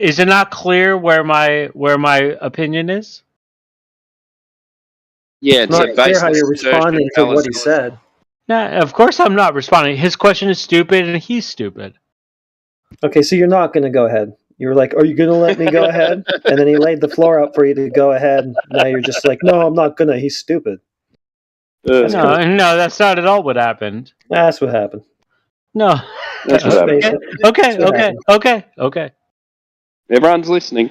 Is it not clear where my opinion is? Yeah, It's not clear how you're responding to what he said. Yeah, of course I'm not responding. His question is stupid, and he's stupid. Okay, so you're not going to go ahead. You were like, "Are you going to let me go ahead?" And then he laid the floor out for you to go ahead. Now you're just like, "No, I'm not gonna. He's stupid." That's No, cool. no, that's not at all what happened. That's what happened. No. That's what happened. Okay, That's what happened. okay. Everyone's listening.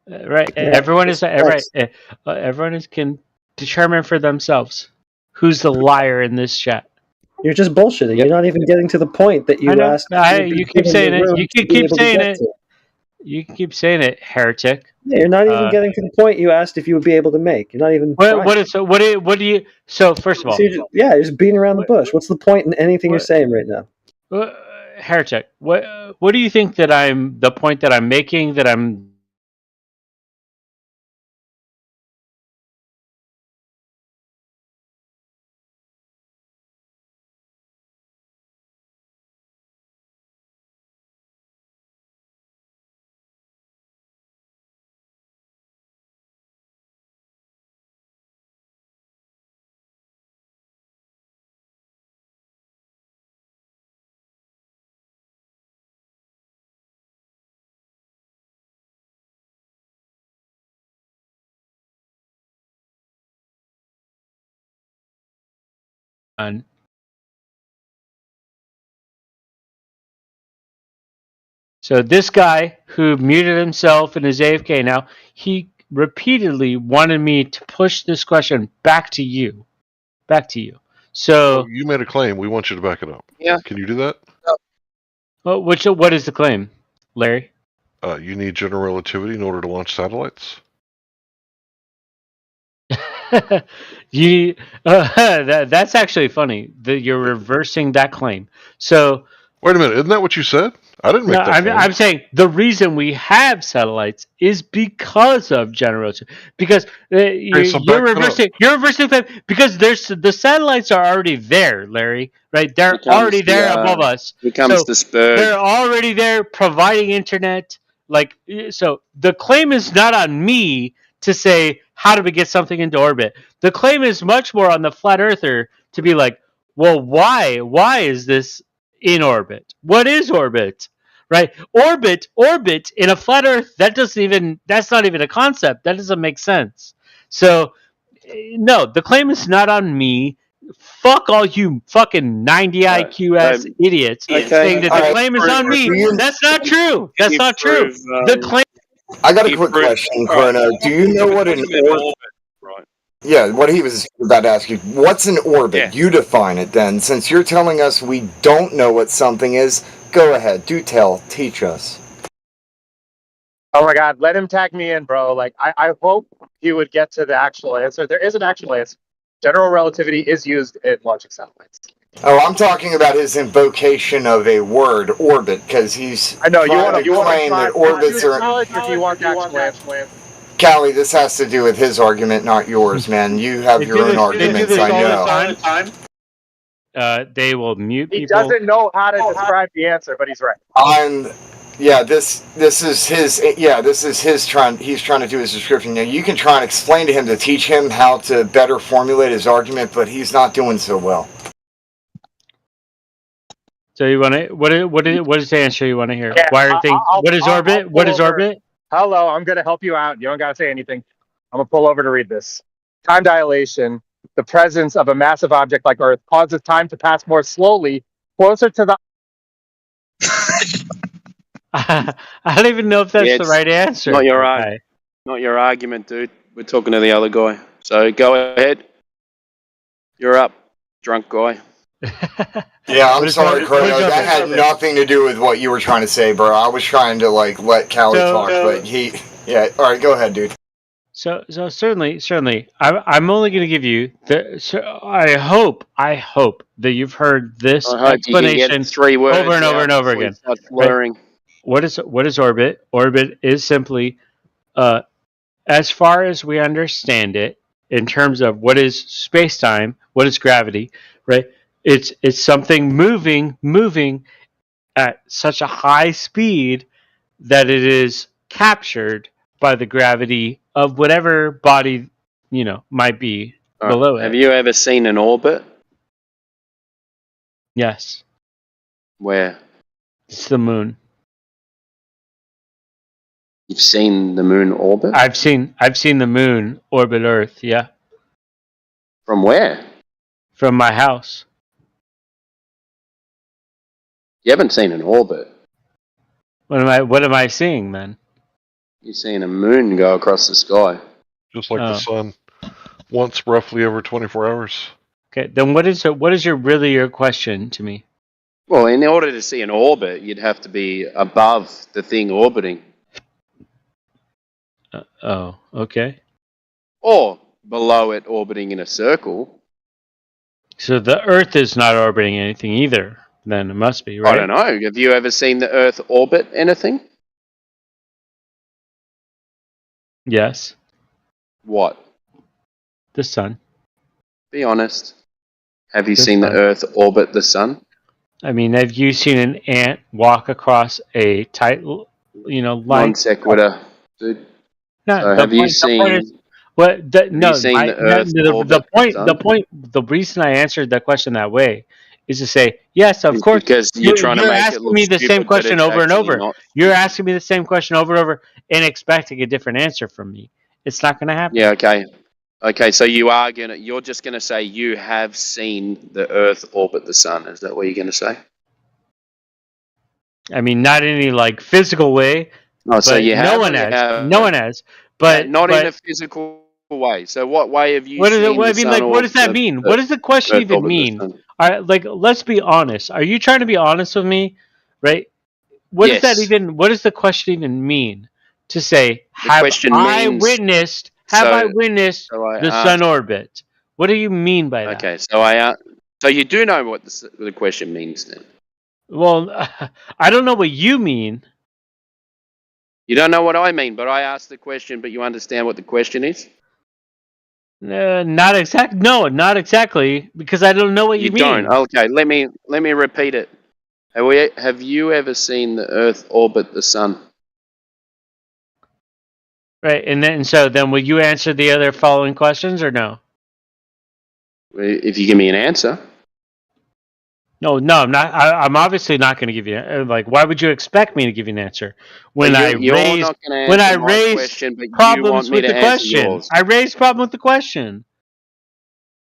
Right. Yeah, Everyone is that's- right. Everyone can determine for themselves who's the liar in this chat. You're just bullshitting. You're not even getting to the point that you I know. asked. You keep saying it. You can keep saying it. You can keep saying it, heretic. Yeah, you're not even getting to the point you asked if you would be able to make. You're not even. What do you? So first of all, you're just beating around the bush. What's the point in anything you're saying right now? Heretic. What do you think that I'm the point that I'm making that I'm? On. So this guy who muted himself and is AFK now, he repeatedly wanted me to push this question back to you. So you made a claim. We want you to back it up. Yeah. Can you do that? what is the claim, Larry? You need general relativity in order to launch satellites. That's actually funny that you're reversing that claim. So wait a minute, isn't that what you said? I didn't make that claim. I'm saying the reason we have satellites is because of general relativity. Because you're reversing the claim because the satellites are already there, Larry. Right? They're already there above us. Becomes the spur. They're already there providing internet. So the claim is not on me to say how do we get something into orbit. The claim is much more on the flat earther to be like, well, why is this in orbit? What is orbit? Right? Orbit in a flat earth, that's not even a concept. That doesn't make sense. So no, the claim is not on me. Fuck all you fucking 90 IQ idiots saying that the claim is on me. That's not true. That's not true. The claim. I got a quick question, Chrono. Do you know what an orbit? Right. Yeah, what he was about to ask you. What's an orbit? Yeah. You define it then. Since you're telling us we don't know what something is, go ahead. Do tell. Teach us. Oh my God, let him tag me in, bro. Like, I hope he would get to the actual answer. There is an actual answer. General relativity is used in launching satellites. Oh, I'm talking about his invocation of a word, orbit, because he's I know you want to claim that orbits are. If you want the actual answer. Callie, this has to do with his argument, not yours, man. You have your own arguments, I know. They will mute people. He doesn't know how to describe the answer, but he's right. This is his trying. He's trying to do his description. Now you can try and explain to him to teach him how to better formulate his argument, but he's not doing so well. So you want to what is the answer you want to hear? Yeah, what is orbit? What is orbit? Hello, I'm going to help you out. You don't got to say anything. I'm going to pull over to read this. Time dilation, the presence of a massive object like Earth causes time to pass more slowly, closer to the... I don't even know if that's the right answer. Not your argument, dude. We're talking to the other guy. So go ahead. You're up, drunk guy. Yeah, I'm sorry, Chrono. That had nothing to do with what you were trying to say, bro. I was trying to let Callie talk, but he. Yeah, all right, go ahead, dude. So certainly, I'm only going to give you I hope that you've heard this explanation 3 words over and over and over again. Right? What is orbit? Orbit is simply, as far as we understand it, in terms of what is space-time, what is gravity, right? It's something moving at such a high speed that it is captured by the gravity of whatever body, might be All right. below it. Have you ever seen an orbit? Yes, Where? it's the moon. You've seen the moon orbit? I've seen the moon orbit Earth. Yeah, From where? from my house. You haven't seen an orbit. What am I seeing then? You've seen a moon go across the sky. Just like Oh. the sun. Once roughly every 24 hours. Okay, then what is your question to me? Well, in order to see an orbit, you'd have to be above the thing orbiting. Oh, okay. Or below it orbiting in a circle. So the Earth is not orbiting anything either. Then it must be, right? I don't know. Have you ever seen the Earth orbit anything? Yes, What? the sun. Be honest. Have you The seen the sun. Earth orbit the sun? I mean, have you seen an ant walk across a tight, line? Non sequitur, dude. No, So the have you point- the point seen? is- What? No, seen my- the Earth no, orbit the point. the The sun? point. The reason I answered that question that way is to say yes, of It's course. because you're trying to you're make it asking look me the same stupid, but question it's over and actually over. not. You're asking me the same question over and over and expecting a different answer from me. It's not going to happen. Yeah. Okay. Okay. So you're just gonna say you have seen the Earth orbit the sun. Is that what you're gonna say? I mean, not in any physical way. Oh, so But you have. no one has. No one has. But not but in a physical way. So what way have you what is seen it? the I mean, sun what does that orbit mean? the What does the question Earth even orbit the mean? sun? All right, let's be honest. Are you trying to be honest with me? Right? What does that Yes. even? What does the question even mean? To say, have question I means- witnessed? so The I sun asked- orbit? What do you mean by that? Okay. So you do know what the question means then. Well, I don't know what you mean. You don't know what I mean, but I asked the question, but you understand what the question is? Not exact. No, not exactly, because I don't know what you mean. don't. Okay, let me repeat it. Have you ever seen the Earth orbit the sun? Right, and so will you answer the other following questions or no? If you give me an answer. No, I'm not. I'm obviously not going to give you why would you expect me to give you an answer when You're I raised not gonna when answer I my raised question, but you want problems me with to the answer question? yours. I raised problem with the question.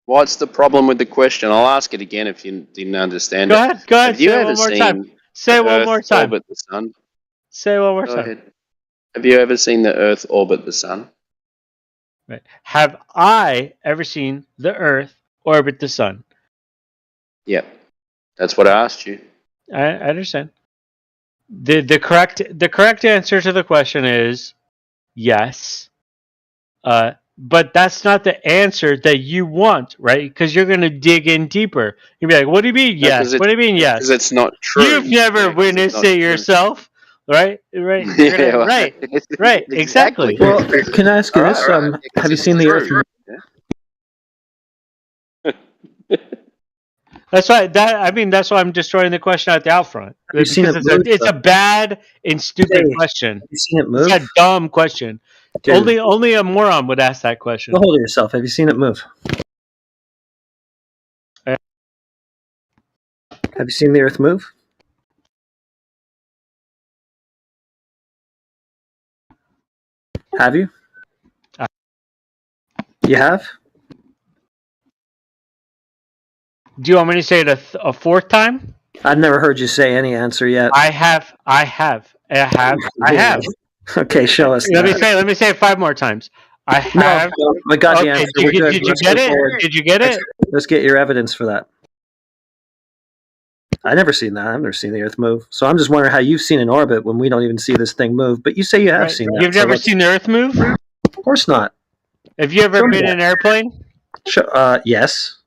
What's the problem with the question? I'll ask it again if you didn't understand Go it. ahead. Go ahead. Have you Say it ever one more seen time. Say it the one Earth more time. orbit the sun? Say it one more Go time. ahead. Have you ever seen the Earth orbit the sun? Right. Have I ever seen the Earth orbit the sun? Yep. That's what I asked you. I understand. The correct answer to the question is yes. But that's not the answer that you want, right? Because you're going to dig in deeper. You'll be like, "What do you mean No, 'cause yes? What do you mean yes?" Because it's not true. You've never Yeah, 'cause it's witnessed not it true. yourself, right? Right? You're Yeah, gonna- well, right, exactly. Well, can I ask you All this? right, all right. Yeah, 'cause Have you it's seen the Earth? true. That's why that's why I'm destroying the question at the out front. Have you seen Because it move, it's a bad and stupid Dave, question. Have you seen it move? It's a dumb question. Dude, Only a moron would ask that question. get a hold of yourself. Have you seen it move? Uh, Have you seen the Earth move? Have you? Uh, You have? Do you want me to say it a fourth time? I've never heard you say any answer yet. I have. Okay, show us. Let that. me say it 5 more times. I No, have. I got the Okay, answer. We're good. did you Let's get go it? forward. Did you get it? Let's get your evidence for that. I've never seen that. I've never seen the Earth move. So I'm just wondering how you've seen an orbit when we don't even see this thing move. But you say you have Right. seen that. You've so never let's- seen the Earth move? Of course not. Have you ever Show me been in an airplane? Yes.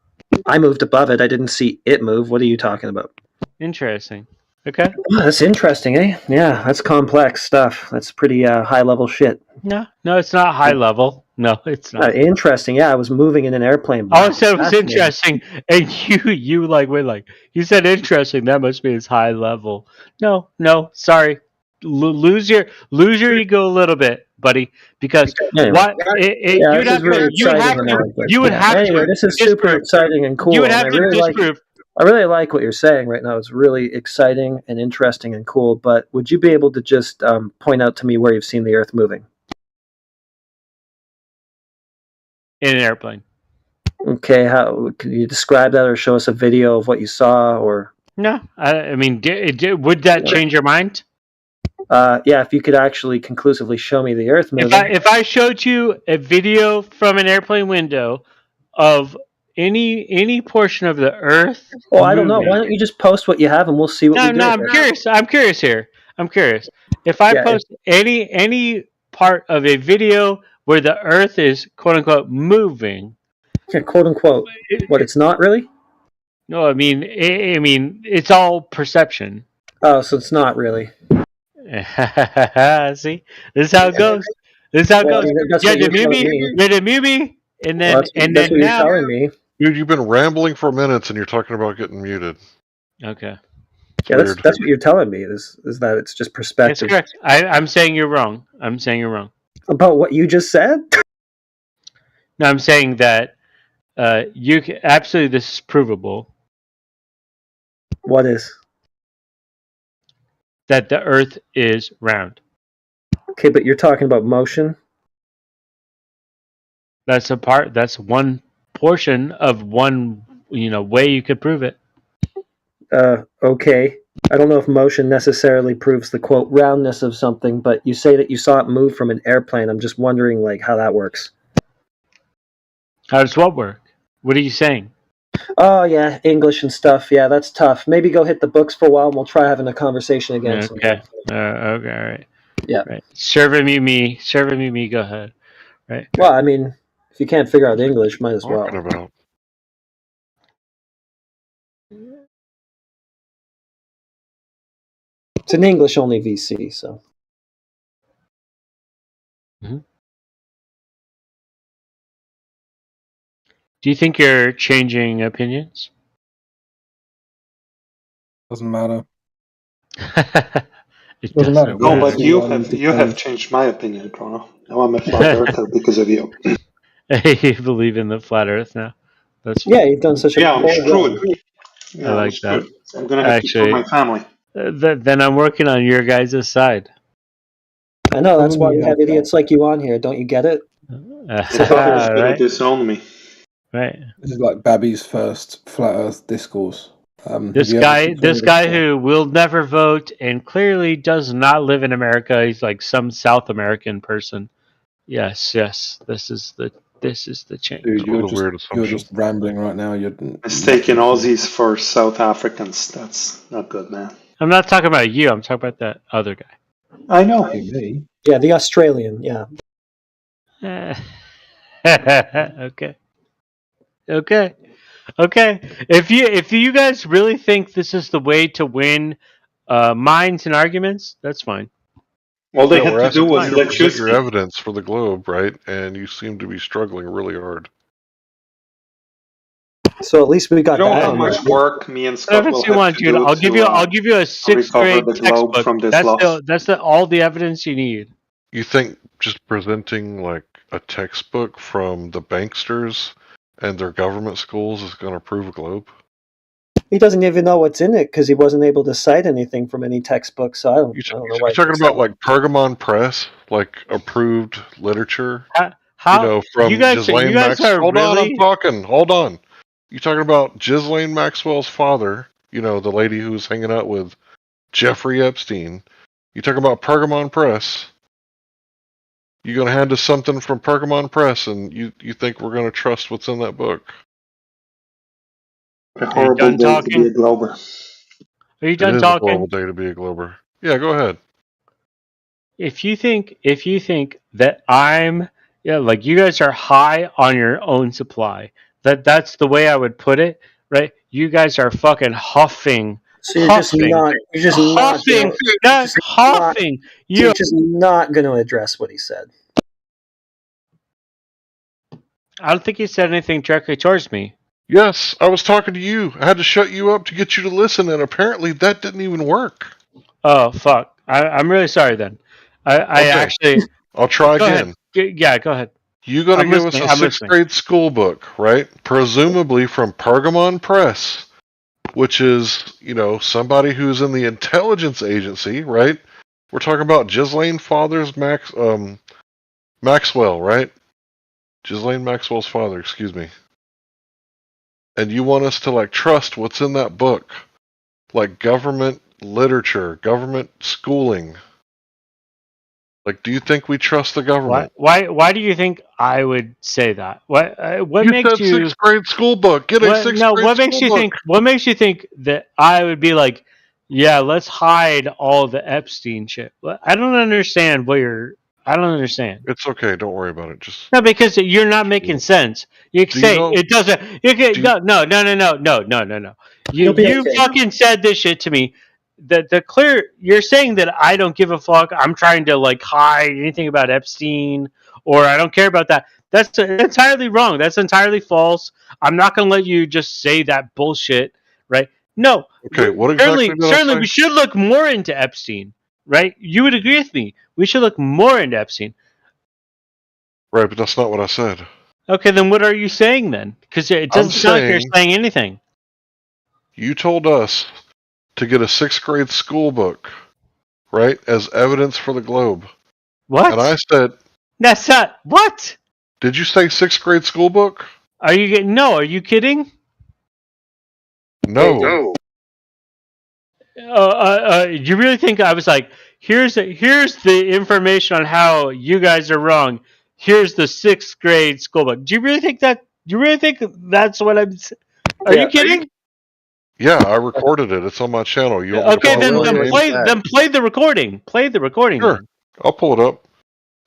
I moved above it. I didn't see it move. What are you talking about? Interesting. Okay. Oh, that's interesting, eh? Yeah, that's complex stuff. That's pretty high level shit. No, it's not high level. No, it's not. Interesting. Yeah, I was moving in an airplane. All I said was Fascinating. interesting, and you said interesting. That must be his high level. No, sorry. lose your ego a little bit, buddy, because Anyway. what Yeah, you'd this have is really to you would have exciting and all, to but you would yeah. have Anyway, to this is super disprove. exciting and cool. You would and have I to really like disprove. I really like what you're saying right now. It's really exciting and interesting and cool. But would you be able to just point out to me where you've seen the Earth moving? In an airplane. Okay, how can you describe that or show us a video of what you saw? Or No, I mean, would that change your mind? yeah, if you could actually conclusively show me the Earth moving. If I showed you a video from an airplane window of any portion of the Earth. Oh, I don't know. moving. Why don't you just post what you have and we'll see what we do? No, with I'm it. curious. I'm curious here. I'm curious. If I Yeah, post any part of a video where the Earth is quote unquote moving, Yeah, quote unquote. What it's not really? no, I mean, it's all perception. Oh, so it's not really. See, this is how it goes. This is how it Well, I goes. mean, that's Yeah, what the you're telling movie, me. the movie, and then Well, that's what you're now. telling me. Dude, you've been rambling for minutes and you're talking about getting muted. Okay, It's Yeah, weird. that's what you're telling me. Is that it's just that's perspective correct. I'm saying you're wrong. I'm saying you're wrong. about what you just said. No, I'm saying that you can, absolutely this is provable What is? that the Earth is round. Okay, but you're talking about motion. That's a part. That's one portion of one way you could prove it. Okay. I don't know if motion necessarily proves the quote roundness of something, but you say that you saw it move from an airplane. I'm just wondering like how that works. How does what work? What are you saying? Oh yeah, English and stuff. Yeah, that's tough. Maybe go hit the books for a while and we'll try having a conversation again. Okay. Okay. All right. Yeah. Right. Serving me. Go ahead. Right. Well, I mean, if you can't figure out English, might as well. Talking about. It's an English only VC, so. Do you think you're changing opinions? Doesn't matter. It Doesn't matter. No, Yeah, but so, you have changed my opinion, Chrono. Now I'm a flat earther because of you. You believe in the flat Earth now? That's Yeah, you've done such a Yeah, I'm cool screwed. Yeah, like I'm screwed. that. I'm gonna have to kill my family. Then I'm working on your guys' side. I know, that's why we Yeah. have idiots like you on here. Don't you get it? I thought he was gonna Right. disown me. Right. This is like Babby's first flat Earth discourse. This have you guy, ever this considered guy this? who will never vote and clearly does not live in America. He's like some South American person. Yes. This is the change. Dude, It's a weird you're assumption. just rambling right now. You're Mistaking Aussies for South Africans. That's not good, man. I'm not talking about you. I'm talking about that other guy. I know. me. Yeah, the Australian, yeah. Okay. If you guys really think this is the way to win minds and arguments, that's fine. All they Yeah, had we're to asking do was you to let you present your speak. evidence for the globe, right? And you seem to be struggling really hard. So at least we got You know that. how on much there. work me and Scott Evidence will you have want, to dude. do I'll give you a sixth recover grade the globe textbook. from this That's loss. all the evidence you need. You think just presenting like a textbook from the banksters and their government schools is going to prove a globe? He doesn't even know what's in it because he wasn't able to cite anything from any textbook, so I don't know why. You're talking about like Pergamon Press, like approved literature? How From you guys Ghislaine are Hold on, really I'm talking. Hold on. You talking about Ghislaine Maxwell's father, the lady who was hanging out with Jeffrey Epstein. You talking about Pergamon Press. You gonna hand us something from Pergamon Press and you think we're gonna trust what's in that book? A horrible done day to talking? be a Glober. Are you It done is a horrible talking? day to be a Glober. Yeah, go ahead. If you think that like you guys are high on your own supply, that's the way I would put it, right? You guys are fucking huffing. So you're just Huffing. not Huffing, not huffing. you're just not going to address what he said. I don't think he said anything directly towards me. Yes, I was talking to you. I had to shut you up to get you to listen, and apparently that didn't even work. Oh fuck! I'm really sorry then. I Okay. actually I'll try go again. ahead. Yeah, go ahead. You got to I'm give listening, us a I'm sixth listening. grade school book, right? Presumably from Pergamon Press, which is, somebody who's in the intelligence agency, right? We're talking about Ghislaine Father's Maxwell, right? Ghislaine Maxwell's father, excuse me. And you want us to trust what's in that book, like government literature, government schooling. Do you think we trust the government? Why do you think I would say that? What You makes said you sixth grade school book. Get a sixth grade what makes school you book. think? What makes you think that I would be like, yeah, let's hide all the Epstein shit? I don't understand what you're. I don't understand. It's okay. Don't worry about it. Just No, because you're not making sense. You can Do you say know- it doesn't. You can do you- no. You You'll be okay. fucking said this shit to me. The clear. You're saying that I don't give a fuck. I'm trying to hide anything about Epstein, or I don't care about that. That's entirely wrong. That's entirely false. I'm not going to let you just say that bullshit, right? No. Okay, what exactly did I Certainly, say? we should look more into Epstein, right? You would agree with me. We should look more into Epstein. Right, but that's not what I said. Okay, then what are you saying then? Because it I'm doesn't sound like you're saying- saying anything. You told us to get a sixth grade school book, right, as evidence for the Globe. What? And I said, That's not what? did you say sixth grade school book? Are you getting? No, are you kidding? No. You really think I was like, here's the information on how you guys are wrong. Here's the sixth grade school book. Do you really think that? Do you really think that's what I'm? Are you kidding? Yeah, I recorded it. It's on my channel. You want me to Okay, pause then my then game? play the recording. Play the recording. Sure. then. I'll pull it up.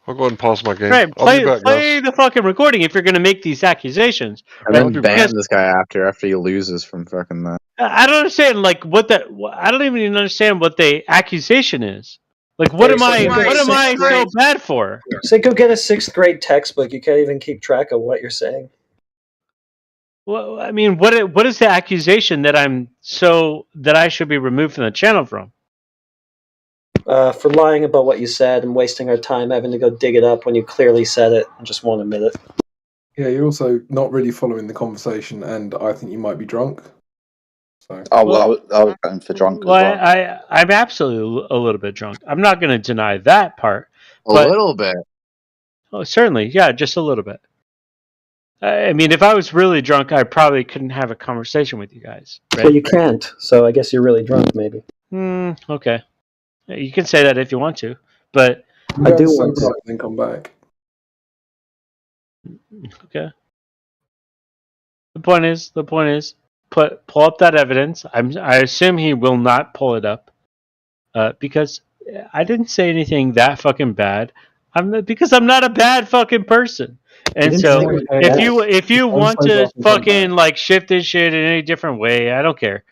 I'll go ahead and pause my game. Right, I'll play be back, play guys. the fucking recording if you're going to make these accusations. And Right? then ban Because this guy after he loses from fucking that. I don't understand what that. I don't even understand what the accusation is. What am I? What am I so bad for? Say go get a sixth grade textbook. You can't even keep track of what you're saying. Well, I mean, what is the accusation that I should be removed from the channel from? For lying about what you said and wasting our time having to go dig it up when you clearly said it and just won't admit it. Yeah, you're also not really following the conversation, and I think you might be drunk. So I was going for drunk as Well, well. I'm absolutely a little bit drunk. I'm not going to deny that part. A but- little bit. Oh, certainly, yeah, just a little bit. I mean, if I was really drunk, I probably couldn't have a conversation with you guys. Right? Well, you can't. So I guess you're really drunk, maybe. Okay. You can say that if you want to, but I do Go want to. sober up and then come back. okay. The point is, pull up that evidence. I assume he will not pull it up, because I didn't say anything that fucking bad. Because I'm not a bad fucking person. And so if you want to fucking shift this shit in any different way, I don't care.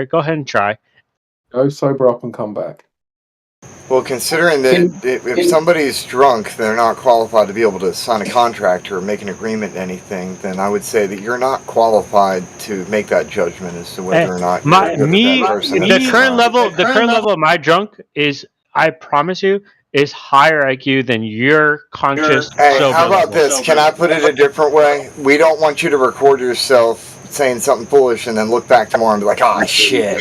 Go ahead and try. Go sober up and come back. Well, considering that if somebody's drunk, they're not qualified to be able to sign a contract or make an agreement, anything, then I would say that you're not qualified to make that judgment as to whether or not you're a good with that person. The current level of my drunk is, I promise you, is higher IQ than your conscious. Hey, sober how about level. this? Can I put it a different way? We don't want you to record yourself saying something foolish and then look back tomorrow and be like, "Oh shit!"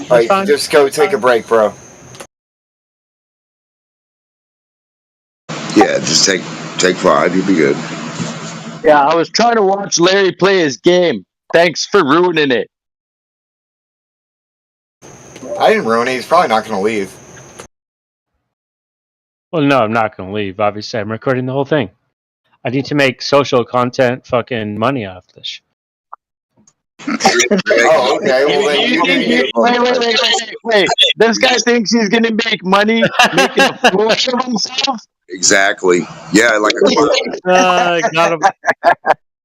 Like, fine. just go take a break, bro. Yeah, just take 5. You'll be good. Yeah, I was trying to watch Larry play his game. Thanks for ruining it. I didn't ruin it. He's probably not going to leave. Well, no, I'm not going to leave. Obviously, I'm recording the whole thing. I need to make social content fucking money off this. Oh, okay. Well, then you do you. Wait. This guy thinks he's gonna make money making a fool of himself. Exactly. Yeah, like a clown. Got him.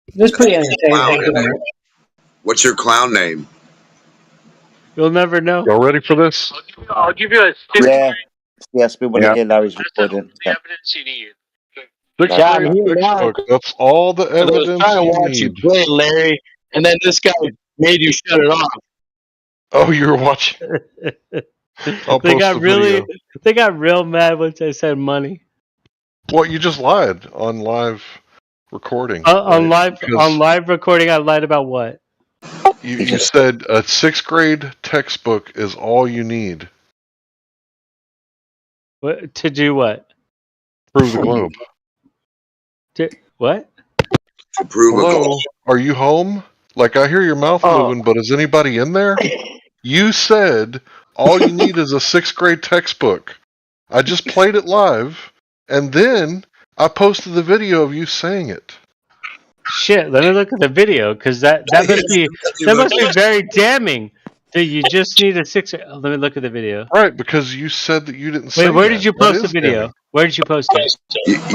It's pretty entertaining. What's your clown name? You'll never know. Y'all ready for this? I'll give you a Yes, we want to hear Larry's recording. the evidence you need. Sixth Yeah, grade I'm here now. textbook. That's all the I was evidence trying to you watch you need. play, Larry, and then this guy made you shut it off. Oh, you were watching. I'll They post got the really, video. they got real mad once I said money. Well, you just lied on live recording. On Because live recording, I lied about what? you said a 6th grade textbook is all you need. What to do? What? Prove the globe. What? To prove a Hello? goal. Are you home? Like, I hear your mouth moving, but is anybody in there? You said all you need is a 6th grade textbook. I just played it live, and then I posted the video of you saying it. Shit, let me look at the video because that must be very damning. That you just need a 6. Let me look at the video. Right, because you said that you didn't say Wait, where that. did you That post the is video? damning. Where did you post it?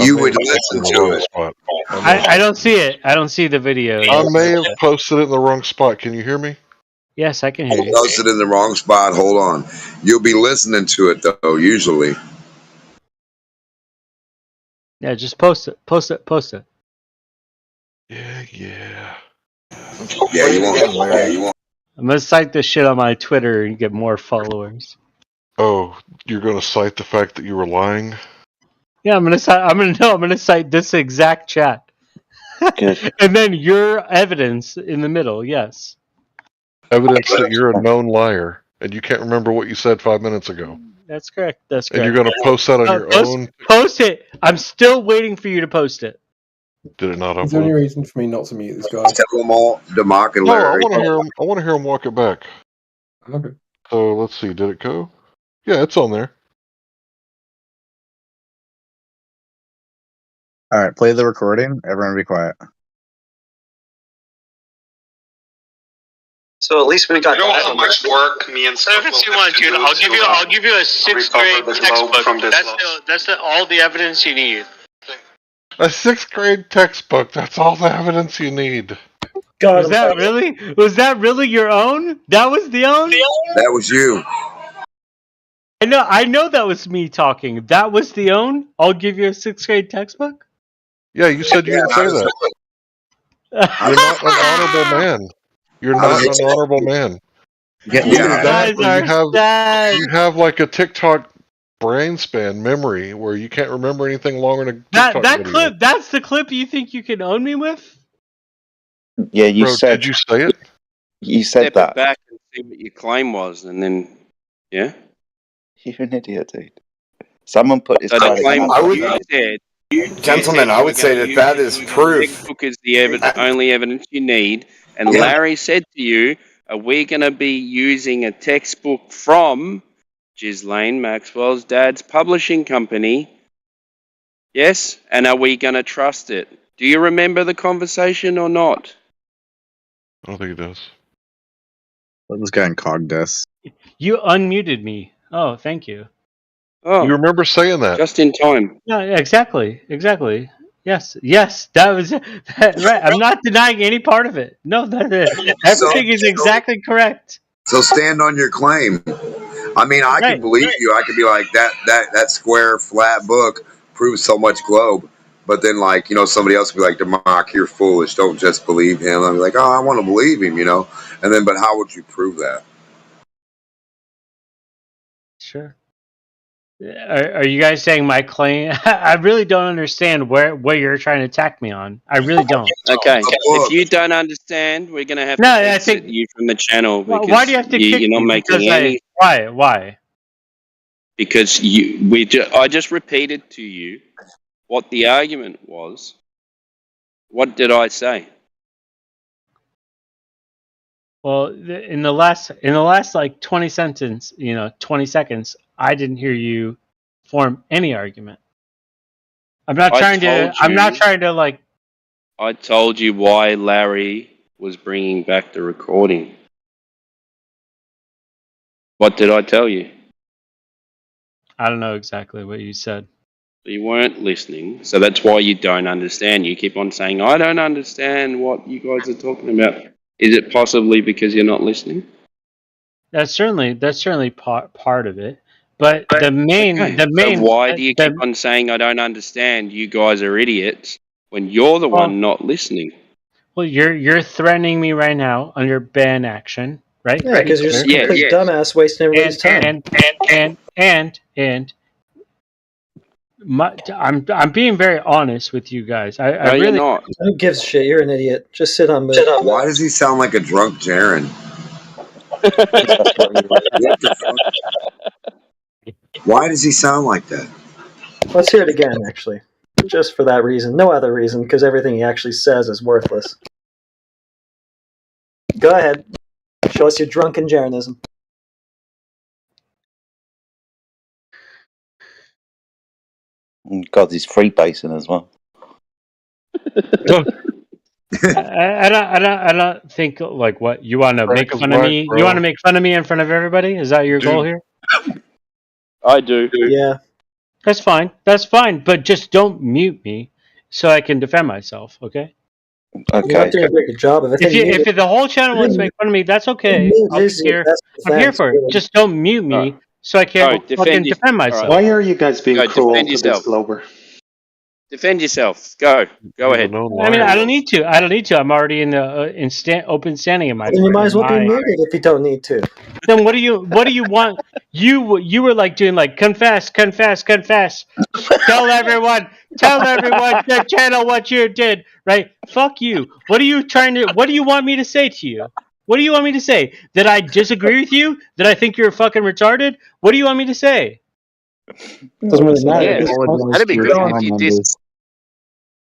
You would listen to it. Spot. I don't see it. I don't see the video. I may have posted it in the wrong spot. Can you hear me? Yes, I can hear you. Posted in the wrong spot. Hold on. You'll be listening to it though. Usually. Yeah, just post it. Post it. Post it. Yeah. Yeah, you won't. I'm gonna cite this shit on my Twitter and get more followers. Oh, you're going to cite the fact that you were lying? Yeah, I'm gonna cite this exact chat. And then your evidence in the middle. Yes. Evidence that you're a known liar and you can't remember what you said 5 minutes ago. That's correct. That's And correct. you're going to post that on your own? Post it. I'm still waiting for you to post it. Did it not Is there any upload? reason for me not to mute this guy? Tell them all, Demarc and No, I Larry. want to hear him walk it back. Okay. So let's see. Did it go? Yeah, it's on there. All right, play the recording. Everyone be quiet. So at least we got. You know how much work me and Scott Whatever you want, dude. I'll give you a 6th grade textbook. That's all the evidence you need. A 6th grade textbook. That's all the evidence you need. God, Was that really your own? That was the own? That was you. I know that was me talking. That was the own? I'll give you a 6th grade textbook? Yeah, you said you didn't say that. You're not an honorable man. You're not an honorable man. You have like a TikTok brain span memory where you can't remember anything longer than a TikTok that video. clip, that's the clip you think you can own me with? Yeah, you Bro, said. Did you say it? You said Step that. it back and see what your claim was, and then, yeah. You're an idiot, dude. Someone put his So the card claim in. you said, Gentlemen, I would say that is proof. textbook is the only evidence you need, and Larry said to you, "Are we going to be using a textbook from Ghislaine Maxwell's dad's publishing company? Yes, and are we going to trust it? Do you remember the conversation or not?" I don't think it does. Let this guy in cog death. You unmuted me. Oh, thank you. Oh, You remember saying that? just in time. No, exactly. Yes, that was right. I'm not denying any part of it. No, everything is exactly correct. So stand on your claim. I mean, I can believe you. I could be like that square flat book proves so much globe. But then, like, somebody else would be like, Demarc, you're foolish. Don't just believe him. I'm like, oh, I want to believe him, And then, but how would you prove that? Sure. Are you guys saying my claim? I really don't understand where you're trying to attack me on. I really don't. Okay, if you don't understand, we're going to have to exit you from the channel. Because why do you have to kick you're not me? making any... Why? Because I just repeated to you what the argument was. What did I say? Well, in the last like 20 seconds, I didn't hear you form any argument. I'm not trying to like. I told you why Larry was bringing back the recording. What did I tell you? I don't know exactly what you said. You weren't listening, so that's why you don't understand. You keep on saying, I don't understand what you guys are talking about. Is it possibly because you're not listening? That's certainly part of it. But the main. So why do you keep on saying I don't understand? You guys are idiots when you're the one not listening. Well, you're threatening me right now under ban action. right? Yeah, because you're just a Yeah, complete yeah. dumbass wasting everybody's time. I'm being very honest with you guys. No, I you're really not. Who gives a shit? You're an idiot. Just sit on mute. Why does he sound like a drunk Jaren? That's what you What the fuck? Why does he sound like that? Let's hear it again, actually. Just for that reason. No other reason, because everything he actually says is worthless. Go ahead. Show us your drunken Jarenism. God, he's freebasing as well. I don't think like what you want to Crack make is fun of black, me. bro. You want to make fun of me in front of everybody? Is that your goal here? I do. Yeah. That's fine. That's fine. But just don't mute me so I can defend myself. Okay. You're not Okay. doing a very good job of it. If the whole channel wants to make fun of me, that's okay. I'll be here. I'm here for it. Just don't mute me so I can't fucking defend myself. Why are you guys being Go, cruel defend to this yourself. Glober? Defend yourself. Go ahead. I mean, I don't need to. I'm already in the open standing in my. Then you might as well be my- muted if you don't need to. Then what do you want? You were like doing like confess. Tell everyone the channel what you did, right? Fuck you. What do you want me to say to you? What do you want me to say? That I disagree with you? That I think you're fucking retarded? What do you want me to say? Doesn't really matter. Yeah, Because that'd be good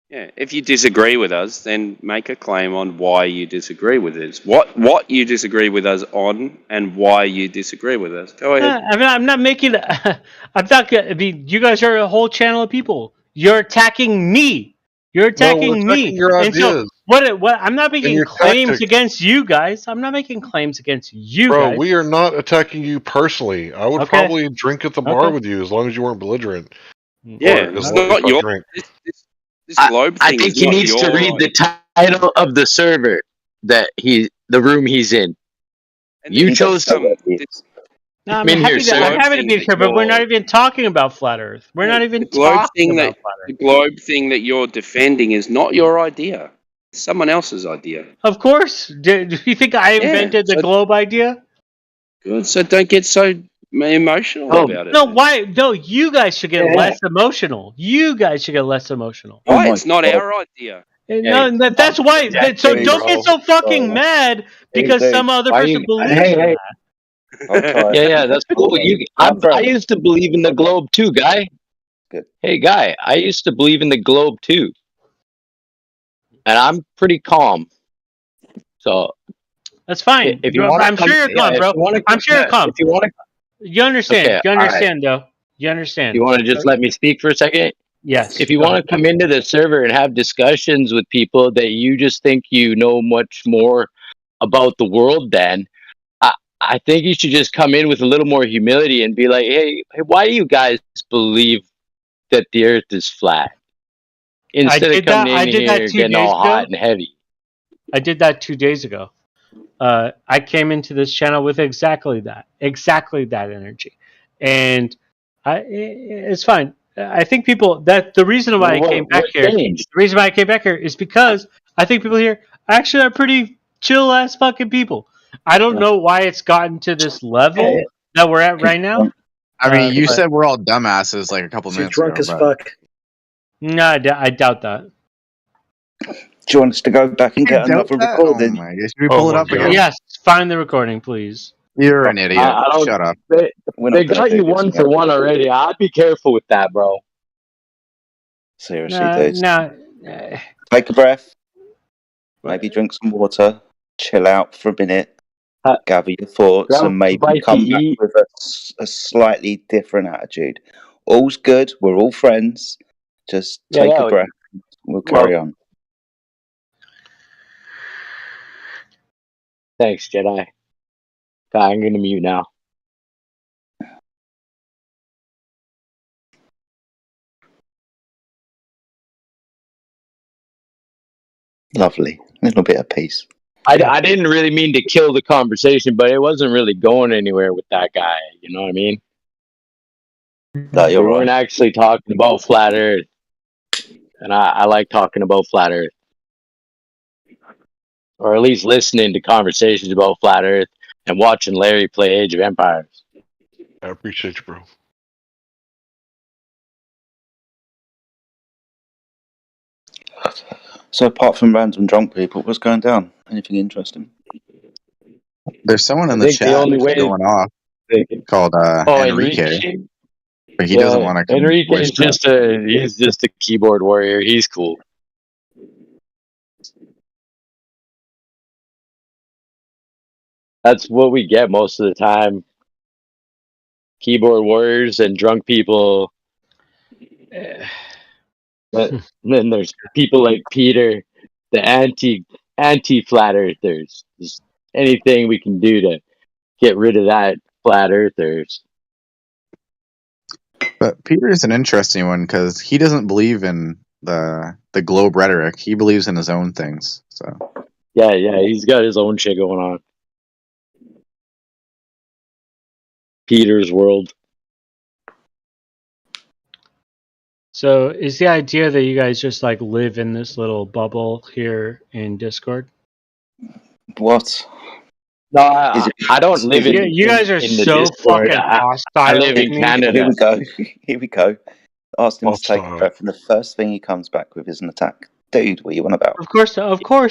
if you disagree with us, then make a claim on why you disagree with us. What you disagree with us on, and why you disagree with us. Go ahead. I'm not making. I'm not. I mean, you guys are a whole channel of people. You're attacking me. You're attacking me. Your And so ideas. what? I'm not making your claims tactics. against you guys. I'm not making claims against you Bro, guys. we are not attacking you personally. I would Okay. probably drink at the bar Okay. with you as long as you weren't belligerent. Yeah, Or it's as long as not I your. drink. This globe I thing think is he not needs to your read idea. the title of the server the room he's in. And You this chose is, to. No, I'm in here, happy, I'm sir. happy to be here, but we're not even talking about flat Earth. We're not even the globe talking thing about that flat the Earth. globe thing that you're defending is not your idea. It's someone else's idea. Of course. Do you think I invented the so- globe idea? Good. So don't get so emotional about it. No, why? No, you guys should get less emotional. You guys should get less emotional. Why? It's not our idea. No, that's why. So don't get so fucking mad because some other person believes in that. Yeah, that's cool. I used to believe in the globe too, guy. Good. Hey, guy, I used to believe in the globe too, and I'm pretty calm. So that's fine. If you want, I'm sure you're calm, bro. I'm sure you're calm. If you want to, you understand. Okay, you all understand, though. You understand. you want to just let me speak for a second. Yes. If you want to come into the server and have discussions with people that you just think you know much more about the world than, I think you should just come in with a little more humility and be like, hey, why do you guys believe that the earth is flat? Instead of coming in here getting all hot and heavy. I did that 2 days ago. I came into this channel with exactly that energy. And it's fine. I think people that the reason why I came back here, the reason why I came back here is because I think people here actually are pretty chill ass fucking people. I don't know why it's gotten to this level that we're at right now. I mean, you said we're all dumbasses like a couple minutes ago. Drunk as fuck. No, I doubt that. Do you want us to go back and get another recording? Oh my gosh. Should we pull it up again? Yes, find the recording, please. You're an idiot. Shut up. They got you 1 for 1 already. I'd be careful with that, bro. Seriously, dude. No. Take a breath. Maybe drink some water. Chill out for a minute. Gather your thoughts and maybe come back with a slightly different attitude. All's good. We're all friends. Just take a breath. We'll carry on. Thanks, Jedi. I'm going to mute now. Lovely. A little bit of peace. I didn't really mean to kill the conversation, but it wasn't really going anywhere with that guy. You know what I mean? No, you're we weren't right. actually talking about flat Earth. And I like talking about flat Earth. Or at least listening to conversations about flat Earth and watching Larry play Age of Empires. I appreciate you, bro. So apart from random drunk people, what's going down? Anything interesting? There's someone in I the think the chat only way going off called Enrique, but he doesn't want to come Enrique voice is he's just a keyboard warrior. He's cool. That's what we get most of the time. Keyboard warriors and drunk people. But then there's people like Peter, the anti flat earthers. Just anything we can do to get rid of that flat earthers. But Peter is an interesting one because he doesn't believe in the globe rhetoric. He believes in his own things. So yeah, he's got his own shit going on. Peter's world. So is the idea that you guys just like live in this little bubble here in Discord? What? No, I don't live in. You guys are in the so Discord. fucking hostile. I live in Canada. Here we go. Here we go. Asked him to take a Hostile. breath, and the first thing he comes back with is an attack. Dude, what are you on about? Of course,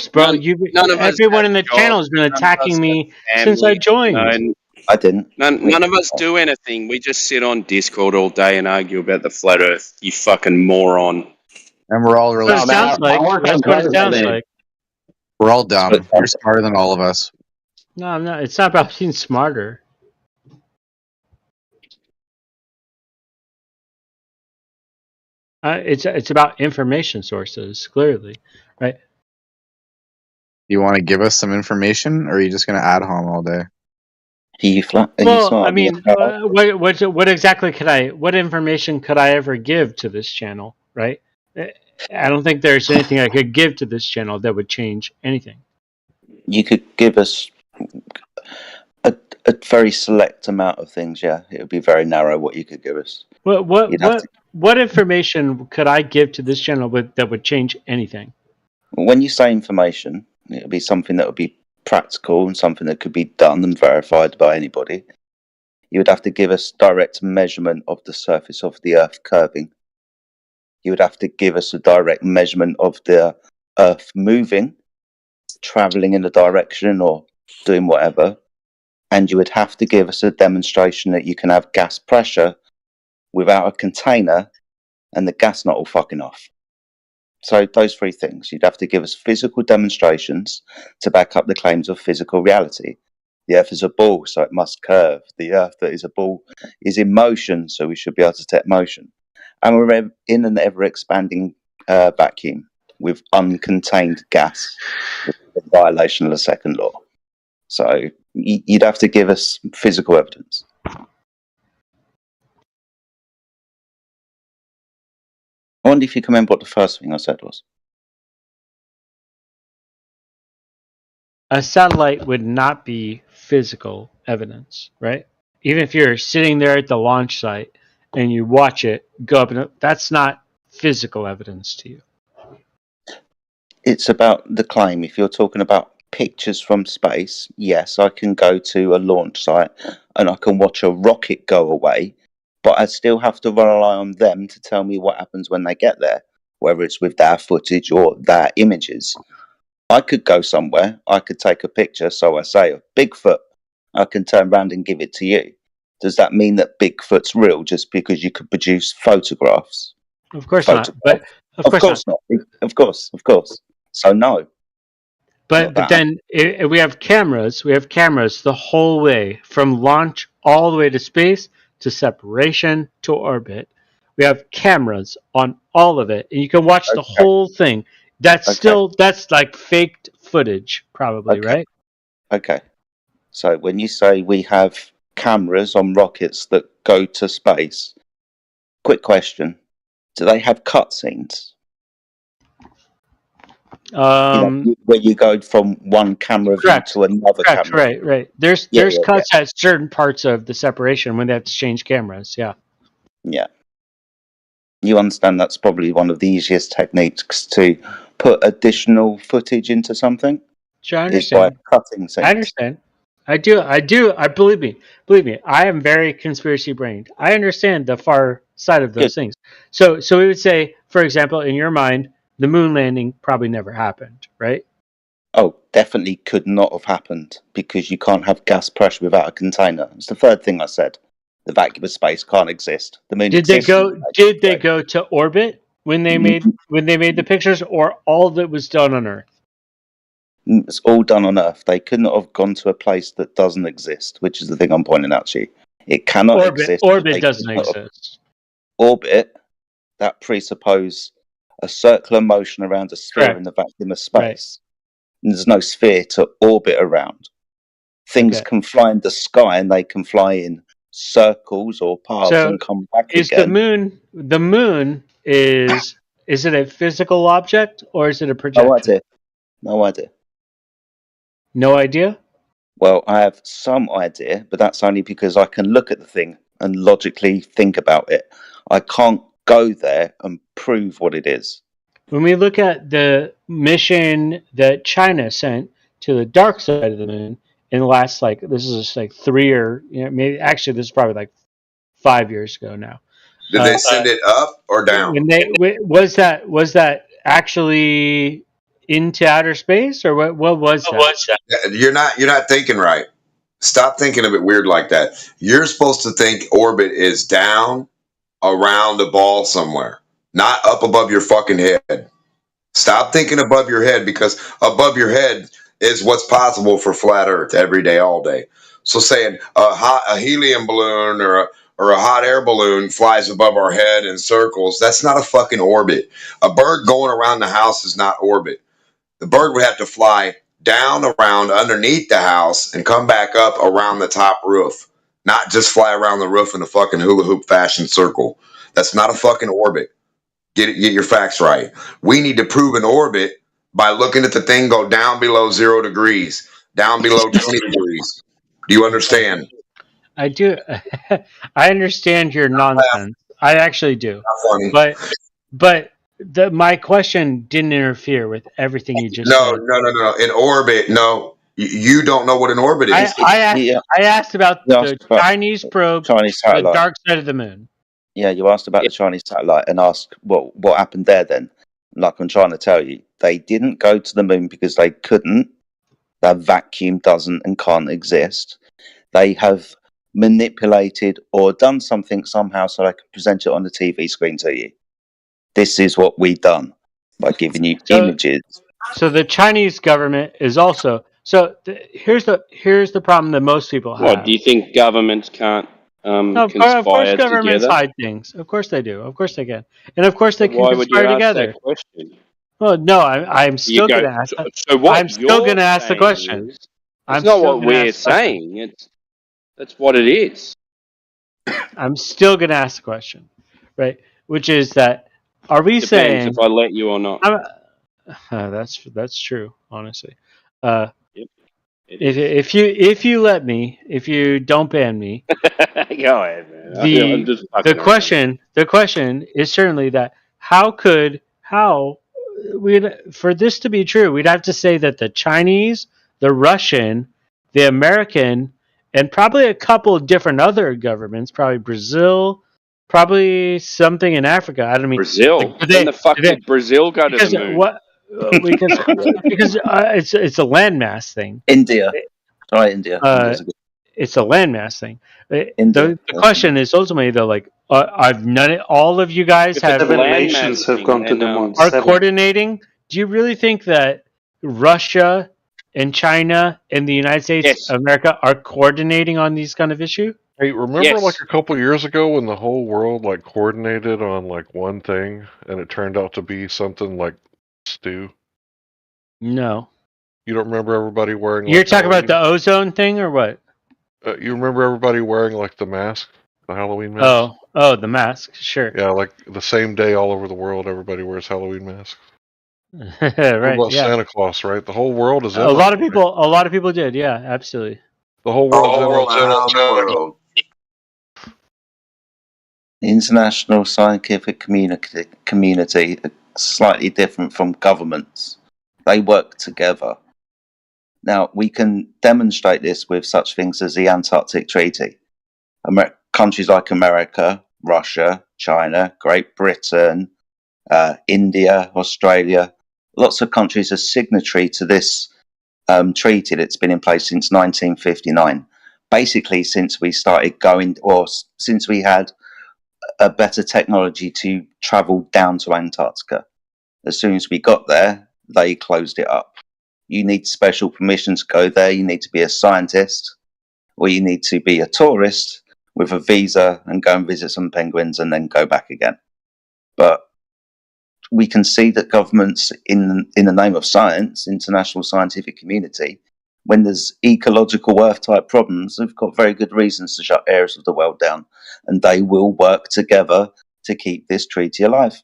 bro. None of us Everyone have in the jobs. channel has been None of us attacking me have since I families. joined. No, I didn't. none of us do anything. We just sit on Discord all day and argue about the flat Earth. You fucking moron. and we're all That's what it sounds like. That's what it sounds like. we're all dumb. You're smarter than all of us. No, I'm not. It's not about being smarter. It's about information sources, clearly, right? You want to give us some information, or are you just going to ad hom all day? Well, I mean, what exactly could I? What information could I ever give to this channel, right? I don't think there's anything I could give to this channel that would change anything. You could give us a very select amount of things. Yeah, it would be very narrow what you could give us. What information could I give to this channel that would change anything? When you say information, it would be something that would be practical and something that could be done and verified by anybody. You would have to give us direct measurement of the surface of the Earth curving. You would have to give us a direct measurement of the Earth moving, traveling in a direction or doing whatever. And you would have to give us a demonstration that you can have gas pressure without a container and the gas not all fucking off. So those three things. You'd have to give us physical demonstrations to back up the claims of physical reality. The Earth is a ball, so it must curve. The Earth that is a ball is in motion, so we should be able to detect motion. And we're in an ever-expanding vacuum with uncontained gas, which is a violation of the second law. So you'd have to give us physical evidence. I wonder if you can remember what the first thing I said was. A satellite would not be physical evidence, right? Even if you're sitting there at the launch site and you watch it go up, and that's not physical evidence to you. It's about the claim. If you're talking about pictures from space, yes, I can go to a launch site and I can watch a rocket go away, but I still have to rely on them to tell me what happens when they get there, whether it's with their footage or their images. I could go somewhere, I could take a picture, so I say, of Bigfoot. I can turn around and give it to you. Does that mean that Bigfoot's real just because you could produce photographs? Of course not. But of course not. Of course. So no. But then we have cameras. We have cameras the whole way from launch all the way to space to separation to orbit. We have cameras on all of it, and you can watch the whole thing. That's like faked footage, probably, right? Okay. So when you say we have cameras on rockets that go to space, quick question: do they have cutscenes? Where you go from one camera view to another camera. Right. There's cuts at certain parts of the separation when they have to change cameras. Yeah. You understand that's probably one of the easiest techniques to put additional footage into something. Sure, I understand. Is by cutting things. I understand. I do. I believe me. Believe me. I am very conspiracy brained. I understand the far side of those things. So we would say, for example, in your mind, the moon landing probably never happened, right? Oh, definitely could not have happened because you can't have gas pressure without a container. It's the third thing I said. The vacuum of space can't exist. The moon Did they exists. go? Did they go to orbit when they made the pictures, or all that was done on Earth? It's all done on Earth. They couldn't have gone to a place that doesn't exist, which is the thing I'm pointing out to you. It cannot exist. Orbit They doesn't could not have- exist. Orbit, that presuppose a circular motion around a sphere Correct. in the vacuum of space. And there's no sphere to orbit around. Things Okay. can fly in the sky and they can fly in circles or paths So and come back is again. the moon is it a physical object or is it a projection? No idea. No idea? Well, I have some idea, but that's only because I can look at the thing and logically think about it. I can't go there and prove what it is. When we look at the mission that China sent to the dark side of the moon in the last, this is just 3 or maybe actually this is probably 5 years ago now. Did they send it up or down? When was that actually into outer space, or what was that? You're not thinking right. Stop thinking of it weird like that. You're supposed to think orbit is down around a ball somewhere, not up above your fucking head. Stop thinking above your head, because above your head is what's possible for flat Earth every day, all day. So saying a helium balloon or a hot air balloon flies above our head in circles, that's not a fucking orbit. A bird going around the house is not orbit. The bird would have to fly down around underneath the house and come back up around the top roof, not just fly around the roof in a fucking hula hoop fashion circle. That's not a fucking orbit. Get your facts right. We need to prove an orbit by looking at the thing go down below 0 degrees, down below 20 degrees. Do you understand? I do. I understand your nonsense. I actually do. Not funny. But my question didn't interfere with everything you just No. said. In orbit, no. You don't know what an orbit is. I asked about the Chinese probe, Chinese the satellite. dark side of the moon. Yeah, you asked about the Chinese satellite and asked what happened there then. Like I'm trying to tell you, they didn't go to the moon because they couldn't. That vacuum doesn't and can't exist. They have manipulated or done something somehow so they can present it on the TV screen to you. This is what we've done by giving you images. So the Chinese government is also here's the problem that most people have. What, do you think governments can't Of conspire course, governments together? hide things. Of course they do. Of course they can, and of course they can Why would you conspire ask together. that question? Well, no, I'm still going to ask. So what I'm still going to ask the saying question. is- I'm It's not still what gonna we're ask the question. saying. That's what it is. I'm still going to ask the question, right? Which is that are we Depends saying if I let you or not. that's true, honestly. It If you let me, if you don't ban me, Go ahead, man. I'm just fucking around. the question is certainly that for this to be true, we'd have to say that the Chinese, the Russian, the American, and probably a couple of different other governments, probably Brazil, probably something in Africa. I don't mean Brazil. When the fuck did Brazil go to the moon? Because it's a landmass thing. India. Try India. India's a good- It's a landmass thing. India. The question is ultimately though, all of you guys If it's have a landmass thing, are coordinating. Do you really think that Russia and China and the United States of America are coordinating on these kind of issues? Hey, remember like a couple years ago when the whole world coordinated on one thing and it turned out to be something like stew? No. You don't remember everybody wearing You're talking about the ozone thing or what? you remember everybody wearing the mask, the Halloween mask? Oh, the mask, sure. Yeah, the same day all over the world everybody wears Halloween masks. Right. What about Yeah. Santa Claus, right? The whole world is in A on lot of it. people did. Yeah, absolutely. The whole world's in on it. The international scientific community are slightly different from governments. They work together. Now, we can demonstrate this with such things as the Antarctic Treaty. Countries like America, Russia, China, Great Britain, India, Australia, lots of countries are signatory to this treaty that's been in place since 1959. Basically, since we started since we had a better technology to travel down to Antarctica. As soon as we got there, they closed it up. You need special permission to go there. You need to be a scientist, or you need to be a tourist with a visa and go and visit some penguins and then go back again. But we can see that governments, in the name of science, international scientific community, when there's ecological Earth type problems, they've got very good reasons to shut areas of the world down, and they will work together to keep this treaty alive,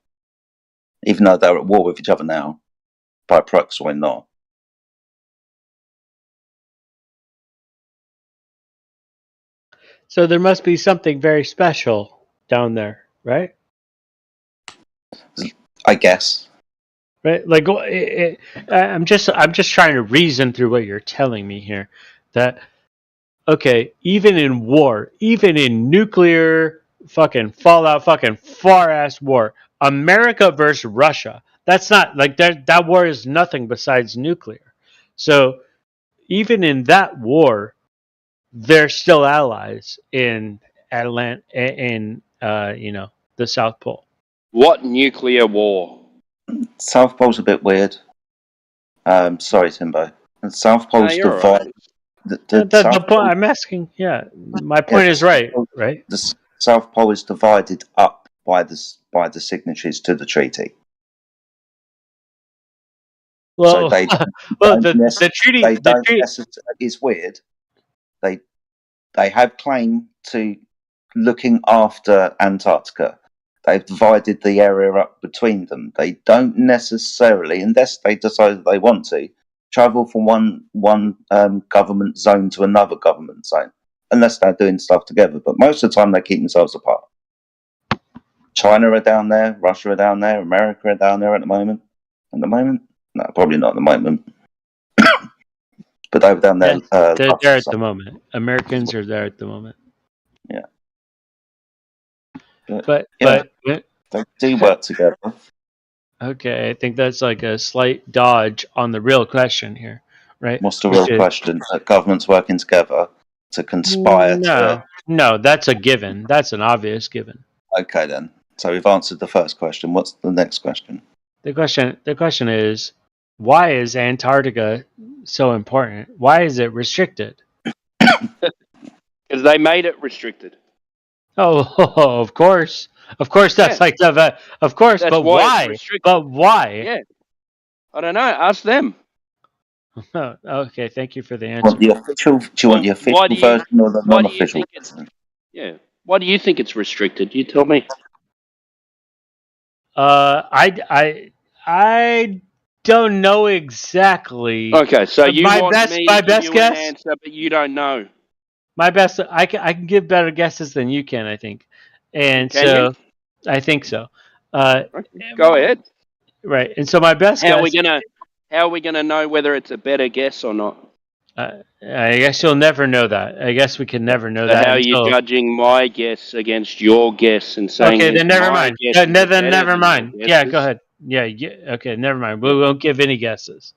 even though they're at war with each other now, by proxy or not. So there must be something very special down there, right? I guess. Right, like I'm just trying to reason through what you're telling me here. That okay, even in war, even in nuclear fucking fallout, fucking far ass war, America versus Russia. That's not like that war is nothing besides nuclear. So even in that war, they're still allies in the South Pole. What nuclear war? South Pole's a bit weird. Sorry, Timbo. The South Pole's you're divided. The point I'm asking, my point is right. The South Pole is divided up by the signatories to the treaty. Well, so they the treaty. It's weird. They have claim to looking after Antarctica. They've divided the area up between them. They don't necessarily, unless they decide they want to, travel from one government zone to another government zone, unless they're doing stuff together. But most of the time, they keep themselves apart. China are down there, Russia are down there, America are down there at the moment. At the moment? No, probably not at the moment. But they were down there. They're there at the moment. Americans are there at the moment. Yeah. But they do work together. Okay, I think that's like a slight dodge on the real question here, right? What's the real question? That governments working together to conspire to... No, that's a given. That's an obvious given. Okay, then. So we've answered the first question. What's the next question? The question is, why is Antarctica so important? Why is it restricted? Because they made it restricted. Oh, of course. Of course, that's like the. Of course, That's but why why? it's restricted. But why? Yeah. I don't know. Ask them. Okay, thank you for the answer. Want the official? Do you want the official version or the non-official? Yeah. Why do you think it's restricted? You tell me. I don't know exactly. Okay, so you want me my to best give you guess, an answer, but you don't know. My best, I can give better guesses than you can, I think, and Can I think so. Go ahead. Right, and so my best How guess. are we gonna know whether it's a better guess or not? I guess you'll never know that. I guess we can never know So that. how are you judging my guess against your guess and saying? Okay, then never mind. Then never mind. Yeah, go ahead. ahead. Yeah. Okay, never mind. We won't give any guesses.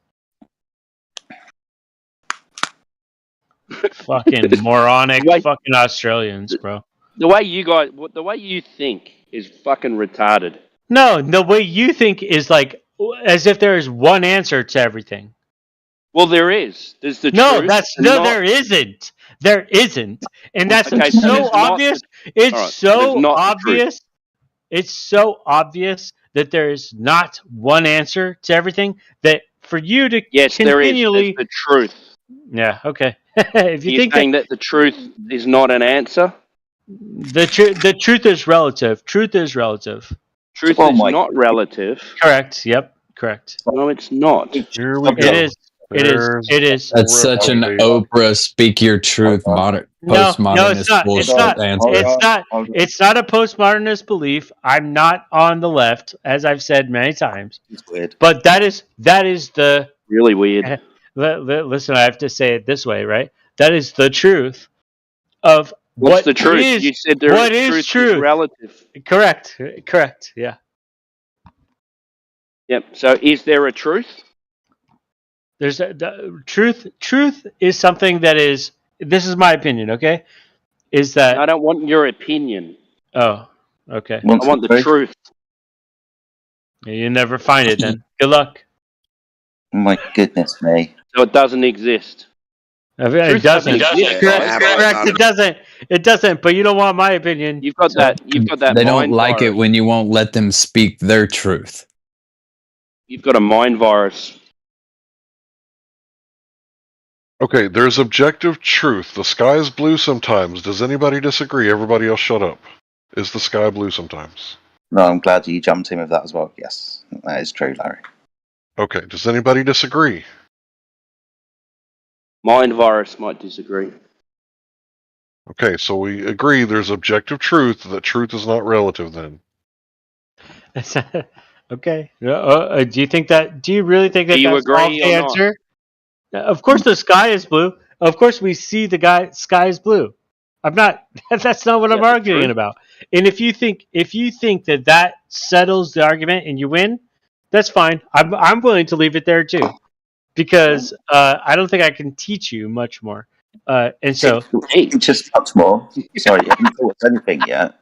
Fucking moronic fucking Australians, bro. The way you think is fucking retarded. No, the way you think is like as if there is one answer to everything. Well, there is. There's the truth. There isn't. There isn't, and that's so obvious. It's so obvious. It's so obvious that there is not one answer to everything. That for you to continually there is. There's the truth. Yeah. Okay. If you think saying that the truth is not an answer, the truth is relative. Truth is relative. Truth is not relative. Correct. Yep. Correct. No, it's not. Here we go. It is. It is. That's such an Oprah speak your truth postmodernist bullshit answer. It's not a postmodernist belief. I'm not on the left, as I've said many times. It's weird. But that is the really weird. listen, I have to say it this way, right? That is the truth of What's what the truth? is You said there what is is truth is truth. relative. Correct. Yeah. Yep. So is there a truth? There's the truth. Truth is something that is. This is my opinion. Okay, is that? I don't want your opinion. Oh, okay. I want the truth. You never find it then. Good luck. My goodness me. So it doesn't exist. It doesn't. Correct. It doesn't. It doesn't. But you don't want my opinion. You've got that. You've got that. They don't mind like virus. it when you won't let them speak their truth. You've got a mind virus. Okay, there's objective truth. The sky is blue sometimes. Does anybody disagree? Everybody else shut up. Is the sky blue sometimes? No, I'm glad you jumped in with that as well. Yes, that is true, Larry. Okay, does anybody disagree? Mind virus might disagree. Okay, so we agree there's objective truth, that truth is not relative then. Okay. Do you think that? Do you really think that Do you that's agree the or not? answer? Of course, the sky is blue. Of course, we see the sky is blue. I'm not. That's not what I'm arguing about. And if you think that settles the argument and you win, that's fine. I'm willing to leave it there too, because I don't think I can teach you much more. And so just much more. Sorry, you haven't thought of anything yet.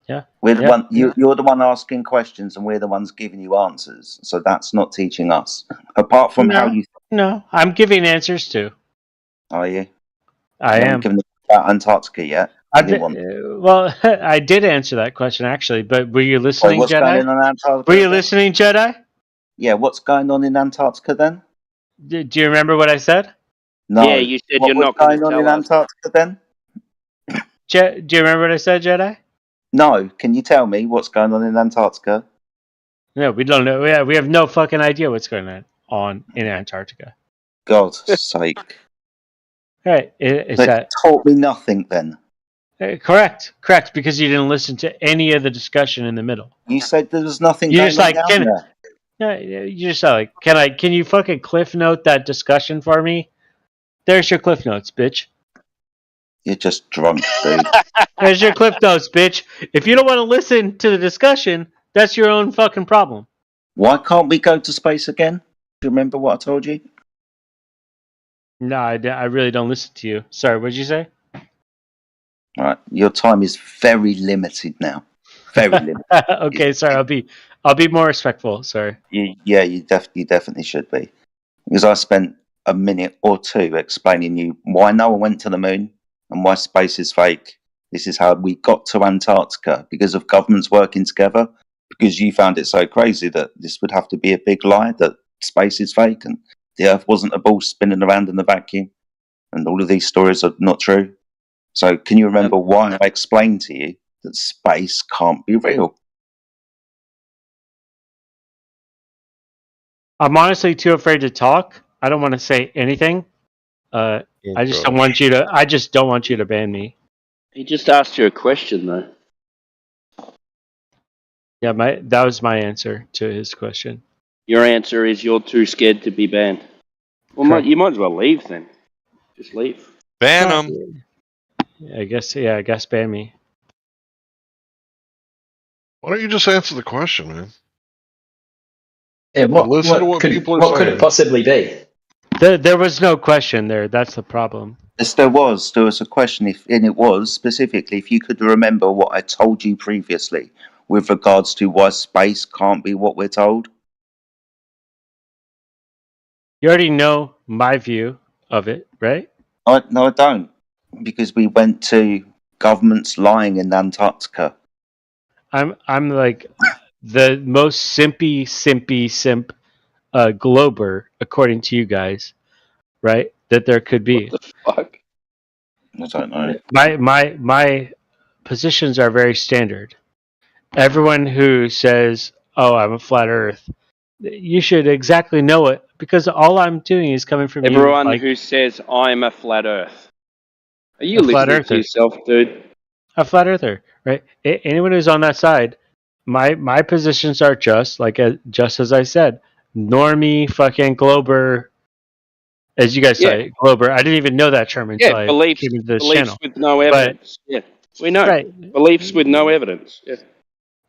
Yeah, we're the one. You're the one asking questions, and we're the ones giving you answers. So that's not teaching us. Apart from how you. No, I'm giving answers too. Are you? I am. Given about Antarctica yet? Well, I did answer that question actually, but were you listening, what's Jedi? Going on in Antarctica, were you listening, Jedi? Yeah, what's going on in Antarctica then? Do you remember what I said? No. Yeah, you said you're not going on in Antarctica then? Do you remember what I said, Jedi? No. Can you tell me what's going on in Antarctica? No, we don't know. Yeah, we have no fucking idea what's going on in Antarctica. God's sake. Right. Is They that taught me nothing then? Correct, because you didn't listen to any of the discussion in the middle. You said there was nothing You going just on like down there. Yeah, you just like can you fucking cliff note that discussion for me? There's your cliff notes, bitch. You're just drunk, dude. There's your cliff notes, bitch. If you don't want to listen to the discussion, that's your own fucking problem. Why can't we go to space again? Do you remember what I told you? No, I really don't listen to you. Sorry, what did you say? All right, your time is very limited now. Very limited. Okay, sorry. I'll be more respectful. Sorry. You definitely should be, because I spent a minute or two explaining you why no one went to the moon and why space is fake. This is how we got to Antarctica, because of governments working together. Because you found it so crazy that this would have to be a big lie, that space is fake and the Earth wasn't a ball spinning around in the vacuum, and all of these stories are not true. So can you remember why I explained to you that space can't be real? I'm honestly too afraid to talk. I don't want to say anything. I just don't want you to ban me. He just asked you a question though. Yeah, that was my answer to his question. Your answer is you're too scared to be banned. Well, you might as well leave then. Just leave. Ban them. I guess ban me. Why don't you just answer the question, man? Yeah, Listen to what people are saying. What could it possibly be? There was no question there. That's the problem. Yes, there was. There was a question, and it was specifically if you could remember what I told you previously with regards to why space can't be what we're told. You already know my view of it, right? No, I don't, because we went to governments lying in Antarctica. I'm like the most simpy simp glober, according to you guys, right? That there could be. What the fuck? I don't know. My positions are very standard. Everyone who says, "Oh, I'm a flat Earth," you should exactly know it, because all I'm doing is coming from Everyone you. who says I'm a flat Earth. Are you A flat listening earther. to yourself, dude? A flat earther, right? Anyone who's on that side, my positions are just as I said, normie fucking glober as you guys say, globe. I didn't even know that term until I beliefs, came into this beliefs channel. with no evidence. We know. Right. Beliefs with no evidence.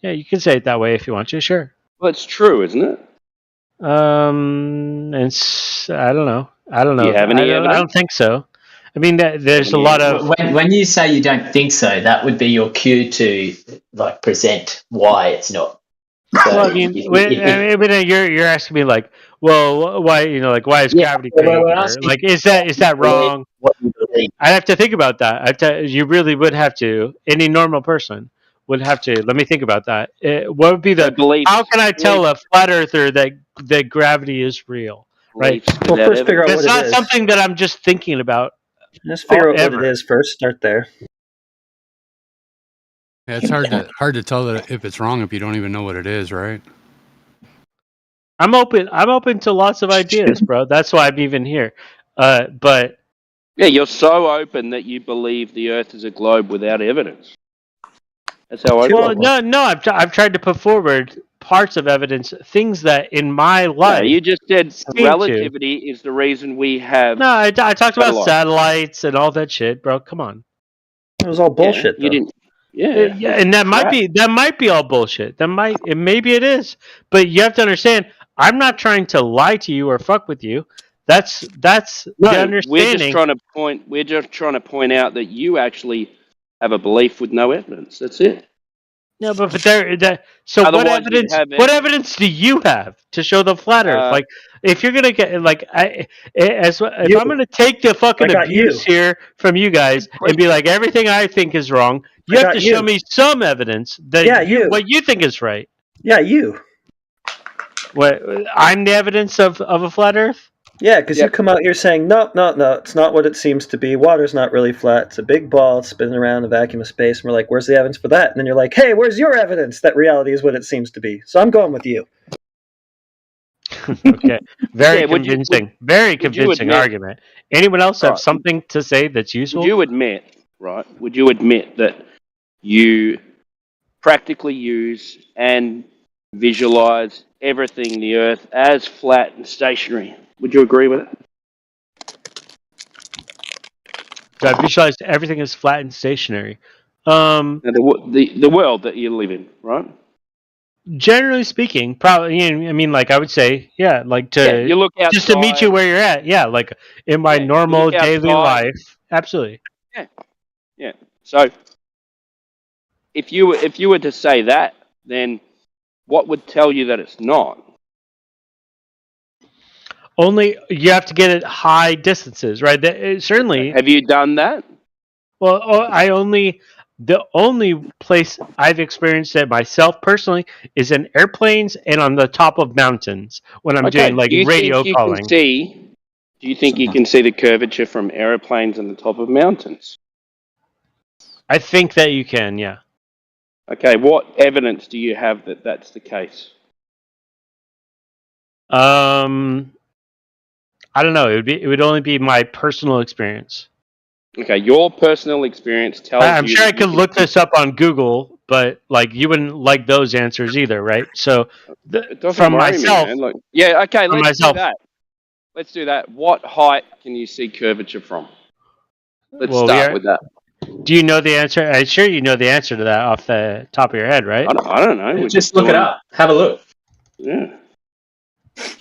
Yeah, you can say it that way if you want to. Sure. Well, it's true, isn't it? And I don't know. Do you have any evidence? I don't think so. I mean, there's a lot of when you say you don't think so, that would be your cue to like present why it's not. So well, I mean, you're asking me like, well, why why is gravity created? Like, is that wrong? I have to think about that. You really would have to. Any normal person would have to. Let me think about that. What would be the beliefs? How can I tell a flat earther that gravity is real? Right. Well, first figure out That's what not it is. something that I'm just thinking about. Just figure out what it is first. Start there. Yeah, it's hard to tell that if it's wrong if you don't even know what it is, right? I'm open to lots of ideas, bro. That's why I'm even here. But yeah, you're so open that you believe the Earth is a globe without evidence. That's how I. Well, no. I've tried to put forward parts of evidence, things that in my life. No, you just said relativity is the reason we have. No, I talked about satellites and all that shit, bro. Come on. It was all bullshit. You didn't. Yeah, and that might be all bullshit. Maybe it is, but you have to understand. I'm not trying to lie to you or fuck with you. That's the understanding. We're just trying to point out that you actually have a belief with no evidence. That's it. No, but so what evidence? What evidence do you have to show the flat Earth? Like, if you're gonna get if I'm gonna take the fucking abuse here from you guys and be like everything I think is wrong, you have to show me some evidence that what you think is right. Yeah, you. What? I'm the evidence of a flat Earth? Yeah, because you come out here saying, no, it's not what it seems to be. Water's not really flat. It's a big ball spinning around a vacuum of space. And we're like, where's the evidence for that? And then you're like, hey, where's your evidence that reality is what it seems to be? So I'm going with you. Okay. Very convincing. Very convincing argument. Anyone else have something to say that's useful? Would you admit that you practically use and visualize everything the Earth as flat and stationary? Would you agree with it? So I visualize everything as flat and stationary. The world that you live in, right? Generally speaking, probably. I mean, like I would say, you look outside, just to meet you where you're at. Yeah, like in my normal daily life. Absolutely. Yeah. So, if you were to say that, then what would tell you that it's not? Only you have to get at high distances, right? Certainly. Have you done that? Well, the only place I've experienced it myself personally is in airplanes and on the top of mountains when I'm doing radio calling. Do you think you can see the curvature from airplanes on the top of mountains? I think that you can, yeah. Okay, what evidence do you have that that's the case? I don't know. It would only be my personal experience. Okay, your personal experience tells you. I'm sure I could look this up on Google, but you wouldn't like those answers either, right? So from myself, okay, let's do that. Let's do that. What height can you see curvature from? Let's start with that. Do you know the answer? I'm sure you know the answer to that off the top of your head, right? I don't know. Just look it up. Have a look. Yeah.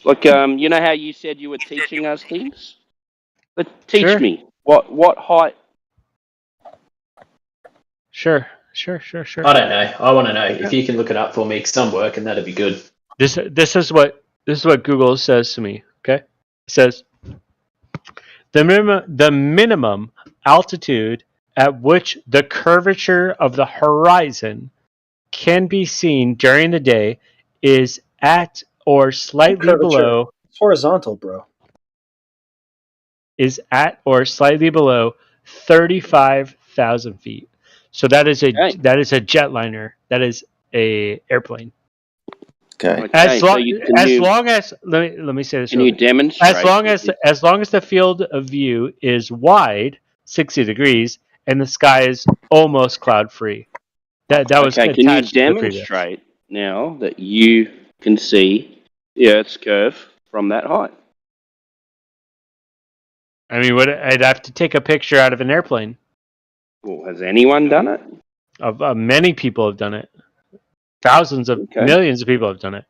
Like, you know how you said you were teaching us things? Teach me. What height? Sure. I don't know. I want to know. If you can look it up for me, because I'm working, that'd be good. This is what Google says to me. Okay, it says the minimum altitude at which the curvature of the horizon can be seen during the day is at or slightly below. It's horizontal, bro. Is at or slightly below 35,000 feet. So that is a jetliner. That is a airplane. Okay. As long as let me say this. Can you demonstrate? As long as the field of view is wide, 60 degrees, and the sky is almost cloud free. That was okay. Can you demonstrate now that you can see the Earth's curve from that height? I mean, I'd have to take a picture out of an airplane. Well, has anyone done it? Many people have done it. Thousands of millions of people have done it.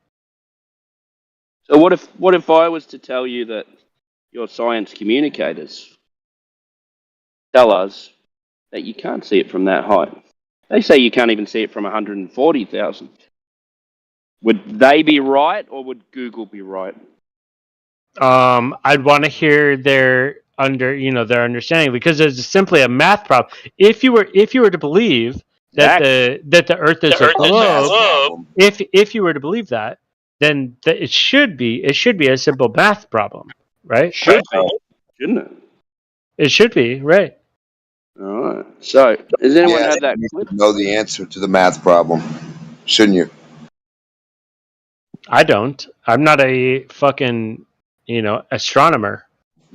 So what if I was to tell you that your science communicators tell us that you can't see it from that height? They say you can't even see it from 140,000. Would they be right, or would Google be right? I'd want to hear their understanding, because it's simply a math problem. If you were to believe that the Earth is a globe, if you were to believe that, then it should be a simple math problem, right? Should be, shouldn't it? It should be, right? All right. So, has anyone had that you clip? know the answer to the math problem, shouldn't you? I don't. I'm not a fucking, astronomer.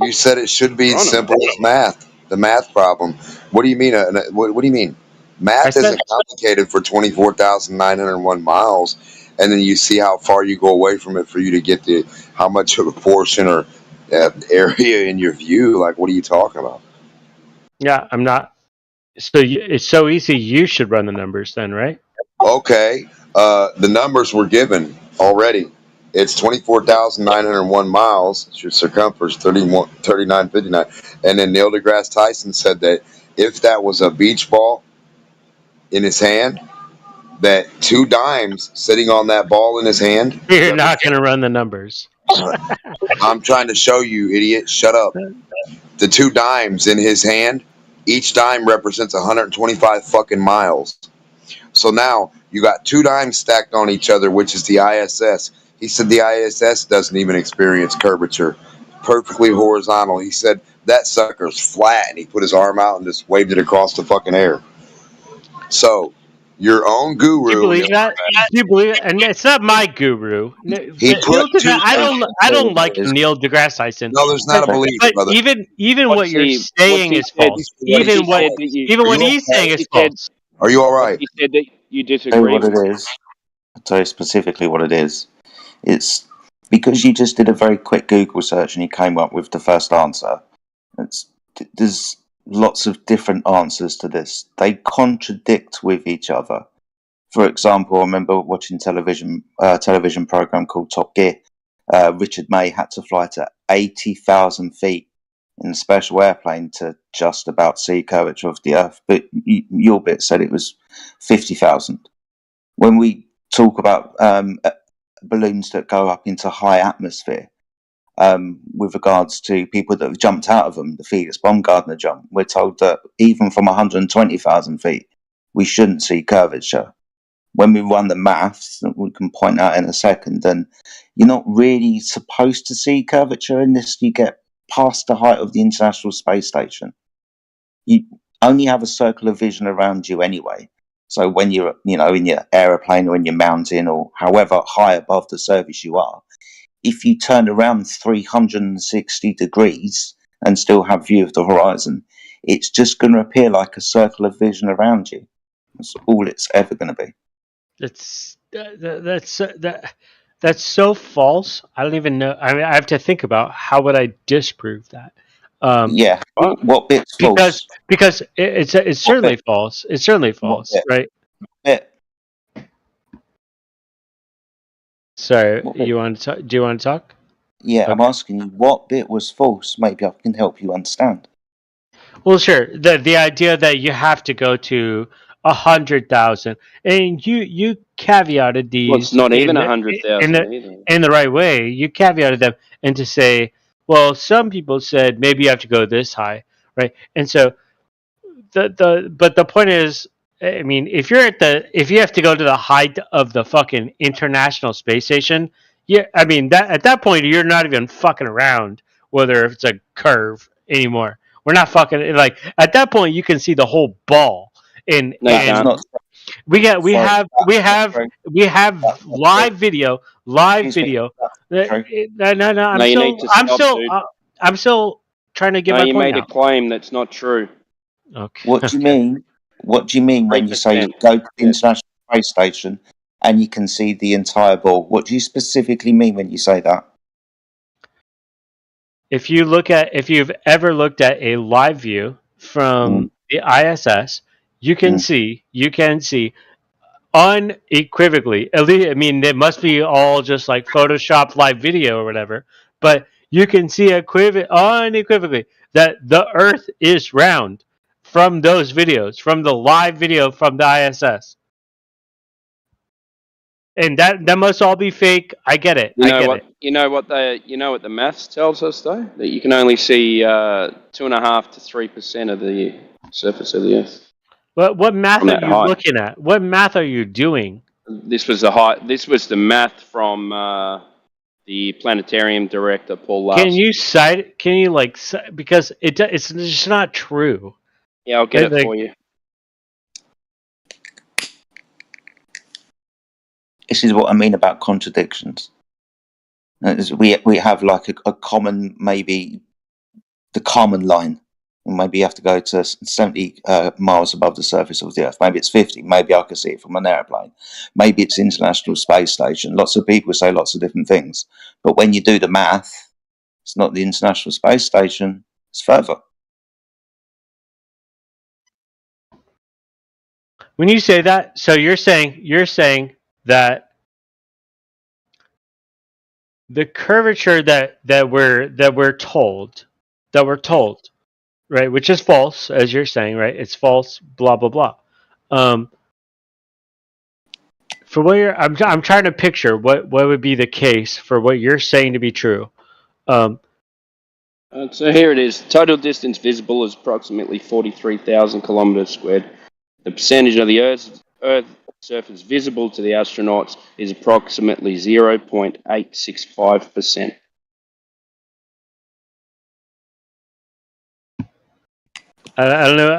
You said it should be simple as math. The math problem. What do you mean? What do you mean? Math isn't complicated for 24,901 miles, and then you see how far you go away from it for you to get to how much of a portion or area in your view. Like, what are you talking about? Yeah, I'm not. So it's so easy. You should run the numbers then, right? Okay. The numbers were given already. It's 24,901 miles. It's your circumference, 3959. And then Neil deGrasse Tyson said that if that was a beach ball in his hand, that 2 dimes sitting on that ball in his hand. You're not going to run the numbers. I'm trying to show you, idiot. Shut up. The 2 dimes in his hand, each dime represents 125 fucking miles. So now you got 2 dimes stacked on each other, which is the ISS. He said the ISS doesn't even experience curvature. Perfectly horizontal. He said that sucker's flat, and he put his arm out and just waved it across the fucking air. So your own guru. You believe that? You believe it? And it's not my guru. I don't like Neil deGrasse Tyson. No, there's not a belief, but brother. even what you're saying is false. Even what he's saying is false. Are you all right? He said that you Tell you disagree. what it is. I'll tell you specifically what it is. It's because you just did a very quick Google search and you came up with the first answer. There's lots of different answers to this. They contradict with each other. For example, I remember watching a television program called Top Gear. Richard May had to fly to 80,000 feet in a special airplane to just about see curvature of the Earth. But your bit said it was 50,000. When we talk about balloons that go up into high atmosphere, with regards to people that have jumped out of them, the Felix Baumgartner jump, we're told that even from 120,000 feet, we shouldn't see curvature. When we run the maths, that we can point out in a second, then you're not really supposed to see curvature unless you get past the height of the International Space Station. You only have a circle of vision around you anyway. So when you're, in your aeroplane or in your mountain or however high above the surface you are, if you turn around 360 degrees and still have view of the horizon, it's just going to appear like a circle of vision around you. That's all it's ever going to be. That's so false. I don't even know. I mean, I have to think about how would I disprove that. What bit's false? Because it's certainly false. It's certainly false, right? Sorry, you want to talk? Do you want to talk? Yeah, okay. I'm asking you what bit was false. Maybe I can help you understand. Well, sure. The idea that you have to go to 100,000, and you caveated these. Well, it's not even 100,000 in the right way. You caveated them, and to say, well, some people said maybe you have to go this high, right? And so but the point is, I mean, if you have to go to the height of the fucking International Space Station, yeah, I mean that at that point you're not even fucking around whether it's a curve anymore. We're not fucking like at that point you can see the whole ball. We have live video. I'm still trying to get my point out. You made a claim that's not true. Okay. What do you mean? What do you mean when you say you go to the International Space Station and you can see the entire ball? What do you specifically mean when you say that? if you've ever looked at a live view from the ISS, you can see unequivocally, at least, I mean, it must be all just like Photoshop live video or whatever, but you can see unequivocally that the Earth is round from those videos, from the live video from the ISS. And that must all be fake. I get it. You know what the maths tells us though, that you can only see 2.5 to 3% of the surface of the Earth. What math are you looking at? What math are you doing? This was the math from the planetarium director Paul Larson. Can you cite? Can you because it's just not true. Yeah, I'll get it for you. This is what I mean about contradictions. We have like a common, maybe the common line. Maybe you have to go to 70 miles above the surface of the Earth. Maybe it's 50. Maybe I can see it from an airplane. Maybe it's International Space Station. Lots of people say lots of different things. But when you do the math, it's not the International Space Station. It's further. When you say that, so you're saying that the curvature that we're told, right, which is false, as you're saying, right? It's false, blah blah blah. For what I'm trying to picture what would be the case for what you're saying to be true. So here it is. Total distance visible is approximately 43,000 kilometers squared. The percentage of the Earth surface visible to the astronauts is approximately 0.865%. I don't know.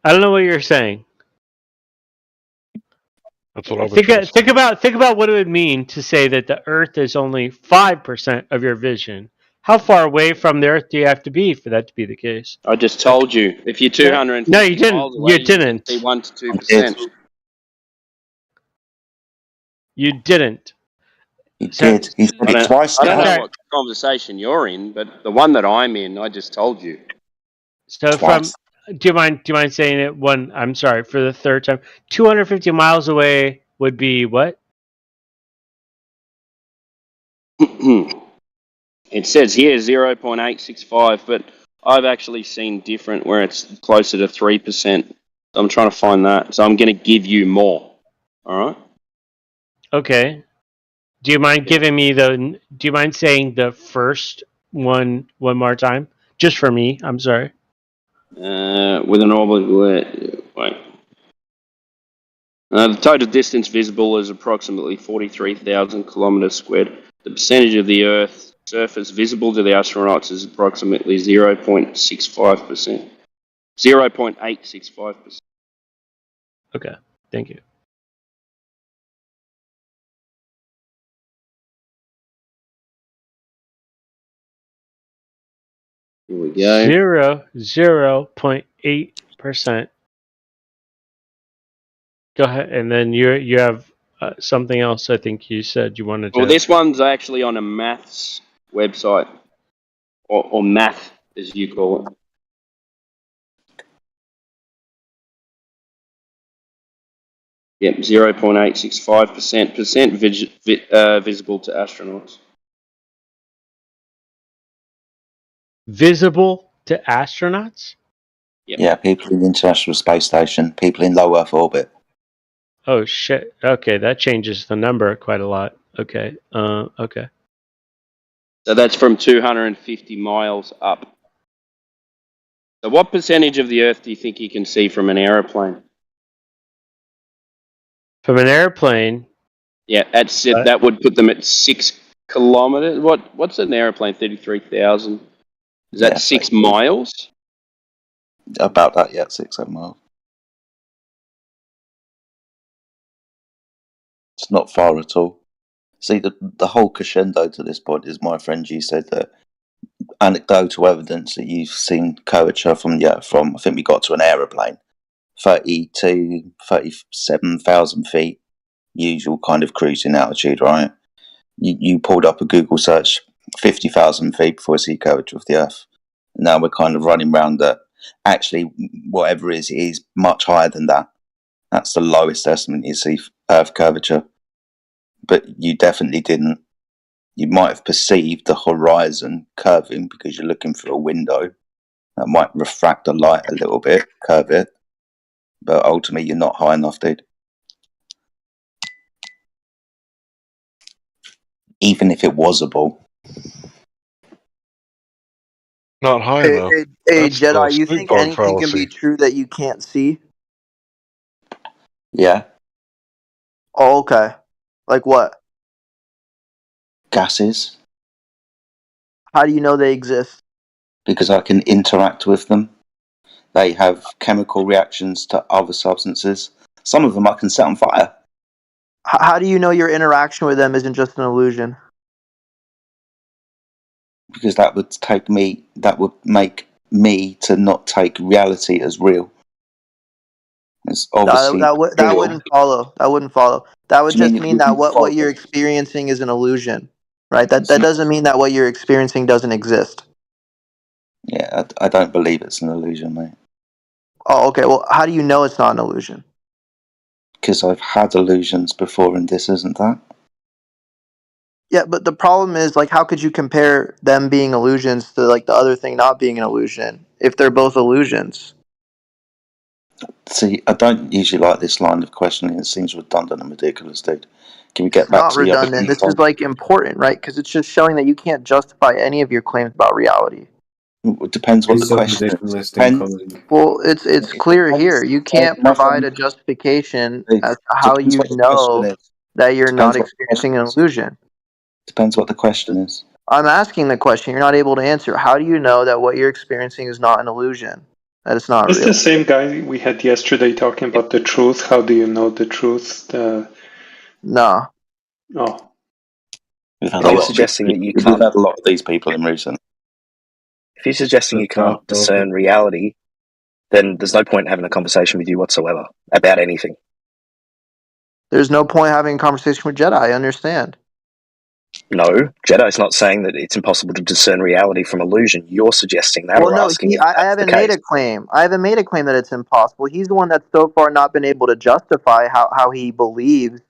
I don't know what you're saying. That's what I was think about what it would mean to say that the Earth is only 5% of your vision. How far away from the Earth do you have to be for that to be the case? I just told you. If you're 250 no, you didn't. miles away, you didn't. You 1 to 2%. You didn't. He did. He said it twice. I don't know what conversation you're in, but the one that I'm in, I just told you. So twice. Do you mind saying it one? I'm sorry for the third time. 250 miles away would be what? It says here 0.865, but I've actually seen different where it's closer to 3%. I'm trying to find that, so I'm going to give you more. All right. Okay. Do you mind giving me Do you mind saying the first one more time, just for me? I'm sorry. With an orbit, wait. The total distance visible is approximately 43,000 kilometers squared. The percentage of the Earth's surface visible to the astronauts is approximately 0.65%. 0.865%. Okay, thank you. Here we go. 0.8%. Go ahead, and then you have something else. I think you said you wanted to. Well, this one's actually on a maths website, or math as you call it. Yep, 0.865% visible to astronauts. Visible to astronauts? Yep. Yeah, people in the International Space Station, people in low Earth orbit. Oh shit! Okay, that changes the number quite a lot. Okay, okay. So that's from 250 miles up. So what percentage of the Earth do you think you can see from an aeroplane? From an airplane? Yeah, that's it. That would put them at 6 kilometers. What's an airplane? 33,000. Is that 6 miles? About that, yeah, 6-7 miles. It's not far at all. See, the whole crescendo to this point is my friend G said that anecdotal evidence that you've seen curvature from I think we got to an aeroplane, 32, 37,000 feet, usual kind of cruising altitude, right? You pulled up a Google search 50,000 feet before I see curvature of the Earth. Now we're kind of running around that. Actually, whatever it is much higher than that. That's the lowest estimate you see Earth curvature. But you definitely didn't. You might have perceived the horizon curving because you're looking through a window. That might refract the light a little bit, curve it. But ultimately, you're not high enough, dude. Even if it was a ball. Not high Hey, enough. hey That's the Jedi, you sweet think dog anything can be fallacy. true that you can't see? Yeah. Oh, okay. Like what? Gases. How do you know they exist? Because I can interact with them. They have chemical reactions to other substances. Some of them I can set on fire. How do you know your interaction with them isn't just an illusion? Because that would make me to not take reality as real. It's obviously That wouldn't follow. That wouldn't follow. That would Do you mean just it mean that wouldn't what you're follow? experiencing is an illusion, right? That doesn't mean that what you're experiencing doesn't exist. Yeah, I don't believe it's an illusion, mate. Oh, okay. Well, how do you know it's not an illusion? Because I've had illusions before, and this isn't that. Yeah, but the problem is, like, how could you compare them being illusions to like the other thing not being an illusion if they're both illusions? See, I don't usually like this line of questioning. It seems redundant and ridiculous, dude. Can we get It's back not to the other redundant. This is like important, right? Because it's just showing that you can't justify any of your claims about reality. It depends what the question is. Well, it's clear here. You can't provide a justification as to how Depends you what the question know is. that you're not Depends what the experiencing an question is. illusion. Depends what the question is. I'm asking the question. You're not able to answer. How do you know that what you're experiencing is not an illusion? That it's not It's real? the same guy we had yesterday talking about the truth. How do you know the truth? No. Oh. We've had, If you're suggesting that you we've can't, had a lot of these people in recent. if you're suggesting you can't discern reality, then there's no point in having a conversation with you whatsoever about anything. There's no point having a conversation with Jedi. I understand. No, Jedi's not saying that it's impossible to discern reality from illusion. You're suggesting that, Well, or no, asking if I that's the haven't made case. a claim. I haven't made a claim that it's impossible. He's the one that's so far not been able to justify how he believes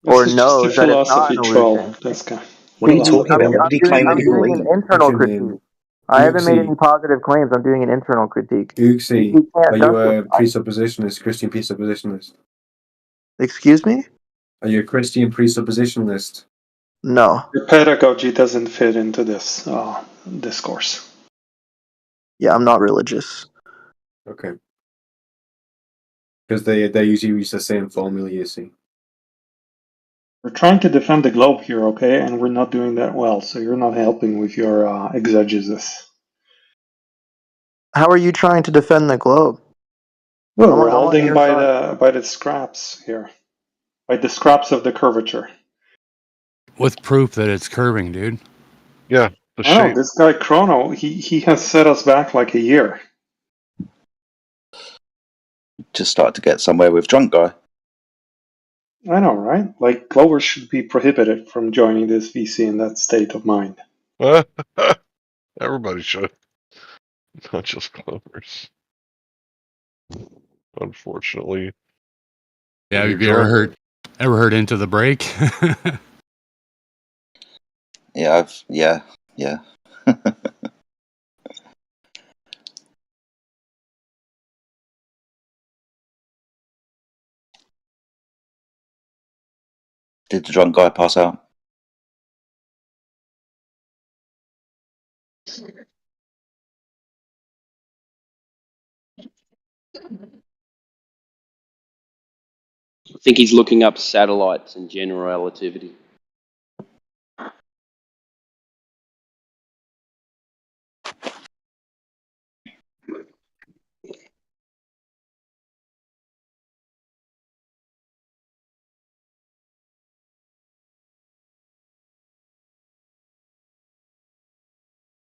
This or is just a knows that it's not philosophy an troll, illusion. this guy. What are you talking about? What did he claim that I'm he doing an believed? internal critique. I haven't made any positive claims. I'm doing an internal critique. Gooksy, He can't are you a justify. presuppositionist, Christian presuppositionist? Excuse me? Are you a Christian presuppositionist? No. Your pedagogy doesn't fit into this discourse. Yeah, I'm not religious. Okay. Because they usually use the same formula, you see. We're trying to defend the globe here, okay? And we're not doing that well, so you're not helping with your exegesis. How are you trying to defend the globe? Well, we're I'm on holding your by side. the scraps here. By the scraps of the curvature. With proof that it's curving, dude. Yeah, the I know, shape. this guy Chrono, he has set us back like a year. Just started to get somewhere with drunk guy. I know, right? Like, Clovers should be prohibited from joining this VC in that state of mind. Everybody should. Not just Clovers. Unfortunately. Yeah, When have you're you drunk. ever heard Into the Break? Yeah, yeah. Did the drunk guy pass out? I think he's looking up satellites and general relativity.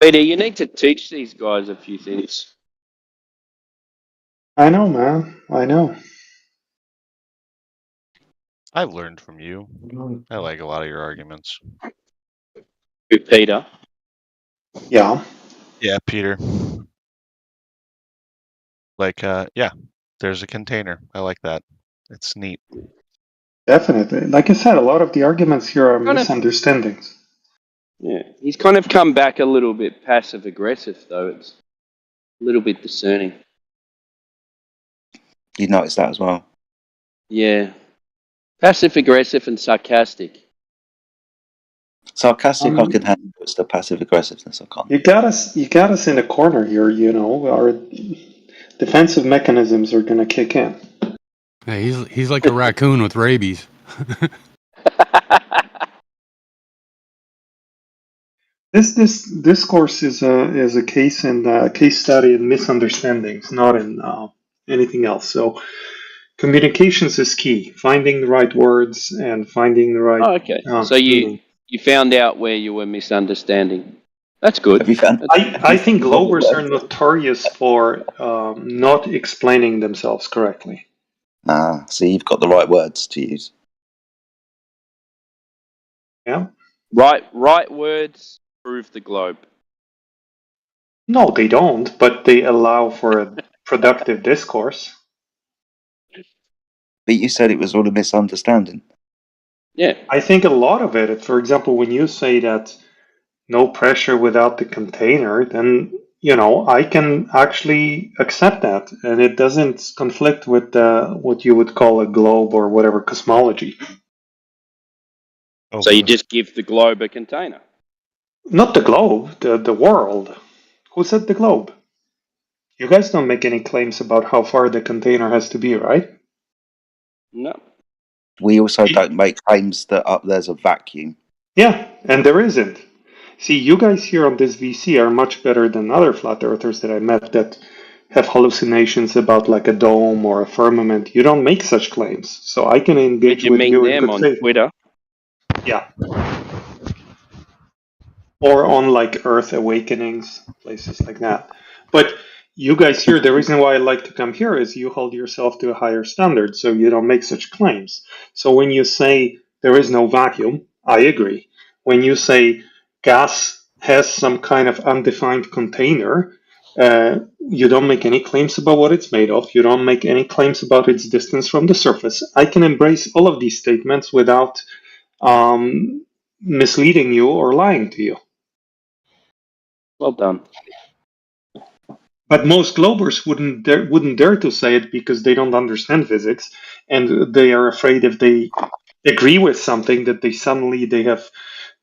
Peter, you need to teach these guys a few things. I know, man. I know. I've learned from you. I like a lot of your arguments. With Peter. Yeah. Yeah, Peter. Like, yeah, there's a container. I like that. It's neat. Definitely. Like I said, a lot of the arguments here are misunderstandings. Yeah, he's kind of come back a little bit passive aggressive, though. It's a little bit discerning. You noticed that as well. Yeah, passive aggressive and sarcastic. Sarcastic, I can handle. It's the passive aggressiveness I can't. You got us in a corner here. You know, our defensive mechanisms are going to kick in. Yeah, he's like a raccoon with rabies. This discourse is a case study in misunderstandings, not in anything else. So communications is key. Finding the right words and finding the right. Oh, okay. So meaning. you found out where you were misunderstanding. That's good. I think Globers are notorious for not explaining themselves correctly. Ah, see, you've got the right words to use. Yeah. Right words prove the globe. No, they don't, but they allow for a productive discourse. But you said it was all a misunderstanding. Yeah. I think a lot of it, for example, when you say that no pressure without the container, then, you know, I can actually accept that. And it doesn't conflict with what you would call a globe or whatever cosmology. So you just give the globe a container? Not the globe, the world. Who said the globe? You guys don't make any claims about how far the container has to be, right? No. We also don't make claims that up there's a vacuum. Yeah, and there isn't. See, you guys here on this VC are much better than other flat earthers that I met that have hallucinations about like a dome or a firmament. You don't make such claims, so I can engage Did you with meet you them on Twitter? Yeah. Or on like Earth Awakenings, places like that. But you guys here, the reason why I like to come here is you hold yourself to a higher standard, so you don't make such claims. So when you say there is no vacuum, I agree. When you say gas has some kind of undefined container, you don't make any claims about what it's made of. You don't make any claims about its distance from the surface. I can embrace all of these statements without misleading you or lying to you. Well done. But most Globers wouldn't dare to say it because they don't understand physics, and they are afraid if they agree with something that they have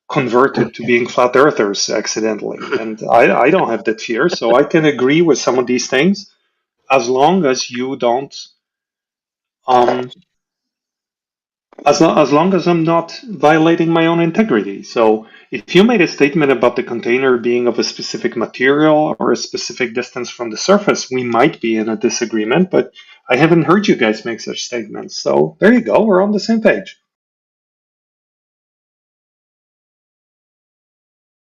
converted to being flat earthers accidentally. And I don't have that fear, so I can agree with some of these things as long as you don't. As long as I'm not violating my own integrity. So if you made a statement about the container being of a specific material or a specific distance from the surface, we might be in a disagreement, but I haven't heard you guys make such statements. So there you go, we're on the same page.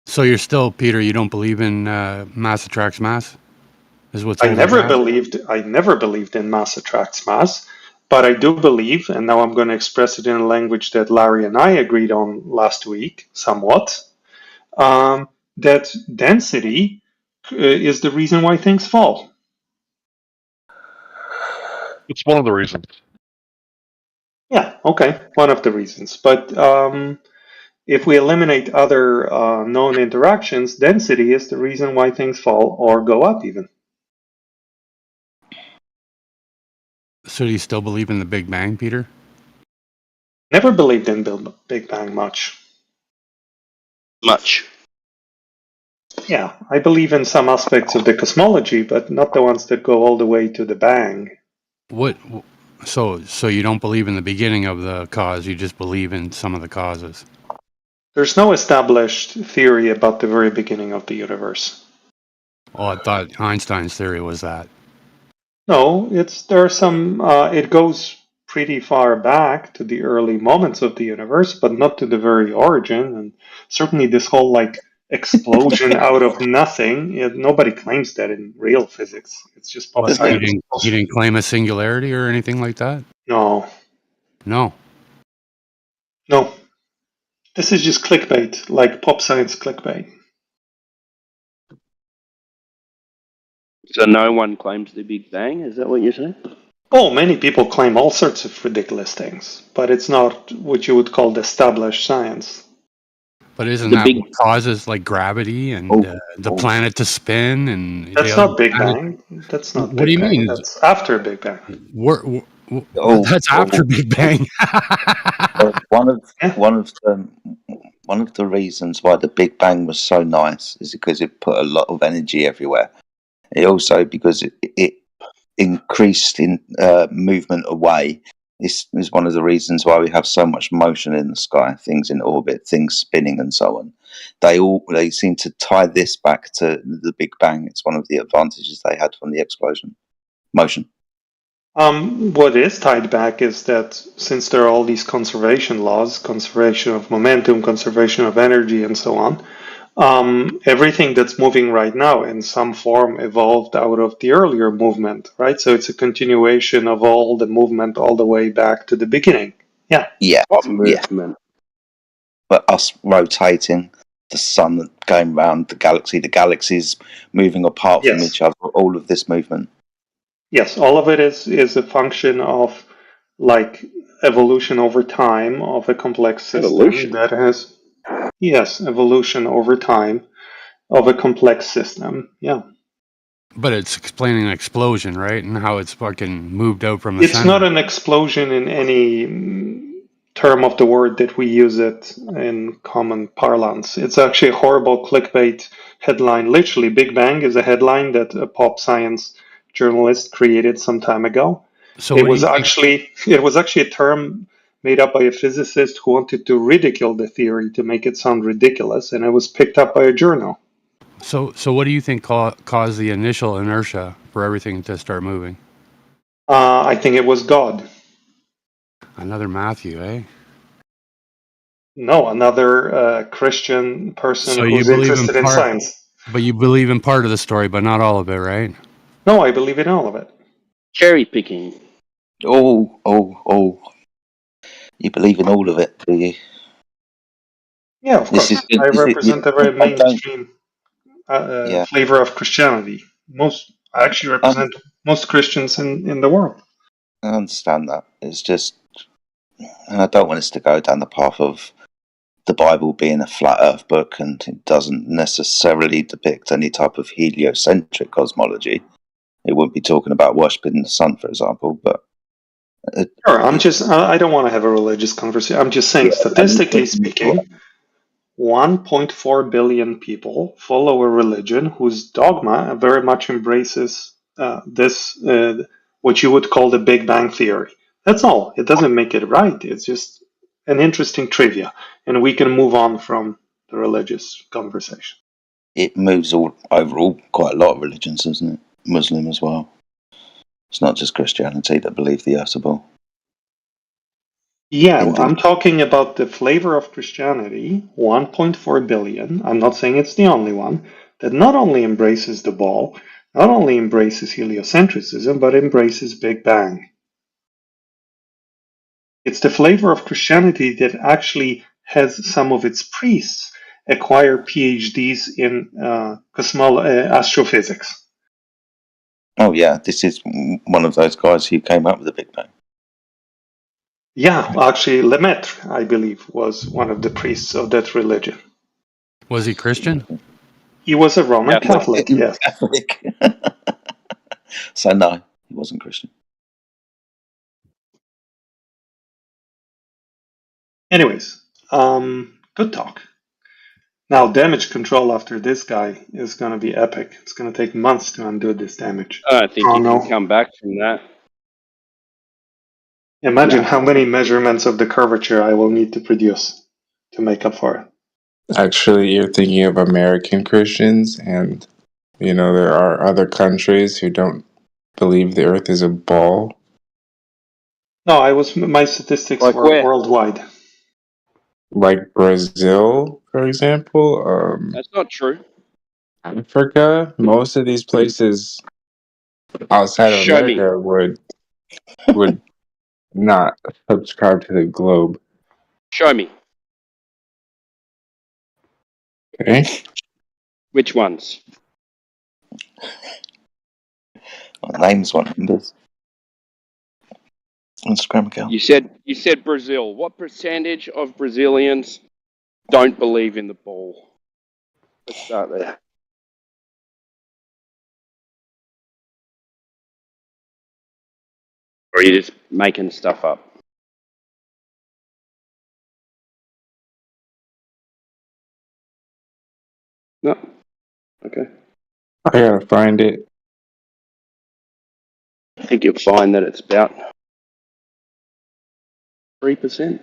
So you're still, Peter, you don't believe in mass attracts mass? Is what's I holding never back? believed in mass attracts mass, but I do believe, and now I'm going to express it in a language that Larry and I agreed on last week, somewhat, that density is the reason why things fall. It's one of the reasons. Yeah, okay, one of the reasons. But if we eliminate other known interactions, density is the reason why things fall or go up even. So do you still believe in the Big Bang, Peter? Never believed in Big Bang much. Much. Yeah, I believe in some aspects of the cosmology, but not the ones that go all the way to the bang. What? So you don't believe in the beginning of the cause, you just believe in some of the causes. There's no established theory about the very beginning of the universe. Oh, I thought Einstein's theory was that. No, there are some. It goes pretty far back to the early moments of the universe, but not to the very origin. And certainly, this whole like explosion out of nothing. Nobody claims that in real physics. It's just pop science. You didn't claim a singularity or anything like that? No. No. No. This is just clickbait, like pop science clickbait. So no one claims the Big Bang. Is that what you're saying? Oh, many people claim all sorts of ridiculous things, but it's not what you would call the established science. But isn't The that big- what causes like gravity and the planet to spin and That's the not Big planet- Bang. That's not What Big do you Bang. mean? That's after Big Bang. That's after Big Bang. One of the reasons why the Big Bang was so nice is because it put a lot of energy everywhere. It also because it increased in movement away. This is one of the reasons why we have so much motion in the sky, things in orbit, things spinning, and so on. They seem to tie this back to the Big Bang. It's one of the advantages they had from the explosion, motion. What is tied back is that since there are all these conservation laws, conservation of momentum, conservation of energy, and so on, everything that's moving right now in some form evolved out of the earlier movement, right? So it's a continuation of all the movement all the way back to the beginning. Yeah. Yeah. What movement? But us rotating, the sun going around the galaxies moving apart from Yes. each other, all of this movement. Yes, all of it is a function of like evolution over time of a complex system Evolution? that has evolution over time of a complex system. Yeah. But it's explaining an explosion, right? And how it's fucking moved out from the It's center. not an explosion in any term of the word that we use it in common parlance. It's actually a horrible clickbait headline. Literally, Big Bang is a headline that a pop science journalist created some time ago. So it what do was you think- actually a term made up by a physicist who wanted to ridicule the theory to make it sound ridiculous, and it was picked up by a journal. So what do you think caused the initial inertia for everything to start moving? I think it was God. Another Matthew, eh? No, another Christian person So you who's believe interested in part, science. but you believe in part of the story, but not all of it, right? No, I believe in all of it. Cherry picking. Oh. You believe in all of it, do you? Yeah, of course. I represent a very mainstream flavor of Christianity. I actually represent most Christians in the world. I understand that. It's just, and I don't want us to go down the path of the Bible being a flat earth book, and it doesn't necessarily depict any type of heliocentric cosmology. It wouldn't be talking about worshipping the sun, for example, but... Sure, I don't want to have a religious conversation. I'm just saying, statistically speaking, 1.4 billion people follow a religion whose dogma very much embraces what you would call the Big Bang Theory. That's all. It doesn't make it right. It's just an interesting trivia, and we can move on from the religious conversation. It moves overall quite a lot of religions, doesn't it? Muslim as well. It's not just Christianity that believe the earth's a ball. Yeah, I'm talking about the flavor of Christianity, 1.4 billion. I'm not saying it's the only one that not only embraces the ball, not only embraces heliocentrism, but embraces Big Bang. It's the flavor of Christianity that actually has some of its priests acquire PhDs in astrophysics. Oh yeah, this is one of those guys who came up with the Big Bang. Yeah, actually, Lemaitre, I believe, was one of the priests of that religion. Was he Christian? He was a Roman Catholic, yes. Catholic. So no, he wasn't Christian. Anyways, good talk. Now, damage control after this guy is going to be epic. It's going to take months to undo this damage. I don't think you can come back from that. Imagine how many measurements of the curvature I will need to produce to make up for it. Actually, you're thinking of American Christians, and there are other countries who don't believe the Earth is a ball. No, my statistics were worldwide. Like Brazil, for example. That's not true. Africa, most of these places outside of Show me. America would not subscribe to the globe. Show me. Okay. Which ones? Names what numbers. Instagram account. You said Brazil. What percentage of Brazilians don't believe in the ball? Let's start there. Or are you just making stuff up? No. Okay. I gotta find it. I think you'll find that it's about 3%.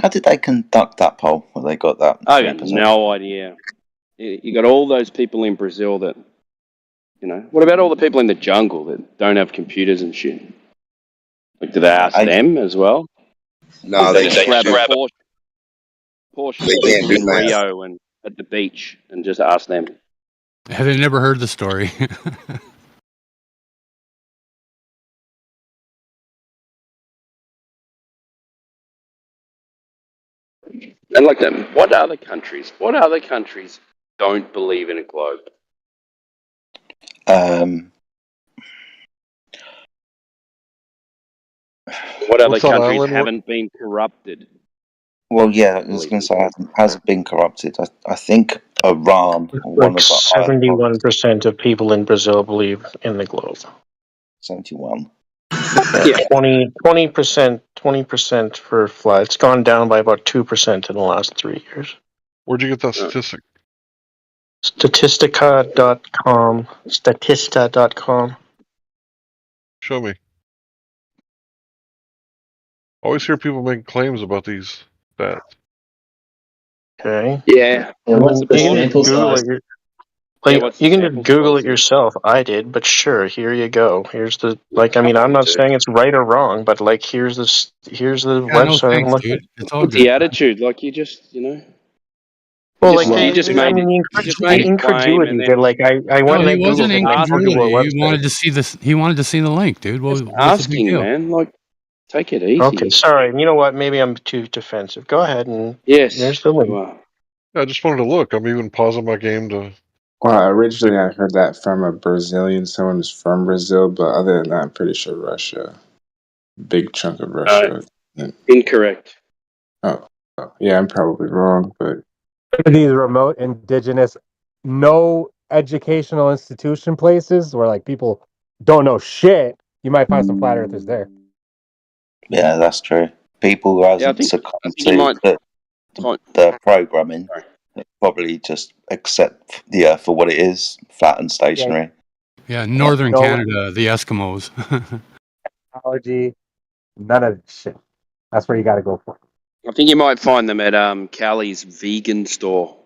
How did they conduct that poll? Well, they got that. I got 3%. no idea. You got all those people in Brazil that, what about all the people in the jungle that don't have computers and shit? Like, do they ask them as well? No, They they just can't. grab a portion They of can't people do in that. Rio and at the beach and just ask them. Have they never heard the story? And like that, what other countries don't believe in a globe? What other What's that countries island? haven't been corrupted? Well, yeah, I was going to say, has it been corrupted? I think Iran, one Like of the 71% of people in Brazil believe in the globe. 71. Yeah, 20% for flat. It's gone down by about 2% in the last 3 years. Where'd you get that statistic? Statistica.com. Statista.com. Show me. I always hear people make claims about these stats. Okay. Yeah. What's the sample size? Like, what's you the can sample just Google size? it yourself. I did, but sure, here you go. Here's the I'm not saying it's right or wrong, but like here's the website I'm looking. It's all The attitude, like you just, Well, you just the made a claim incredulity. and That then like I went No, and I he wasn't Googled it. I found your incredulity. He website. wanted to see this. He wanted to see the link, dude. What's the big asking, deal? man, like, take it easy. Okay, sorry. You know what? Maybe I'm too defensive. Go ahead and Yes, there's the link. Yeah, I just wanted to look. I'm even pausing my game to. Well, originally I heard that from a Brazilian, someone who's from Brazil, but other than that, I'm pretty sure Russia. Big chunk of Russia. Incorrect. Oh, yeah, I'm probably wrong, but These remote, indigenous, no educational institution places where like people don't know shit, you might find some flat earthers there. Yeah, that's true. People who hasn't succumbed to the programming probably just accept the Earth for what it is, flat and stationary. Yeah, northern Canada, the Eskimos. Technology, none of this shit. That's where you got to go for. I think you might find them at Callie's vegan store.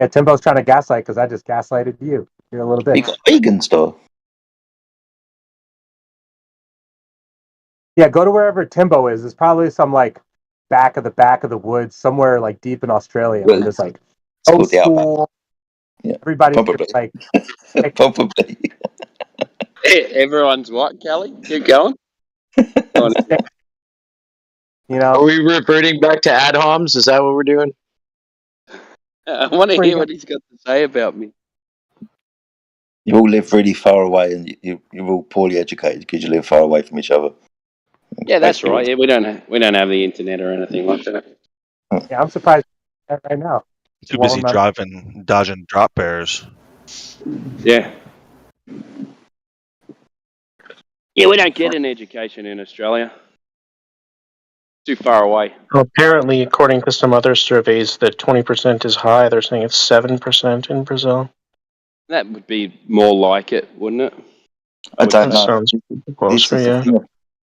Yeah, Timbo's trying to gaslight because I just gaslighted you. You're a little bit. You got a vegan store. Yeah, go to wherever Timbo is. It's probably some like back of the woods, somewhere like deep in Australia. Where there's like no school. Yeah, everybody's probably. just like Probably. Everyone's what, Callie? Keep going. You know, are we reverting back to ad homs? Is that what we're doing? I want to hear what he's got to say about me. You all live really far away, and you're all poorly educated because you live far away from each other. Yeah, that's right. Yeah, we don't have the internet or anything like that. Yeah, I'm surprised right now. Too busy dodging drop bears. Yeah. Yeah, we don't get an education in Australia. Too far away. Well, apparently, according to some other surveys, that 20% is high. They're saying it's 7% in Brazil. That would be more like it, wouldn't it? I don't know. Sounds closer, yeah.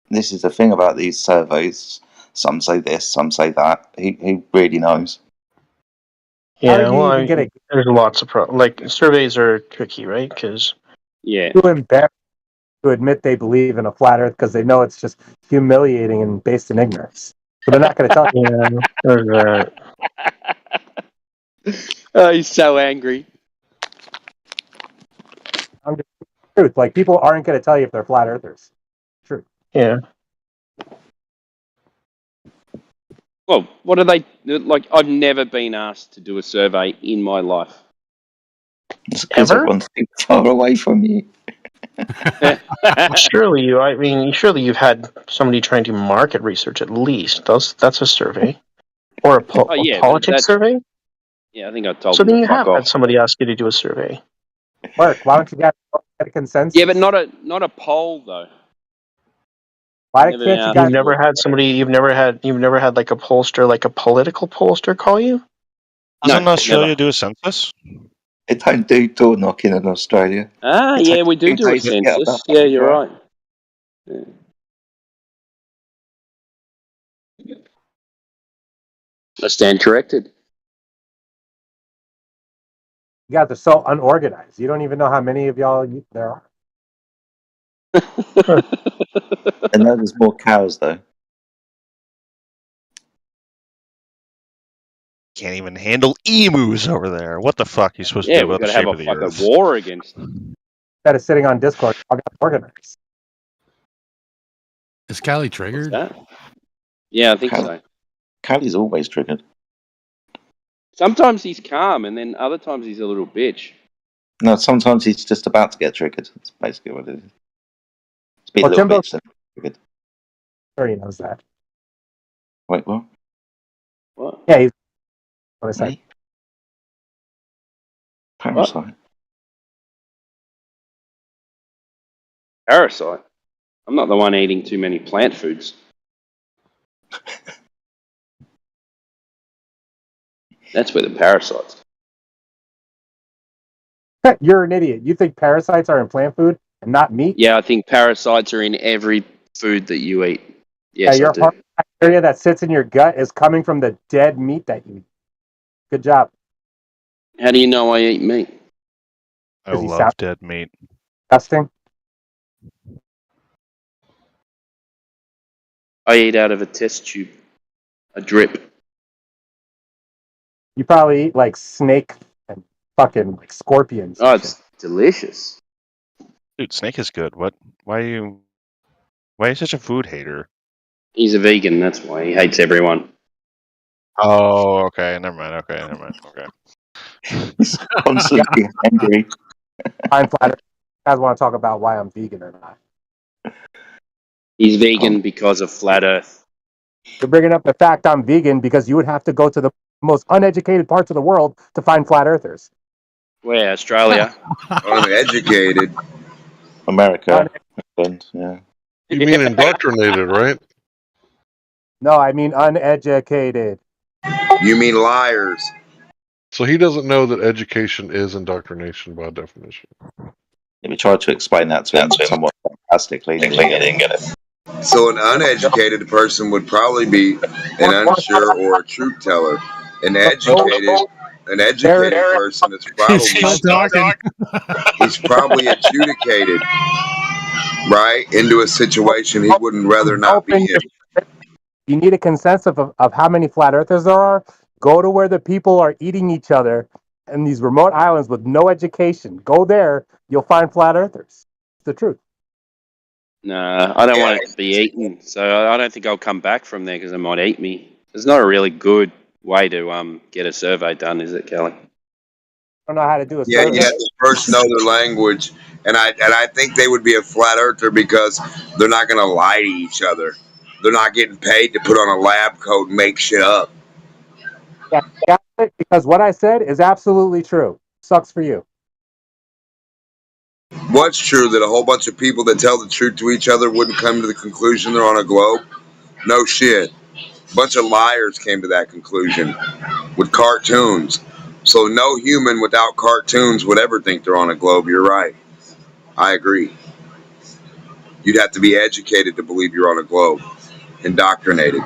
This is the thing about these surveys. Some say this, some say that. Who really knows? Yeah, well, there's lots of like surveys are tricky, right? Because too embarrassed to admit they believe in a flat Earth because they know it's just humiliating and based in ignorance. So they're not going to tell you. Yeah, there's that. Oh, he's so angry. truth. Like, people aren't going to tell you if they're flat earthers. True. Yeah. Well, what are they like? I've never been asked to do a survey in my life. Because Ever? everyone's too far away from you. Surely you've had somebody trying to do market research at least. That's a survey. Or a politics survey? Yeah, I think I told So them then to you have fuck had off. somebody ask you to do a survey. Mark, why don't you get a consensus? Yeah, but not a poll though. Why Never can't you asked guys? You've never had like a pollster, like a political pollster, call you? Doesn't Australia do a census? They don't do door knocking in Australia. Ah, It yeah, takes we do 2 do a days to get up census. that Yeah, fucking you're drive. right. Yeah. I stand corrected. You guys are so unorganized. You don't even know how many of y'all there are. And then there's more cows, though. Can't even handle emus over there. What the fuck are you supposed to Yeah, do we've about got the to have shape a of the fucking earth? war against them. Instead of sitting on Discord, y'all got organized. Is Callie triggered? Yeah, I think so. Callie's always triggered. Sometimes he's calm, and then other times he's a little bitch. No, sometimes he's just about to get triggered. That's basically what it is. It's been a little Timbo, bitch then triggered. sure he knows that. Wait, what? What? Yeah, he's what I said. Me? Parasite. Parasite. I'm not the one eating too many plant foods. That's where the parasites. You're an idiot. You think parasites are in plant food and not meat? Yeah, I think parasites are in every food that you eat. Yes, Yeah, I your do. heart bacteria that sits in your gut is coming from the dead meat that you eat. Good job. How do you know I eat meat? I Does he love sound dead meat. disgusting? I eat out of a test tube, a drip. You probably eat like snake and fucking like scorpions. Oh, it's delicious. Dude, snake is good. What? Why are you such a food hater? He's a vegan, that's why he hates everyone. Oh, okay. Never mind. Okay. He's constantly angry. I'm flattered. You guys want to talk about why I'm vegan or not? He's vegan because of flat Earth. You're bringing up the fact I'm vegan because you would have to go to the most uneducated parts of the world to find flat earthers. Where? Australia? Uneducated. America. England, yeah. You mean indoctrinated, right? No, I mean uneducated. You mean liars. So he doesn't know that education is indoctrination by definition. We tried to explain that to him somewhat sarcastically. He didn't get it. So an uneducated person would probably be an unsure or a truth teller. An educated person is probably he's probably adjudicated right into a situation he wouldn't rather not be in. You need a consensus of how many flat earthers there are. Go to where the people are eating each other in these remote islands with no education. Go there, you'll find flat earthers. It's the truth. Nah, I don't want it to be eaten, so I don't think I'll come back from there because it might eat me. It's not a really good way to get a survey done, is it, Kelly? I don't know how to do a Yeah, survey. you have to first know their language, and I think they would be a flat earther because they're not going to lie to each other. They're not getting paid to put on a lab coat and make shit up. Yeah, because what I said is absolutely true. Sucks for you. What's true, that a whole bunch of people that tell the truth to each other wouldn't come to the conclusion they're on a globe? No shit. A bunch of liars came to that conclusion with cartoons. So no human without cartoons would ever think they're on a globe. You're right. I agree. You'd have to be educated to believe you're on a globe. Indoctrinated.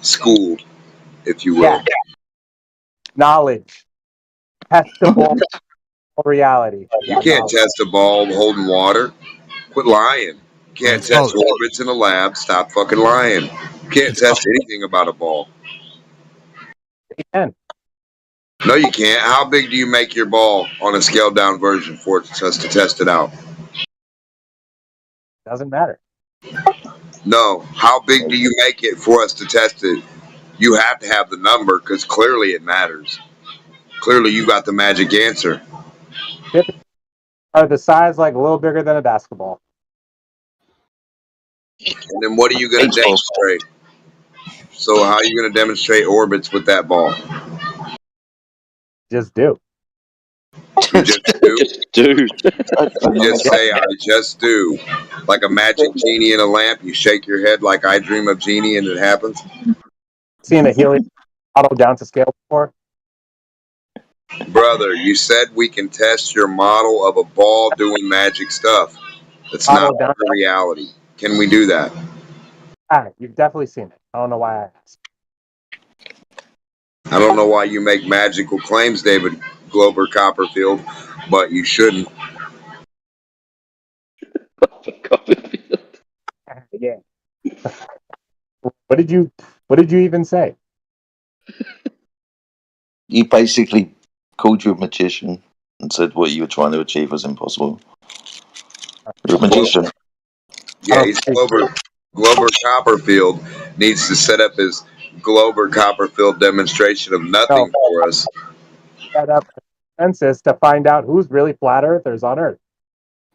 Schooled, if you will. Yeah. Knowledge. Testable reality. You can't test a ball holding water. Quit lying. You can't test orbits in a lab. Stop fucking lying. You can't test anything about a ball. You can. No, you can't. How big do you make your ball on a scaled down version for it to test it out? Doesn't matter. No. How big do you make it for us to test it? You have to have the number because clearly it matters. Clearly you got the magic answer. Are the size like a little bigger than a basketball? And then what are you going to demonstrate? So how are you going to demonstrate orbits with that ball? Just do. You just do? Just do. Just say, I just do. Like a magic genie in a lamp, you shake your head like I dream of genie and it happens. Seen a helium model down to scale before? Brother, you said we can test your model of a ball doing magic stuff. That's not the reality. Can we do that? You've definitely seen it. I don't know why I asked. I don't know why you make magical claims, David Glover Copperfield, but you shouldn't. Yeah. What did you even say? He basically called you a magician and said what you were trying to achieve was impossible. You're a magician. Yeah, he's Glover Copperfield needs to set up his Glover Copperfield demonstration of nothing for us. Set up a census to find out who's really flat earthers on Earth.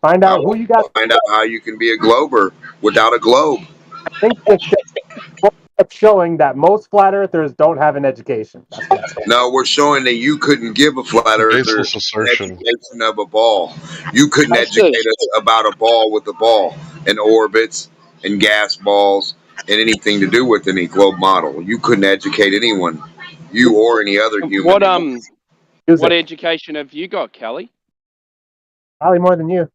Find out who you got. Find out how you can be a Glober without a globe. I think it's showing that most flat earthers don't have an education. That's what No, we're showing that you couldn't give a flat earther an education of a ball. You couldn't educate us about a ball with a ball and orbits and gas balls and anything to do with any globe model. You couldn't educate anyone, you or any other human. What education have you got, Callie? Probably more than you.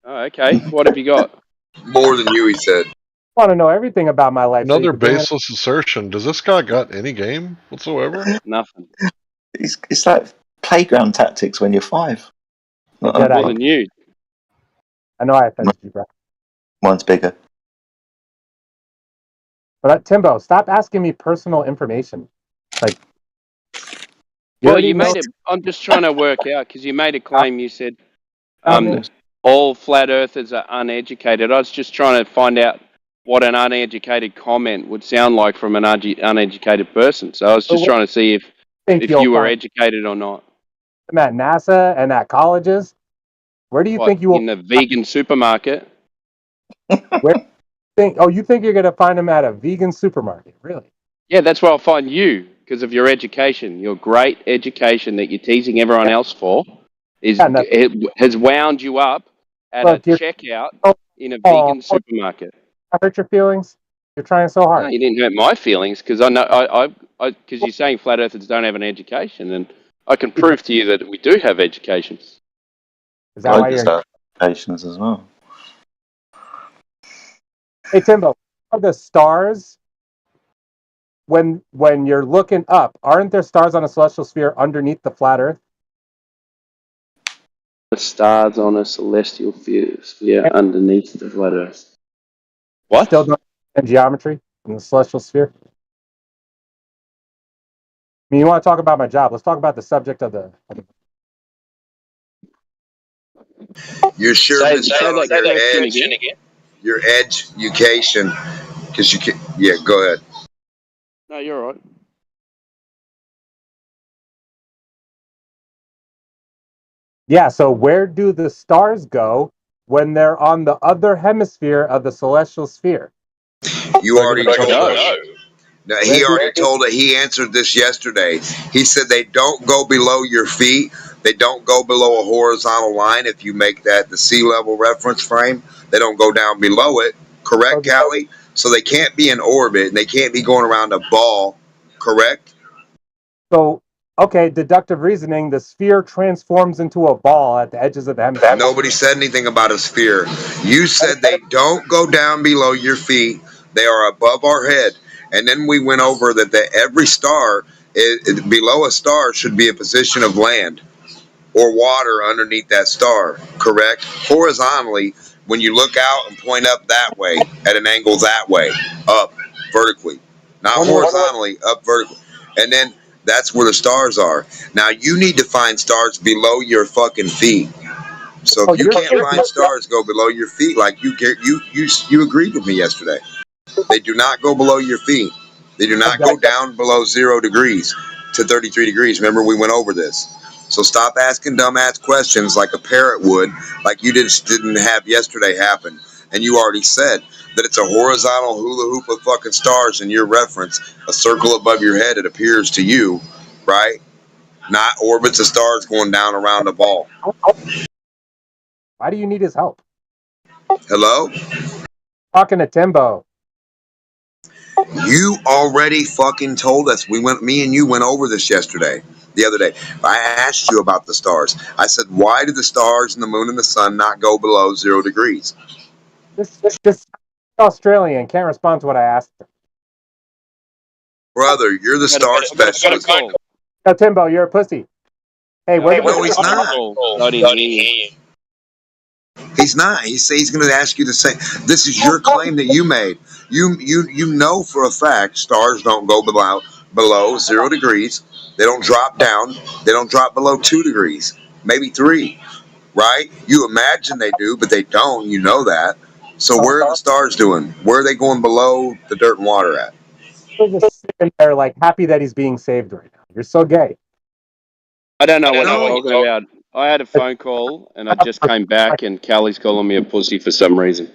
Oh, okay. What have you got? More than you, he said. I want to know everything about my life. Another baseless assertion. Does this guy got any game whatsoever? Nothing. It's like playground tactics when you're 5. More than you. I know I offended you, bro. Mine's bigger. But Timbo, stop asking me personal information. Like, Well, you made it. I'm just trying to work out because you made a claim. You said all flat earthers are uneducated. I was just trying to find out what an uneducated comment would sound like from an uneducated person. So I was just trying to see if you were educated or not. I'm at NASA and at colleges. Where do you think you will? In the vegan supermarket. Where you think you're going to find them at a vegan supermarket? Really? Yeah, that's where I'll find you because of your education. Your great education that you're teasing everyone else for has wound you up at a checkout in a vegan supermarket. I hurt your feelings. You're trying so hard. No, you didn't hurt my feelings because I know because you're saying flat earthers don't have an education, and I can prove to you that we do have education. Is that why you're educations as well? Hey Timbo, are the stars when you're looking up, aren't there stars on a celestial sphere underneath the flat Earth? The stars on a celestial sphere underneath the flat Earth. What? Still don't understand geometry in the celestial sphere? I mean, you want to talk about my job? Let's talk about the subject of the. You're sure your education, because you can. Yeah, go ahead. No, you're all right. Yeah, so where do the stars go when they're on the other hemisphere of the celestial sphere? You already told us. No, he already told it. He answered this yesterday. He said they don't go below your feet. They don't go below a horizontal line. If you make that the sea level reference frame, they don't go down below it. Correct, Callie? So they can't be in orbit and they can't be going around a ball. Correct? So, okay, deductive reasoning, the sphere transforms into a ball at the edges of the hemisphere. Nobody said anything about a sphere. You said they don't go down below your feet. They are above our head. And then we went over that every star, below a star, should be a position of land or water underneath that star. Correct? Horizontally, when you look out and point up that way, at an angle that way, up vertically. Not horizontally, up vertically. And then that's where the stars are. Now, you need to find stars below your fucking feet. So if you can't find stars go below your feet, like you agreed with me yesterday, they do not go below your feet. They do not go down below 0 degrees to 33 degrees. Remember, we went over this. So stop asking dumbass questions like a parrot would, like you didn't have yesterday happen. And you already said that it's a horizontal hula hoop of fucking stars in your reference, a circle above your head, it appears to you, right? Not orbits of stars going down around a ball. Why do you need his help? Hello? Talking to Timbo. You already fucking told us. Me and you went over this the other day. I asked you about the stars. I said, why do the stars and the moon and the sun not go below 0 degrees? This Australian can't respond to what I asked him. Brother, you're the star specialist. No, Timbo, you're a pussy. Hey, no, he's not. He's not. He's going to ask you the same. This is your claim that you made. You know for a fact stars don't go below 0 degrees. They don't drop down. They don't drop below 2 degrees, maybe 3. Right? You imagine they do, but they don't. You know that. So where are the stars doing? Where are they going below the dirt and water at? They're just sitting there like happy that he's being saved right now. You're so gay. I don't know what I'm talking about. I had a phone call and I just came back and Callie's calling me a pussy for some reason.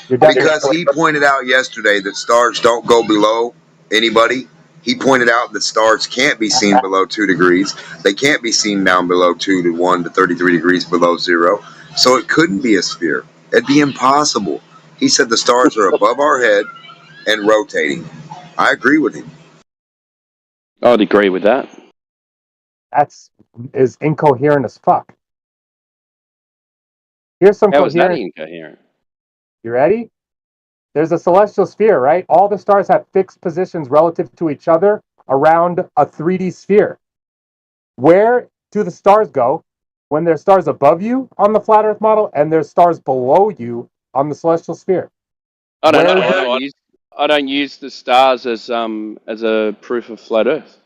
Because he pointed out yesterday that stars don't go below anybody. He pointed out that stars can't be seen below 2 degrees. They can't be seen down below 2 to 1 to 33 degrees below 0. So it couldn't be a sphere. It'd be impossible. He said the stars are above our head and rotating. I agree with him. I'd agree with that. That's incoherent as fuck. Here's some How is that coherent. incoherent? You ready? There's a celestial sphere, right? All the stars have fixed positions relative to each other around a 3D sphere. Where do the stars go when there's stars above you on the flat Earth model and there's stars below you on the celestial sphere? I don't know. I don't use the stars as a proof of flat Earth.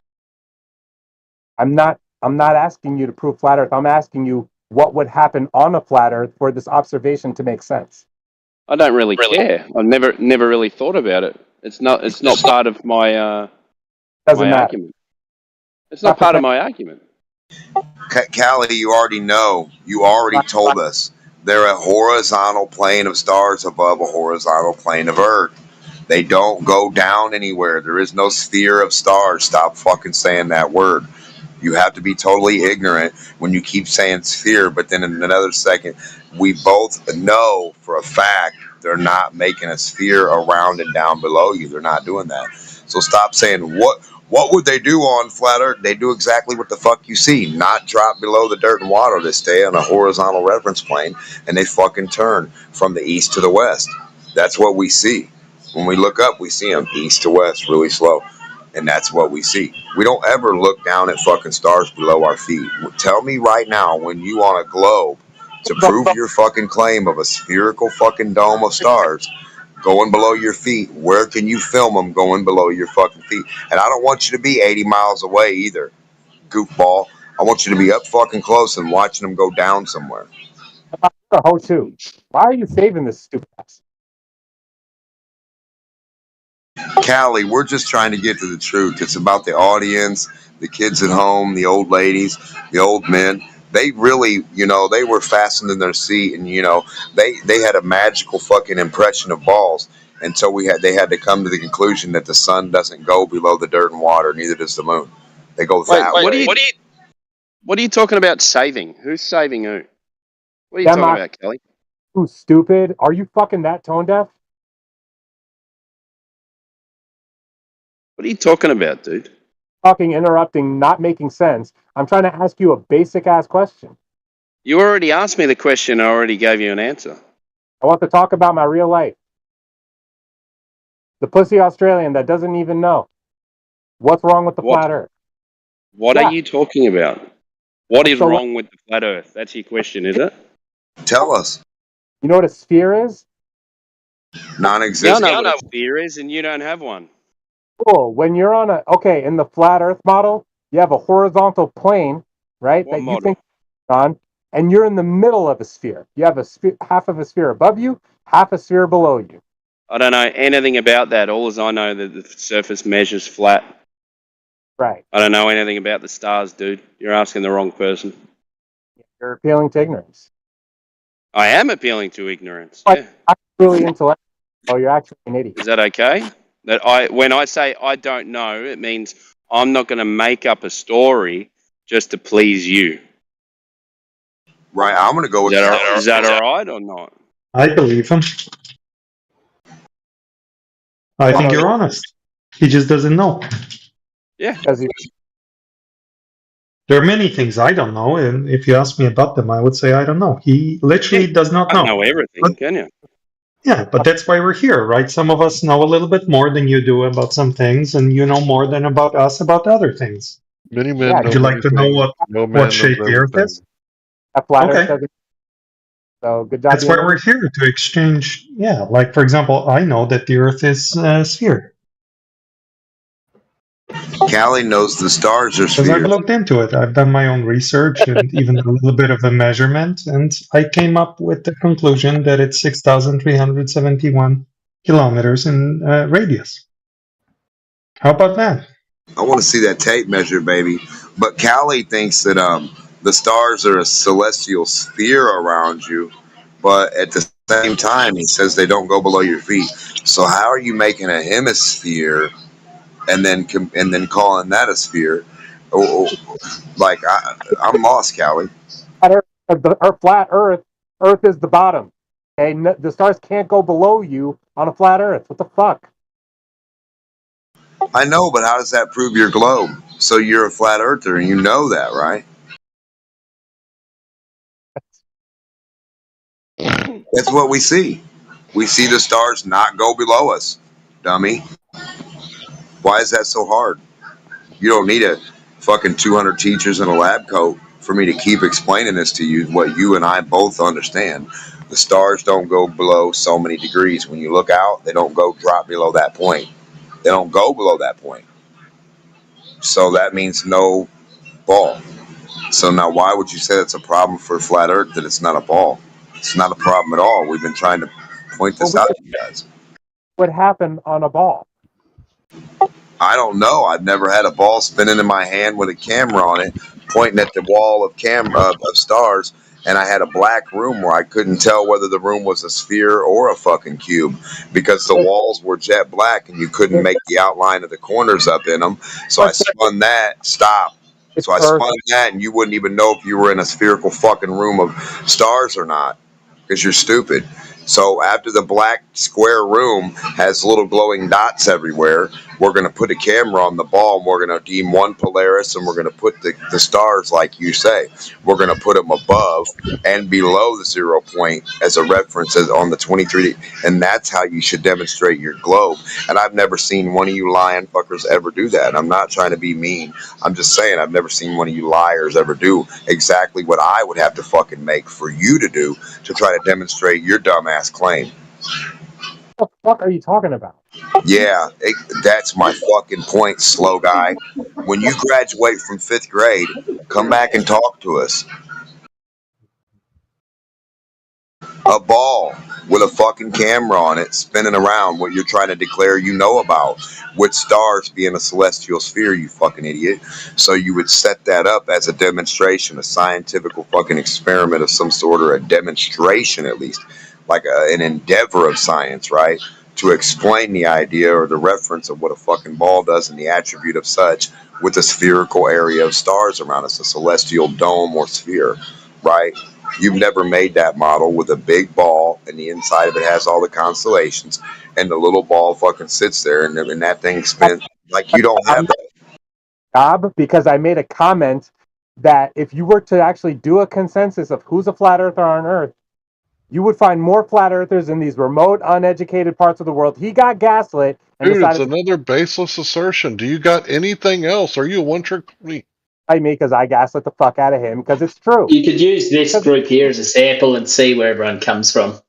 I'm not asking you to prove flat Earth. I'm asking you what would happen on a flat Earth for this observation to make sense. I don't really care. I've never really thought about it. It's not part of my argument. It's not part of my argument. Callie, you already know. You already told us. They're a horizontal plane of stars above a horizontal plane of Earth. They don't go down anywhere. There is no sphere of stars. Stop fucking saying that word. You have to be totally ignorant when you keep saying sphere, but then in another second, we both know for a fact they're not making a sphere around and down below you. They're not doing that. So stop saying, what would they do on flat Earth? They do exactly what the fuck you see. Not drop below the dirt and water. They stay on a horizontal reference plane, and they fucking turn from the east to the west. That's what we see. When we look up, we see them east to west, really slow. And that's what we see. We don't ever look down at fucking stars below our feet. Tell me right now when you on a globe to prove your fucking claim of a spherical fucking dome of stars going below your feet, where can you film them going below your fucking feet? And I don't want you to be 80 miles away either, goofball. I want you to be up fucking close and watching them go down somewhere. Ho too. Why are you saving this stupid ass? Callie, we're just trying to get to the truth. It's about the audience, the kids at home, the old ladies, the old men. They really, they were fastened in their seat, and they had a magical fucking impression of balls until they had to come to the conclusion that the sun doesn't go below the dirt and water, neither does the moon. They go that way. What are you talking about saving? Who's saving who? What are you talking about, Kelly? Who's stupid? Are you fucking that tone deaf? What are you talking about, dude? Talking, interrupting, not making sense. I'm trying to ask you a basic ass question. You already asked me the question. I already gave you an answer. I want to talk about my real life. The pussy Australian that doesn't even know. What's wrong with the flat Earth? What are you talking about? What is wrong with the flat Earth? That's your question, is it? Tell us. You know what a sphere is? Non-existent. I know what a sphere is, and you don't have one. Cool. When you're on in the flat Earth model, you have a horizontal plane, right? What that model? you think on. and you're in the middle of a sphere. You have a half of a sphere above you, half a sphere below you. I don't know anything about that. All as I know that the surface measures flat. Right. I don't know anything about the stars, dude. You're asking the wrong person. You're appealing to ignorance. I am appealing to ignorance. But Yeah. I'm really intellectual. Oh, you're actually an idiot. Is that okay? When I say I don't know, it means I'm not going to make up a story just to please you. Right, I'm going to go with Is that all right or not? I believe him. I think you're honest. He just doesn't know. Yeah. There are many things I don't know, and if you ask me about them, I would say I don't know. He literally does not know. I know everything, can you? Yeah, but that's why we're here, right? Some of us know a little bit more than you do about some things, and you know more than about us about other things. Many men Would you like to know what shape the Earth is? A flat Okay. Earth. So good job. That's why we're here, to exchange. Yeah, like for example, I know that the Earth is a sphere. Callie knows the stars are Because I've spheres. looked into it. I've done my own research and even a little bit of a measurement, and I came up with the conclusion that it's 6,371 kilometers in radius. How about that? I want to see that tape measure, baby. But Callie thinks that the stars are a celestial sphere around you, but at the same time, he says they don't go below your feet. So how are you making a hemisphere and then calling that a sphere? Like I'm lost, Callie. Our flat Earth. Earth is the bottom. Okay, the stars can't go below you on a flat Earth. What the fuck? I know, but how does that prove your globe? So you're a flat earther, and you know that, right? That's what we see. We see the stars not go below us, dummy. Why is that so hard? You don't need a fucking 200 teachers in a lab coat for me to keep explaining this to you, what you and I both understand. The stars don't go below so many degrees. When you look out, they don't go drop below that point. They don't go below that point. So that means no ball. So now why would you say it's a problem for flat earth that it's not a ball? It's not a problem at all. We've been trying to point this out to you guys. What happened on a ball? I don't know. I've never had a ball spinning in my hand with a camera on it, pointing at the wall of stars, and I had a black room where I couldn't tell whether the room was a sphere or a fucking cube because the walls were jet black and you couldn't make the outline of the corners up in them. So I spun that. Stop. So I spun that, and you wouldn't even know if you were in a spherical fucking room of stars or not because you're stupid. So after the black square room has little glowing dots everywhere, we're going to put a camera on the ball, and we're going to deem one Polaris, and we're going to put the stars like you say. We're going to put them above and below the 0 point as a reference on the 23D, and that's how you should demonstrate your globe. And I've never seen one of you lying fuckers ever do that. I'm not trying to be mean. I'm just saying I've never seen one of you liars ever do exactly what I would have to fucking make for you to do to try to demonstrate your dumbass claim. What the fuck are you talking about? Yeah, that's my fucking point, slow guy. When you graduate from 5th grade, come back and talk to us. A ball with a fucking camera on it spinning around what you're trying to declare you know about, with stars being a celestial sphere, you fucking idiot. So you would set that up as a demonstration, a scientific fucking experiment of some sort, or a demonstration at least, like an endeavor of science, right? To explain the idea or the reference of what a fucking ball does and the attribute of such with a spherical area of stars around us, a celestial dome or sphere, right? You've never made that model with a big ball and the inside of it has all the constellations and the little ball fucking sits there and that thing spins. Like, you don't have that. Bob, because I made a comment that if you were to actually do a consensus of who's a flat earther on Earth, you would find more flat earthers in these remote, uneducated parts of the world. He got gaslit and Dude, it's decided another baseless assertion. Do you got anything else? Are you a one-trick pony? to me because I gaslit the fuck out of him because it's true. You could use this group here as a sample and see where everyone comes from.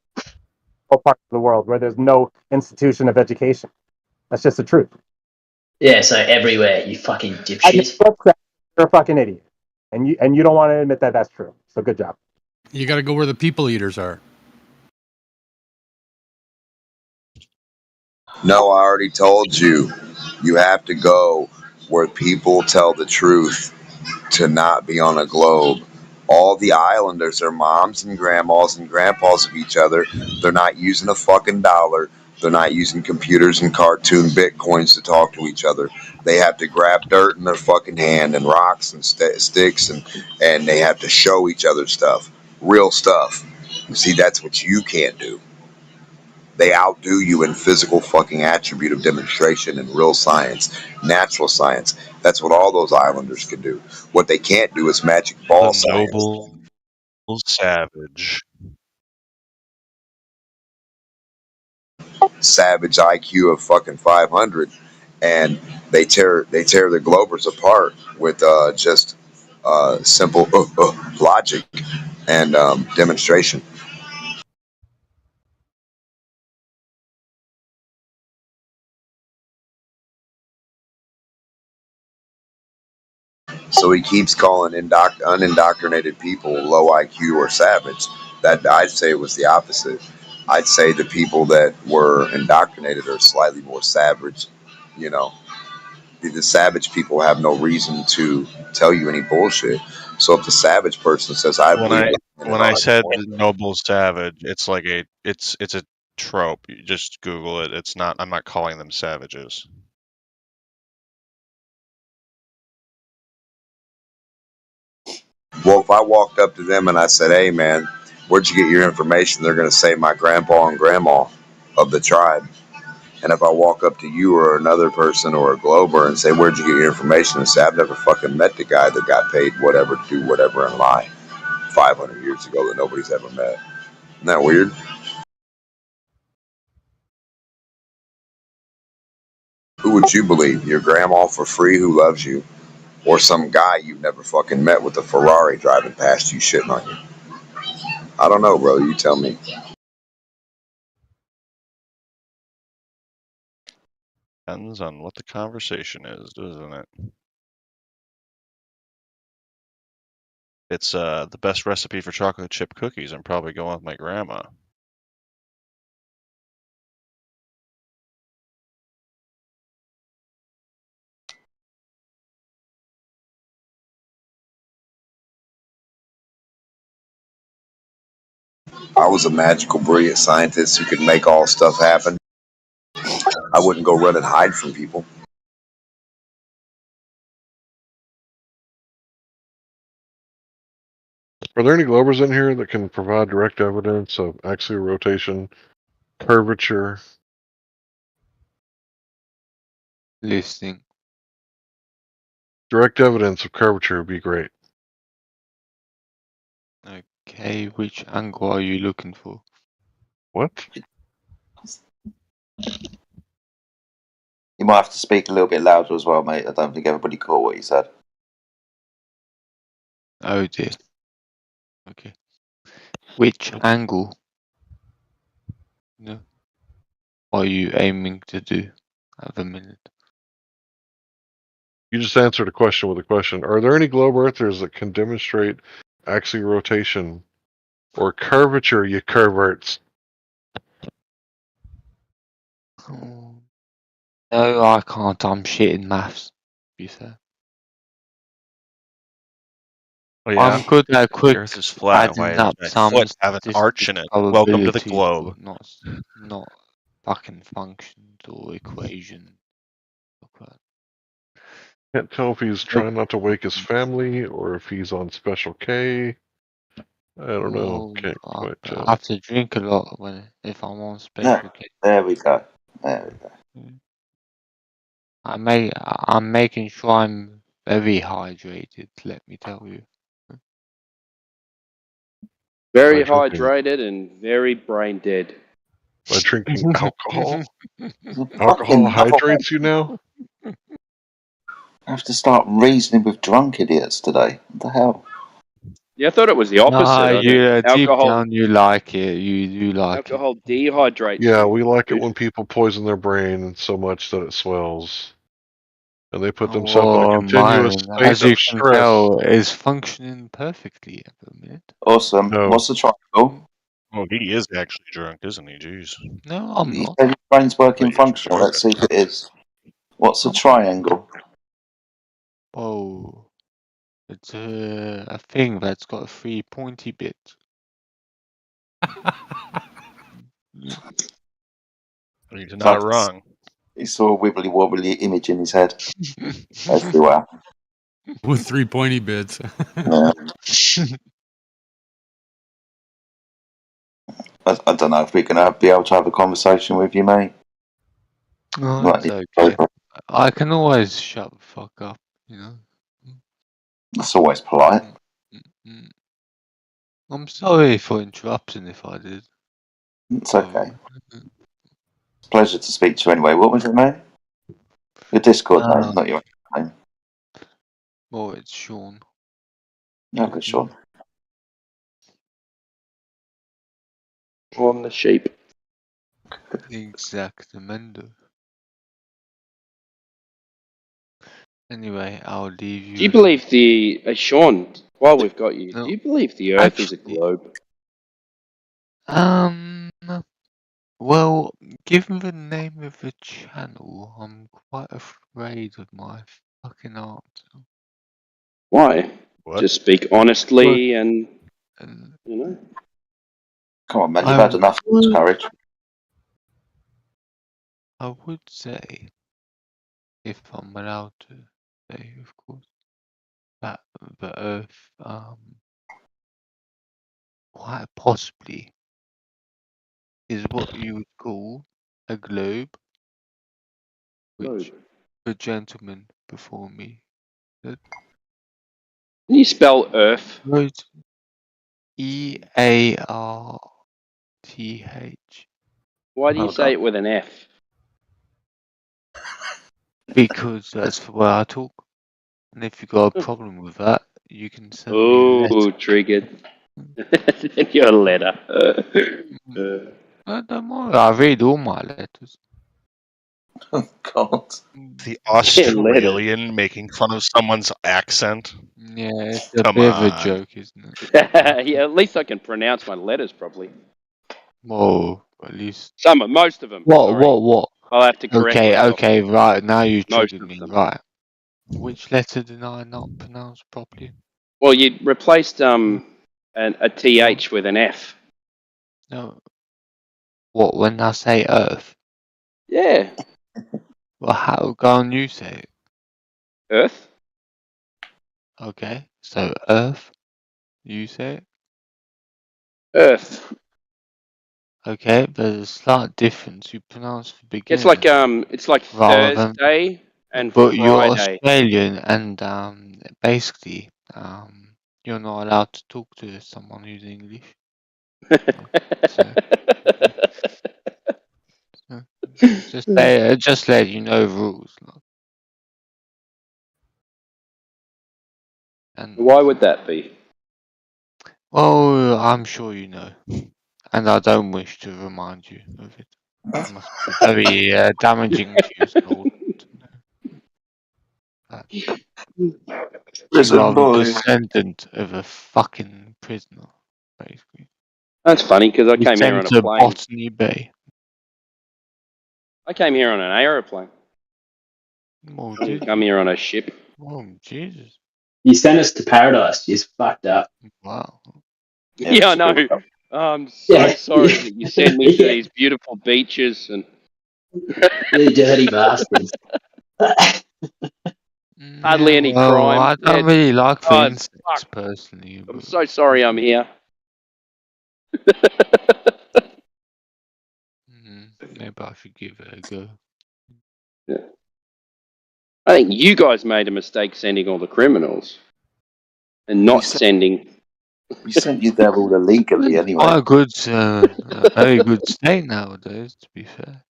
Or parts of the world where there's no institution of education. That's just the truth. Yeah, so everywhere, you fucking dipshit. You're a fucking idiot. And you don't want to admit that that's true. So good job. You got to go where the people eaters are. No, I already told you. You have to go where people tell the truth to not be on a globe. All the islanders are moms and grandmas and grandpas of each other. They're not using a fucking dollar. They're not using computers and cartoon bitcoins to talk to each other. They have to grab dirt in their fucking hand and rocks and sticks and they have to show each other stuff. Real stuff. See, that's what you can't do. They outdo you in physical fucking attribute of demonstration and real science, natural science. That's what all those islanders can do. What they can't do is magic ball The science. noble savage. Savage IQ of fucking 500, and they tear the Globers apart with just simple logic and demonstration. So he keeps calling unindoctrinated people low IQ or savage. That I'd say was the opposite. I'd say the people that were indoctrinated are slightly more savage. You know, the savage people have no reason to tell you any bullshit. So if the savage person says, "I believe," When I said the noble savage, it's like it's a trope. You just Google it. It's not. I'm not calling them savages. well, if I walked up to them and I said, "Hey, man, where'd you get your information?" They're going to say, "My grandpa and grandma of the tribe." And if I walk up to you or another person or a Glober and say, "Where'd you get your information?" and say, "I've never fucking met the guy that got paid whatever to do whatever and lie 500 years ago that nobody's ever met." Isn't that weird? Who would you believe? Your grandma for free who loves you, or some guy you've never fucking met with a Ferrari driving past you shitting on you? I don't know, bro. You tell me. Depends on what the conversation is, doesn't it? It's the best recipe for chocolate chip cookies. I'm probably going with my grandma. I was a magical, brilliant scientist who could make all stuff happen. I wouldn't go run and hide from people. Are there any Globers in here that can provide direct evidence of axial rotation, curvature? Listening. Direct evidence of curvature would be great. Okay, which angle are you looking for? What? You might have to speak a little bit louder as well, mate. I don't think everybody caught what you said. Oh dear. Okay. Which angle are you aiming to do at the minute? You just answered a question with a question. Are there any globe earthers that can demonstrate axial rotation or curvature, you curverts? No, I can't. I'm shit in maths, to be fair. Oh, yeah. I'm good at The quick Earth is flat. Why adding does up my some foot have an arch in it? Welcome to the probabilities, globe. but not fucking functions or equations. Can't tell if he's trying not to wake his family or if he's on Special K. I don't know. Well, Can't quite tell. I have to drink a lot if I'm on special K. There we go. There we go. I'm making sure I'm very hydrated. Let me tell you. Very By drinking- hydrated and very brain dead. By drinking alcohol? Alcohol hydrates you now? I have to start reasoning with drunk idiots today. What the hell? Yeah, I thought it was the opposite. Nah, I think deep alcohol, down you like it. You like alcohol dehydrates Yeah, you. we like it when people poison their brain so much that it swells. and they put themselves in a Oh, continuous mine, as state you of can stress. tell, is functioning perfectly at the minute. Awesome. No. What's the triangle? Oh, he is actually drunk, isn't he? Jeez. No, I'm You not. said your brain's working But you're functional. sure. Let's see if it is. What's a triangle? Oh, it's a thing that's got 3 pointy bits. He's not wrong. He saw a wibbly wobbly image in his head. Everywhere. With 3 pointy bits. Yeah. I don't know if we're going to be able to have a conversation with you, mate. Oh, Right, it's okay. I can always shut the fuck up, you know. That's always polite. I'm sorry for interrupting if I did. It's okay. It's a pleasure to speak to you anyway. What was your name? Your Discord name, not your name. Oh, it's Sean. Okay, Sean. On the sheep. Exactamendo. Anyway, I'll leave you. Do you believe the Sean? While we've got you, No. do you believe the Earth is a globe? Well, given the name of the channel, I'm quite afraid of my fucking answer. Why? What? Just speak honestly and you know. Come on, man. You've had enough courage. I would say, if I'm allowed to say, of course, that the Earth, quite possibly, is what you would call a globe, which the gentleman before me said. Can you spell Earth? Wrote EARTH. Why do you say it with an F? Because that's the way I talk. And if you've got a problem with that, you can send me a Oh, letter. triggered. Send you a letter. Don't worry, I read all my letters. God. The Australian making fun of someone's accent. Yeah, it's a Come bit of a on. joke, isn't it? Yeah, at least I can pronounce my letters properly. Whoa, at least. Most of them. What? Sorry. What? I'll have to correct myself. Okay, right. Now you Most triggered of me. them. Right. Which letter did I not pronounce properly? Well, you replaced a TH with an F. No. What, when I say Earth? Yeah. Well, how go on you say it? Earth? Okay, so Earth, you say it? Earth. Okay, there's a slight difference. You pronounce the beginning. It's like rather than- Thursday and But you're Friday. Australian, and basically, you're not allowed to talk to someone who's English. Just let you know the rules. And why would that be? well, I'm sure you know, and I don't wish to remind you of it. It must be very damaging to your soul to know that Prison you are the boy. descendant of a fucking prisoner, basically. That's funny because I came here on Sent a to plane. Botany Bay. I came here on an aeroplane. Oh, I didn't come here on a ship. Oh, Jesus. You sent us to paradise. You just fucked up. Wow. Yeah, I know. I'm so sorry that you sent me to these beautiful beaches and You dirty bastards. hardly any Well, crime. I don't really like the Oh, insects fuck. personally. I'm so sorry I'm here. Maybe I should give it a go. Yeah. I think you guys made a mistake sending all the criminals and not sending. We sent you there all illegally anyway. Quite a good, a very good state nowadays, to be fair.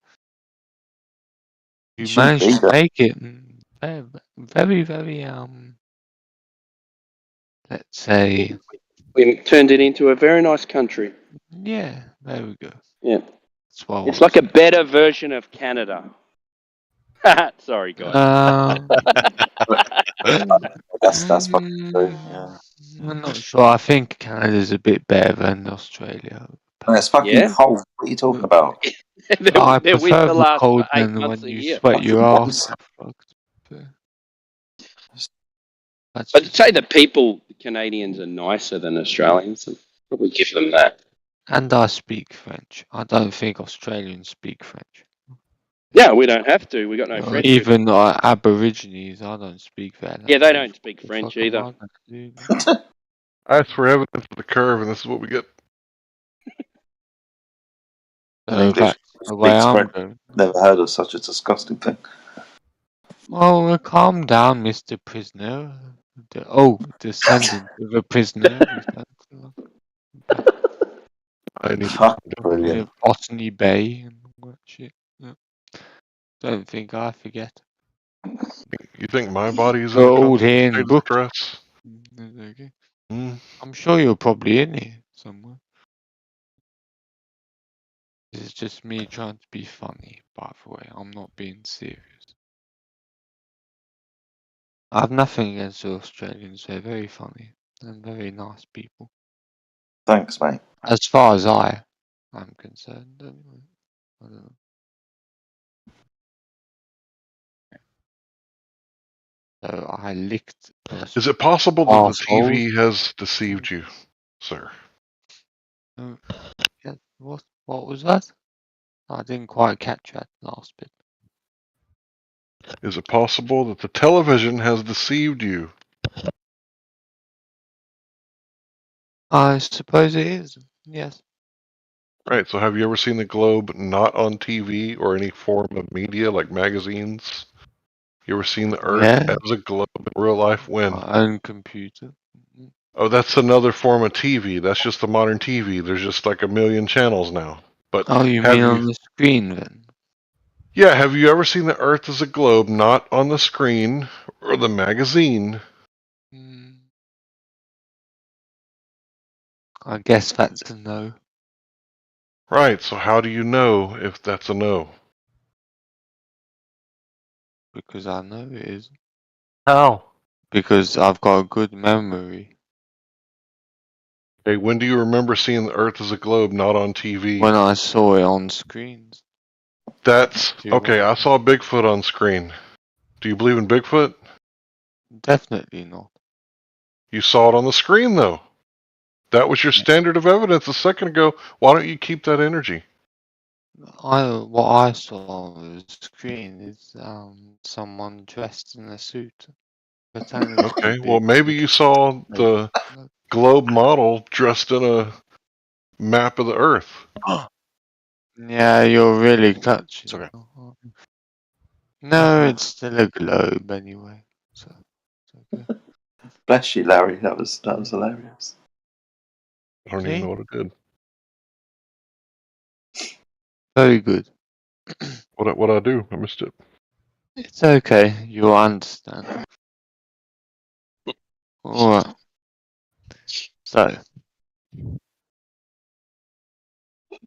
You shouldn't managed be to there. make it very, very, let's say, We turned it into a very nice country. yeah, there we go. Yeah. That's what I It's want like a better version of Canada. Sorry, guys. That's fucking true. Yeah. I'm not sure. I think Canada's a bit better than Australia. It's fucking Yeah? cold. What are you talking about? I Their prefer winter the lasts cold for 8 than months when a you year. sweat your Fucking ass. I'd say the people, Canadians, are nicer than Australians. So probably give them that. And I speak French. I don't think Australians speak French. Yeah, we don't have to. We got no friendship. Even Aborigines, I don't speak that. Yeah, they don't speak French Fuck am either. I gonna do? I asked for evidence of the curve, and this is what we get. An English the way speaks I'm French. going. Never heard of such a disgusting thing. Oh, calm down, Mr. Prisoner. Descendant of a prisoner. I need Fucking brilliant. Botany Bay and all that shit. Yeah. Don't think I forget. You think my body is in We're a all constant here state in of book. stress? Okay. Mm. I'm sure you're probably in here somewhere. This is just me trying to be funny, by the way. I'm not being serious. I have nothing against the Australians. They're very funny and very nice people. Thanks, mate. As far as I'm concerned, anyway. I don't know. So I licked. Is it possible that the TV has deceived you, sir? Yeah, what was that? I didn't quite catch that last bit. Is it possible that the television has deceived you? I suppose it is. Yes. Right, so have you ever seen the globe not on TV or any form of media like magazines? You ever seen the Earth as a globe in real life? When? My own computer. Oh, that's another form of TV. That's just the modern TV. There's just like a million channels now. But Oh, you mean on the screen then? Yeah, have you ever seen the Earth as a globe not on the screen or the magazine? I guess that's a no. Right, so how do you know if that's a no? Because I know it is. How? Because I've got a good memory. Hey, when do you remember seeing the Earth as a globe not on TV? When I saw it on screens. That's okay. I saw Bigfoot on screen. Do you believe in Bigfoot? Definitely not. You saw it on the screen, though. That was your standard of evidence a second ago. Why don't you keep that energy? What I saw on the screen is someone dressed in a suit. Okay, well maybe you saw the globe model dressed in a map of the Earth. Yeah, you're really touching. No, it's still a globe anyway. So it's okay. Bless you, Larry. That was hilarious. I don't even know what it did. Very good. What I do? I missed it. It's okay. You'll understand. Alright. So.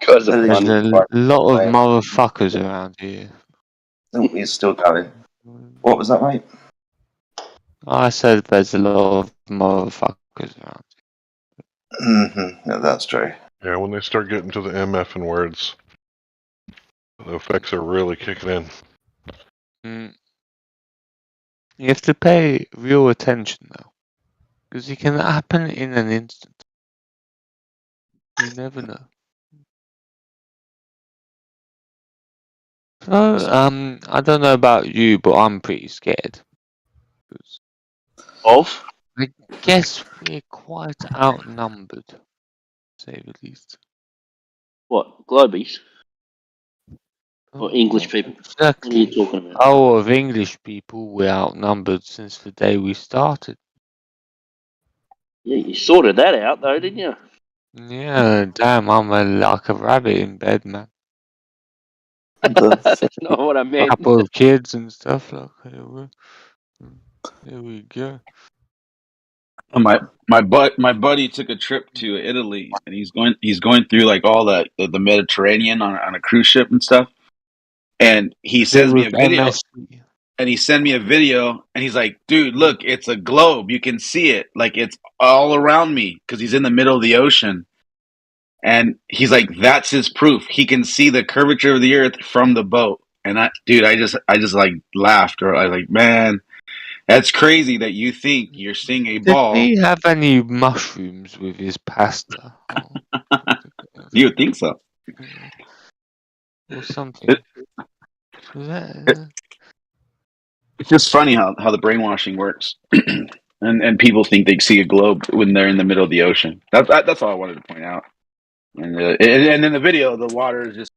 There's a lot of motherfuckers around here. Oh, he's still going. What was that, mate? I said there's a lot of motherfuckers around. Mm-hmm. Yeah, that's true. Yeah, when they start getting to the MF and words, the effects are really kicking in. You have to pay real attention though, because it can happen in an instant. You never know. So, I don't know about you, but I'm pretty scared. Of? I guess we're quite outnumbered, to say the least. What? Globies? Or English people? Exactly. What are you talking about? Oh, of English people, we're outnumbered since the day we started. Yeah, you sorted that out though, didn't you? Yeah, damn, I'm like a rabbit in bed, man. That's not what I meant. Couple of kids and stuff like that. There we go. My buddy took a trip to Italy, and he's going through like all the Mediterranean on a cruise ship and stuff. and he Is it sends me a with video, MSC? and he sent me a video, and he's like, "Dude, look, it's a globe. You can see it. Like it's all around me because he's in the middle of the ocean." And he's like, "That's his proof. He can see the curvature of the Earth from the boat." And I just like laughed, or I was like, "Man, that's crazy that you think you're seeing a Did ball." he have any mushrooms with his pasta? You would think so. Or something. Was that- It's just funny how the brainwashing works, and people think they see a globe when they're in the middle of the ocean. That's all I wanted to point out. And in the video, the water is just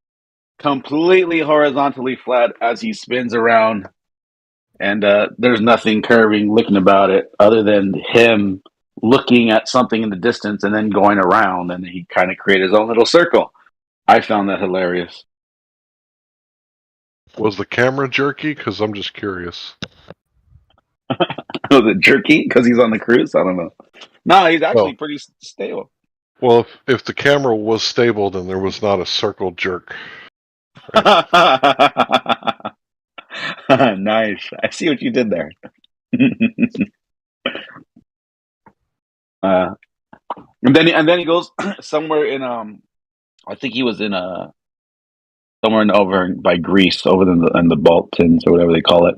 completely horizontally flat as he spins around, and there's nothing curving, looking about it, other than him looking at something in the distance and then going around, and he kind of created his own little circle. I found that hilarious. Was the camera jerky? Because I'm just curious. Was it jerky because he's on the cruise? I don't know. No, he's actually Oh. pretty stable. Well, if the camera was stable, then there was not a circle jerk. Nice. I see what you did there. And then he goes somewhere in I think he was in somewhere over by Greece, over in the Balkans or whatever they call it.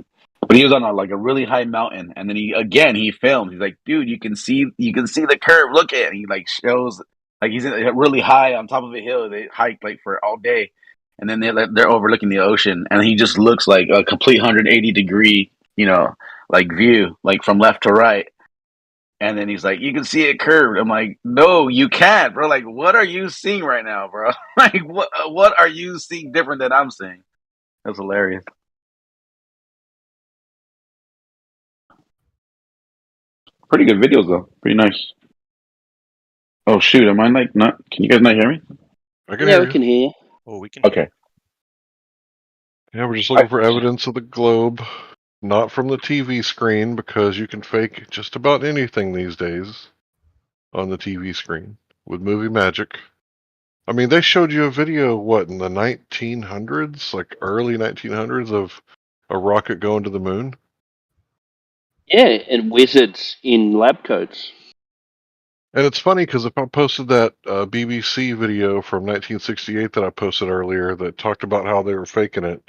But he was on a really high mountain, and then he filmed. He's like, "Dude, you can see the curve. Look at it." And he like shows like he's really high on top of a hill. They hiked like for all day, and then they're overlooking the ocean, and he just looks like a complete 180-degree, like view, like from left to right. And then he's like, "You can see it curved." I'm like, "No, you can't, bro. Like, what are you seeing right now, bro? Like, what are you seeing different than I'm seeing?" That's hilarious. Pretty good videos though. Pretty nice. Oh shoot, am I like not? Can you guys not hear me? I can Yeah, hear we you. can hear. Oh, we can. Okay. Yeah, we're just looking for evidence of the globe, not from the TV screen, because you can fake just about anything these days on the TV screen with movie magic. I mean, they showed you a video, what, in the 1900s, like early 1900s, of a rocket going to the moon? Yeah, and wizards in lab coats. And it's funny because if I posted that BBC video from 1968 that I posted earlier that talked about how they were faking it,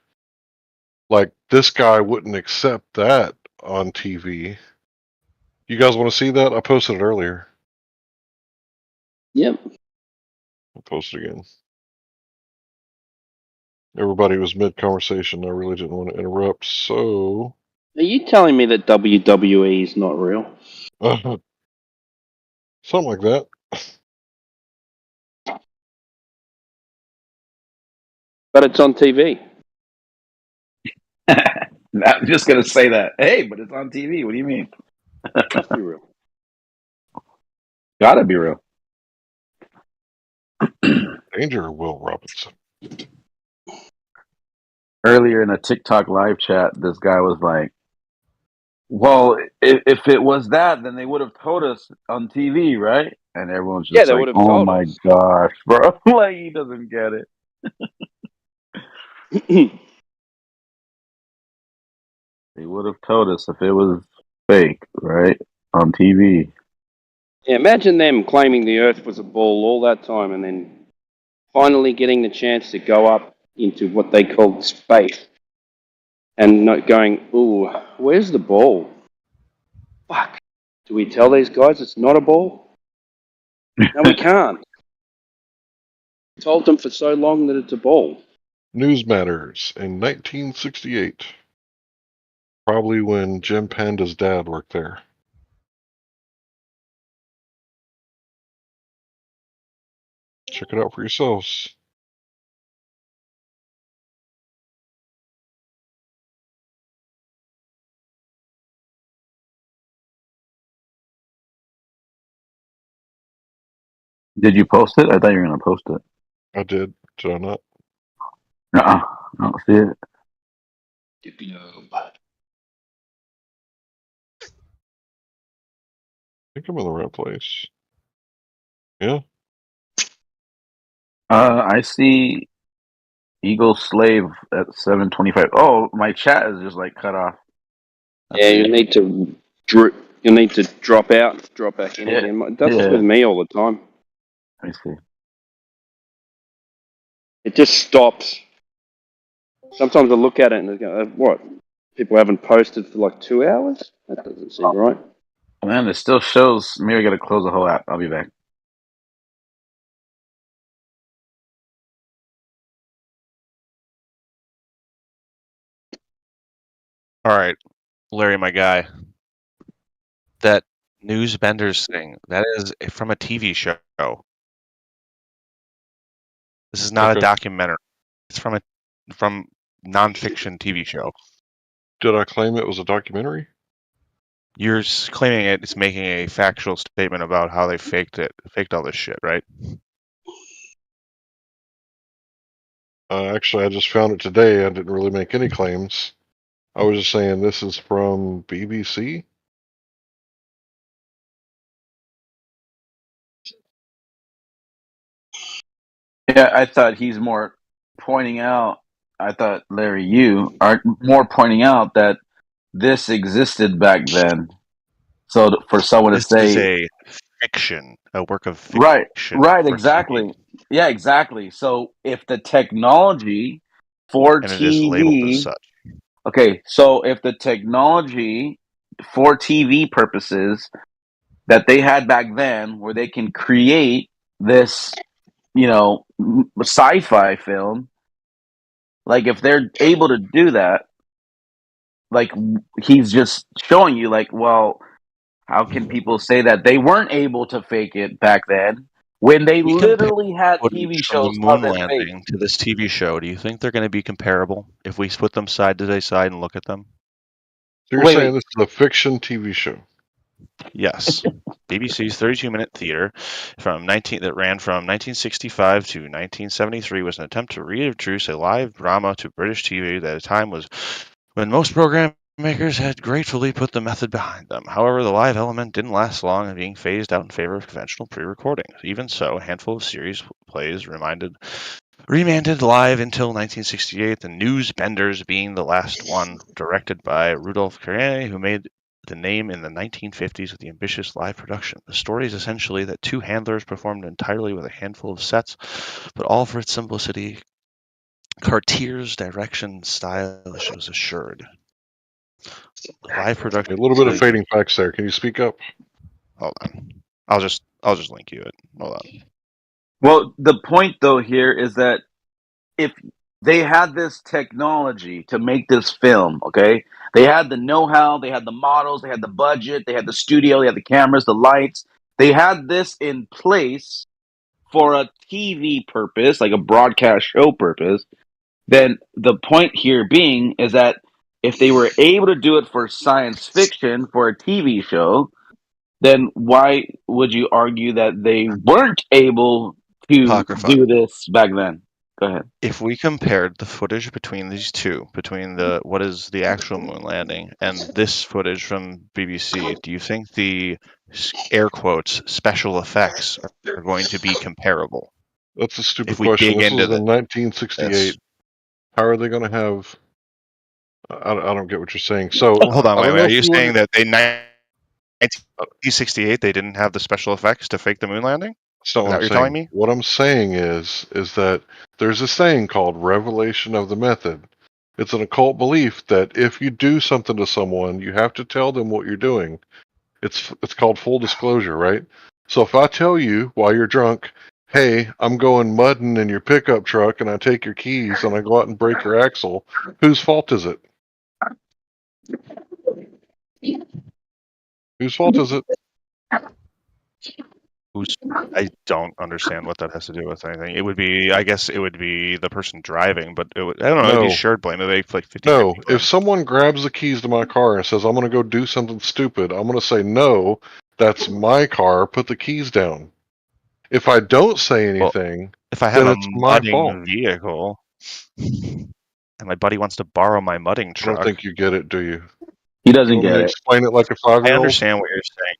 like this guy wouldn't accept that on TV. You guys want to see that? I posted it earlier. Yep. I'll post it again. Everybody was mid-conversation. I really didn't want to interrupt, so... Are you telling me that WWE is not real? Something like that. But it's on TV. I'm just gonna say that. Hey, but it's on TV. What do you mean? Must be real. Gotta be real. Danger, Will Robinson. Earlier in a TikTok live chat, this guy was like, "Well, if it was that, then they would have told us on TV, right?" And everyone's Yeah, just they like, would have "Oh told my us." gosh, bro!" Like he doesn't get it. They would have told us if it was fake, right? On TV. Yeah, imagine them claiming the Earth was a ball all that time, and then finally getting the chance to go up into what they call space, and not going, "Ooh, where's the ball? Fuck! Do we tell these guys it's not a ball? No, we can't. We told them for so long that it's a ball." News Matters in 1968. Probably when Jim Panda's dad worked there. Check it out for yourselves. Did you post it? I thought you were gonna post it. I did. Did I not? I don't see it. I think I'm in the right place. Yeah. I see Eagle Slave at 7:25. Oh, my chat is just like cut off. Yeah, you need to drop out, drop back in Yeah, again. It does this yeah. with me all the time. Let me see. It just stops. Sometimes I look at it and I go, "What? People haven't posted for like 2 hours? That doesn't seem right." Man, it still shows. Maybe I gotta close the whole app. I'll be back. All right, Larry, my guy. That Newsbenders thing, that is from a TV show. This is not a Okay. documentary. It's from nonfiction TV show. Did I claim it was a documentary? You're claiming it's making a factual statement about how they faked all this shit, right? Actually, I just found it today. I didn't really make any claims. I was just saying this is from BBC. Yeah, I thought he's more pointing out. I thought Larry, you are more pointing out that this existed back then. So for someone to This is say, a fiction, a work of right, fiction. right, for exactly, TV, yeah, exactly. So if the technology for and it is labeled as TV, such. okay, so if the technology for TV purposes that they had back then, where they can create this, sci-fi film, like if they're able to do that, like he's just showing you, like, well, how can people say that they weren't able to fake it back then when they We compare literally had TV footage from the shows moon of it fake? landing to this TV show. Do you think they're going to be comparable if we put them side to side and look at them? So you're saying this is a fiction TV show? Yes. BBC's 32-minute theater that ran from 1965 to 1973 was an attempt to reintroduce a live drama to British TV that at a time was when most program makers had gratefully put the method behind them. However, the live element didn't last long and being phased out in favor of conventional pre-recording. Even so, a handful of series plays remanded live until 1968, the Newsbenders being the last one, directed by Rudolf Carrier, who made the name in the 1950s with the ambitious live production. The story is essentially that two handlers performed entirely with a handful of sets, but all for its simplicity. Cartier's direction style was assured. Live production. A little bit of fading facts there. Can you speak up? Hold on. I'll just link you it. Hold on. Well, the point though here is that if they had this technology to make this film, okay, they had the know-how, they had the models, they had the budget, they had the studio, they had the cameras, the lights, they had this in place for a TV purpose, like a broadcast show purpose, then the point here being is that if they were able to do it for science fiction for a TV show, then why would you argue that they weren't able to Apocrypha. do this back then? Go ahead. If we compared the footage between these two, between what is the actual moon landing and this footage from BBC, do you think the air quotes special effects are going to be comparable? That's a stupid if we question. dig This into was in 1968. this. How are they going to have? I don't get what you're saying. So Hold on, I don't wait. know Are if you you saying were- that in 1968 they didn't have the special effects to fake the moon landing? That's not Is what that I'm what you're saying. telling me? What I'm saying is that there's this thing called revelation of the method. It's an occult belief that if you do something to someone, you have to tell them what you're doing. It's called full disclosure, right? So if I tell you while you're drunk, hey, I'm going mudding in your pickup truck, and I take your keys and I go out and break your axle, whose fault is it? Whose fault is it? I don't understand what that has to do with anything. It would be, I guess, it would be the person driving, but I don't know. It'd be No. shared blame. It'd be like 50. No, if someone grabs the keys to my car and says, I'm going to go do something stupid, I'm going to say, no, that's my car, put the keys down. If I don't say anything, If I have then a it's my fault. mudding vehicle and my buddy wants to borrow my mudding I truck, don't think you get it, do you? He doesn't You want me get to it. explain it like a I 5-year-old? understand what you're saying.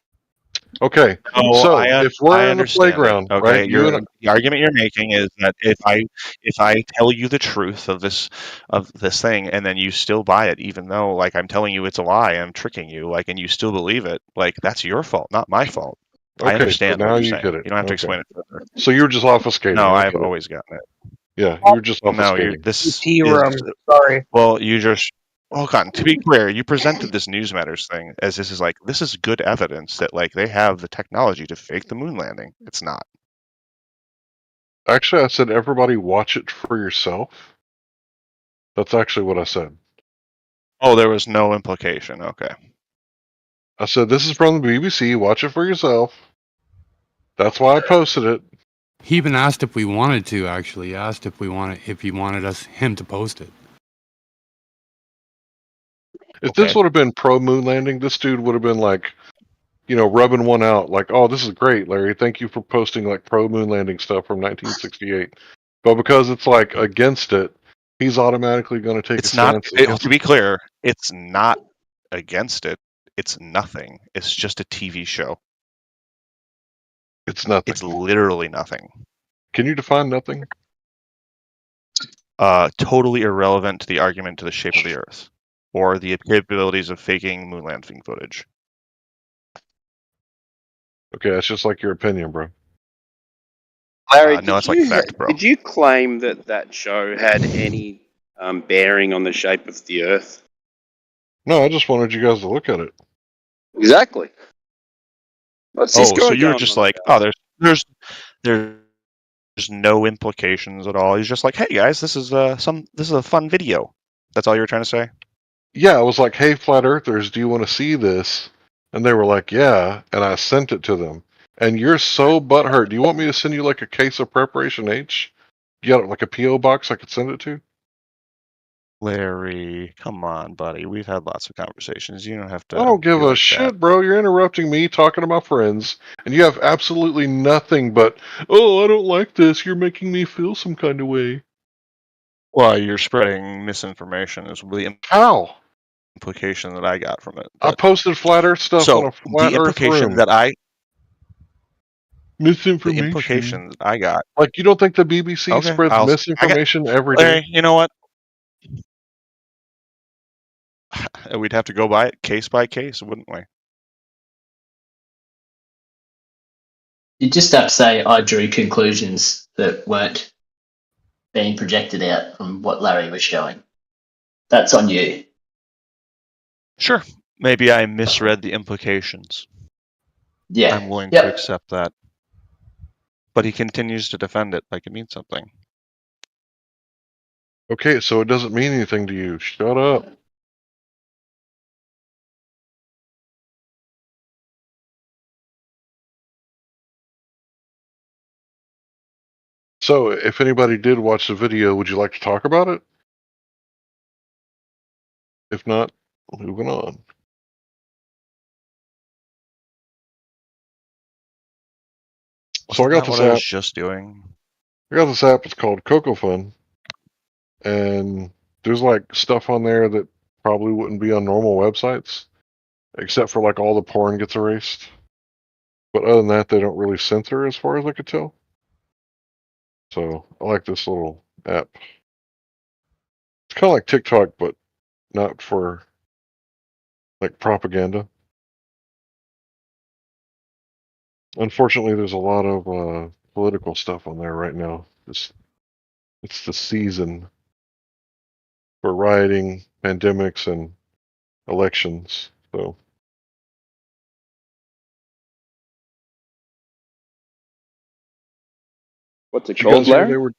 Okay, No, so if we're I in the understand it. playground, Okay, right? You and the argument you're making is that if I tell you the truth of this thing and then you still buy it, even though like I'm telling you it's a lie, I'm tricking you, like, and you still believe it, like that's your fault, not my fault. I okay, so understand what now you're you saying. get it. You don't have to Okay, explain it further. so you're just obfuscating. No, I I've get it. always gotten it. Yeah, you're just No, obfuscating. this Tea is room. Sorry. well, you just hold on. To be clear, you presented this News Matters thing as this is good evidence that like they have the technology to fake the moon landing. It's not. Actually, I said everybody watch it for yourself. That's actually what I said. Oh, there was no implication. Okay. I said this is from the BBC. Watch it for yourself. That's why I posted it. He even asked if we wanted to. Actually, he asked if he wanted him to post it. If this would have been pro moon landing, this dude would have been like, rubbing one out, like, "Oh, this is great, Larry. Thank you for posting like pro moon landing stuff from 1968." But because it's like against it, he's automatically going to take It's a not. stance. To be clear, it's not against it. It's nothing. It's just a TV show. It's nothing. It's literally nothing. Can you define nothing? Totally irrelevant to the argument to the shape of the Earth or the capabilities of faking moon landing footage. Okay, that's just like your opinion, bro. Larry, no, it's like fact, bro. did you claim that show had any bearing on the shape of the Earth? No, I just wanted you guys to look at it. Exactly. What's this guy So you're going just on like, about? there's no implications at all. He's just like, hey guys, this is a fun video. That's all you were trying to say? Yeah, I was like, "Hey, flat earthers, do you want to see this?" And they were like, "Yeah," and I sent it to them. And you're so butthurt. Do you want me to send you like a case of Preparation H? You got like a PO box I could send it to? Larry, come on, buddy. We've had lots of conversations. You don't have to. I don't give be a like shit, that. bro. You're interrupting me talking to my friends, and you have absolutely nothing but, "Oh, I don't like this. You're making me feel some kind of way." Well, you're spreading misinformation. Is the How? implication that I got from it. I posted flat Earth stuff on So a flat the Earth implication room. that I Misinformation. the implication that I got. Like, you don't think the BBC Okay, spreads misinformation every day? Larry, you know what? We'd have to go by it case by case, wouldn't we? You just have to say I drew conclusions that weren't being projected out from what Larry was showing. That's on you. Sure. Maybe I misread the implications. Yeah. I'm willing to accept that. But he continues to defend it like it means something. Okay, so it doesn't mean anything to you. Shut up. So, if anybody did watch the video, would you like to talk about it? If not, moving on. So I got this what I was app. just doing. I got this app. It's called Coco Fun, and there's like stuff on there that probably wouldn't be on normal websites, except for like all the porn gets erased. But other than that, they don't really censor, as far as I could tell. So I like this little app. It's kind of like TikTok, but not for like propaganda. Unfortunately, there's a lot of political stuff on there right now. It's the season for rioting, pandemics, and elections. So What's it did you guys called, hear Larry? they were?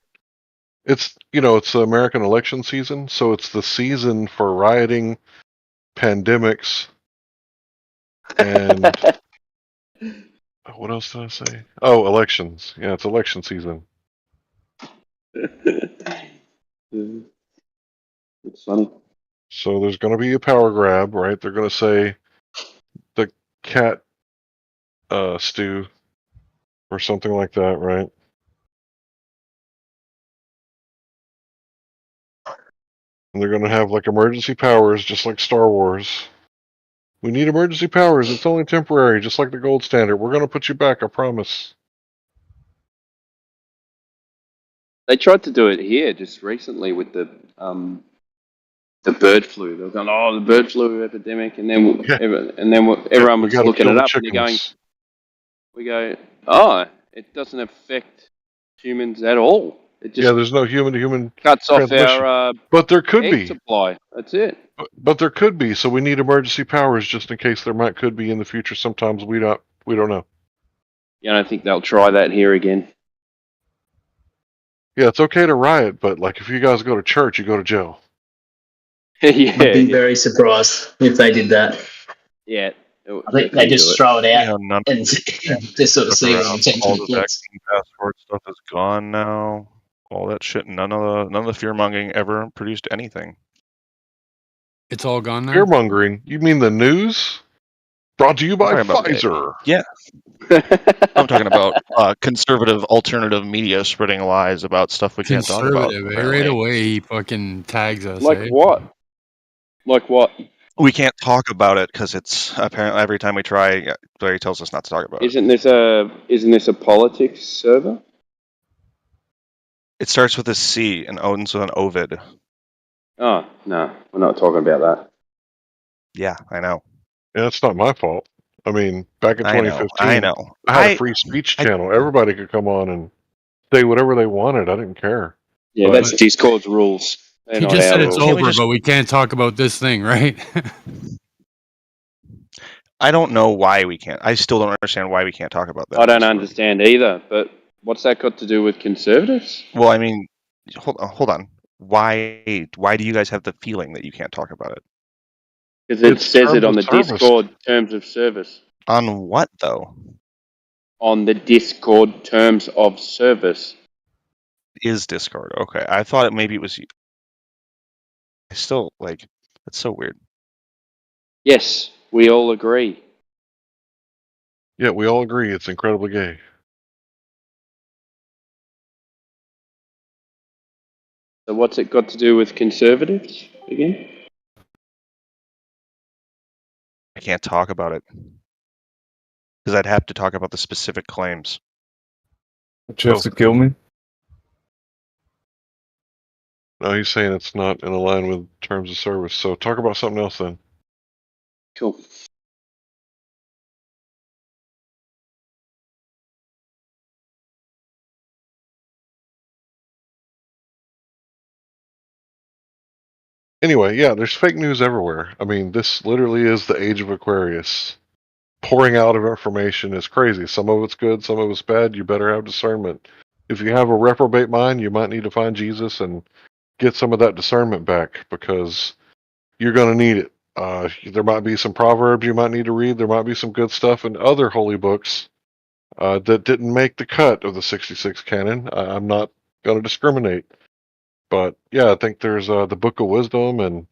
It's it's the American election season, so it's the season for rioting, pandemics, and what else did I say? Oh, elections. Yeah, it's election season. It's funny. So there's going to be a power grab, right? They're going to say the cat stew or something like that, right? And they're going to have like emergency powers, just like Star Wars. We need emergency powers. It's only temporary, just like the gold standard. We're going to put you back, I promise. They tried to do it here just recently with the bird flu. They were going, "Oh, the bird flu epidemic," and then everyone We was got to looking kill it the up, and they're going, chickens. "We go, oh, it doesn't affect humans at all. It just There's no human-to-human cuts off transmission. our But there could egg be. supply. That's it." But there could be. So we need emergency powers just in case could be in the future. Sometimes we don't know. Yeah, I don't think they'll try that here again. Yeah, it's okay to riot, but like if you guys go to church, you go to jail. Yeah, I'd be very surprised if they did that. yeah. I think they just throw it out none and just sort of see where the attention all the gets. vaccine passport stuff is gone now. All that shit. None of the fear mongering ever produced anything. It's all gone now. Fear mongering? You mean the news? Brought to you by I'm talking about Pfizer. Yeah. I'm talking about conservative alternative media spreading lies about stuff we can't talk about. Conservative. Right apparently. away, he fucking tags us. Like eh? what? Like what? We can't talk about it because it's apparently every time we try, Larry tells us not to talk about it. Isn't this a politics server? It starts with a C and ends with an Ovid. Oh no, we're not talking about that. Yeah, I know. Yeah, it's not my fault. I mean, back in I know, 2015, I know. I had a free speech channel. Everybody could come on and say whatever they wanted. I didn't care. Yeah, But- that's Discord's rules. They're He not just our said it's rules. over, but we can't talk about this thing, right? I don't know why we can't. I still don't understand why we can't talk about that. I don't understand either. But what's that got to do with conservatives? Well, I mean, hold on. Why do you guys have the feeling that you can't talk about it? Because it says it on the terms of service. Discord terms of service. On what though? On the Discord terms of service. Is Discord okay? I thought maybe it was. I still like. It's so weird. Yes, we all agree. Yeah, we all agree it's incredibly gay. So what's it got to do with conservatives again? I can't talk about it because I'd have to talk about the specific claims. But you have to kill me? No, he's saying it's not in line with terms of service. So talk about something else then. Cool. Anyway, yeah, there's fake news everywhere. I mean, this literally is the age of Aquarius. Pouring out of information is crazy. Some of it's good, some of it's bad. You better have discernment. If you have a reprobate mind, you might need to find Jesus and get some of that discernment back because you're going to need it. There might be some proverbs you might need to read. There might be some good stuff in other holy books that didn't make the cut of the 66 canon. I'm not going to discriminate. But yeah, I think there's the Book of Wisdom and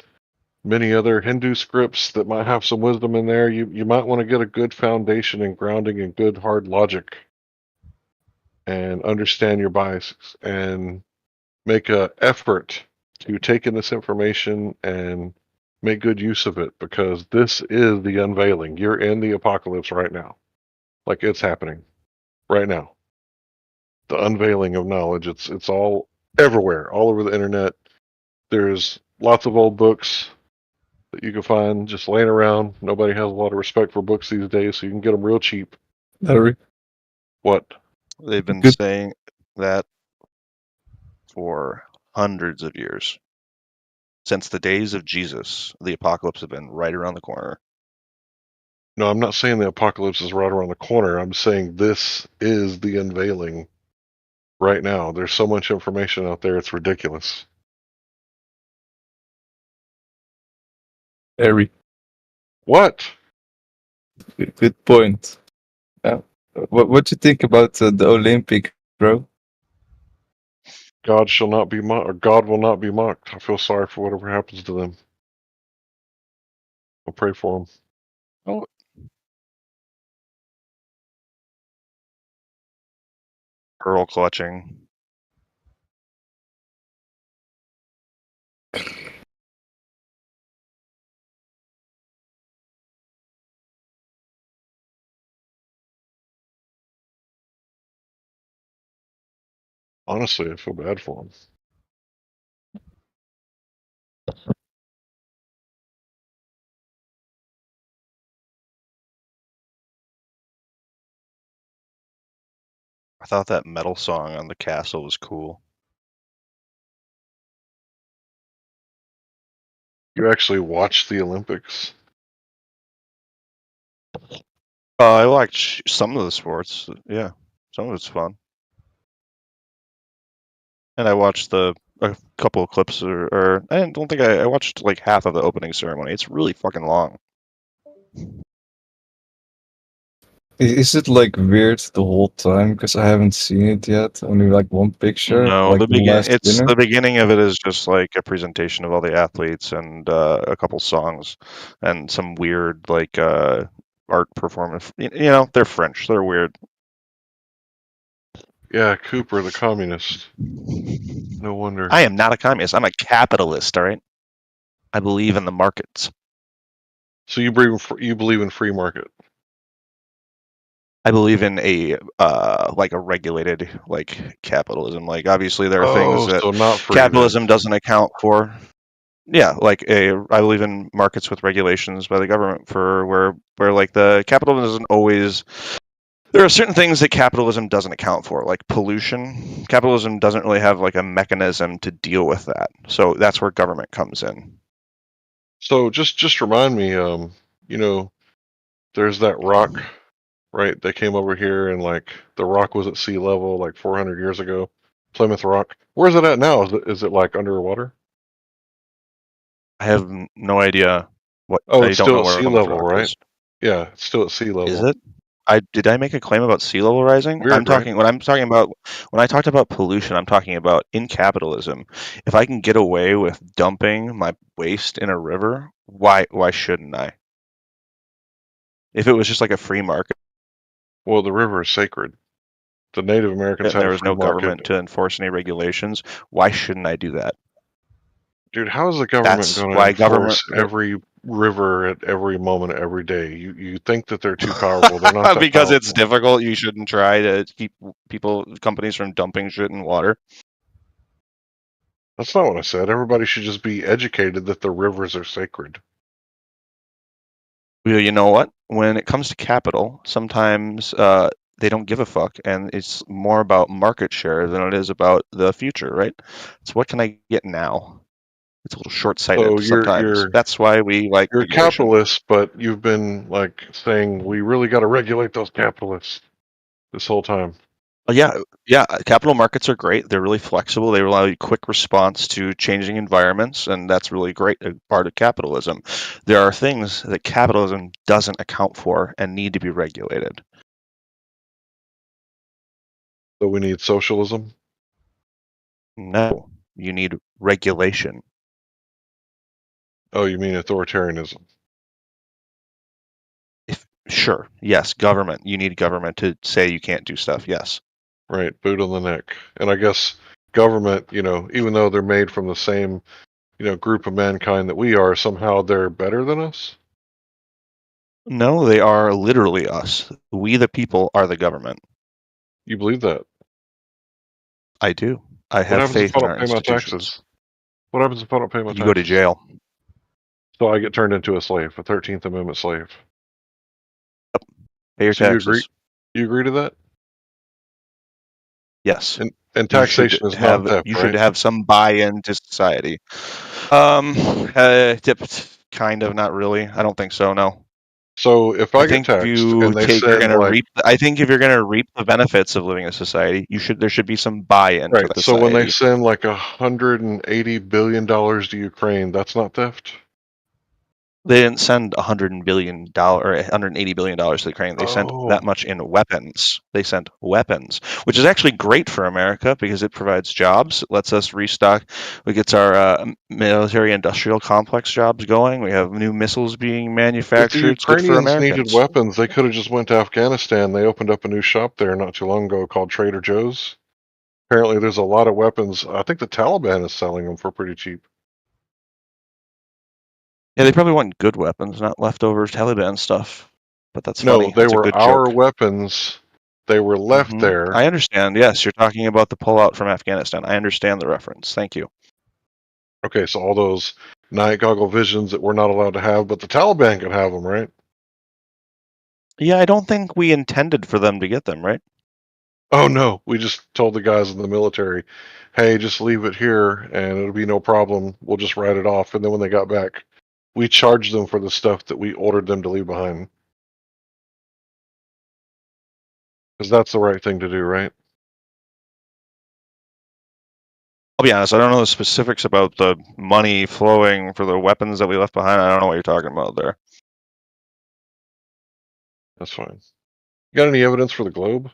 many other Hindu scripts that might have some wisdom in there. You might want to get a good foundation and grounding in good hard logic and understand your biases and make a effort to take in this information and make good use of it because this is the unveiling. You're in the apocalypse right now. Like it's happening right now. The unveiling of knowledge. It's all everywhere, all over the internet. There's lots of old books that you can find just laying around. Nobody has a lot of respect for books these days, so you can get them real cheap. Larry? What? They've been saying that for hundreds of years. Since the days of Jesus, the apocalypse have been right around the corner. No, I'm not saying the apocalypse is right around the corner. I'm saying this is the unveiling right now. There's so much information out there, it's ridiculous. Larry. What? Good point. What you think about the Olympic, bro? God shall not be mocked, or God will not be mocked. I feel sorry for whatever happens to them. I'll pray for them. Oh. Pearl clutching. Honestly, I feel bad for him. I thought that metal song on the castle was cool. You actually watched the Olympics? I liked some of the sports. Yeah, some of it's fun. And I watched a couple of clips, or I don't think I watched like half of the opening ceremony. It's really fucking long. Is it like weird the whole time? Because I haven't seen it yet. Only like one picture, No, like the the last dinner. beginning of it is just like a presentation of all the athletes and a couple songs and some weird like art performance. You know, they're French. They're weird. Yeah, Cooper, the communist. No wonder. I am not a communist. I'm a capitalist. All right. I believe in the markets. So you believe in free market? I believe in a like a regulated like capitalism. Like obviously there are things that so not free capitalism doesn't account for. Yeah, I believe in markets with regulations by the government for where like the capitalism doesn't always. There are certain things that capitalism doesn't account for, like pollution. Capitalism doesn't really have like a mechanism to deal with that. So that's where government comes in. So just remind me, you know, there's that rock, right? That came over here and like the rock was at sea level like 400 years ago. Plymouth Rock. Where's it at now? Is it like underwater? I have no idea what. Oh, I it's don't still know at where sea Plymouth level, Rock right? is. Yeah, it's still at sea level. Is it? Did I make a claim about sea level rising? Weird, I'm talking when I talked about pollution, I'm talking about in capitalism. If I can get away with dumping my waste in a river, why shouldn't I? If it was just like a free market, Well, the river is sacred. The Native Americans and had there a was free no market. government to enforce any regulations, why shouldn't I do that? Dude, how is the government That's going to why enforce every river at every moment, every day? You think that they're too powerful? They're not that because it's powerful. difficult. You shouldn't try to keep companies from dumping shit in water. That's not what I said. Everybody should just be educated that the rivers are sacred. Well, you know what? When it comes to capital, sometimes they don't give a fuck, and it's more about market share than it is about the future, right? So what can I get now? It's a little short-sighted So sometimes. That's why we like you're a regulation. capitalist, but you've been like saying we really got to regulate those capitalists this whole time. Yeah. Capital markets are great. They're really flexible. They allow you quick response to changing environments, and that's really great. A part of capitalism. There are things that capitalism doesn't account for and need to be regulated. So we need socialism? No, you need regulation. Oh, you mean authoritarianism? Sure. Yes, government. You need government to say you can't do stuff. Yes. Right, boot on the neck. And I guess government, even though they're made from the same, group of mankind that we are, somehow they're better than us? No, they are literally us. We, the people, are the government. You believe that? I do. I What have happens faith if I in don't our pay my institutions. taxes? What happens if I don't pay my taxes? You go to jail. So I get turned into a slave, a 13th Amendment slave. Pay your taxes. You agree to that? Yes. And taxation is not theft, You right? should have some buy-in to society. Kind of, not really. I don't think so. No. So if I get think taxed you and they take, you're said, going to like, reap. I think if you're going to reap the benefits of living in a society, there should be some buy-in to right, the so society. when they send like $180 billion to Ukraine, that's not theft? They didn't send $180 billion to Ukraine. They sent that much in weapons. They sent weapons, which is actually great for America because it provides jobs. It lets us restock. It gets our military-industrial complex jobs going. We have new missiles being If the manufactured. It's good for Ukrainians needed Americans. weapons, they could have just went to Afghanistan. They opened up a new shop there not too long ago called Trader Joe's. Apparently there's a lot of weapons. I think the Taliban is selling them for pretty cheap. Yeah, they probably want good weapons, not leftover Taliban stuff. But that's No, funny. they That's a were good our joke. weapons They were left there. I understand. Yes, you're talking about the pullout from Afghanistan. I understand the reference. Thank you. Okay, so all those night goggle visions that we're not allowed to have, but the Taliban can have them, right? Yeah, I don't think we intended for them to get them, right? Oh no, we just told the guys in the military, hey, just leave it here and it'll be no problem. We'll just write it off. And then when they got back, we charged them for the stuff that we ordered them to leave behind. Because that's the right thing to do, right? I'll be honest, I don't know the specifics about the money flowing for the weapons that we left behind. I don't know what you're talking about there. That's fine. You got any evidence for the globe?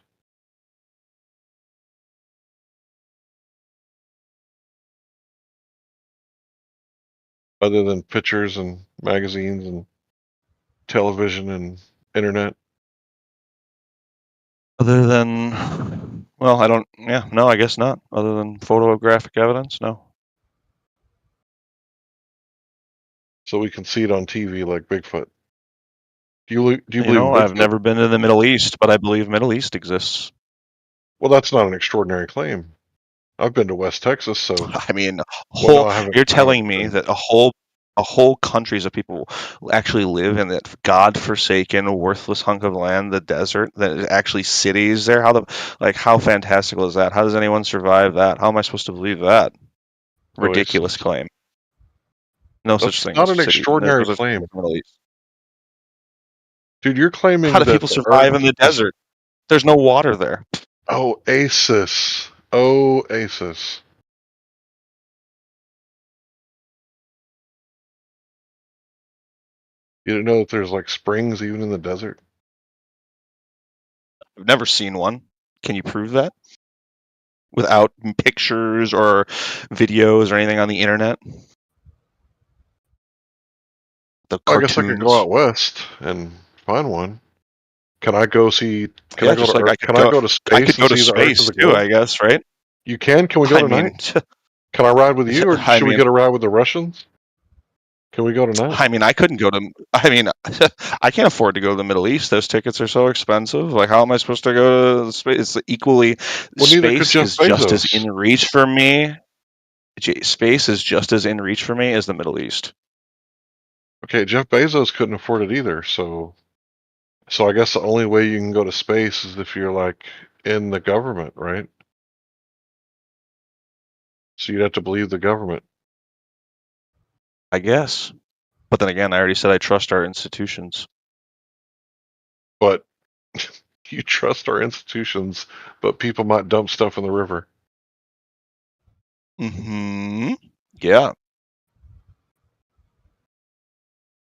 Other than pictures and magazines and television and internet? Other than, well, I guess not. Other than photographic evidence, no. So we can see it on TV like Bigfoot. Do you believe I've Bigfoot? never been to the Middle East, but I believe Middle East exists. Well, that's not an extraordinary claim. I've been to West Texas, so I mean, well, no, I haven't. you're telling me that a whole countries of people actually live in that godforsaken, worthless hunk of land, the desert, that is actually cities there? How fantastical is that? How does anyone survive that? How am I supposed to believe that? Ridiculous claim. No such thing. Not as an a city. extraordinary There's claim. Middle East. Dude, you're claiming How do that people the survive Earth- in the desert? There's no water there. Oasis. Oasis. You didn't know that there's like springs even in the desert? I've never seen one. Can you prove that? Without pictures or videos or anything on the internet? The I cartoons. guess I could go out west and find one. Can I go see? Can I go to Earth? Can I go to space? I could go and to see the Earth space as a too, globe? I guess, right? You can? Can we go I tonight? mean, Can I ride with you, or I should we mean- get a ride with the Russians? Can we go tonight? I mean, I couldn't go to. I mean, I can't afford to go to the Middle East. Those tickets are so expensive. Like, how am I supposed to go to space? It's equally. Well, neither could Space Jeff is just as Bezos. in reach for me. Space is just as in reach for me as the Middle East. Okay, Jeff Bezos couldn't afford it either, so I guess the only way you can go to space is if you're like in the government, right? So you'd have to believe the government. I guess. But then again, I already said I trust our institutions. But you trust our institutions, but people might dump stuff in the river. Yeah.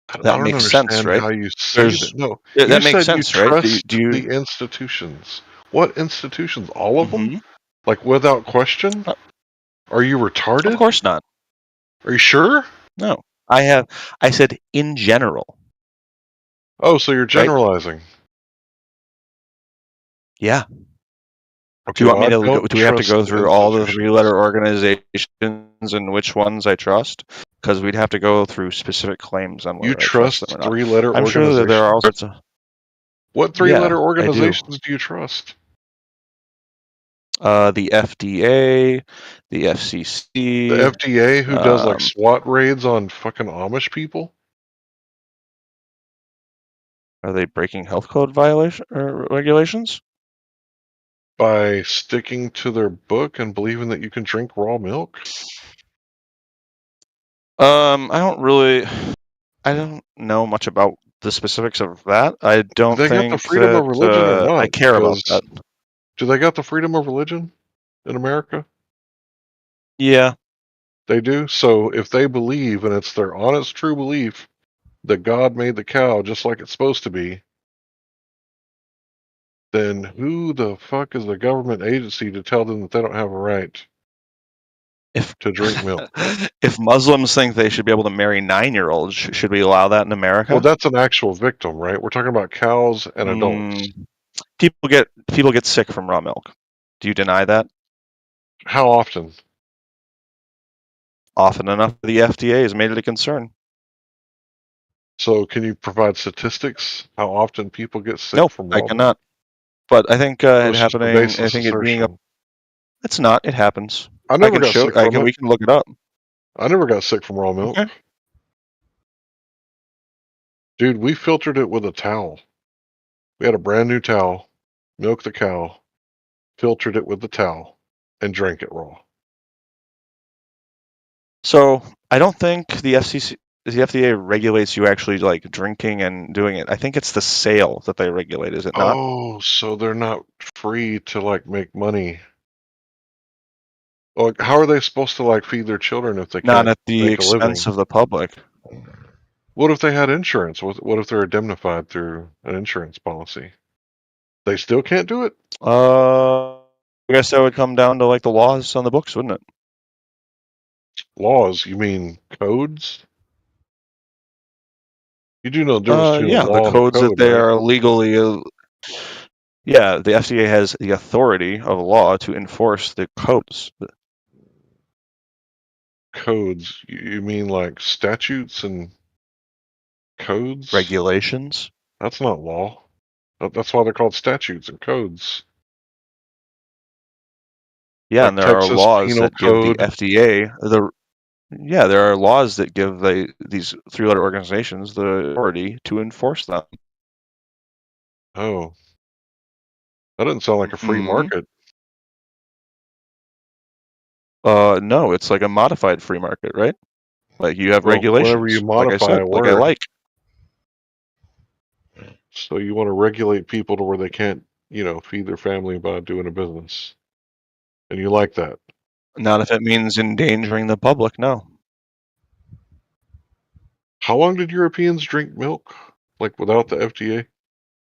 I That don't makes sense, understand right? how you say that. No, that you makes said sense, you right? trust Do you? the institutions. What institutions? All of them? Like without question? Are you retarded? Of course not. Are you sure? No. I said in general. Oh, so you're generalizing. Yeah. Okay, Do you want me well, I to? don't Do we have to trust go the through all the three-letter organizations and which ones I trust? Because we'd have to go through specific claims on whether You I trust trust them or not. three-letter I'm sure that there are all sorts of. What three-letter Yeah, I do. organizations do you trust? The FDA, the FCC. The FDA, who does like SWAT raids on fucking Amish people? Are they breaking health code violation or regulations? By sticking to their book and believing that you can drink raw milk? I don't know much about the specifics of that. I don't They got think the freedom that of religion or not? I care about Because- that. Do they got the freedom of religion in America? Yeah. They do? So if they believe, and it's their honest, true belief, that God made the cow just like it's supposed to be, then who the fuck is the government agency to tell them that they don't have a right to drink milk? If Muslims think they should be able to marry 9-year-olds, should we allow that in America? Well, that's an actual victim, right? We're talking about cows and adults. People get sick from raw milk. Do you deny that? How often? Often enough the FDA has made it a concern. So can you provide statistics how often people get sick from raw I milk? cannot. But I think Oh, it it's just a happening. I baseless think it being a. assertion. It's not. It happens. I never can got show. sick from it. We can look it up. I never got sick from raw milk. Okay. Dude, we filtered it with a towel. We had a brand new towel, milked the cow, filtered it with the towel, and drank it raw. So I don't think the FDA regulates you actually like drinking and doing it. I think it's the sale that they regulate. Is it not? Oh, so they're not free to like make money. Like, how are they supposed to like feed their children if they Not can't at the make a living? expense of the public. What if they had insurance? What if they're indemnified through an insurance policy? They still can't do it? I guess that would come down to like the laws on the books, wouldn't it? Laws? You mean codes? You do know the difference between Yeah, a law the and a codes that code, they right? are legally. Yeah, the FDA has the authority of law to enforce the codes. Codes? You mean like statutes and codes? Regulations? That's not law. That's why they're called statutes and codes. Yeah, Like and there are Texas laws Penal that give the Code. FDA Yeah, there are laws that give these three-letter organizations the authority to enforce them. Oh, that doesn't sound like a free Mhm. market. No, it's like a modified free market, right? Like you have Well, whenever you regulations, like I modify said, a like I word, like. so you want to regulate people to where they can't, feed their family by doing a business, and you like that. Not if it means endangering the public, no. How long did Europeans drink milk, like without the FDA?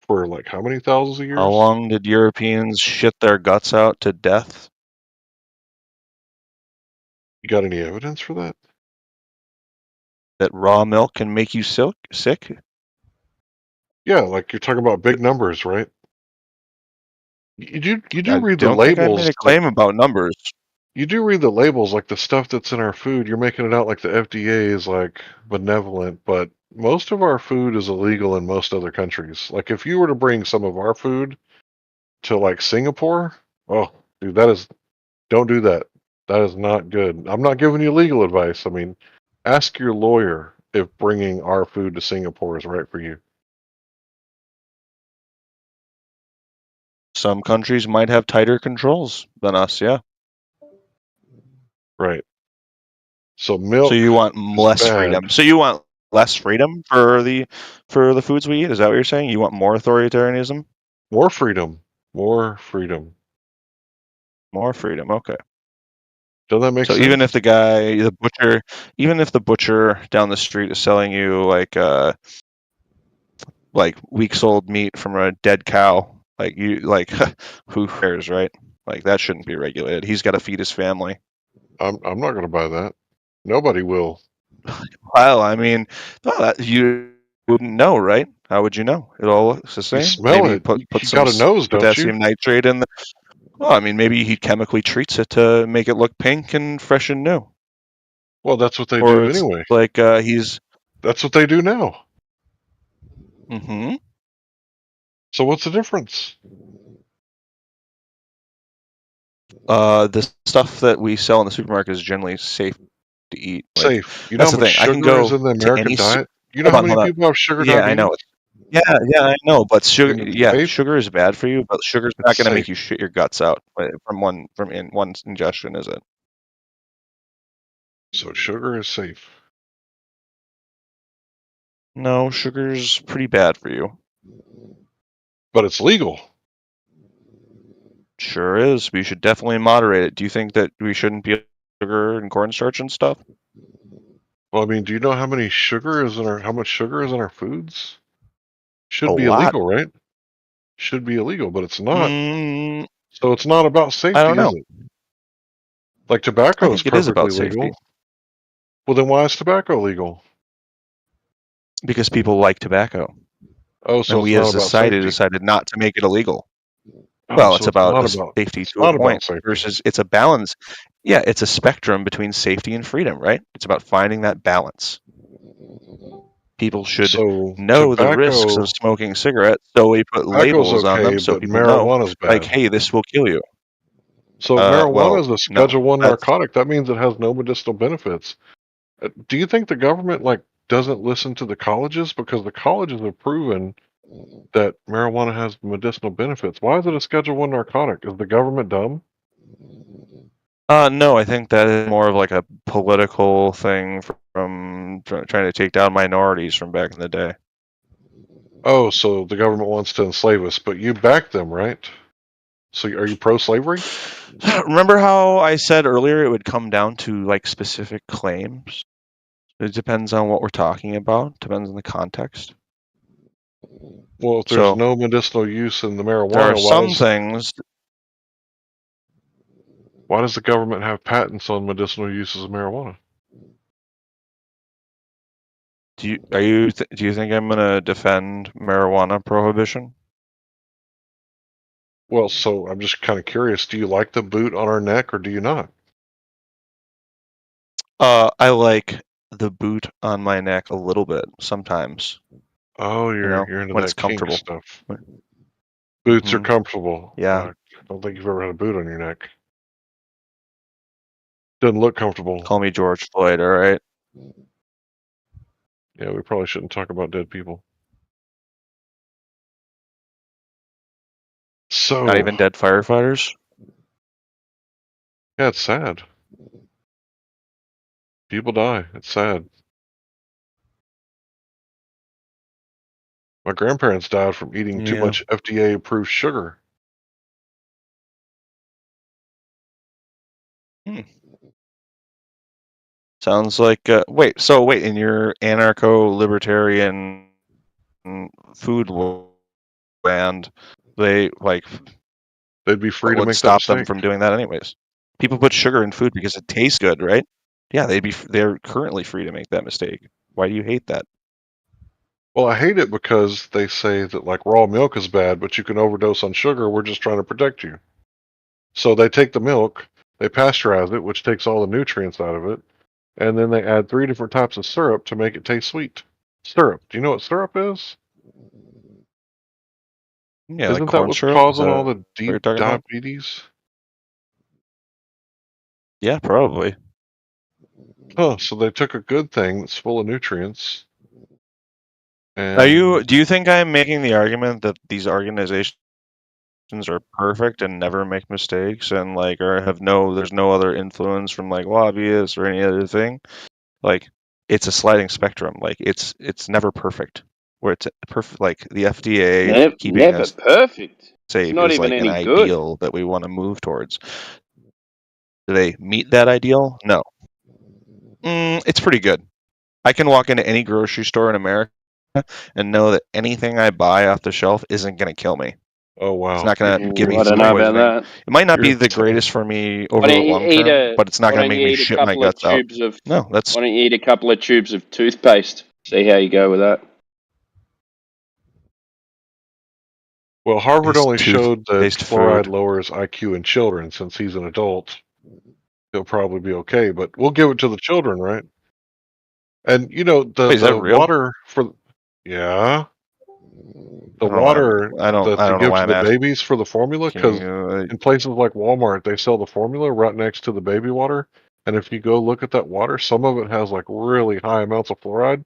For like how many thousands of years? How long did Europeans shit their guts out to death? You got any evidence for that? That raw milk can make you sick? Yeah, like you're talking about big numbers, right? You do I read the don't think I made labels. a claim about numbers. You do read the labels, like the stuff that's in our food. You're making it out like the FDA is like benevolent, but most of our food is illegal in most other countries. Like if you were to bring some of our food to like Singapore, oh, dude, don't do that. That is not good. I'm not giving you legal advice. I mean, ask your lawyer if bringing our food to Singapore is right for you. Some countries might have tighter controls than us, yeah. Right. So milk. So you want less bad. freedom. So you want less freedom for the foods we eat? Is that what you're saying? You want more authoritarianism? More freedom. More freedom. More freedom. Okay. Does that make So sense? even if the butcher down the street is selling you like weeks old meat from a dead cow, who cares, right? Like that shouldn't be regulated. He's got to feed his family. I'm not going to buy that. Nobody will. Well, I mean, you wouldn't know, right? How would you know? It all looks the same. You smell Maybe it. put You some got a nose, don't potassium you? nitrate in the. Well, I mean, maybe he chemically treats it to make it look pink and fresh and new. Well, that's what they Or do it's anyway. like he's. That's what they do now. Mm-hmm. So what's the difference? The stuff that we sell in the supermarket is generally safe to eat. Like, Safe. You know that's how the much thing. I can sugar go is in the to American any. diet? You know how many people have sugar Yeah, I know. diabetes? Yeah, I know. But sugar, And it's yeah, safe? sugar is bad for you. But sugar's It's not going to safe. make you shit your guts out from one ingestion, is it? So sugar is safe. No, sugar's pretty bad for you. But it's legal. Sure is. We should definitely moderate it. Do you think that we shouldn't be sugar and cornstarch and stuff? Well, I mean, do you know how much sugar is in our foods? Should A be lot. illegal, right? Should be illegal, but it's not. Mm, So it's not about I don't safety, know. is it? Like I tobacco is think it is perfectly about safety legal. Well, then why is tobacco legal? because people like tobacco, Oh, so and it's we not as a about society safety. decided not to make it illegal. Oh, Well, so it's it's about not a about safety it's to a not about point safety. versus it's a balance. Yeah, it's a spectrum between safety and freedom, right? It's about finding that balance. people should So know the risks tobacco, of smoking cigarettes, so we put tobacco's labels on okay, them so but people know, marijuana's like, bad. hey, this will kill you. So marijuana is a No, Schedule One that's narcotic. That means it has no medicinal benefits. Do you think the government like doesn't listen to the colleges, because the colleges have proven that marijuana has medicinal benefits? Why is it a Schedule One narcotic? Is the government dumb? no, I think that is more of like a political thing from trying to take down minorities from back in the day. Oh, so the government wants to enslave us, but you back them, right? So are you pro-slavery? Remember how I said earlier it would come down to like specific claims? It depends on what we're talking about. Depends on the context. Well, if there's So no medicinal use in the there are marijuana, some things. why does the government have patents on medicinal uses of marijuana? Do you think I'm gonna defend marijuana prohibition? Well, so I'm just kind of curious. Do you like the boot on our neck, or do you not? I like the boot on my neck a little bit sometimes. Oh, You know, you're into when that it's kink comfortable. stuff. Boots are Mhm. comfortable. Yeah. I don't think you've ever had a boot on your neck. Doesn't look comfortable. Call me George Floyd, all right? Yeah, we probably shouldn't talk about dead people. So Not even dead firefighters. yeah, it's sad. People die. It's sad. My grandparents died from eating too Yeah. much FDA-approved sugar. Sounds like wait, in your anarcho-libertarian food land, they'd be free what to would make that stop them mistake. from doing that anyways? People put sugar in food because it tastes good, right? Yeah, they're currently free to make that mistake. Why do you hate that? Well, I hate it because they say that like raw milk is bad, but you can overdose on sugar. We're just trying to protect you. So they take the milk, they pasteurize it, which takes all the nutrients out of it, and then they add 3 different types of syrup to make it taste sweet. Syrup. Do you know what syrup is? Yeah, like Isn't that corn what's syrup. Is causing that all the what you're deep talking about? diabetes? Yeah, probably. Oh, so they took a good thing that's full of nutrients. Do you think I'm making the argument that these organizations are perfect and never make mistakes and there's no other influence from like lobbyists or any other thing? Like, it's a sliding spectrum. Like it's never perfect. Where it's perfect, like the FDA keeping Never us perfect. safe It's not is even like an any good. ideal that we want to move towards. Do they meet that ideal? No. It's pretty good. I can walk into any grocery store in America and know that anything I buy off the shelf isn't going to kill me. Oh wow! It's not going to give me I don't food know about poisoning. that. It might not be the greatest for me over Why the don't you long eat term, but it's not Why going to don't make you me eat a shit my couple of guts out. tubes of? No, that's Why don't you eat a couple of tubes of toothpaste? See how you go with that. Well, Harvard Is only showed that toothpaste fluoride food? lowers IQ in children. Since he's an adult, he'll probably be okay. But we'll give it to the children, right? And you know Wait, is that the real? water for the I water don't that they know give why to I'm the asking. babies for the formula, because in places like Walmart they sell the formula right next to the baby water, and if you go look at that water, some of it has like really high amounts of fluoride.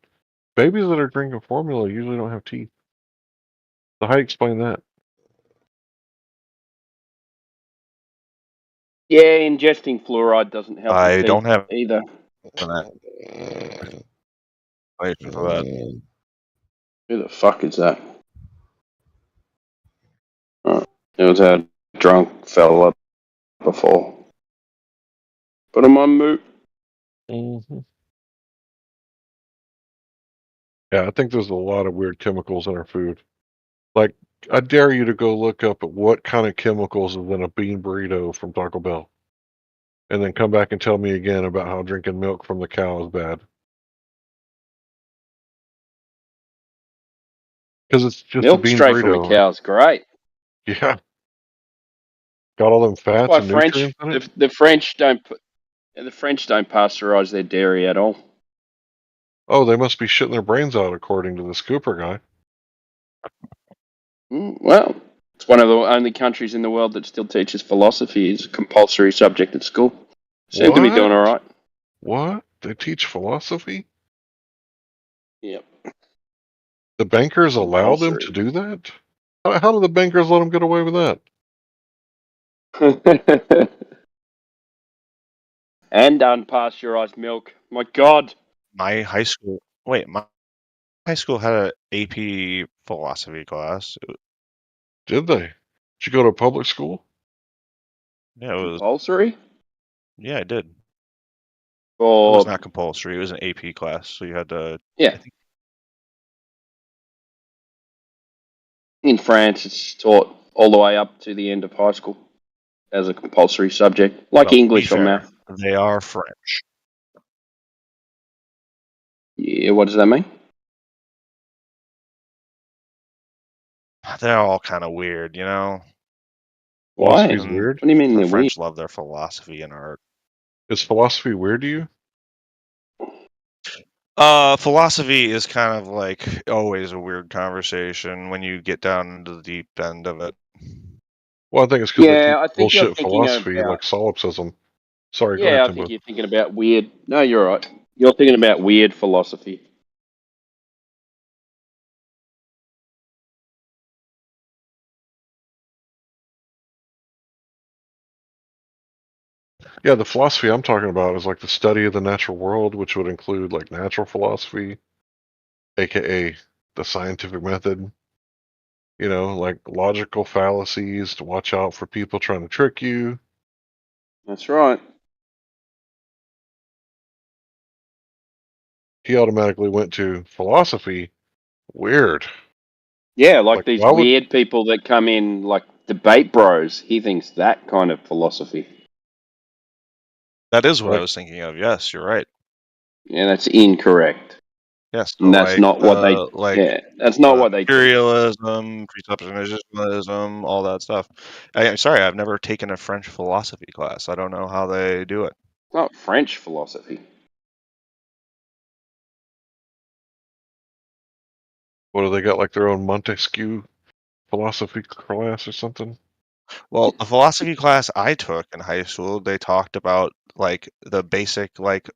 Babies that are drinking formula usually don't have teeth. So how do you explain that? Yeah, ingesting fluoride doesn't help your I teeth don't have either. an explanation for that. Who the fuck is that? Oh, it was a drunk fella before. Put him on mute. Mm-hmm. Yeah, I think there's a lot of weird chemicals in our food. Like, I dare you to go look up at what kind of chemicals is in a bean burrito from Taco Bell. And then come back and tell me again about how drinking milk from the cow is bad. Because it's just Milk a bean straight from a burrito. cow is great. Yeah. Got all them That's fats why and nutrients in it. the French don't pasteurize their dairy at all. Oh, they must be shitting their brains out, according to this Cooper guy. Well, it's one of the only countries in the world that still teaches philosophy as a compulsory subject at school. Seem to be doing all right. What? They teach philosophy? Yep. The bankers allow them to do that? How do the bankers let them get away with that? And unpasteurized milk. My God. My high school had an AP philosophy class. Did they? Did you go to a public school? Yeah, it was compulsory. Yeah, I did. It Or was not compulsory. It was an AP class, so you had to. yeah. In France, it's taught all the way up to the end of high school as a compulsory subject, like Well, to be English or fair, math. They are French. Yeah, what does that mean? They're all kind of weird, you know. Why? Philosophy's weird? What do you mean The they're French love their philosophy and art. Is philosophy weird to you? Philosophy is kind of like always a weird conversation when you get down into the deep end of it. Well, I think it's because they Yeah, I teach think you're bullshit thinking philosophy about. like solipsism. Sorry, go Yeah, ahead, I Timbo. think you're thinking about weird. No, you're right. You're thinking about weird philosophy. Yeah, the philosophy I'm talking about is like the study of the natural world, which would include like natural philosophy, aka the scientific method. You know, like logical fallacies to watch out for people trying to trick you. That's right. He automatically went to philosophy. Weird. Yeah, like these why would weird people that come in, like debate bros. He thinks that kind of philosophy. That is what I like was thinking of. Yes, you're right. Yeah, that's incorrect. Yes, And that's not what they. Yeah, that's not what they teach. materialism, presuppositionalism, all that stuff. I'm sorry, I've never taken a French philosophy class. I don't know how they do it. It's not French philosophy. what do they got? Like their own Montesquieu philosophy class or something? Well, the philosophy class I took in high school, they talked about like the basic like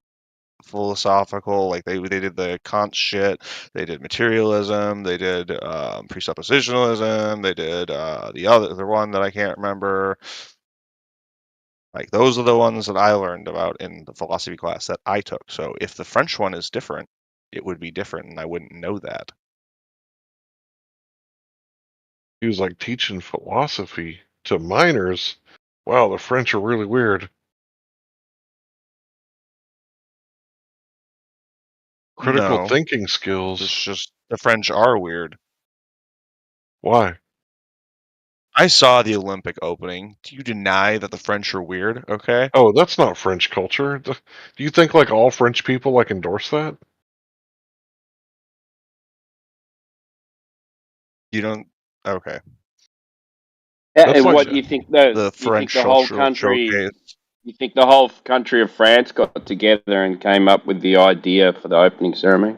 philosophical, like they did the Kant shit, they did materialism, they did presuppositionalism, they did the one that I can't remember. Like those are the ones that I learned about in the philosophy class that I took. So if the French one is different, it would be different, and I wouldn't know that. He was like teaching philosophy to minors. Wow, the French are really weird. Critical No, thinking skills. it's just the French are weird. Why? I saw the Olympic opening. Do you deny that the French are weird? Okay. Oh, that's not French culture. Do you think like all French people like endorse that? You don't. Okay. Yeah, That's and like what you think? No, The you French think the whole social country? showcase. You think the whole country of France got together and came up with the idea for the opening ceremony?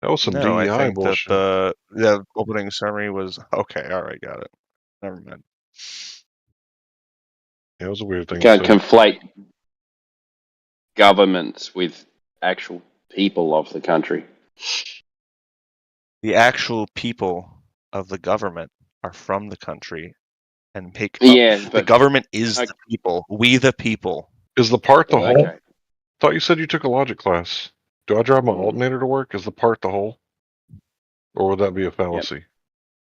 that was some No, I DEI think that bullshit. the opening ceremony was okay. All right, got it. Never mind. Yeah, it was a weird You thing can't to say. conflate governments with actual people of the country. The actual people of the government are from the country and make up. Yeah, The but government is the people. We the people. Is the part the well, whole? okay. Thought you said you took a logic class. Do I drive my alternator to work? Is the part the whole? Or would that be a fallacy?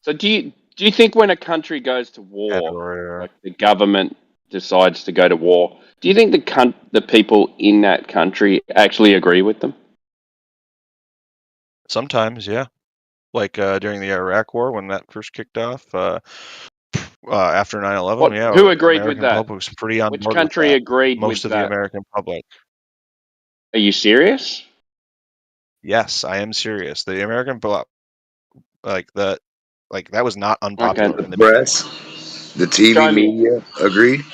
So do you think when a country goes to war, like the government decides to go to war, do you think the people in that country actually agree with them? Sometimes, yeah. Like during the Iraq War when that first kicked off. After 9/11, yeah, Who the agreed with American that? public was pretty on Which board with country that. agreed Most with of the that? American public. Are you serious? Yes, I am serious. The American that was not unpopular in the beginning. Press, the TV Show me. media agreed.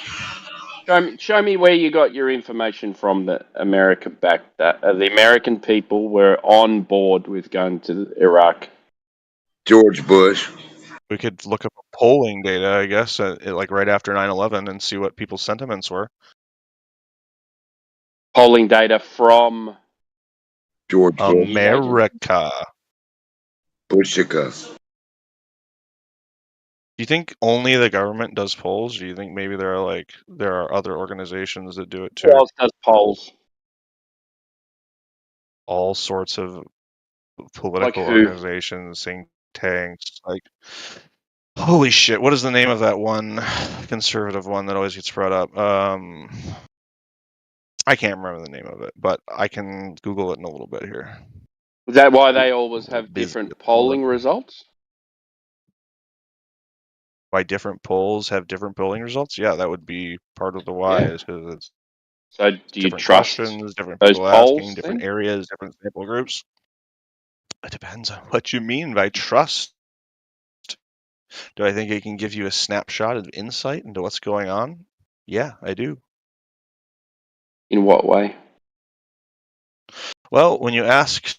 Show me where you got your information from that America backed that. The American people were on board with going to Iraq. George Bush. We could look up polling data, I guess, like right after 9/11 and see what people's sentiments were. Polling data from George Bush. America. Bushika. Do you think only the government does polls? Do you think maybe there are other organizations that do it too? Who else does polls? All sorts of political who? organizations, think tanks, like holy shit, what is the name of that one conservative one that always gets brought up? I can't remember the name of it, but I can Google it in a little bit here. Is that why they always have different polling results? Why different polls have different polling results? Yeah, that would be part of the why, is because it's So do you different trust questions, different those people polls asking, different then? areas, different sample groups. It depends on what you mean by trust. Do I think it can give you a snapshot of insight into what's going on? Yeah, I do. In what way? Well, when you ask,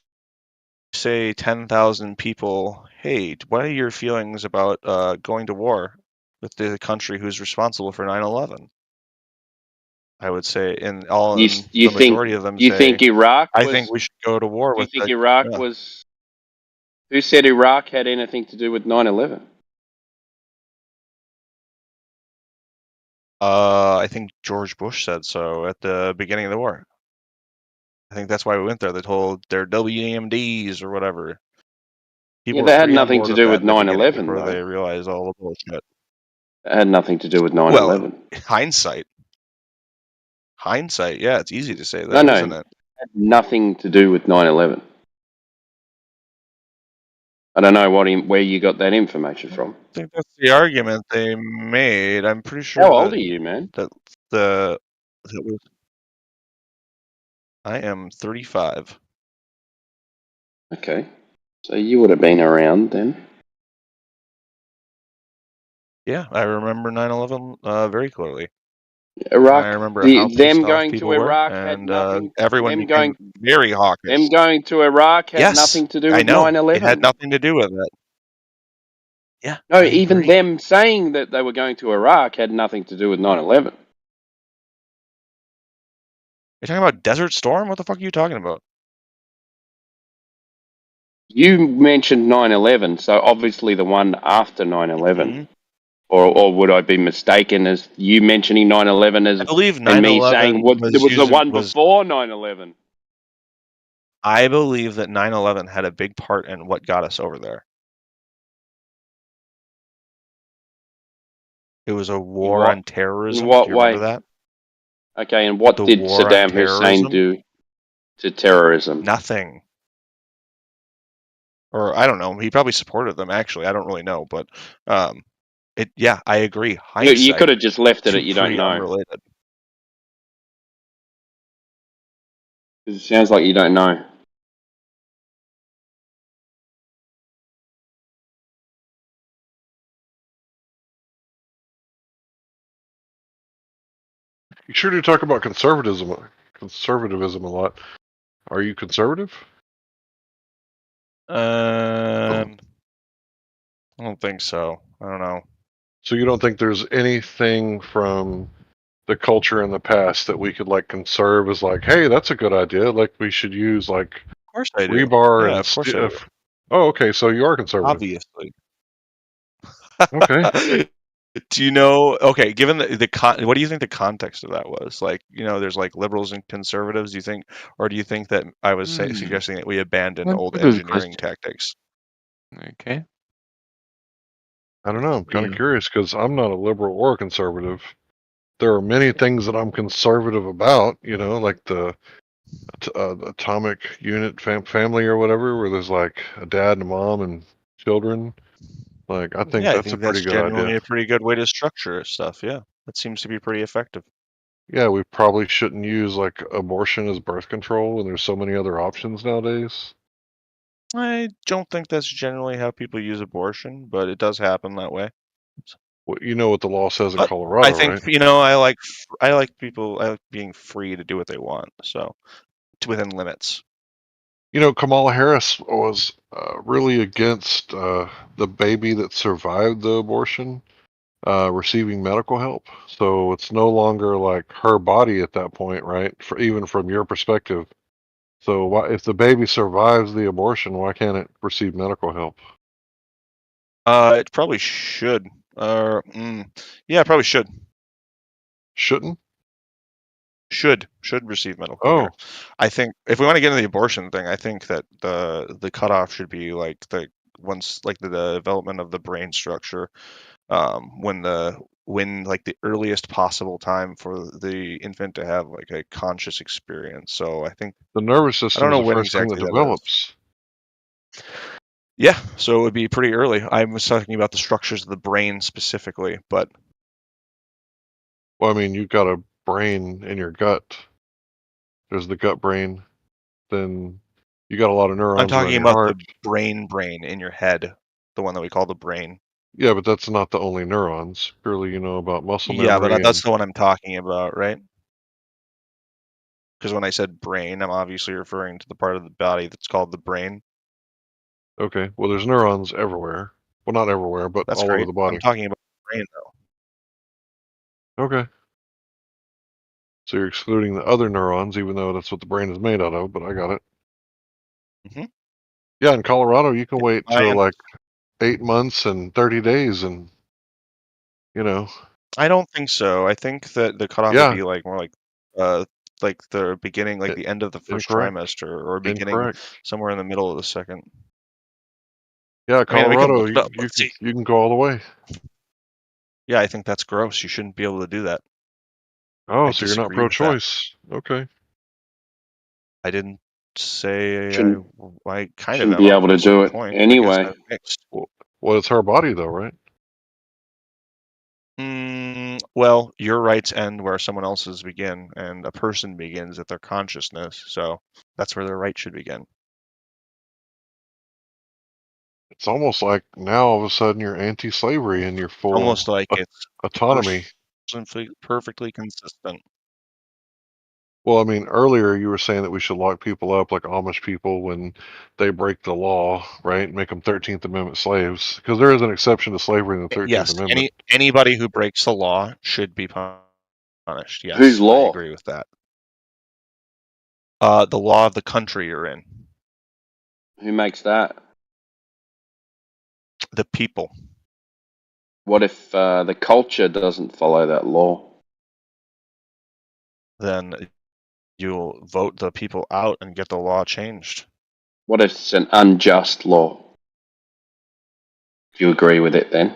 say, 10,000 people, hey, what are your feelings about going to war with the country who's responsible for 9/11? I would say, the majority of them you say, think Iraq I was, think we should go to war you with think the, Iraq yeah. was, who said Iraq had anything to do with 9/11? I think George Bush said so at the beginning of the war. I think that's why we went there. They told their WMDs or whatever. People Yeah, were that had pretty on nothing board to with do that with in the beginning 9/11 before though. they realized all the bullshit. It had nothing to do with 9/11. Well, hindsight, yeah, it's easy to say that, No, isn't it it? had nothing to do with 9/11. I don't know where you got that information from. I think that's the argument they made. I'm pretty sure How old are you, man? I am 35. Okay, so you would have been around then. Yeah, I remember 9/11 very clearly. Iraq, I remember how them pissed off going to people were, Iraq had and nothing. everyone Them became going, very hawkish. them going to Iraq had Yes, nothing to do I with know. It 9/11. had nothing to do with it. Yeah, No, I even agree. them saying that they were going to Iraq had nothing to do with 9/11. You're talking about Desert Storm? What the fuck are you talking about? You mentioned 9/11, so obviously the one after 9/11. Mm-hmm. Or would I be mistaken as you mentioning 9/11 as I believe and me saying 9/11 what was there was the one was. before 9/11? I believe that 9/11 had a big part in what got us over there. It was a war on terrorism. In what Do you remember way? that? Okay, and what The did war on Saddam Hussein terrorism? do to terrorism? Nothing. Or I don't know. He probably supported them. Actually, I don't really know. But yeah, I agree. You Hindsight, could have just left it two at you don't pretty know. unrelated. It sounds like you don't know. You sure do talk about conservatism a lot. Are you conservative? I don't think so. I don't know. So you don't think there's anything from the culture in the past that we could like conserve as like, hey, that's a good idea. Like we should use like Of course I do. rebar Yeah, and of course I do. Oh, okay. So you are conservative. Obviously. Okay. Do you know? Okay, given what do you think the context of that was? Like, there's like liberals and conservatives. Do you think, or do you think that I was suggesting that we abandon That's old a good engineering question. tactics? Okay. I don't know. I'm kind of curious because I'm not a liberal or a conservative. There are many things that I'm conservative about, like the atomic unit family or whatever, where there's like a dad and a mom and children. Like, I think that's a pretty good generally idea. a pretty good way to structure stuff. Yeah, that seems to be pretty effective. Yeah, we probably shouldn't use like abortion as birth control when there's so many other options nowadays. I don't think that's generally how people use abortion, but it does happen that way. Well, you know what the law says in But Colorado, I think right? I like people. I like being free to do what they want. So within limits. You know, Kamala Harris was really against the baby that survived the abortion receiving medical help. So it's no longer like her body at that point, right? Even from your perspective. So if the baby survives the abortion, why can't it receive medical help? It probably should. Yeah, it probably should. Shouldn't? Should receive medical Oh. care. I think if we want to get into the abortion thing, I think that the cutoff should be like the development of the brain structure, when like the earliest possible time for the infant to have like a conscious experience. So I think the nervous I don't system know is the when first thing that exactly that is. develops. Yeah, so it would be pretty early. I was talking about the structures of the brain specifically, but Well, I mean, you've got a brain in your gut. There's the gut brain. Then you got a lot of I'm neurons around talking your about heart. the brain in your head, the one that we call the brain. Yeah, but that's not the only neurons. Surely you know about muscle Yeah, memory. but that's the one I'm talking about, right? Because when I said brain, I'm obviously referring to the part of the body that's called the brain. Okay, well, there's neurons everywhere. Well, not everywhere, but That's all over great. the body. I'm talking about the brain, though. Okay. So you're excluding the other neurons, even though that's what the brain is made out of, but I got it. Mm-hmm. Yeah, in Colorado, you can wait I till am. like 8 months and 30 days and, I don't think so. I think that the cutoff would Yeah. be like more like the beginning, like the end of the first Incorrect. trimester, or beginning Incorrect. somewhere in the middle of the second. Yeah, I mean, we can Colorado, look it up. Let's see. you can go all the way. Yeah, I think that's gross. You shouldn't be able to do that. Oh, I so you're not disagree with that. pro-choice. Okay. I didn't say Shouldn't- I kind of shouldn't am be up able to to a certain do it point. anyway. I guess I'm mixed. Well, it's her body, though, right? Well, your rights end where someone else's begin, and a person begins at their consciousness. So that's where their rights should begin. It's almost like now all of a sudden you're anti-slavery and you're full Almost like it's autonomy. perfectly consistent. Well, I mean, earlier you were saying that we should lock people up like Amish people when they break the law, right? Make them 13th Amendment slaves. Because there is an exception to slavery in the 13th Yes, Amendment. anybody who breaks the law should be punished. Yes, Whose law? I agree with that. The law of the country you're in. Who makes that? The people. What if the culture doesn't follow that law? Then you'll vote the people out and get the law changed. What if it's an unjust law? Do you agree with it then?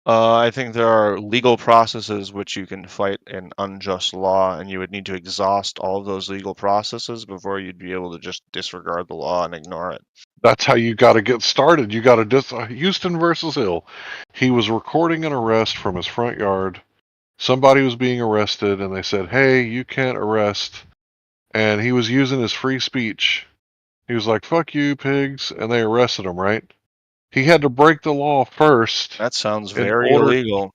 I think there are legal processes which you can fight an unjust law, and you would need to exhaust all of those legal processes before you'd be able to just disregard the law and ignore it. That's how you got to get started. You got to Houston versus Hill. He was recording an arrest from his front yard. Somebody was being arrested, and they said, "Hey, you can't arrest." And he was using his free speech. He was like, "Fuck you, pigs," and they arrested him. Right? He had to break the law first. That sounds very illegal.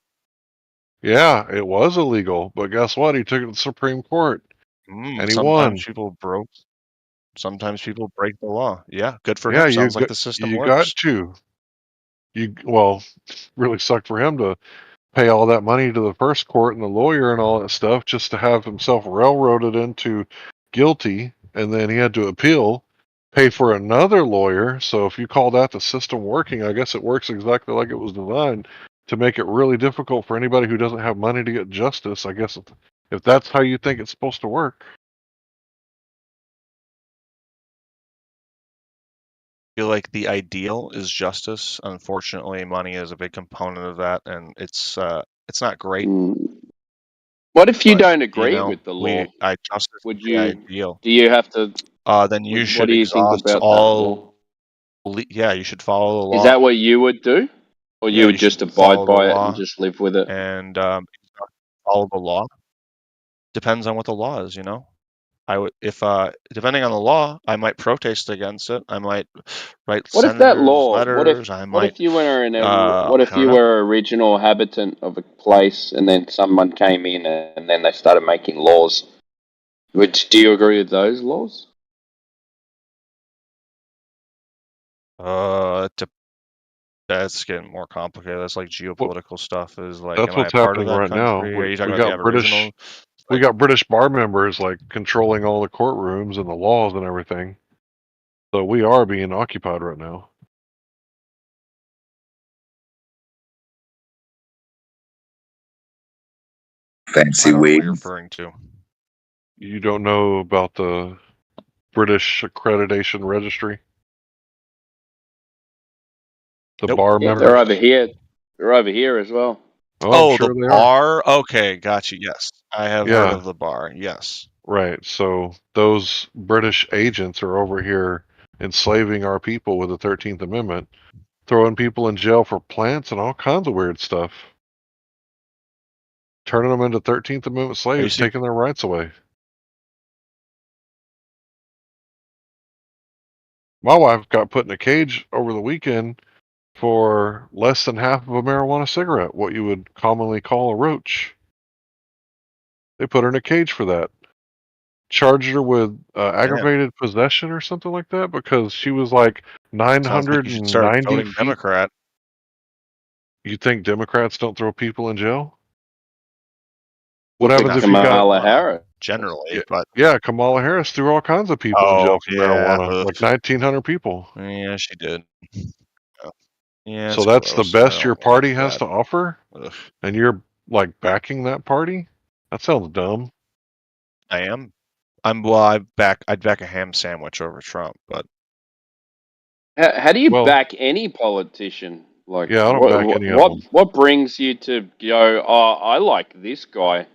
Yeah, it was illegal, but guess what? He took it to the Supreme Court, and he won. Sometimes people break the law. Yeah, good for Yeah, him. Sounds like the system you works. got to. Well, really sucked for him to pay all that money to the first court and the lawyer and all that stuff just to have himself railroaded into guilty, and then he had to appeal, pay for another lawyer. So if you call that the system working, I guess it works exactly like it was designed to make it really difficult for anybody who doesn't have money to get justice. I guess if that's how you think it's supposed to work. I feel like the ideal is justice. Unfortunately, money is a big component of that, and it's not great. What if you But, don't agree with the law? Justice Would is the you? ideal. Do you have to? Then you What should do you think exhaust about that all. law? Yeah, you should follow the law. Is that what you would do, or Yeah, you would just should follow abide the by it law and just live with it? and follow the law. Depends on what the law is, you know. I would, if depending on the law, I might protest against it. I might write What if that senators law? letters. I What might. if you were in a? What I if don't you know. were a original habitant of a place, and then someone came in, and then they started making laws? Do you agree with those laws? That's getting more complicated. That's like geopolitical stuff. Is like, That's am I a what's part of happening that right now. country? Are you talking We about the got Aboriginal? We got British bar members like controlling all the courtrooms and the laws and everything. So we are being occupied right now. Fancy I don't know what wig. you're referring to. You don't know about the British Accreditation Registry? The Nope. bar Yeah, members? they're over here. They're over here as well. Oh, I'm sure the they are. bar. Okay, got you. Yes, I have heard Yeah. of the bar. Yes. Right. So those British agents are over here enslaving our people with the 13th Amendment, throwing people in jail for plants and all kinds of weird stuff. Turning them into 13th Amendment slaves, taking their rights away. My wife got put in a cage over the weekend for less than half of a marijuana cigarette, what you would commonly call a roach. They put her in a cage for that. Charged her with aggravated possession or something like that because she was like Sounds like you should start 990 voting feet. Democrat. You think Democrats don't throw people in jail? What Look happens at if you got Kamala Harris? Generally, yeah, Kamala Harris threw all kinds of people in jail for marijuana, like 1,900 people. Yeah, she did. Yeah, So it's that's the gross. I best your don't like party has that. to offer, Ugh. and you're like backing that party? That sounds dumb. I am. I'd back a ham sandwich over Trump, but How do you Well- back any politician? Like, Yeah, I don't back any of them. what brings you to go? Oh, I like this guy.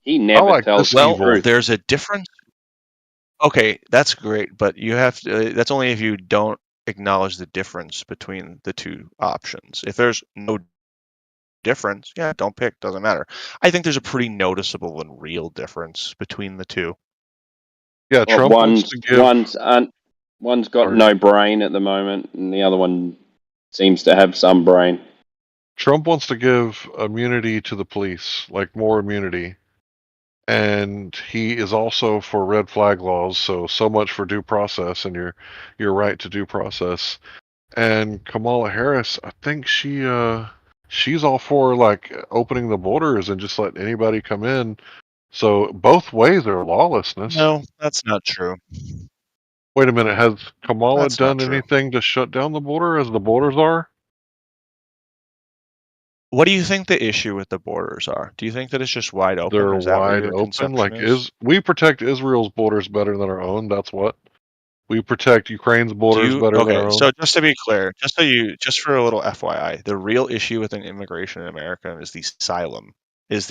He never like tells this the evil. truth. there's a difference. Okay, that's great, but you have to. That's only if you don't acknowledge the difference between the two options. If there's no difference, yeah, don't pick. Doesn't matter. I think there's a pretty noticeable and real difference between the two. Yeah, Well, Trump wants to give. one's got Sorry. no brain at the moment, and the other one seems to have some brain. Trump wants to give immunity to the police, like more immunity. And he is also for red flag laws, so much for due process and your right to due process. And Kamala Harris, I think she's all for like opening the borders and just letting anybody come in. So both ways are lawlessness. No, that's not true. Wait a minute, has Kamala That's not done true. anything to shut down the border as the borders are? What do you think the issue with the borders are? Do you think that it's just wide open? They're Is that what wide your open. conception Like is? we protect Israel's borders better than our own. That's what we protect Ukraine's borders better than our own. So just to be clear, just for a little FYI, the real issue with an immigration in America is the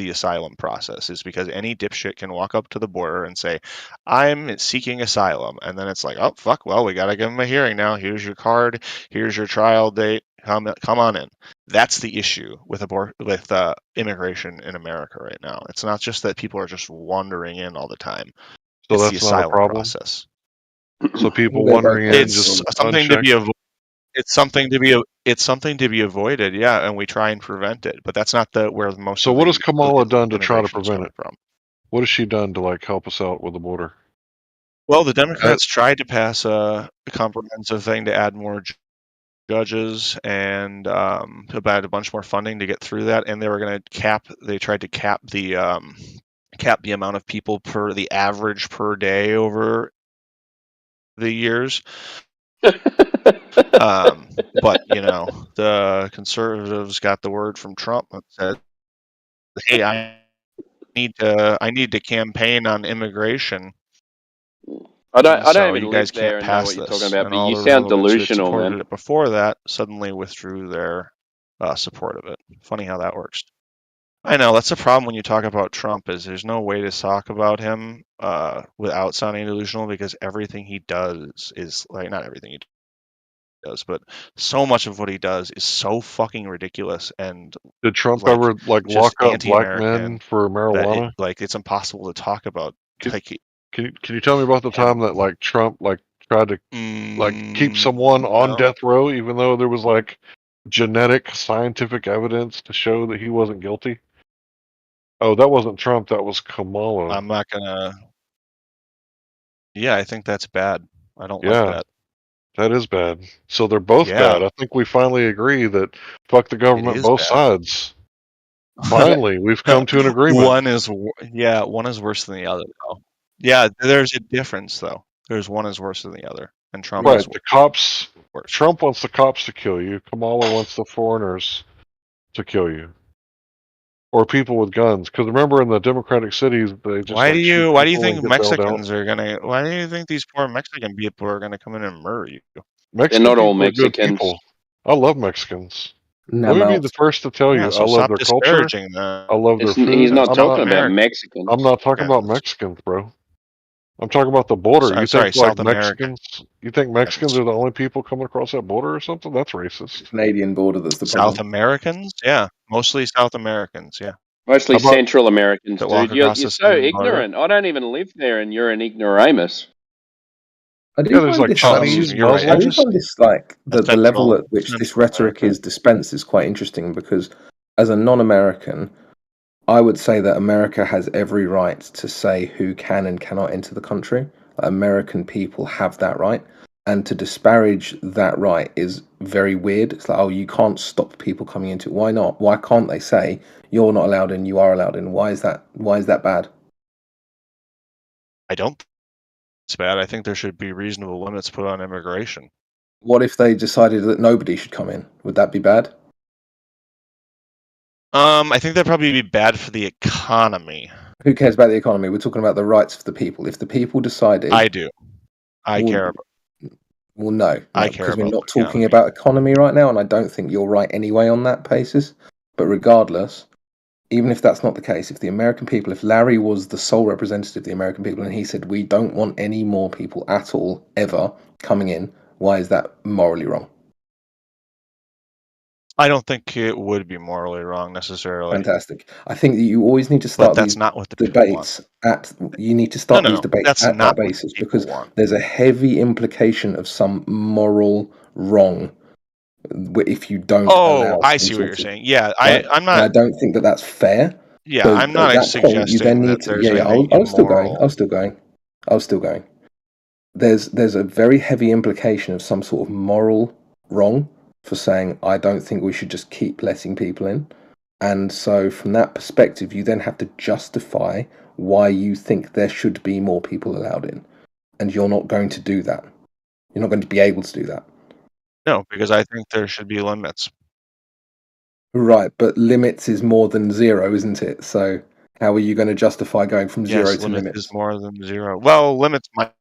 asylum process, is because any dipshit can walk up to the border and say, I'm seeking asylum. And then it's like, oh, fuck, well, we got to give them a hearing now. Here's your card. Here's your trial date. Come on in. That's the issue with immigration in America right now. It's not just that people are just wandering in all the time. So it's that's the not a asylum problem? process. So people wandering in It's just something to be unchecked? It's something to be avoided, yeah, and we try and prevent it. But that's not where most. So of what the has Kamala done to try to immigration's prevent it? coming from. What has she done to like help us out with the border? Well, the Democrats tried to pass a comprehensive thing to add more judges and to add a bunch more funding to get through that, and they were going to They tried to cap the amount of people the average per day over the years. But the conservatives got the word from Trump that said, "Hey, I need to campaign on immigration." I don't So even you live guys there can't and know pass what you're this. talking about, And but all you the sound Republicans that delusional, supported man. it before that suddenly withdrew their support of it. Funny how that works. I know that's the problem when you talk about Trump, is there's no way to talk about him without sounding delusional, because everything he does is like, not everything he does, but so much of what he does is so fucking ridiculous and Did Trump like, ever like just lock up black anti-American men for marijuana? that it's impossible to talk about. Like, Can you tell me about the time that like Trump like tried to like keep someone on death row even though there was like genetic scientific evidence to show that he wasn't guilty? Oh, that wasn't Trump. That was Kamala. I'm not gonna. Yeah, I think that's bad. I don't like Yeah, that. that is bad. So they're both Yeah. bad. I think we finally agree that fuck the government, is both bad. sides. Finally, we've come to an agreement. One is worse than the other though. Yeah, there's a difference though. There's one is worse than the other, and Trump Right, is the cops. Trump wants the cops to kill you. Kamala wants the foreigners to kill you, or people with guns. Because remember, in the Democratic cities, they just Why like do shoot you people think and get bailed out. Mexicans are gonna? Why do you think these poor Mexican people are gonna come in and murder you? Mexican not all people are good Mexicans. people. I love Mexicans. Now, Let me be Mount. the first to tell Yeah, you, so I love stop their culture. disparaging them. I love their food. He's not I'm talking not, about American. Mexicans. I'm not talking about Americans. Mexicans, bro. I'm talking about the border. You Sorry, think like South America. Mexicans? You think Mexicans are the only people coming across that border or something? That's racist. Canadian border that's the South problem. Americans? Yeah, mostly South Americans. Yeah, Mostly How about- Central Americans, that walk dude. You're across the so southern border. ignorant. I don't even live there, and you're an ignoramus. I do Yeah, there's find like this, Chinese, you're right. I do Muslims. find this like the level Central- at which this Central rhetoric America. is dispensed is quite interesting because, as a non-American, I would say that America has every right to say who can and cannot enter the country. American people have that right, and to disparage that right is very weird. It's like, oh, you can't stop people coming into it. Why not? Why can't they say you're not allowed in, you are allowed in? Why is that? Why is that bad? I don't. It's bad. I think there should be reasonable limits put on immigration. What if they decided that nobody should come in? Would that be bad? I think that'd probably be bad for the economy. Who cares about the economy? We're talking about the rights of the people. If the people decided, I do. I Well, care about. well, no, I care because we're about not the talking about economy right now, and I don't think you're right anyway on that basis. But regardless, even if that's not the case, if the American people, if Larry was the sole representative of the American people, and he said we don't want any more people at all ever coming in, why is that morally wrong? I don't think it would be morally wrong necessarily. Fantastic. I think that you always need to But start that's these not what the people debates at. You need to start No, these debates that's at not that what basis people because want. there's a heavy implication of some moral wrong if you don't allow. Oh, I some see what sort you're of- saying. Yeah, right? I'm And I not. don't think that that's fair. Yeah, So I'm not at that point, you then suggesting need that to. there's Yeah, I anything was still going. immoral. I was still going. There's a very heavy implication of some sort of moral wrong for saying I don't think we should just keep letting people in. And so, from that perspective, you then have to justify why you think there should be more people allowed in. And you're not going to do that. You're not going to be able to do that. No, because I think there should be limits. Right, but limits is more than zero, isn't it? So, how are you going to justify going from zero Yes, to limits limits? is more than zero. Well, limits might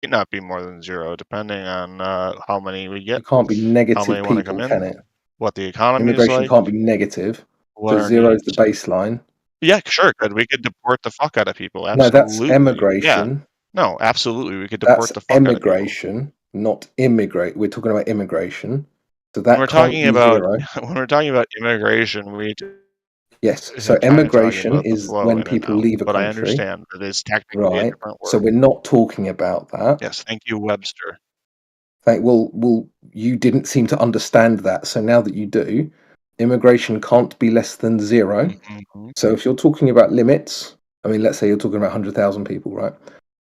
not be more than zero, depending on how many we get. It can't be How negative many want to people, come can in? it? What the economy is Immigration like? can't be negative. What But our zero is the needs? baseline. Yeah, sure. Could we could deport the fuck out of people? No, that's Absolutely. Yeah. emigration. No, absolutely. We could That's deport the fuck out of people. emigration, not immigrate. We're talking about immigration. So When that we're can't talking be about zero. when we're talking about immigration, we Yes. So kind of talking emigration about the is flow when in and people out. leave a But I country. understand that it's technically a Right. different So word. we're not talking about that. Yes, thank you, Webster. Well, you didn't seem to understand that. So now that you do, immigration can't be less than zero. Mhm. So if you're talking about limits, I mean, let's say you're talking about 100,000 people, right?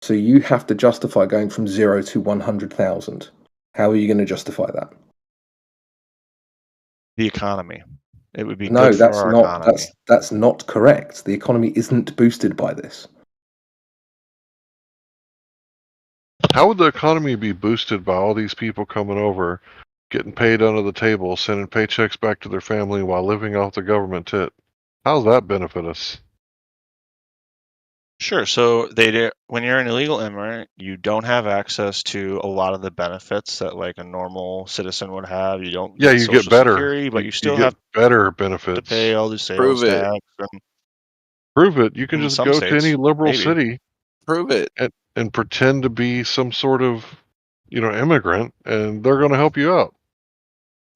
So you have to justify going from 0 to 100,000. How are you going to justify that? The economy. It would be No, good for that's our not economy. that's not correct. The economy isn't boosted by this. How would the economy be boosted by all these people coming over, getting paid under the table, sending paychecks back to their family while living off the government tit? How's that benefit us? Sure. So when you're an illegal immigrant, you don't have access to a lot of the benefits that like a normal citizen would have. You don't Yeah, get you get Social better. Security, but you still get have better to benefits. pay all the sales Prove it. tax and Prove it. You can in just some go to any states, liberal maybe. city Prove it. and pretend to be some sort of, immigrant, and they're going to help you out.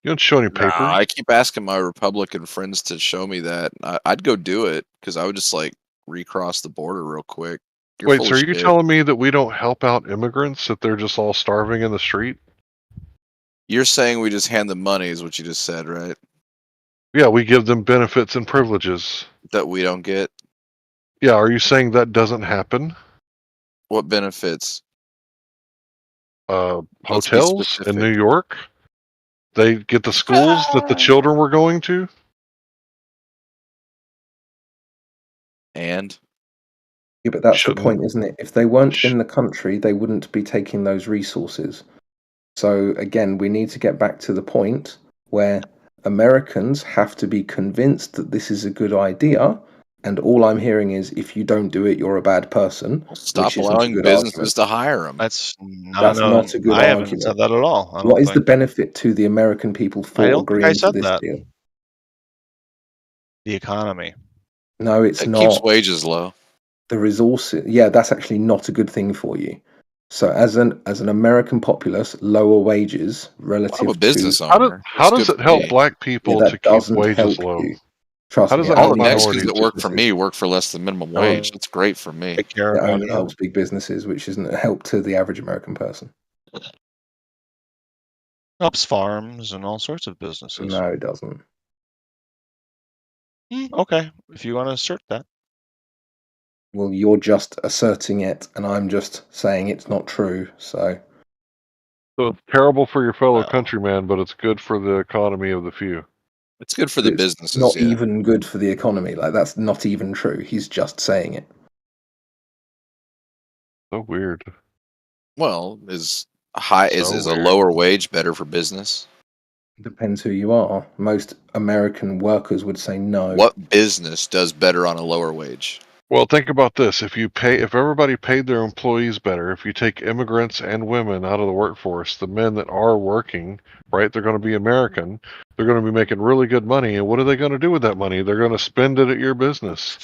You don't show any papers. Nah, I keep asking my Republican friends to show me that. I'd go do it because I would just like recross the border real quick. You're Wait, full so of are you shit. telling me that we don't help out immigrants, that they're just all starving in the street? You're saying we just hand them money, is what you just said, right? Yeah, we give them benefits and privileges that we don't get. Yeah, are you saying that doesn't happen? What benefits? Hotels be in specific. New York? They get the schools that the children were going to? And? Yeah, but that's Shouldn't- the point, isn't it? If they weren't in the country, they wouldn't be taking those resources. So again, we need to get back to the point where Americans have to be convinced that this is a good idea. And all I'm hearing is, if you don't do it, you're a bad person. Stop which isn't a allowing good businesses argument. to hire them. That's That's not a good I haven't argument. said that at all. I What don't is the think. benefit to the American people I for don't think I agreeing to said this that. deal? The economy. No, it's It not. keeps wages low. The resources, yeah, that's actually not a good thing for you. So as an American populace, lower wages relative I'm a business to owner. How It's does good it for help me. black people that to keep doesn't wages help low? you. Trust How me, does it it All help the only helps Mexicans minorities? that work for businesses. me work for less than minimum wage. That's great for me. Take care It of only that. helps big businesses, which isn't a help to the average American person. Helps farms and all sorts of businesses. No, it doesn't. Okay, if you want to assert that. Well, you're just asserting it, and I'm just saying it's not true. So So it's terrible for your fellow Well. countryman, but it's good for the economy of the few. It's good for the it's businesses, not yeah. even good for the economy. Like, that's not even true. He's just saying it. So weird. Well, is a weird. lower wage better for business? Depends who you are. Most American workers would say no. What business does better on a lower wage? Well, think about this. If everybody paid their employees better, if you take immigrants and women out of the workforce, the men that are working, right, they're going to be American, they're going to be making really good money, and what are they going to do with that money? They're going to spend it at your business.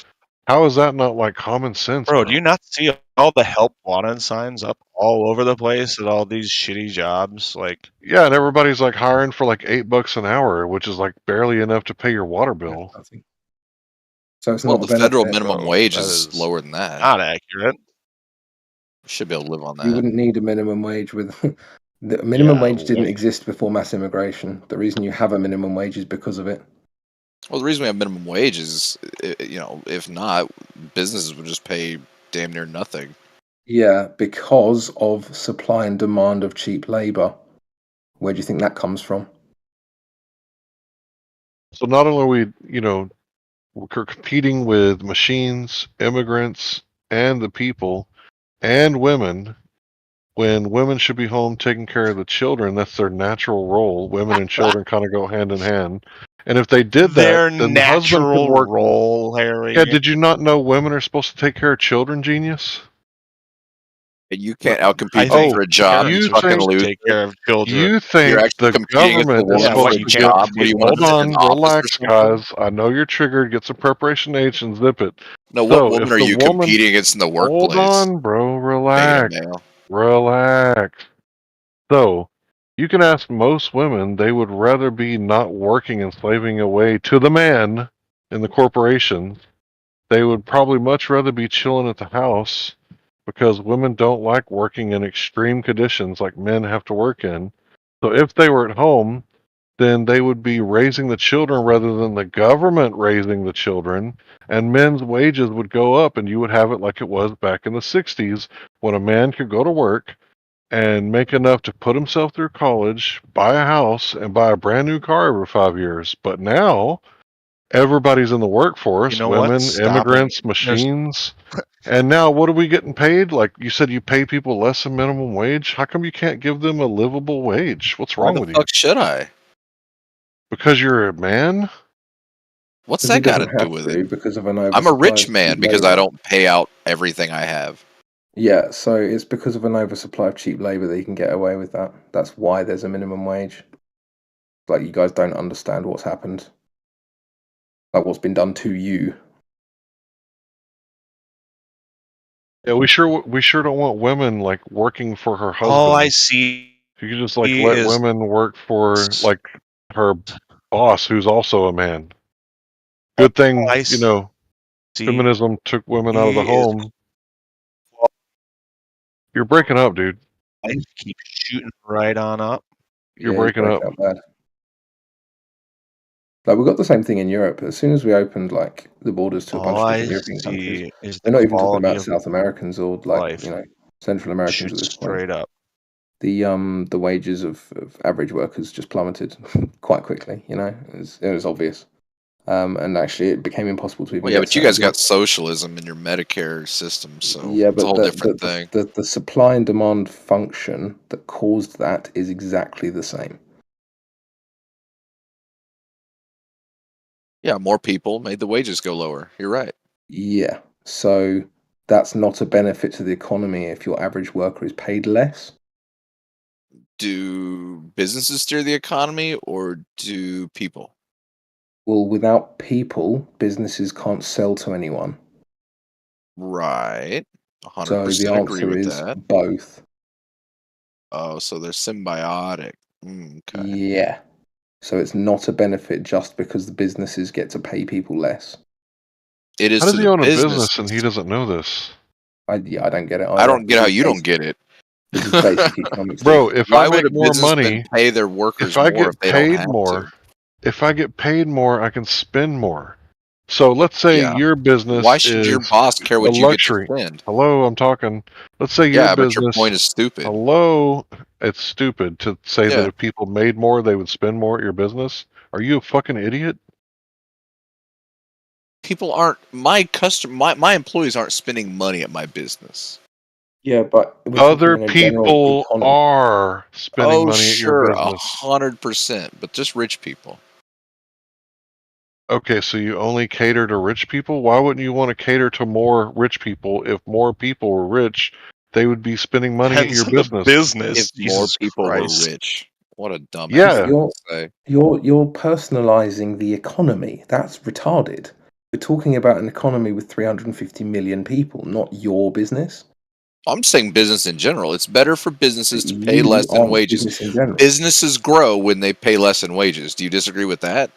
How is that not like common sense? Bro, do you not see all the help wanted signs up all over the place at all these shitty jobs? Like, Yeah, and everybody's like hiring for like $8 an hour, which is like barely enough to pay your water bill. So it's Well, not the federal benefit. minimum wage that is is lower than that. not accurate. We should be able to live on You that. wouldn't need a minimum wage with the minimum Yeah, wage didn't exist before mass immigration. The reason you have a minimum wage is because of it. Well, the reason we have minimum wage is, if not, businesses would just pay damn near nothing. Yeah, because of supply and demand of cheap labor. Where do you think that comes from? So not only are we, we're competing with machines, immigrants, and the people, and women, when women should be home taking care of the children. That's their natural role. Women and children kind of go hand in hand. And if they did that, Their then the husband could natural work. role, Harry. Yeah, did you not know women are supposed to take care of children, genius? And you can't I outcompete them think for a job, you you fucking think- loser. take care of children. You think You're actually the competing against the government is woman Yeah, supposed what, to you get... can't What do you want Hold to sit in on, an office or relax, something? guys. I know you're triggered. Get some preparation H and zip it. No, what So, woman if are the you woman- competing against in the workplace? Hold on, bro. Beta Relax. male. Relax. So, you can ask most women, they would rather be not working and slaving away to the man in the corporations. They would probably much rather be chilling at the house, because women don't like working in extreme conditions like men have to work in. So if they were at home, then they would be raising the children rather than the government raising the children, and men's wages would go up, and you would have it like it was back in the 60s, when a man could go to work and make enough to put himself through college, buy a house, and buy a brand new car every 5 years. But now, everybody's in the workforce, You know what? women, Stop it. immigrants, There's- machines. And now, what are we getting paid? Like you said, you pay people less than minimum wage. How come you can't give them a livable wage? What's Why wrong the with you? fuck should I? Because you're a man? What's Because that he got to doesn't do have with to, it? because of an I'm a oversupply rich of man cheap because I labor. don't pay out everything I have. Yeah, so it's because of an oversupply of cheap labor that you can get away with that. That's why there's a minimum wage. Like, you guys don't understand what's happened. Like, what's been done to you. Yeah, we sure don't want women like working for her husband. all I see You could just like let is women work for like her boss, who's also a man. Good thing, I feminism took women out of the see is- home. You're breaking up, dude. I keep shooting right on up. You're breaking up. Bad. Like we've got the same thing in Europe. As soon as we opened like the borders to a bunch All of I different European countries, see is we're the not even talking quality about of South Americans or like life. Central Americans Shoot at this point. straight up. The wages of average workers just plummeted quite quickly. It was obvious. And actually, it became impossible to even. Well, yeah, get but you certain guys got jobs. socialism in your Medicare system, so Yeah, it's a but whole different thing. the supply and demand function that caused that is exactly the same. Yeah, more people made the wages go lower. You're right. Yeah, so that's not a benefit to the economy if your average worker is paid less. Do businesses steer the economy or do people? Well, without people, businesses can't sell to anyone. Right. So the 100% agree answer with is that. both. Oh, so they're symbiotic. Okay. Yeah. So it's not a benefit just because the businesses get to pay people less. It is How to does he the own a business. business and he doesn't know this? I don't get it either. I don't get how This is you don't basic- get it. This is basic economics. Bro, if Why I would a make more businessman money, pay their workers if I more get if they don't paid have more, to? if I get paid more, I can spend more. So let's say Yeah. your business Why should your is boss care a what you get to luxury. spend? Hello, I'm talking. Let's say your Yeah, but your business. point is stupid. Hello, it's stupid to say that Yeah. if people made more, they would spend more at your business. Are you a fucking idiot? People aren't my employees aren't spending money at my business. Yeah, but we're Other talking in a general people economy. are spending Oh, money at your sure, business. 100%, but just rich people. Okay, so you only cater to rich people? Why wouldn't you want to cater to more rich people? If more people were rich, they would be spending money at your the business. If more people were rich. What a dumbass Yeah. thing to say. You're personalizing the economy. That's retarded. We're talking about an economy with 350 million people, not your business. I'm saying business in general. It's better for businesses to pay You less in aren't wages. business in general. Businesses grow when they pay less in wages. Do you disagree with that?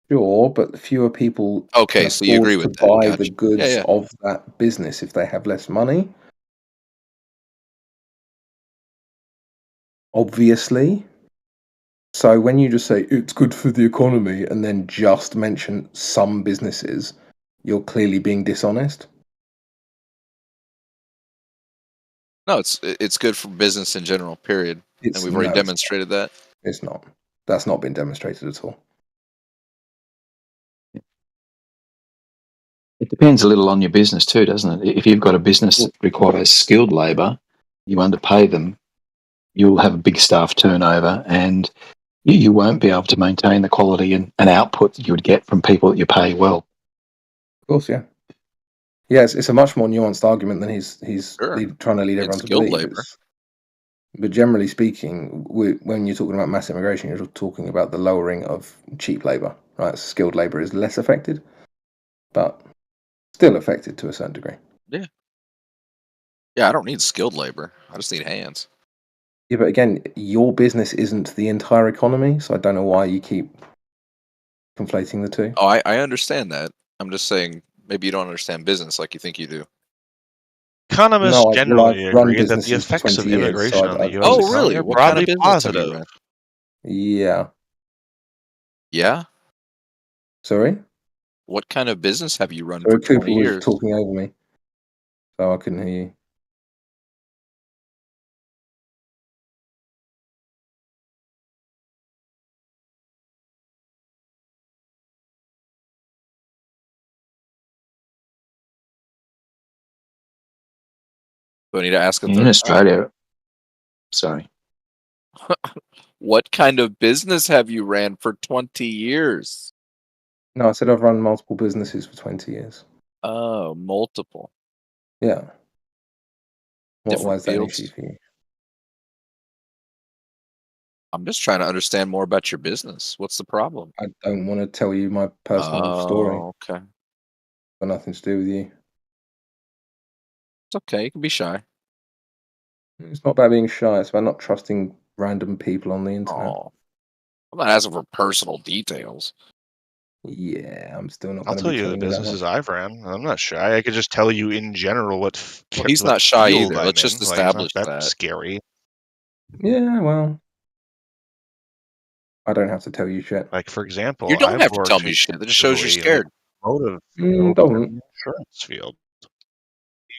Sure, but fewer people Okay, can so you agree afford to with that. buy Gotcha. the goods Yeah, yeah. of that business if they have less money. Obviously. So when you just say it's good for the economy and then just mention some businesses, you're clearly being dishonest. No, it's good for business in general, period. And we've already demonstrated that. It's not. That's not been demonstrated at all. It depends a little on your business too, doesn't it? If you've got a business that requires skilled labour, you underpay them, you'll have a big staff turnover, and you won't be able to maintain the quality and output that you would get from people that you pay well. Of course, yeah. Yeah, it's a much more nuanced argument than he's Sure. trying to lead everyone It's to skilled believe. labor. But generally speaking, when you're talking about mass immigration, you're talking about the lowering of cheap labour, right? So skilled labour is less affected, but still affected to a certain degree. Yeah. Yeah, I don't need skilled labor. I just need hands. Yeah, but again, your business isn't the entire economy, so I don't know why you keep conflating the two. Oh, I understand that. I'm just saying maybe you don't understand business like you think you do. Economists No, generally I've run agree that the businesses for effects of 20 years, immigration so on the I'd U.S. Oh, economy really? are What kind of broadly business have you positive. run? Yeah. Yeah? Sorry? What kind of business have you run Sorry, for 20 Cooper was years? talking over me, so I couldn't hear you. Do I need to ask a In third Australia, sorry. What kind of business have you ran for 20 years? No, I said I've run multiple businesses for 20 years. Oh, multiple. Yeah. Why Different is that an fields? issue for you? I'm just trying to understand more about your business. What's the problem? I don't want to tell you my personal story. Oh, okay. Got nothing to do with you. It's okay. You can be shy. It's not about being shy. It's about not trusting random people on the internet. Oh, I'm not asking for personal details. Yeah, I'm still not I'll going to tell be you the telling you that businesses much. I've ran. I'm not shy. I could just tell you in general what Well, he's what not shy field either. I'm Let's just in. Like, it's not establish that that. scary. Yeah, well, I don't have to tell you shit. Like, for example, You don't I've have to tell worked me shit. That just shows you're exclusively in the scared. automotive field Doesn't. and the insurance field.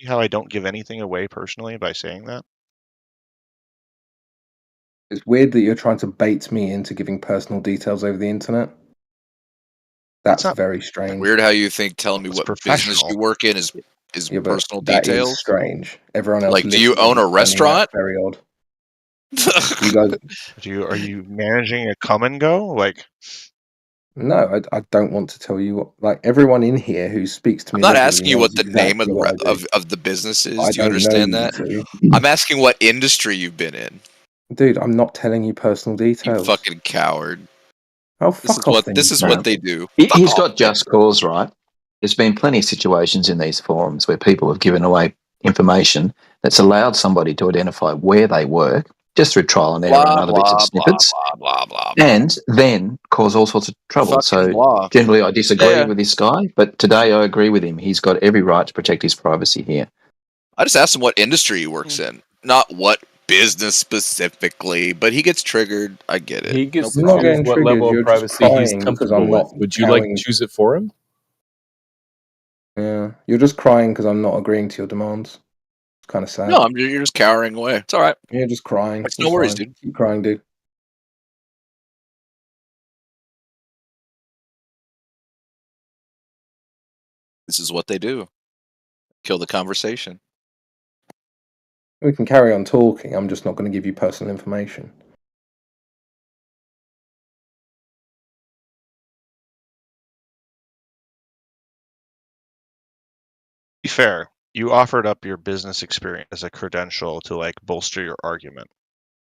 See how I don't give anything away personally by saying that? It's weird that you're trying to bait me into giving personal details over the internet. That's not very strange. Weird how you think telling me It's what business professional. you work in is Yeah, but personal that is details. strange. Everyone else Like, do you listening own a is finding that restaurant? very odd. You guys, Are you managing a come and go? Like, no, I don't want to tell you what. Like everyone in here who speaks to I'm me not regularly asking you knows what the name of exactly what I do. of the business is. I Do you don't know understand you that? two. I'm asking what industry you've been in. Dude, I'm not telling you personal You details. fucking coward. Oh, This fuck is off what then, this you is cunt. what they do. Fuck He's off. got just cause, right? There's been plenty of situations in these forums where people have given away information that's allowed somebody to identify where they work just through trial and error and Blah other bits of blah blah snippets, blah blah blah. and then cause all sorts of trouble. Fucking So blah. generally, I disagree Yeah. with this guy, but today I agree with him. He's got every right to protect his privacy here. I just asked him what industry he works in, not what business specifically. But he gets triggered. I get it. He gets I'm to not choose getting what triggered. level of You're just privacy he's crying because comfortable I'm not with. Would you like to cowing. choose it for him? Yeah, you're just crying because I'm not agreeing to your demands. It's kind of sad. No, you're just cowering away. It's all right. You're just crying. It's no worries, dude. Keep crying, dude. This is what they do. Kill the conversation. We can carry on talking. I'm just not going to give you personal information. be fair, you offered up your business experience as a credential to like bolster your argument.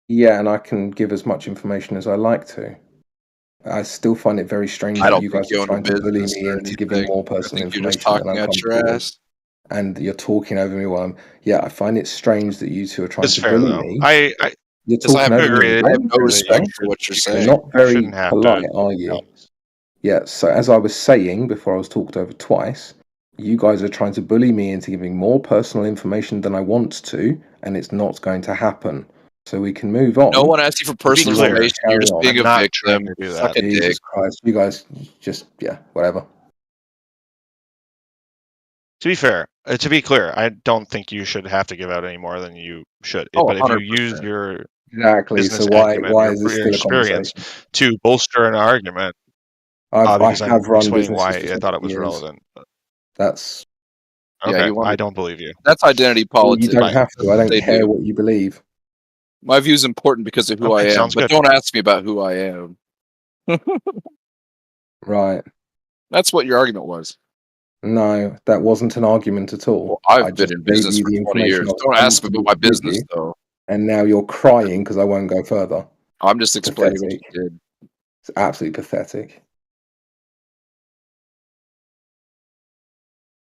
Yeah, and I can give as much information as I like to. I still find it very strange I that don't you think guys you are own a trying to bully business me or into giving anything. more I personal think you're just information than talking I'm out your comfortable ass. with. And you're talking over me while I'm... Yeah, I find it strange that you two are trying It's to fair bully though. me. I You're Because I have talking over me agree. I have again. no in respect space. for what you're You're saying. not very shouldn't have polite, to. are you? Yeah, so as I was saying before I was talked over twice, you guys are trying to bully me into giving more personal information than I want to, and it's not going to happen. So we can move on. No one asked you for personal clear, information. You're just being I'm a not trying victim. to do that. Suck a Jesus dick. Christ, you guys just, yeah, whatever. To be fair, to be clear, I don't think you should have to give out any more than you should. Oh, But if you 100%. use your Exactly. business So why acumen, is this your still a experience conversation? to bolster an argument, I because I'm have run explaining why businesses for I thought it 20 was years. relevant. That's Yeah, Okay, you want I don't believe you. That's identity well, politics. you don't have to. I That's what don't they care do. what you believe. My view is important because of who I Okay, am, sounds but good. don't ask me about who I am. Right. That's what your argument was. No, that wasn't an argument at all. Well, I've I been just in gave business you for the 20 information years. I was Don't ask me comfortable about my to give business, you, though. and now you're crying because I won't go further. I'm just explaining what Pathetic. you did. It's absolutely pathetic.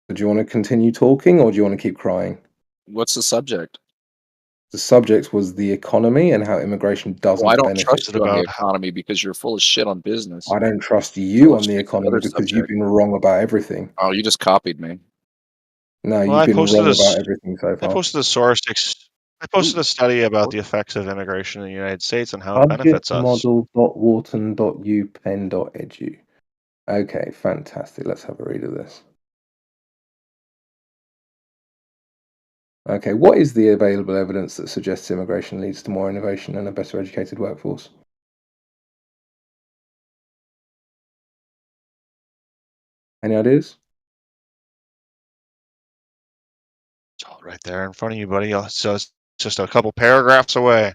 Do you want to continue talking, or do you want to keep crying? What's the subject? The subject was the economy and how immigration doesn't Well, I don't benefit. trust you on the about- economy because you're full of shit on business. I don't trust you Let's on the stick to the economy other because you've subject. been wrong about everything. Oh, you just copied me. No, Well, you've I been posted wrong a about everything so I far. posted a source. I posted a study about the effects of immigration in the United States and how it benefits us. Budgetmodel.wharton.upenn.edu. Okay, fantastic. Let's have a read of this. Okay, what is the available evidence that suggests immigration leads to more innovation and a better educated workforce? Any ideas? It's all right there in front of you, buddy. So it's just a couple paragraphs away.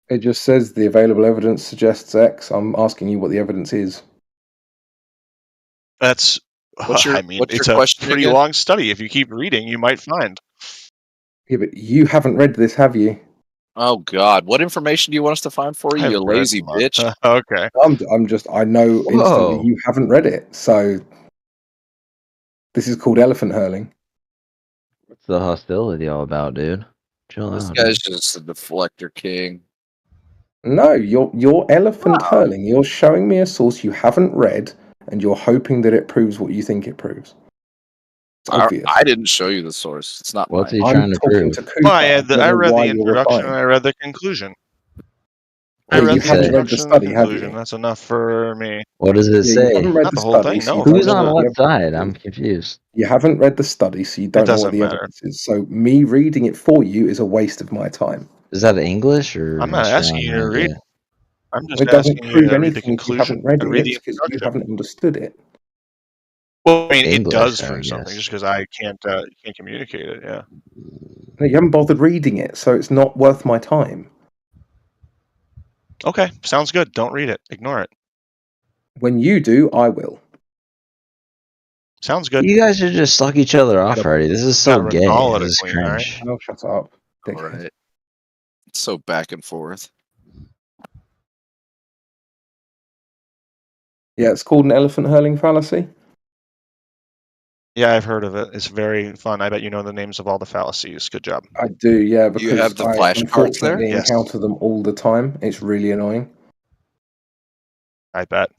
It just says the available evidence suggests X. I'm asking you what the evidence is. That's, What's your it's a question pretty again? long study. If you keep reading, you might find. Yeah, but you haven't read this, have you? Oh God, what information do you want us to find for you, I've you read lazy much. bitch? Okay. I know instantly Whoa. you haven't read it. So this is called elephant hurling. What's the hostility all about, dude? Chill This out. guy's just a deflector king. No, you're elephant hurling. You're showing me a source you haven't read, and you're hoping that it proves what you think it proves. It's obvious. I didn't show you the source. It's not What's mine. he I'm trying to talking prove? to Cooper. Well, I don't I know read why the you're introduction and replying. I read the conclusion. I Yeah, read you the haven't read the introduction and the study, have conclusion. you? That's enough for me. What does it Yeah, you haven't say? read Not the the whole study, thing. so No, you of don't Who's course know on what not. the what evidence side? I'm is. confused. You haven't read the study, so you It don't know what doesn't the matter. evidence is. So me reading it for you is a waste of my time. Is that English or I'm not asking you to Australian read. idea? I'm Well, just it doesn't asking you prove to read the anything if you conclusion haven't read and it. read the It's because you introduction. haven't understood it. Well, I mean, it does English, I prove something guess. just because I can't communicate it. Yeah. No, you haven't bothered reading it, so it's not worth my time. Okay, sounds good. Don't read it. Ignore it. When you do, I will. Sounds good. You guys should just suck each other off Gotta, already. This is so Got gay. Ronaldo This to is clean. All right. cringe. oh, shut up. All Dickhead. right. It's so back and forth. Yeah, it's called an elephant hurling fallacy. Yeah, I've heard of it. It's very fun. I bet you know the names of all the fallacies. Good job. I do, yeah, You because have the I flashcards there? unfortunately Yes. encounter them all the time. It's really annoying. I bet.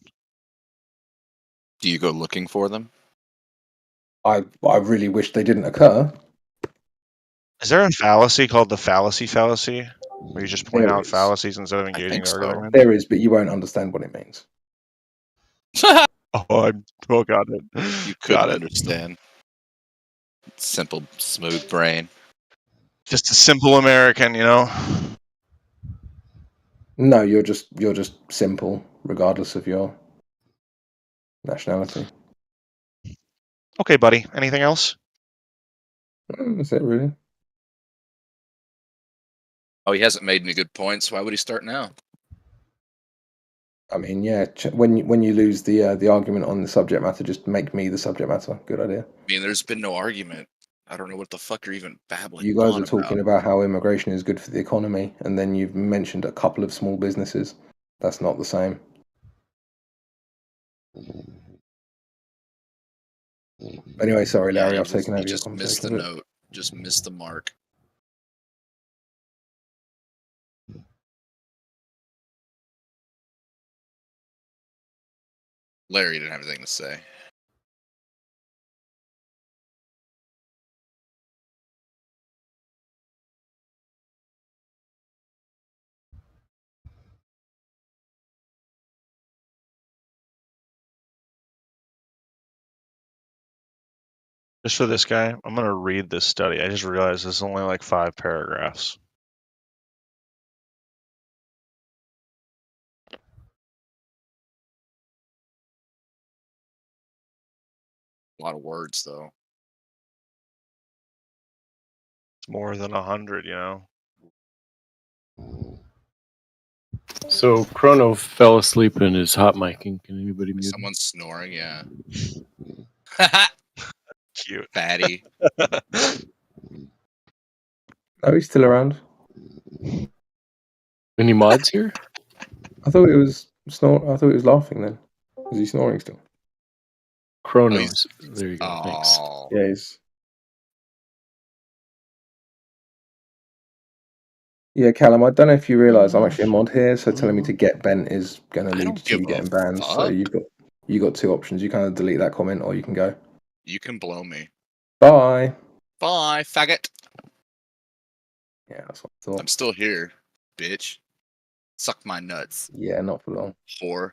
Do you go looking for them? I really wish they didn't occur. Is there a fallacy called the fallacy, where you just point There out is. fallacies instead of I engaging think the so. argument? There is, but you won't understand what it means. Oh, got it. You Got couldn't it. understand. Simple, smooth brain. Just a simple American, you know. No, you're just simple, regardless of your nationality. Okay, buddy. Anything else? That's it, really. Oh, he hasn't made any good points. Why would he start now? I mean, yeah. When you lose the argument on the subject matter, just make me the subject matter. Good idea. I mean, there's been no argument. I don't know what the fuck you're even babbling You guys on are talking about how immigration is good for the economy, and then you've mentioned a couple of small businesses. That's not the same. Anyway, sorry, Yeah, Larry, you I've taken over your just missed the conversation. note. Just missed the mark. Larry didn't have anything to say. Just for this guy, I'm gonna read this study. I just realized this is only like 5 paragraphs. A lot of words, though. It's more than 100, you know. So Chrono fell asleep and is hot micing. Can anybody mute him? Someone's snoring, yeah. Cute. Fatty. Oh, he's still around. Any mods here? I thought it was I thought it was laughing then. Is he snoring still? Chronos. There you go. Thanks. Oh. Yeah, he's. Yeah, Callum, I don't know if you realise I'm actually a mod here, so telling me to get bent is going to lead to you getting banned. So you got two options. You kind of delete that comment, or you can go. You can blow me. Bye. Bye, faggot. Yeah, that's what I thought. I'm still here, bitch. Suck my nuts. Yeah, not for long. Whore.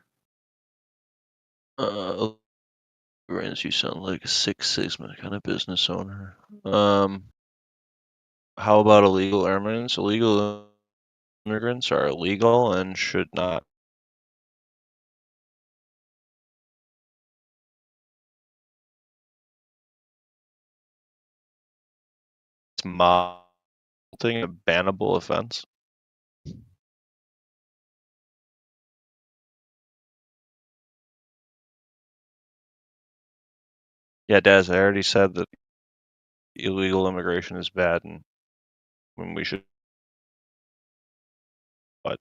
Rance, you sound like a Six Sigma kind of business owner. How about illegal immigrants? Illegal immigrants are illegal and should not. It's mobbing a bannable offense. Yeah, Daz, I already said that illegal immigration is bad and we should. But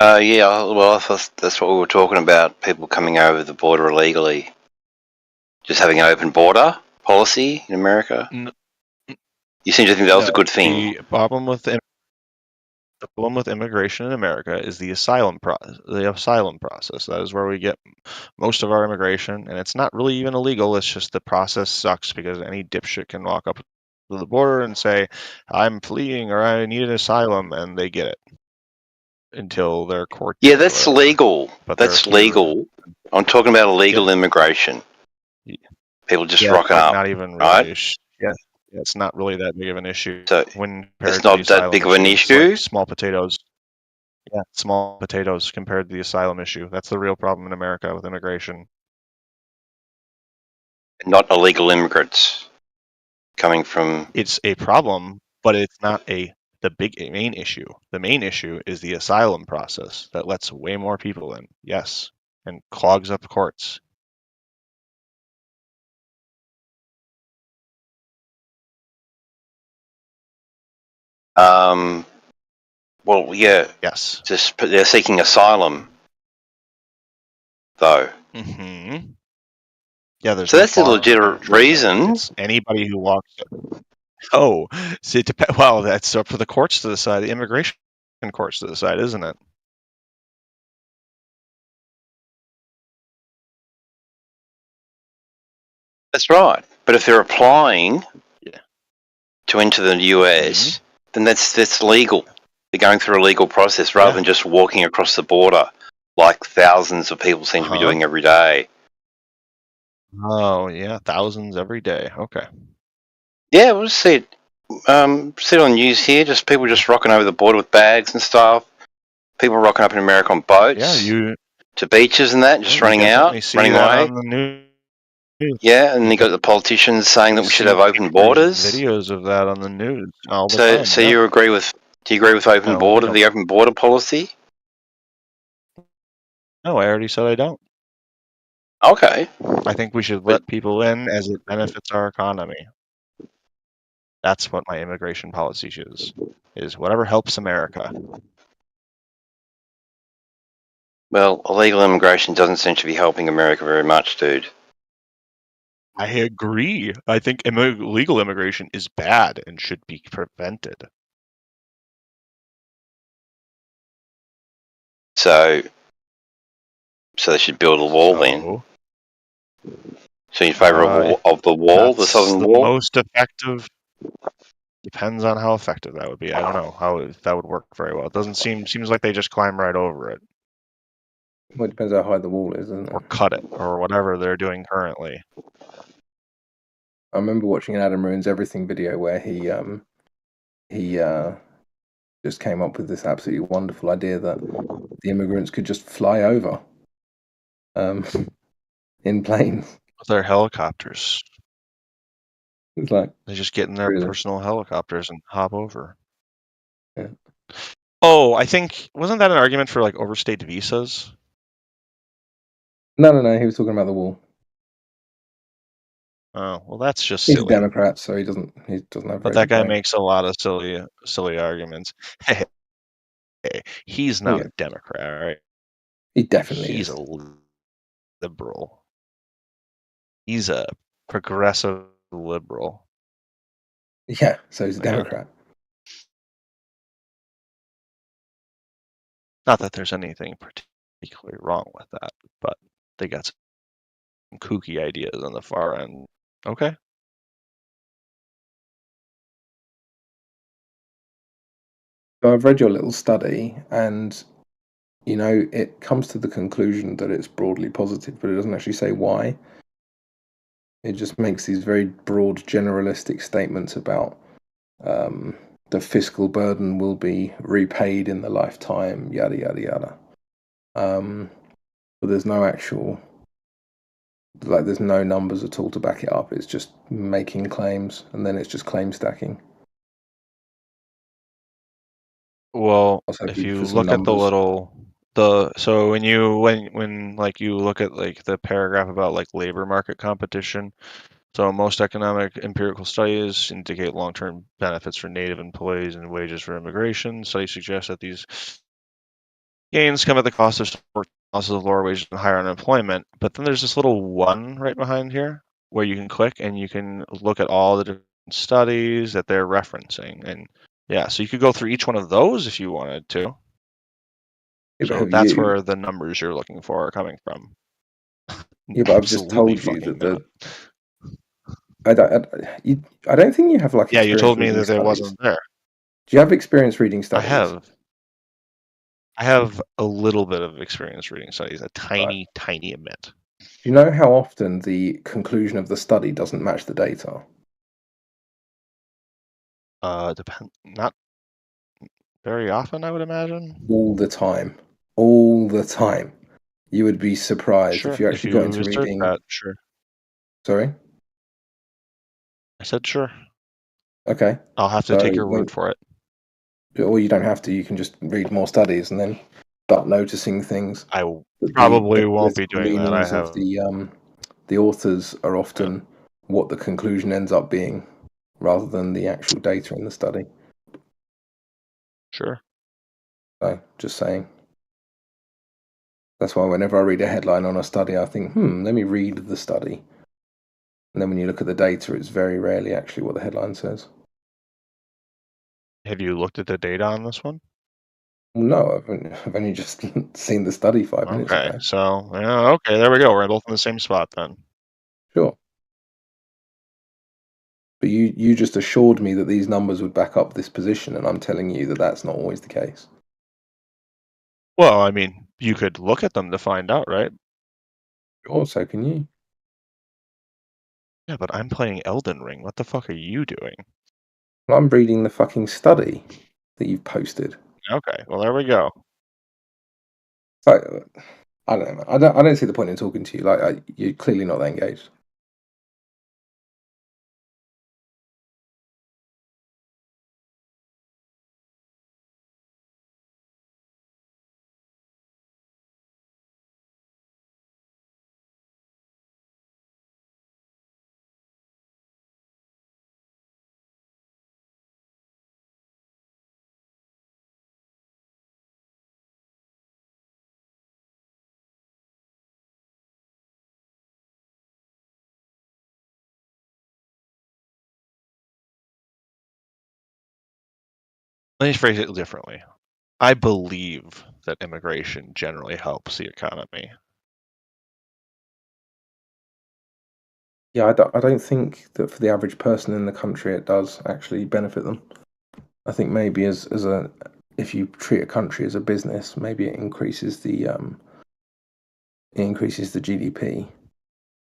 Yeah, well, I thought that's what we were talking about. People coming over the border illegally, just having an open border policy in America. You seem to think that was a good thing. The problem with immigration in America is the asylum process. That is where we get most of our immigration, and it's not really even illegal. It's just the process sucks because any dipshit can walk up to the border and say, "I'm fleeing" or "I need an asylum," and they get it until their court. Yeah, that's legal. That's legal. I'm talking about illegal immigration. People just rocking up. Not even really. Right? Yeah, it's not really that big of an issue. So when it's not that big of an issue. Like small potatoes. Yeah, small potatoes compared to the asylum issue. That's the real problem in America with immigration. Not illegal immigrants coming from. It's a problem, but it's not the main issue. The main issue is the asylum process that lets way more people in. Yes, and clogs up courts. Well, yeah. Yes. They're seeking asylum, though. Mm-hmm. Yeah, there's. So that's a legitimate reason. It's anybody who walks. Oh, so well, that's up for the courts to decide. The immigration courts to decide, isn't it? That's right. But if they're applying to enter the US, then that's legal. They're going through a legal process rather than just walking across the border like thousands of people seem to be doing every day. Oh yeah, thousands every day. Okay. Yeah, we'll see it. See it on news here. Just people just rocking over the border with bags and stuff. People rocking up in America on boats. Yeah, to beaches and that, just running out, running away. On the news. Yeah, and you got the politicians saying that we should have open borders. Videos of that on the news all the time. So you agree with? Do you agree with open border? The open border policy? No, I already said I don't. Okay. I think we should let people in as it benefits our economy. That's what my immigration policy is whatever helps America. Well, illegal immigration doesn't seem to be helping America very much, dude. I agree. I think illegal immigration is bad and should be prevented. So they should build a wall then. So in favour of the wall, the southern wall? Most effective. Depends on how effective that would be. I don't know how that would work very well. It doesn't seems like they just climb right over it. Well, it depends how high the wall is, doesn't it? Or cut it, or whatever they're doing currently. I remember watching an Adam Ruins Everything video where he just came up with this absolutely wonderful idea that the immigrants could just fly over in planes. With their helicopters. It's like they just get in their personal helicopters and hop over. Yeah. Oh, I think wasn't that an argument for like overstayed visas? No. He was talking about the wall. Oh, well, that's just He's silly. a Democrat, so he doesn't have. But that guy makes a lot of silly arguments. Hey, he's not a Democrat, right? He definitely he's is. a liberal. He's a progressive liberal. Yeah, so he's a Democrat. Not that there's anything particularly wrong with that, but they got some kooky ideas on the far end. Okay. So I've read your little study, and it comes to the conclusion that it's broadly positive, but it doesn't actually say why. It just makes these very broad, generalistic statements about the fiscal burden will be repaid in the lifetime, yada yada yada. But there's no actual, there's no numbers at all to back it up. It's just making claims, and then it's just claim stacking. Well, if you look at so when you look at like the paragraph about like labor market competition, so most economic empirical studies indicate long-term benefits for native employees and wages for immigration. Studies suggest that these gains come at the cost of support losses of lower wages and higher unemployment. But then there's this little one right behind here where you can click and you can look at all the different studies that they're referencing. And yeah, so you could go through each one of those if you wanted to. Yeah, but So have that's you? where the numbers you're looking for are coming from. Yeah, but I've just Absolutely told you that fucking not. I don't think you have like Yeah, you experience told me reading that it studies. wasn't there. Do you have experience reading I studies? have a little bit of experience reading studies, a Right. tiny bit. Do you know how often the conclusion of the study doesn't match the data? Not very often, I would imagine. All the time. All the time. You would be surprised Sure, if you if actually got you into assert reading. that, sure. Sorry? I said sure. Okay. I'll have to So take your when, word for it. or you don't have to, you can just read more studies and then start noticing things. I That probably the won't be political doing that. I leanings of have. the authors are often what the conclusion ends up being rather than the actual data in the study. Sure. So just saying. That's why whenever I read a headline on a study, I think, let me read the study. And then when you look at the data, it's very rarely actually what the headline says. Have you looked at the data on this one? No, I've only just seen the study 5 minutes Okay, ago. so yeah, okay, there we go. We're both in the same spot then. Sure. But you just assured me that these numbers would back up this position, and I'm telling you that that's not always the case. Well, I mean, you could look at them to find out, right? Sure, so can you. Yeah, but I'm playing Elden Ring. What the fuck are you doing? Well, I'm reading the fucking study that you've posted. Okay, well there we go. So, I don't know. I don't see the point in talking to you. Like, you're clearly not that engaged. Let me phrase it differently. I believe that immigration generally helps the economy. Yeah, I don't think that for the average person in the country it does actually benefit them. I think maybe if you treat a country as a business, maybe it increases the GDP.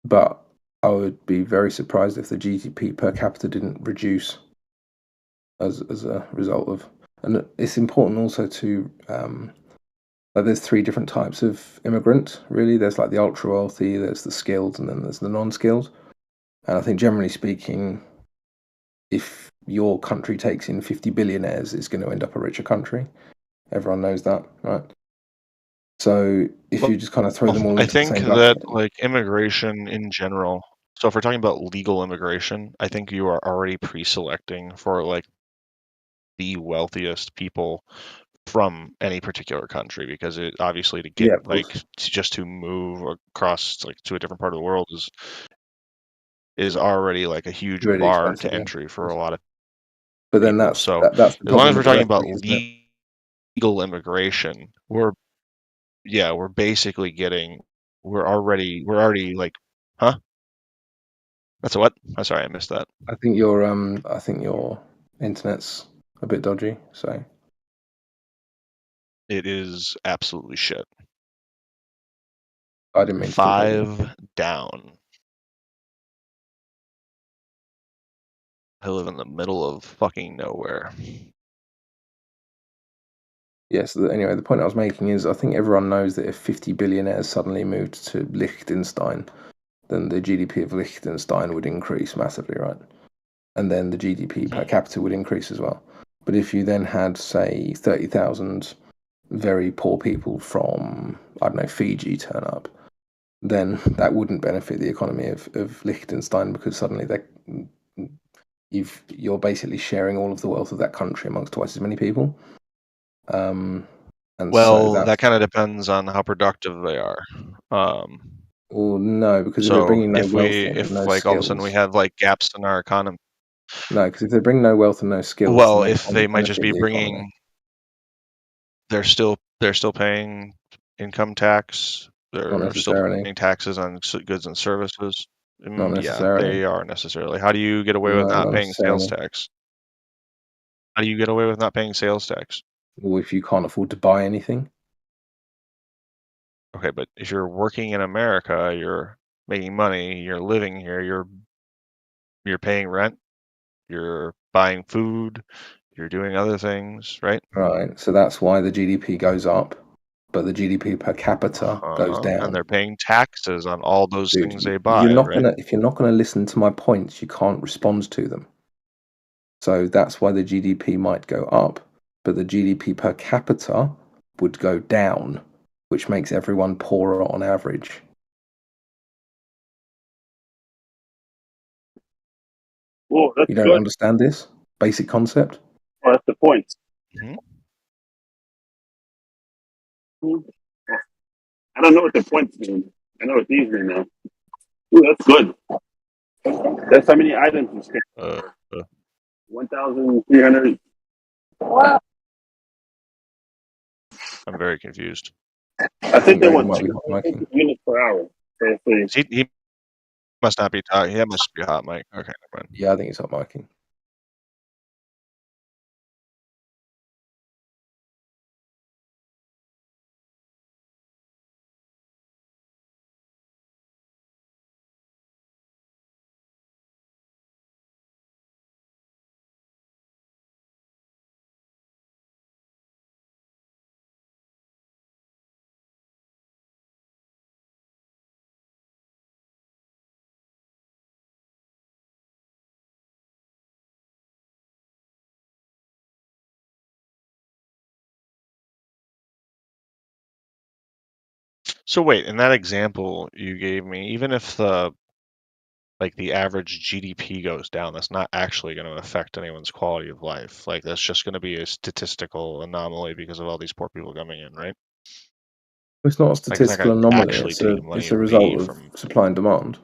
But I would be very surprised if the GDP per capita didn't reduce as a result of. And it's important also to like there's 3 different types of immigrant. Really, there's like the ultra wealthy, there's the skilled, and then there's the non-skilled. And I think generally speaking, if your country takes in 50 billionaires, it's going to end up a richer country. Everyone knows that, right? So if you just kind of throw them all I into the think same that bucket, like immigration in general. So if we're talking about legal immigration, I think you are already pre-selecting for like the wealthiest people from any particular country because it obviously to yeah, get of course. like just to move across like to a different part of the world is already like a huge Really bar expensive, to yeah. entry for a lot of But then people. that's So that's the as long as problem we're with the talking about recipe, isn't it? legal immigration, we're basically getting we're already like huh? That's a what? I'm sorry, I missed that. I think your internet's a bit dodgy, so It is absolutely shit. I didn't mean to talk over you. 5 down. I live in the middle of fucking nowhere. Yes. Anyway, the point I was making is I think everyone knows that if 50 billionaires suddenly moved to Liechtenstein, then the GDP of Liechtenstein would increase massively, right? And then the GDP per capita would increase as well. But if you then had, say, 30,000 very poor people from, I don't know, Fiji turn up, then that wouldn't benefit the economy of Liechtenstein because suddenly you're basically sharing all of the wealth of that country amongst twice as many people. And And Well, so that kind of depends on how productive they are. Well, no, because if they're So bringing no if wealth we, in and if no like all of a sudden we skills, have like gaps in our economy, no, because if they bring no wealth and no skills, well, then they if can't they might just benefit be the economy. bringing, they're still paying income tax. Not They're still necessarily. paying taxes on goods and services. Not Yeah, necessarily. they are necessarily. How do you get away with No, not not paying sales necessarily. tax? How do you get away with not paying sales tax? Or if you can't afford to buy anything. Okay, but if you're working in America, you're making money, you're living here, you're paying rent, you're buying food, you're doing other things, right? Right. So that's why the GDP goes up, but the GDP per capita goes And down. they're paying taxes on all those Dude, things they you're buy, not right? gonna if you're not gonna listen to my points, you can't respond to them. So that's why the GDP might go up, but the GDP per capita would go down, which makes everyone poorer on average. Well, that's You don't good. understand this basic concept? Oh, that's the point. Mm-hmm. I don't know what the points mean. I know it's easier now. Ooh, that's good. That's how many items you scan. 1,300. I'm very confused. I think there was might be hot micing. units per hour. So He must not be talking. That must be a hot mic. Okay, never mind. Yeah, I think it's hot micing. So wait, in that example you gave me, even if the average GDP goes down, that's not actually going to affect anyone's quality of life. Like that's just going to be a statistical anomaly because of all these poor people coming in, right? It's not a Like, it's not statistical gonna anomaly. actually It's a take money it's a away result of from. supply and demand.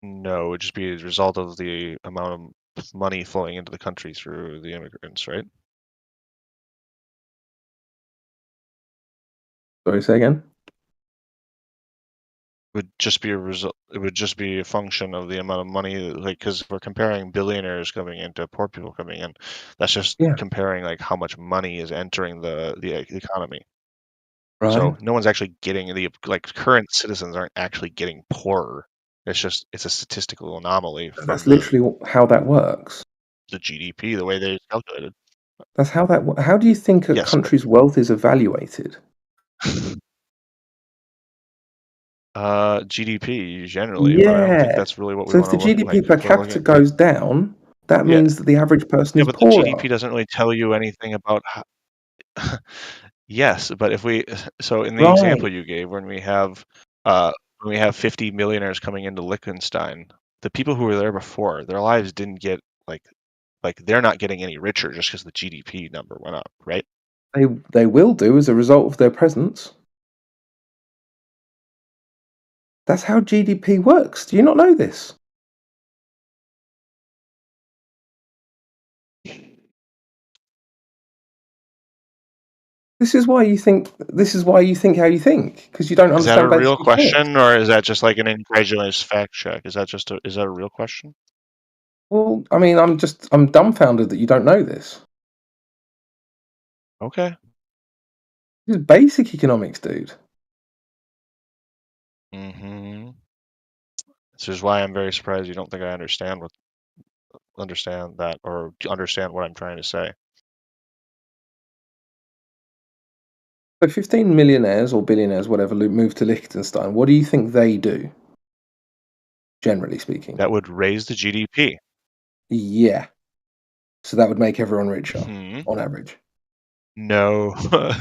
No, it would just be a result of the amount of money flowing into the country through the immigrants, right? Sorry, say again. Would just be a result. It would just be a function of the amount of money, like because we're comparing billionaires coming in to poor people coming in. That's just Yeah. comparing like how much money is entering the economy. Right. So no one's actually getting current citizens aren't actually getting poorer. It's a statistical anomaly from That's literally how that works. the GDP, the way they calculated. That's how that. How do you think a Yes, but country's wealth is evaluated? GDP generally, but I don't think Yeah. that's really what we So if want the to look GDP like. per If we're looking, capita goes down, that yeah, means that the average person yeah, is but the poorer. GDP doesn't really tell you anything about how. Yes, but if we so in the Right. example you gave, when we have 50 millionaires coming into Liechtenstein, the people who were there before, their lives didn't get like they're not getting any richer just because the GDP number went up, right? They will do as a result of their presence. That's how GDP works. Do you not know this? This is why you think. This is why you think how you think, because you don't Is that a understand real basic mechanics. question, or is that just like an incredulous fact check? Is that a real question? Well, I mean, I'm dumbfounded that you don't know this. Okay. This is basic economics, dude. Mm-hmm. This is why I'm very surprised you don't think I understand that or understand what I'm trying to say. So 15 millionaires or billionaires, whatever, move to Liechtenstein. What do you think they do? Generally speaking. That would raise the GDP. Yeah. So that would make everyone richer Hmm. on average. No.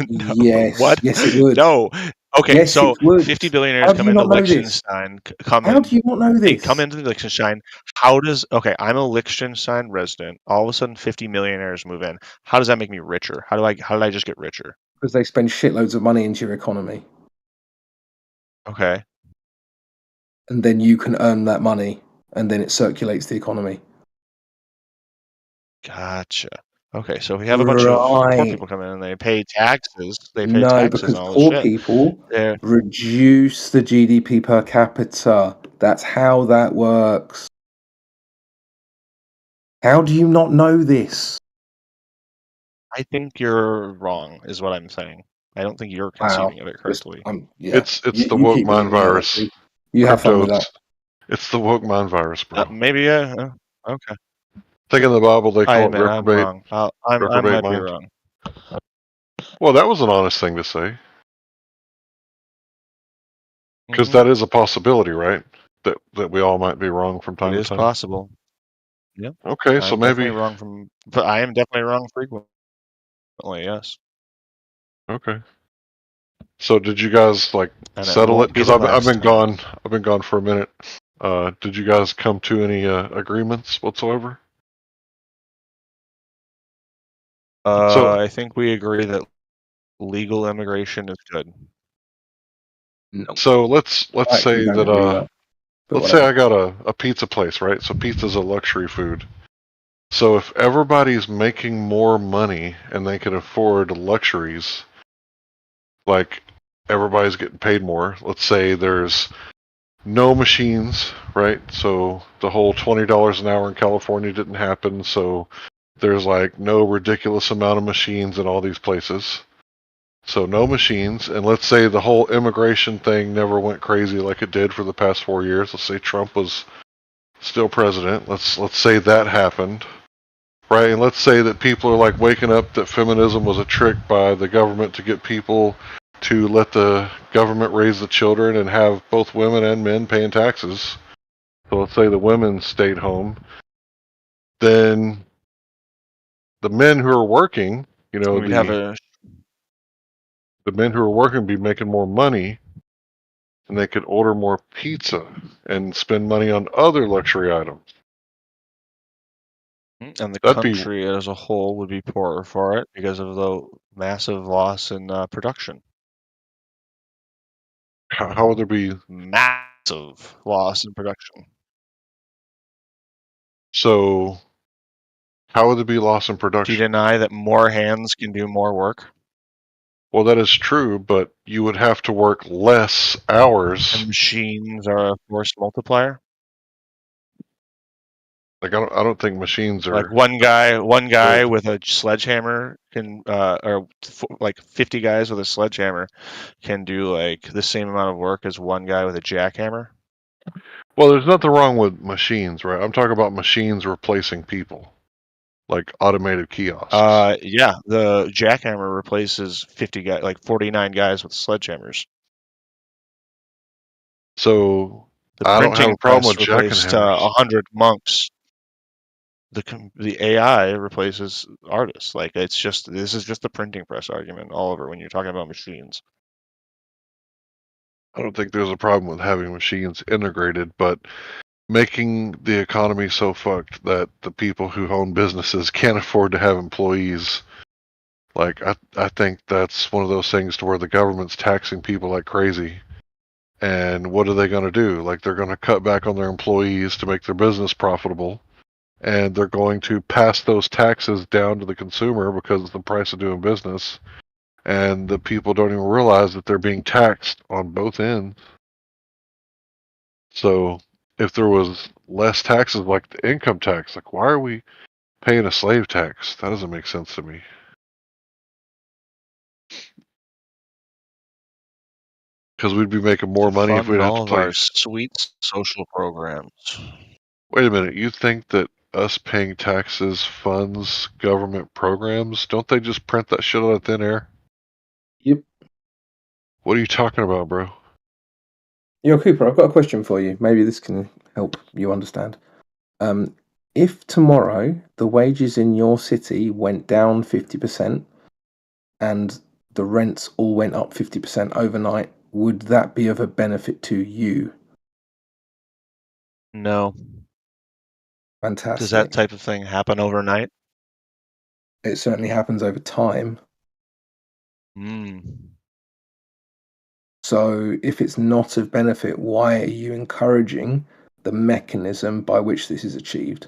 No. Yes, What? yes, it would. No. Okay, Yes, so it would. 50 billionaires How do come you into not know this? Liechtenstein. Come How do in. you not know They come this? into Liechtenstein. How does? Okay, I'm a Liechtenstein resident. All of a sudden, 50 millionaires move in. How does that make me richer? How did I just get richer? Because they spend shitloads of money into your economy, Okay. and then you can earn that money, and then it circulates the economy. Gotcha. Okay, so if we have a bunch of poor Right. people come in and they pay taxes, No, and because all this poor shit. people They're reduce the GDP per capita. That's how that works. How do you not know this? I think you're wrong, is what I'm saying. I don't think you're Wow. conceiving of it correctly. Yeah. It's the You woke keep mind believing it, virus. Lexi. You have fun with Crypto. that. It's the woke mind virus, bro. Maybe, yeah. Okay. I think in the Bible they I call it admit I'm reprobate. wrong. I Reprobate might be mind. wrong. Well, that was an honest thing to say. Because Mhm. that is a possibility, right? That we all might be wrong from time It to is time. possible. Yeah. Okay, so I'm maybe. definitely wrong from, but I am definitely wrong frequently. Yes. Okay. So did you guys like And it settle it? won't be Because the I've last been time. gone. I've been gone for a minute. Did you guys come to any agreements whatsoever? So I think we agree that legal immigration is good. No. so let's I actually say don't that agree with that. But let's say whatever. I got a pizza place, right? So pizza's a luxury food. So if everybody's making more money and they can afford luxuries, like everybody's getting paid more. Let's say there's no machines, right? So the whole $20 an hour in California didn't happen. So there's like no ridiculous amount of machines in all these places. So no machines, and let's say the whole immigration thing never went crazy like it did for the past 4 years. Let's say Trump was still president. Let's say that happened. Right, and let's say that people are like waking up that feminism was a trick by the government to get people to let the government raise the children and have both women and men paying taxes. So let's say the women stayed home. Then the men who are working, We'd have a the men who are working would be making more money, and they could order more pizza and spend money on other luxury items. and the That'd be country as a whole would be poorer for it because of the massive loss in production. how would there be Massive loss in production. so? How would there be loss in Do you production? deny that more hands can do more work? Well, that is true, but you would have to work less hours. And machines are a force multiplier. Like I don't think machines are Like one guy good. with a sledgehammer can, like 50 guys with a sledgehammer can do like the same amount of work as one guy with a jackhammer. Well, there's nothing wrong with machines, right? I'm talking about machines replacing people, like automated kiosks. Yeah, the jackhammer replaces 50 guys, like 49 guys with sledgehammers. So The I don't have printing a problem press with replaced jackhammers. 100 monks. The AI replaces artists. Like this is just the printing press argument all over when you're talking about machines. I don't think there's a problem with having machines integrated, but making the economy so fucked that the people who own businesses can't afford to have employees. Like I think that's one of those things to where the government's taxing people like crazy. And what are they going to do? Like they're going to cut back on their employees to make their business profitable. And they're going to pass those taxes down to the consumer because it's the price of doing business. And the people don't even realize that they're being taxed on both ends. So if there was less taxes like the income tax, like why are we paying a slave tax? That doesn't make sense to me. Because we'd be making more money if Fund we'd have all to of play. our sweet social programs. Wait a minute, you think that us paying taxes funds government programs? Don't they just print that shit out of thin air? Yep. What are you talking about, bro? Yo, Cooper, I've got a question for you. Maybe this can help you understand. If tomorrow the wages in your city went down 50%, and the rents all went up 50% overnight, would that be of a benefit to you? No. Fantastic. Does that type of thing happen overnight? It certainly happens over time. Mm. So if it's not of benefit, why are you encouraging the mechanism by which this is achieved?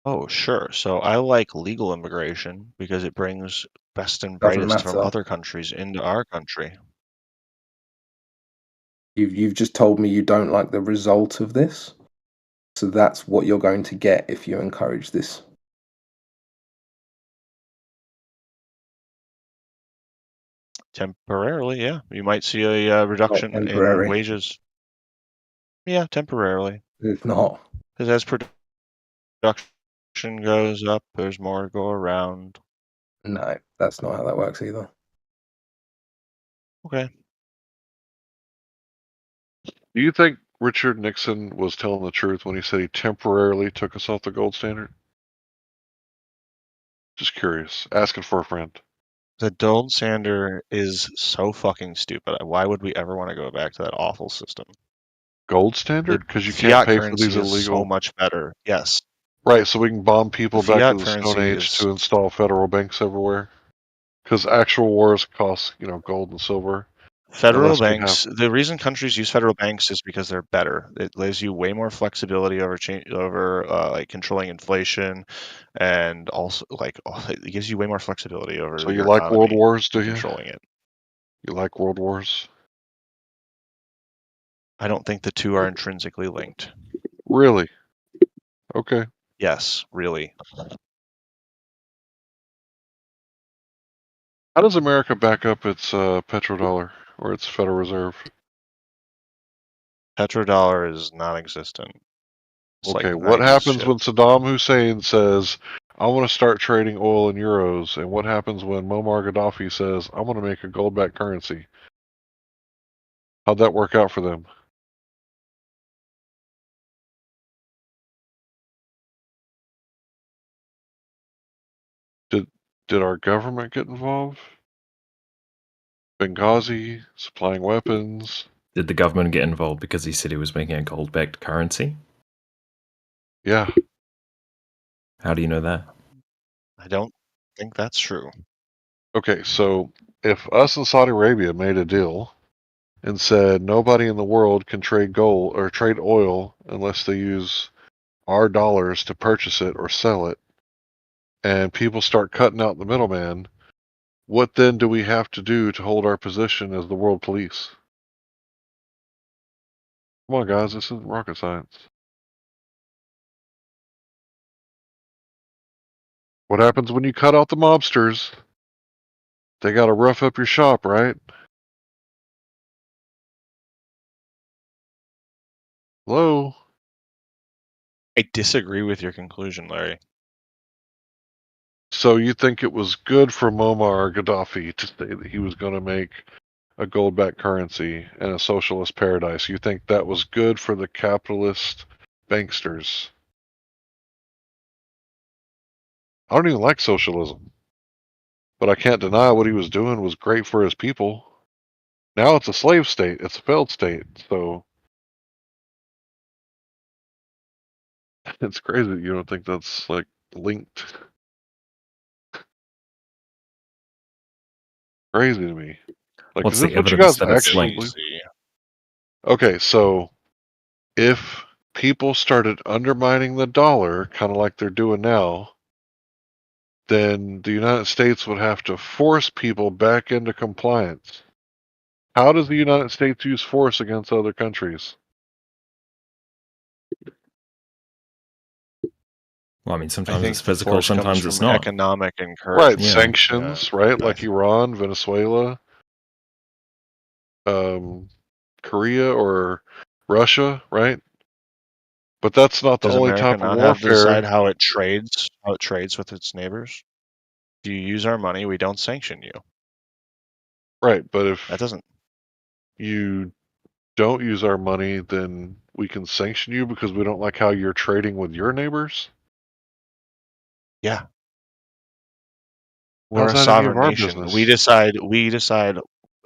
Oh, sure. So I like legal immigration because it brings best and Doesn't brightest from matter. other countries into our country. You've just told me you don't like the result of this. So that's what you're going to get if you encourage this. Temporarily, yeah. You might see a reduction in temporary. wages. Yeah, temporarily. It's not. Because as production goes up, there's more to go around. No, that's not how that works either. Okay. Do you think Richard Nixon was telling the truth when he said he temporarily took us off the gold standard? Just curious. Asking for a friend. The gold standard is so fucking stupid. Why would we ever want to go back to that awful system? Gold The standard? Because you fiat can't pay for currency these is so illegal. much better. Yes. Right, so we can bomb people The back to fiat the Stone currency Age is to install federal banks everywhere. Because actual wars cost, gold and silver. federal Unless we have. banks. The reason countries use federal banks is because they're better. It gives you way more flexibility over like controlling inflation, and also it gives you way more flexibility over So you your like world economy wars, do and you? controlling it. You like world wars? I don't think the two are intrinsically linked. Really? Okay. Yes, really. How does America back up its petrodollar or its Federal Reserve? Petrodollar is non-existent. It's Okay, like what 90s happens shit. when Saddam Hussein says, I want to start trading oil in euros? And what happens when Muammar Gaddafi says, I want to make a gold-backed currency? How'd that work out for them? Did our government get involved? Benghazi, supplying weapons. Did the government get involved because he said he was making a gold-backed currency? Yeah. How do you know that? I don't think that's true. Okay, so if us and Saudi Arabia made a deal and said nobody in the world can trade gold or trade oil unless they use our dollars to purchase it or sell it, and people start cutting out the middleman, what then do we have to do to hold our position as the world police? Come on, guys, this isn't rocket science. What happens when you cut out the mobsters? They gotta rough up your shop, right? Hello? I disagree with your conclusion, Larry. So you think it was good for Muammar Gaddafi to say that he was going to make a gold-backed currency and a socialist paradise? You think that was good for the capitalist banksters? I don't even like socialism, but I can't deny what he was doing was great for his people. Now it's a slave state. It's a failed state. So it's crazy that you don't think that's like linked. Crazy to me. Like, What's is the this what you evidence guys that it's actually linked? believe? Okay, so if people started undermining the dollar, kind of like they're doing now, then the United States would have to force people back into compliance. How does the United States use force against other countries? Well, I mean, I sometimes think it's the physical, force comes sometimes it's from not. economic encouragement. Right, sanctions, right? Like Iran, Venezuela, Korea, or Russia, right? But that's not the Does only America type of not have to decide warfare. how it trades with its neighbors? If you use our money, we don't sanction you. Right, but if That doesn't. you don't use our money, then we can sanction you because we don't like how you're trading with your neighbors? Yeah. How's We're a that any of sovereign our nation. business? We decide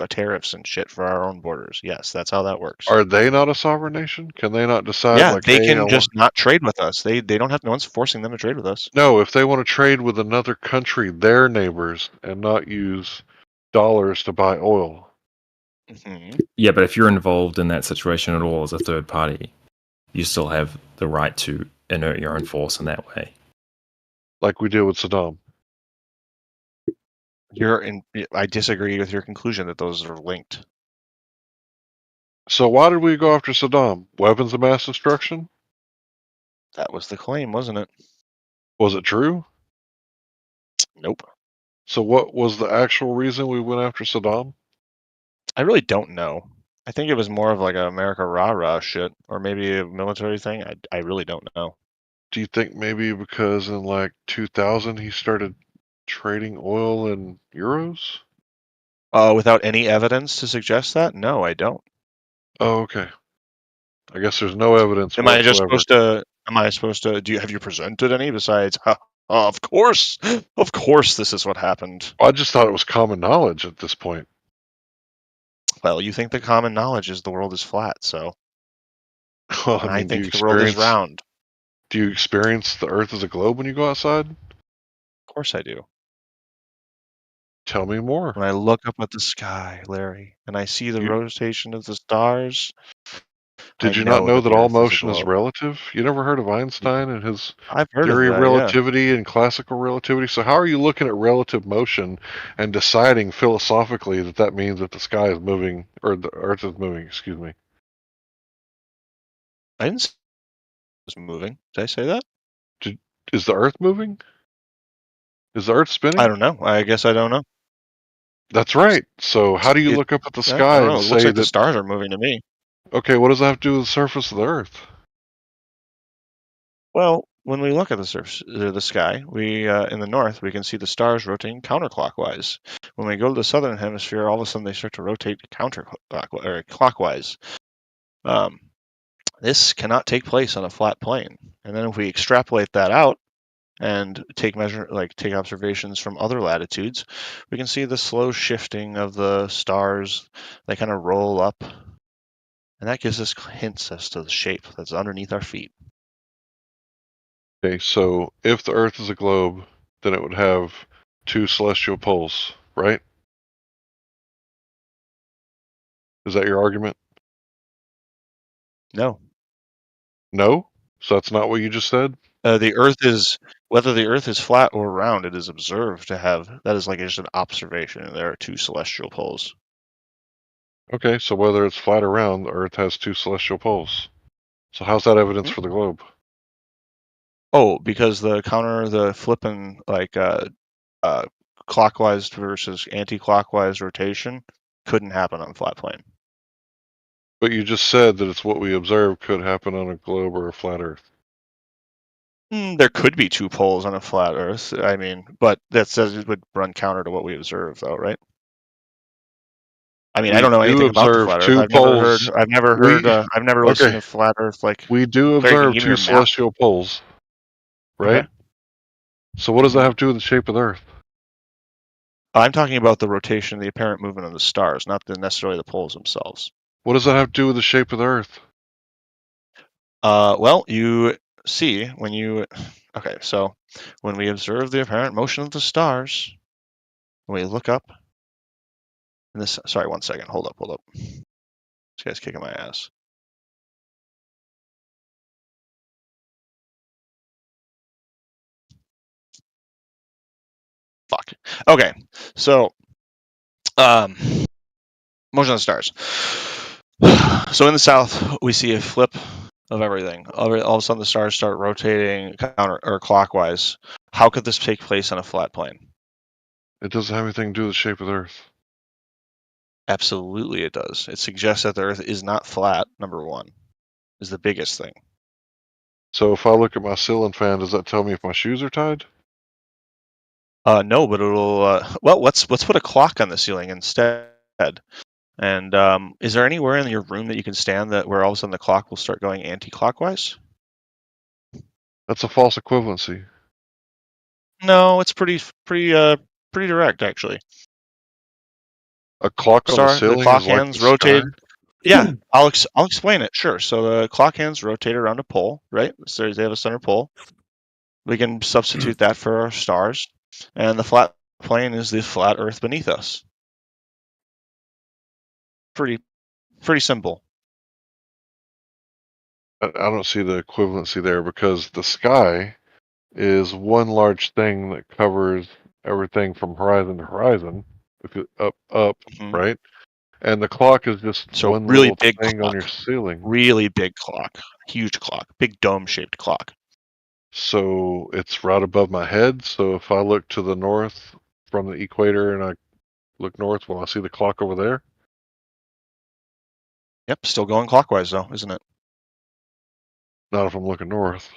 tariffs and shit for our own borders. Yes, that's how that works. Are they not a sovereign nation? Can they not decide Yeah, like, they hey, can just not trade with us. They don't have no one's forcing them to trade with us. No, if they want to trade with another country, their neighbors, and not use dollars to buy oil. Mm-hmm. Yeah, but if you're involved in that situation at all as a third party, you still have the right to inert your own force in that way. Like we did with Saddam. I disagree with your conclusion that those are linked. So why did we go after Saddam? Weapons of mass destruction? That was the claim, wasn't it? Was it true? Nope. So what was the actual reason we went after Saddam? I really don't know. I think it was more of like a America rah-rah shit, or maybe a military thing. I really don't know. Do you think maybe because in like 2000 he started trading oil in euros? Without any evidence to suggest that? No, I don't. Oh, okay. I guess there's no evidence Am I just whatsoever. supposed to? Am I supposed to? Have you presented any besides? Of course, this is what happened. I just thought it was common knowledge at this point. Well, you think the common knowledge is the world is flat, so. Well, And I I mean, think the world is round. Do you experience the Earth as a globe when you go outside? Of course I do. Tell me more. When I look up at the sky, Larry, and I see the rotation of the stars. Did you not know that all motion is relative? You never heard of Einstein and his theory of relativity and classical relativity? So how are you looking at relative motion and deciding philosophically that that means that the sky is moving, or the Earth is moving, excuse me? I didn't say it was moving. Did I say that? Is the Earth moving? Is the Earth spinning? I don't know. I guess I don't know. That's right. So how do you look up at the sky and It say looks like that the stars are moving to me. Okay, what does that have to do with the surface of the Earth? Well, when we look at the surface, the sky, we in the north we can see the stars rotating counterclockwise. When we go to the southern hemisphere, all of a sudden they start to rotate clockwise. This cannot take place on a flat plane. And then if we extrapolate that out and take observations from other latitudes, we can see the slow shifting of the stars. They kind of roll up, and that gives us hints as to the shape that's underneath our feet. Okay, so if the Earth is a globe, then it would have two celestial poles, right? Is that your argument? No. No? So that's not what you just said? The Earth is, whether the Earth is flat or round, it is observed to have, that is like just an observation. There are two celestial poles. Okay, so whether it's flat or round, the Earth has two celestial poles. So how's that evidence for the globe? Oh, because the flipping clockwise versus anti-clockwise rotation couldn't happen on a flat plane. But you just said that it's what we observe could happen on a globe or a flat Earth. There could be two poles on a flat Earth. I mean, but that says it would run counter to what we observe, though, right? I mean, I don't know anything about the flat Earth. I've never listened to flat Earth. Like, we do observe two celestial poles, right? Okay. So what does that have to do with the shape of the Earth? I'm talking about the rotation, the apparent movement of the stars, not necessarily the poles themselves. What does that have to do with the shape of the Earth? Well, you see when you. Okay, so when we observe the apparent motion of the stars, when we look up. Sorry, 1 second. Hold up. This guy's kicking my ass. Fuck. Okay, so motion of the stars. So in the south, we see a flip of everything. All of a sudden, the stars start rotating counter or clockwise. How could this take place on a flat plane? It doesn't have anything to do with the shape of the Earth. Absolutely, it does. It suggests that the Earth is not flat. Number one, is the biggest thing. So if I look at my ceiling fan, does that tell me if my shoes are tied? No, but it'll. Well, let's put a clock on the ceiling instead. And is there anywhere in your room that you can stand that where all of a sudden the clock will start going anti-clockwise? That's a false equivalency. No, it's pretty pretty direct, actually. A clock on the ceiling the clock is like hands the sky? rotate. Yeah, I'll explain it. Sure. So the clock hands rotate around a pole, right? So they have a center pole. We can substitute that for our stars, and the flat plane is the flat Earth beneath us. Pretty simple. I don't see the equivalency there because the sky is one large thing that covers everything from horizon to horizon, if it up, right? And the clock is just So one really little big thing clock. on your ceiling. Really big clock. Huge clock. Big dome-shaped clock. So it's right above my head. So if I look to the north from the equator and I look north, will I see the clock over there? Yep, still going clockwise though, isn't it? Not if I'm looking north.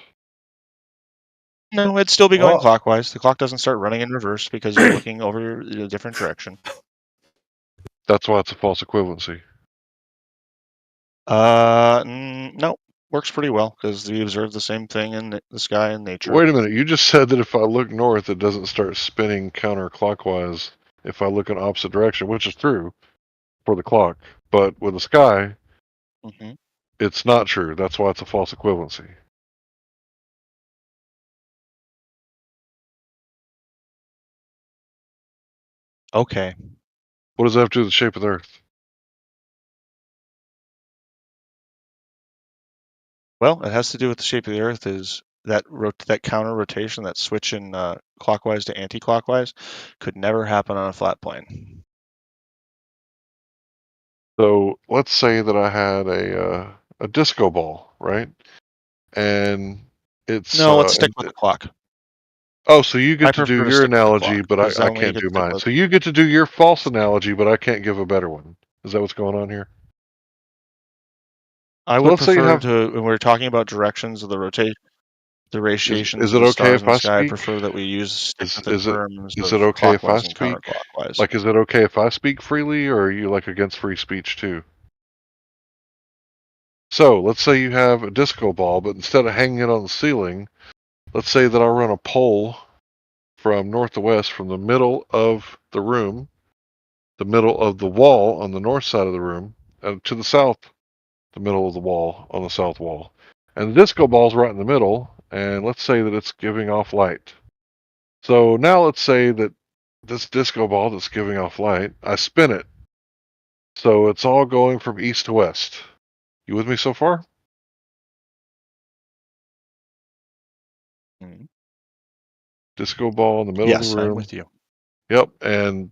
No, it'd still be going Well- clockwise. The clock doesn't start running in reverse because you're looking over a different direction. That's why it's a false equivalency. No, works pretty well because we observe the same thing in the sky and nature. Wait a minute. You just said that if I look north, it doesn't start spinning counterclockwise if I look in opposite direction, which is true for the clock. But with the sky, Mhm. it's not true. That's why it's a false equivalency. Okay. What does that have to do with the shape of the Earth? Well, it has to do with the shape of the Earth. Is that that counter rotation, that switch in clockwise to anti-clockwise, could never happen on a flat plane. So let's say that I had a disco ball, right? And it's No, let's stick with the clock. Oh, so you I get to prefer do to your stick with the analogy, clock, but 'cause I that way you can't can do stick mine. with- So you get to do your false analogy, but I can't give a better one. Is that what's going on here? I So would let's say you prefer have- to, when we're talking about directions of the radiations Is of it the okay stars if in the I sky, I speak? prefer that we use Is the terms it of okay if I clockwise and speak? counterclockwise. Like, is it okay if I speak freely, or are you like against free speech too? So let's say you have a disco ball, but instead of hanging it on the ceiling, let's say that I run a pole from north to west, from the middle of the room, the middle of the wall on the north side of the room, and to the south, the middle of the wall on the south wall. And the disco ball's right in the middle, and let's say that it's giving off light. So now let's say that this disco ball that's giving off light, I spin it. So it's all going from east to west. You with me so far? Disco ball in the middle Yes, of the room. I'm with you. Yep, and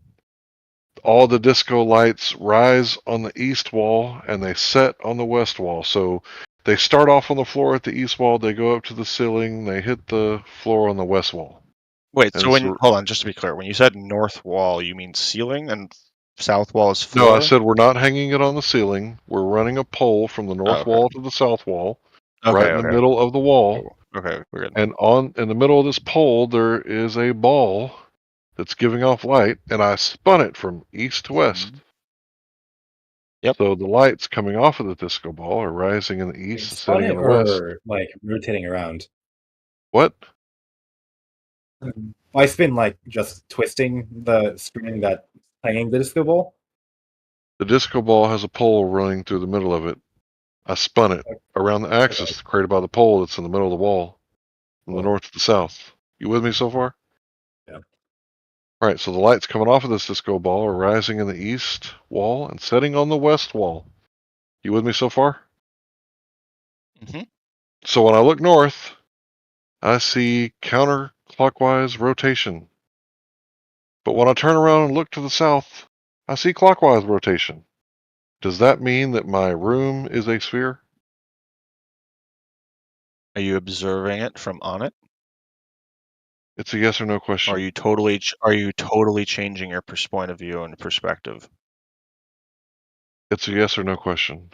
all the disco lights rise on the east wall and they set on the west wall. So they start off on the floor at the east wall, they go up to the ceiling, they hit the floor on the west wall. Wait, And so it's when hold on, just to be clear, when you said north wall, you mean ceiling and south wall is No, floor? I said we're not hanging it on the ceiling. We're running a pole from the north okay. wall to the south wall, Okay, right in the okay. middle of the wall. Okay, we're good. And in the middle of this pole, there is a ball that's giving off light, and I spun it from east to west. Yep. So the lights coming off of the disco ball are rising in the east and Spun setting it in the west. or like rotating around? What? By spin, like just twisting the string that's hanging the disco ball? The disco ball has a pole running through the middle of it. I spun it around the axis created by the pole that's in the middle of the wall, from the north to the south. You with me so far? Yeah. All right, so the lights coming off of this disco ball are rising in the east wall and setting on the west wall. You with me so far? Mm-hmm. So when I look north, I see counterclockwise rotation. But when I turn around and look to the south, I see clockwise rotation. Does that mean that my room is a sphere? Are you observing it from on it? It's a yes or no question. Or are you totally changing your point of view and perspective? It's a yes or no question.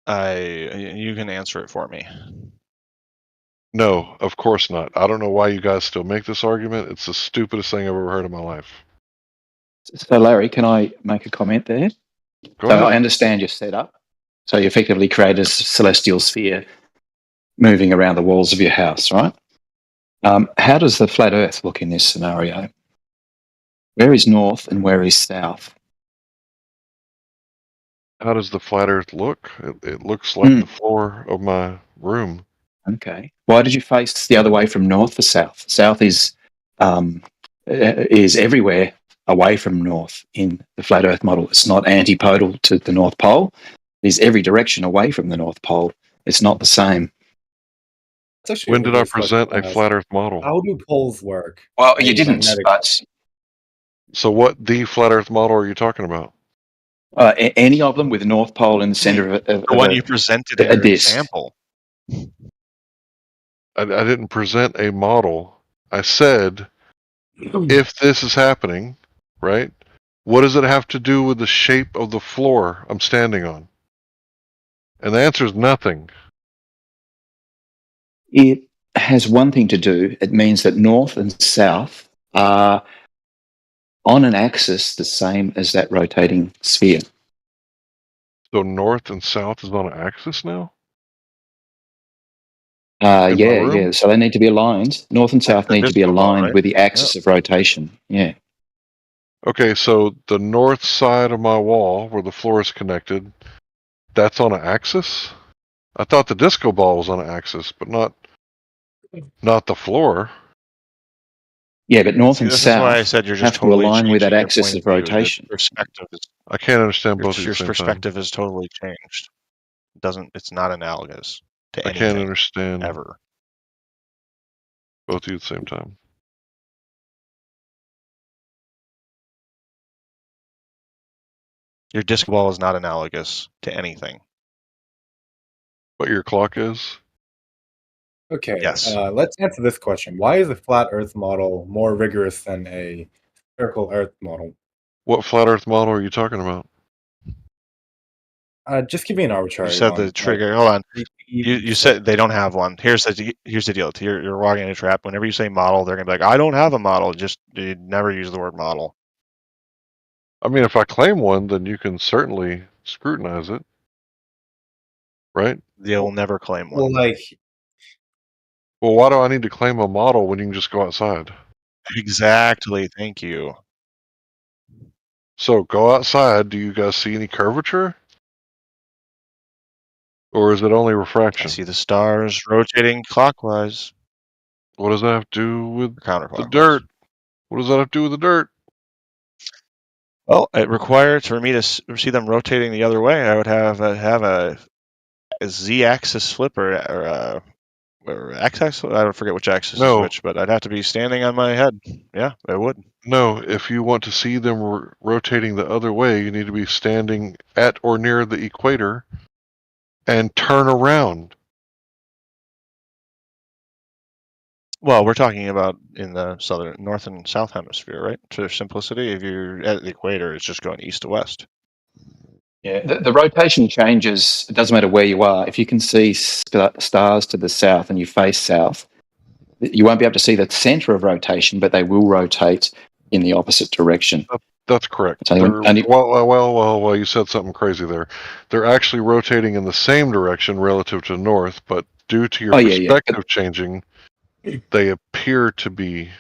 You can answer it for me. No, of course not. I don't know why you guys still make this argument. It's the stupidest thing I've ever heard in my life. So, Larry, can I make a comment there? Go So ahead. I understand your setup. So you effectively create a celestial sphere moving around the walls of your house, right? How does the flat Earth look in this scenario? Where is north and where is south? How does the flat Earth look? It looks like the floor of my room. Okay. Why did you face the other way from north to south? South is everywhere away from north in the flat Earth model. It's not antipodal to the North Pole. It is every direction away from the North Pole. It's not the same. When did I present a flat Earth model? How do poles work? Well, you didn't, but So what the flat Earth model are you talking about? any of them with the North Pole in the center of The one you presented in a your disc. example. I didn't present a model. I said, if this is happening, right, what does it have to do with the shape of the floor I'm standing on? And the answer is nothing. It has one thing to do. It means that north and south are on an axis the same as that rotating sphere. So north and south is on an axis now? Yeah. So they need to be aligned. North and south need to be disco ball, aligned right? with the axis of rotation. Yeah. Okay, so the north side of my wall where the floor is connected, that's on an axis? I thought the disco ball was on an axis, but not the floor. Yeah, but north and This is south why I said you're just have totally to align with that changing your axis point of of view. Your rotation. perspective is I can't understand your, both at your the same time. perspective is totally changed. It's not analogous to I anything can't understand ever. both of you at the same time. Your disc ball is not analogous to anything. What your clock is? Okay. Yes. Let's answer this question. Why is a flat Earth model more rigorous than a spherical Earth model? What flat Earth model are you talking about? Just give me an arbitrary You said one. the trigger. Hold on. You said they don't have one. Here's the deal. You're walking in a trap. Whenever you say model, they're gonna be like, I don't have a model. Just you never use the word model. I mean, if I claim one, then you can certainly scrutinize it, right? They'll never claim one. Well, Well, why do I need to claim a model when you can just go outside? Exactly. Thank you. So go outside. Do you guys see any curvature? Or is it only I refraction? see the stars rotating clockwise. What does that have to do with the Counterclockwise. dirt? What does that have to do with the dirt? Well, it requires for me to see them rotating the other way. I would have a z-axis flip or x-axis. I forget which axis is which, but I'd have to be standing on my head. Yeah, I would. No, if you want to see them rotating the other way, you need to be standing at or near the equator and turn around. Well, we're talking about in the southern, north and south hemisphere, right? For simplicity, if you're at the equator, it's just going east to west. Yeah, the rotation changes. It doesn't matter where you are. If you can see stars to the south and you face south, you won't be able to see the center of rotation, but they will rotate in the opposite direction. That's correct. It's only- Well, you said something crazy there. They're actually rotating in the same direction relative to north, but due to your perspective changing, they appear to be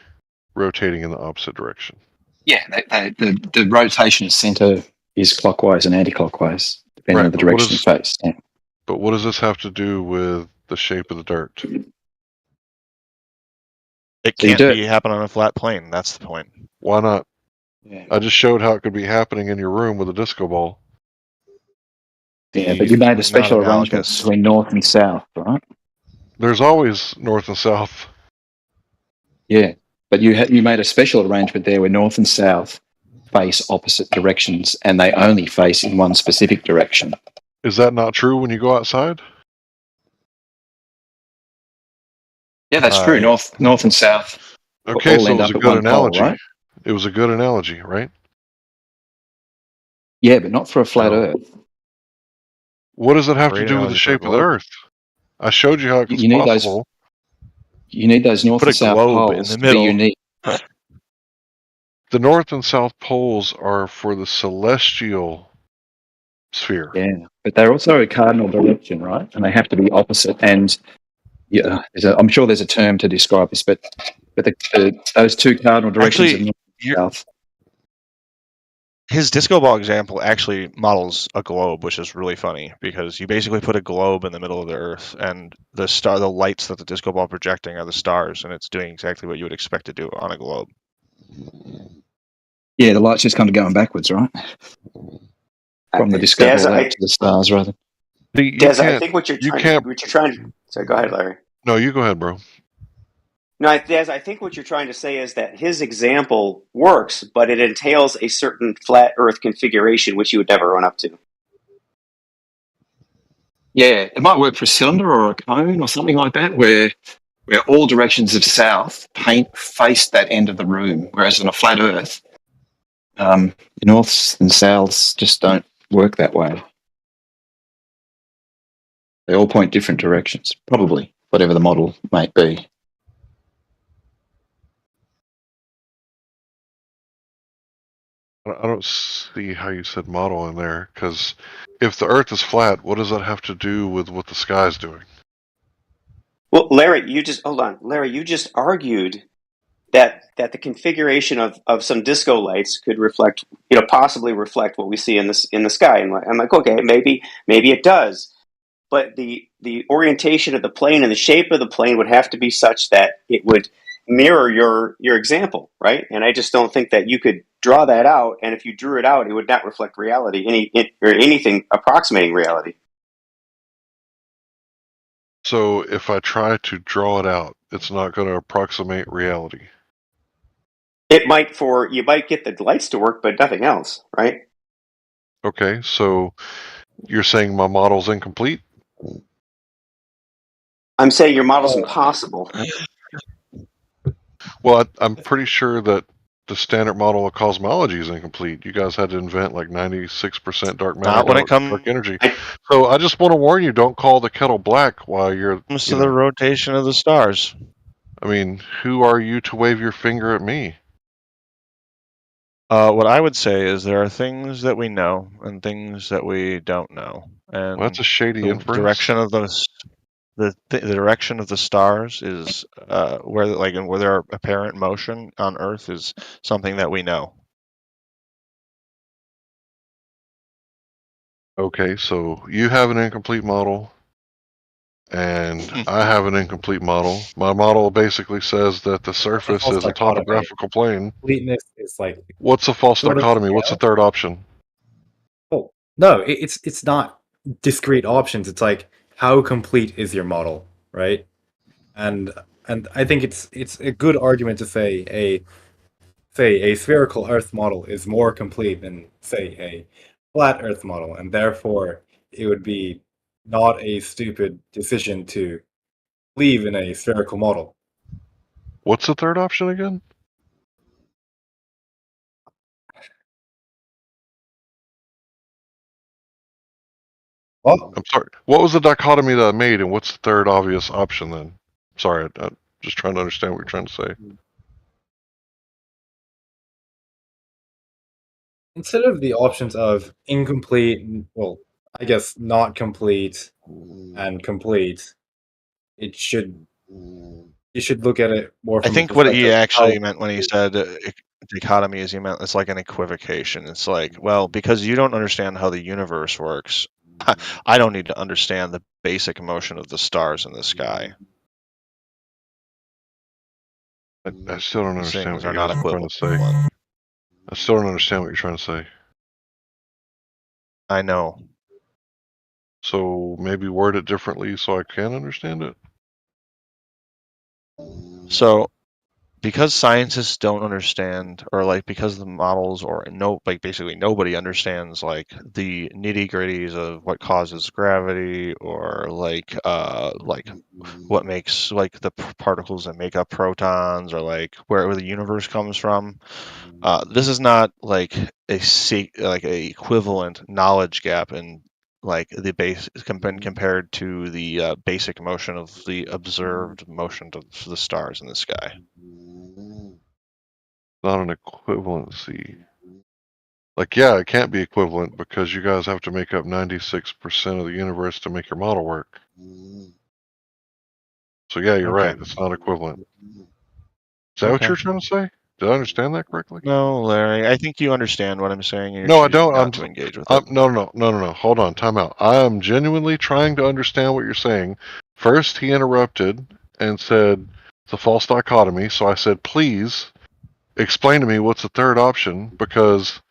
rotating in the opposite direction. Yeah, the rotation center is clockwise and anti-clockwise, depending on the direction you face. Yeah. But what does this have to do with the shape of the dirt? It can't be happen on a flat plane. That's the point. Why not? Yeah. I just showed how it could be happening in your room with a disco ball. Yeah, but you made a special arrangement analogous. between north and south, right? There's always north and south. Yeah, but you made a special arrangement there where north and south face opposite directions, and they only face in one specific direction. Is that not true when you go outside? Yeah, that's true. North and south. Okay, all so it end was up a at good one pole, analogy. right? It was a good analogy, right? Yeah, but not for a flat Earth. What does it have Great to do with the analogy for a shape of the globe. Earth? I showed you how it's You need those. possible. You need those north Put a and south globe in poles the to be middle. unique. The north and south poles are for the celestial sphere. Yeah, but they're also a cardinal direction, right? And they have to be opposite. And Yeah, I'm sure there's a term to describe this, but those two cardinal directions Actually, are north south. His disco ball example actually models a globe, which is really funny because you basically put a globe in the middle of the Earth, and the lights that the disco ball projecting are the stars, and it's doing exactly what you would expect to do on a globe. Yeah, the light's just kind of going backwards, right? From the disco Des, ball out to the stars, rather. Des, I think what you're trying to. Sorry, go ahead, Larry. No, you go ahead, bro. No, Des, I think what you're trying to say is that his example works, but it entails a certain flat Earth configuration which you would never run up to. Yeah, it might work for a cylinder or a cone or something like that, where all directions of south face that end of the room, whereas on a flat Earth, the norths and souths just don't work that way. They all point different directions, probably, whatever the model might be. I don't see how you said model in there, because if the Earth is flat, what does that have to do with what the sky's doing? Well, Larry, hold on. Larry, you just argued that the configuration of some disco lights could reflect, possibly reflect what we see in the sky. And I'm like, okay, maybe it does, but the orientation of the plane and the shape of the plane would have to be such that it would mirror your example, right? And I just don't think that you could draw that out. And if you drew it out, it would not reflect reality, or anything approximating reality. So if I try to draw it out, it's not going to approximate reality. It might you might get the lights to work, but nothing else, right? Okay, so you're saying my model's incomplete? I'm saying your model's impossible. Well, I'm pretty sure that the standard model of cosmology is incomplete. You guys had to invent like 96% dark matter, Not when it dark energy. So I just want to warn you: don't call the kettle black while you're. Comes to the rotation of the stars. I mean, who are you to wave your finger at me? What I would say is there are things that we know and things that we don't know, and Well, that's a shady the inference. direction of the direction of the stars is where there are apparent motion on Earth is something that we know. Okay, so you have an incomplete model, and I have an incomplete model. My model basically says that the surface false is a dichotomy. topographical plane. Completeness is like What's a false sort of dichotomy? What's the third option? Oh no, it's not discrete options. It's like how complete is your model, right? And I think it's a good argument to say a spherical Earth model is more complete than say a flat Earth model, and therefore it would be not a stupid decision to believe in a spherical model. What's the third option again? Well, I'm sorry. What was the dichotomy that I made, and what's the third obvious option then? Sorry, I'm just trying to understand what you're trying to say. instead of the options of incomplete, well, I guess not complete and complete, you should look at it more I from think the what he perspective of actually meant when he said dichotomy is it's like an equivocation. It's like, well, because you don't understand how the universe works, I don't need to understand the basic motion of the stars in the sky. I still don't These understand things what are you not guys are trying to equivalent. say. I still don't understand what you're trying to say. I know. So maybe word it differently so I can understand it? So, because scientists don't understand, or because the models, basically nobody understands the nitty gritties of what causes gravity, or what makes the particles that make up protons, or where the universe comes from. This is not a equivalent knowledge gap in the base compared to the basic motion of the observed motion of the stars in the sky. Not an equivalency. Yeah, it can't be equivalent because you guys have to make up 96% of the universe to make your model work. So yeah, you're Okay. right. It's not equivalent. Is that what Okay. you're trying to say? Did I understand that correctly? No, Larry. I think you understand what I'm saying. And you're No, I choosing don't. not to engage with it. No. Hold on. Time out. I am genuinely trying to understand what you're saying. First, he interrupted and said it's a false dichotomy. So I said, please explain to me what's the third option, because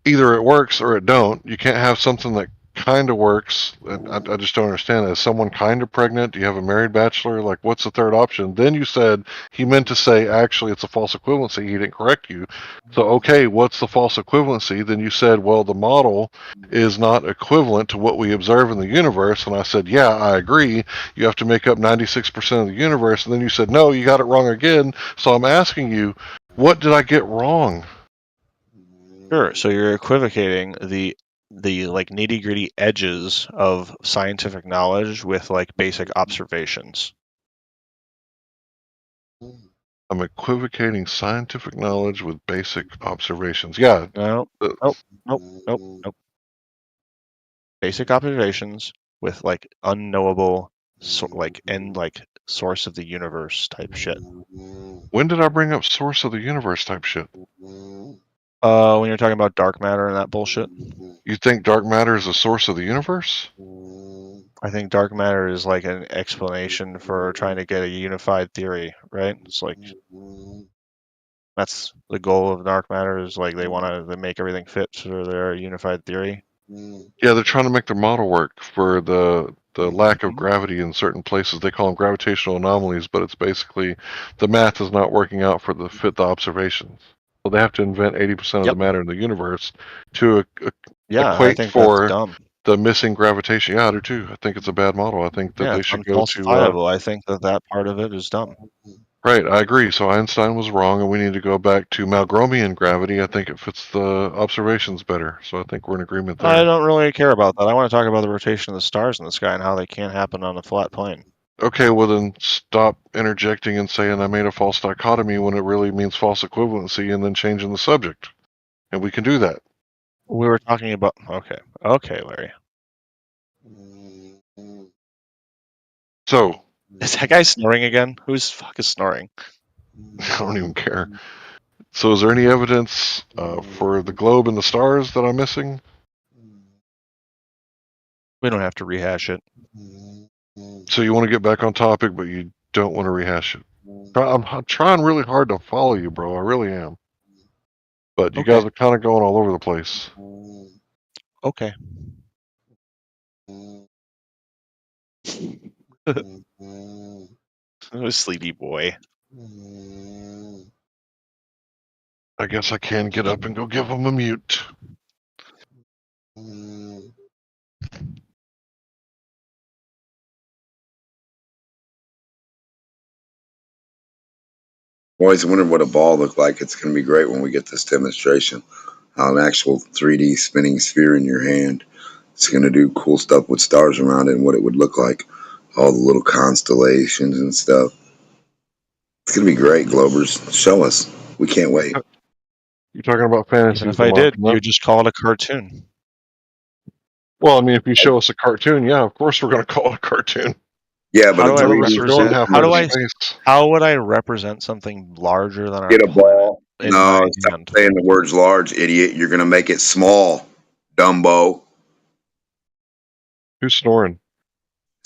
either it works or it don't. You can't have something that kind of works. I just don't understand that. Is someone kind of pregnant? Do you have a married bachelor? Like, what's the third option? Then you said he meant to say, actually, it's a false equivalency. He didn't correct you. So, okay, what's the false equivalency? Then you said, well, the model is not equivalent to what we observe in the universe. And I said, yeah, I agree. You have to make up 96% of the universe. And then you said, no, you got it wrong again. So I'm asking you, what did I get wrong? Sure. So you're equivocating the like nitty gritty edges of scientific knowledge with like basic observations. I'm equivocating scientific knowledge with basic observations. Yeah. Nope. Basic observations with like unknowable, source of the universe type shit. When did I bring up source of the universe type shit? When you're talking about dark matter and that bullshit. You think dark matter is a source of the universe? I think dark matter is like an explanation for trying to get a unified theory, right? It's like that's the goal of dark matter, is like they want to make everything fit for their unified theory. Yeah, they're trying to make their model work for the lack of gravity in certain places. They call them gravitational anomalies, but it's basically the math is not working out for the observations. So they have to invent 80% of the matter in the universe to I equate think for that's dumb. the missing gravitation. Yeah, I do too. I think it's a bad model. I think that they It's should go to unfalsifiable. I think that part of it is dumb. right. I agree. So Einstein was wrong, and we need to go back to Malgromian gravity. I think it fits the observations better. So I think we're in agreement there. I don't really care about that. I want to talk about the rotation of the stars in the sky and how they can't happen on a flat plane. Okay, well then stop interjecting and saying I made a false dichotomy when it really means false equivalency, and then changing the subject. And we can do that. We were talking about okay, Larry. So is that guy snoring again? Who's fuck is snoring? I don't even care. So is there any evidence for the globe and the stars that I'm missing? We don't have to rehash it. So you want to get back on topic, but you don't want to rehash it. I'm trying really hard to follow you, bro. I really am. But you guys are kind of going all over the place. Okay. Sleepy boy. I guess I can get up and go give him a mute. Always wondered what a ball looked like. It's going to be great when we get this demonstration. An actual 3D spinning sphere in your hand. It's going to do cool stuff with stars around it and what it would look like. All the little constellations and stuff. It's going to be great, Globers. Show us. We can't wait. You're talking about fantasy. Even if I did, you would just call it a cartoon. Well, I mean, if you show us a cartoon, yeah, of course we're going to call it a cartoon. Yeah, but how would I represent something larger than our Get a planet ball. in No, my stop hand? saying the words large, idiot. You're going to make it small, Dumbo. Who's snoring?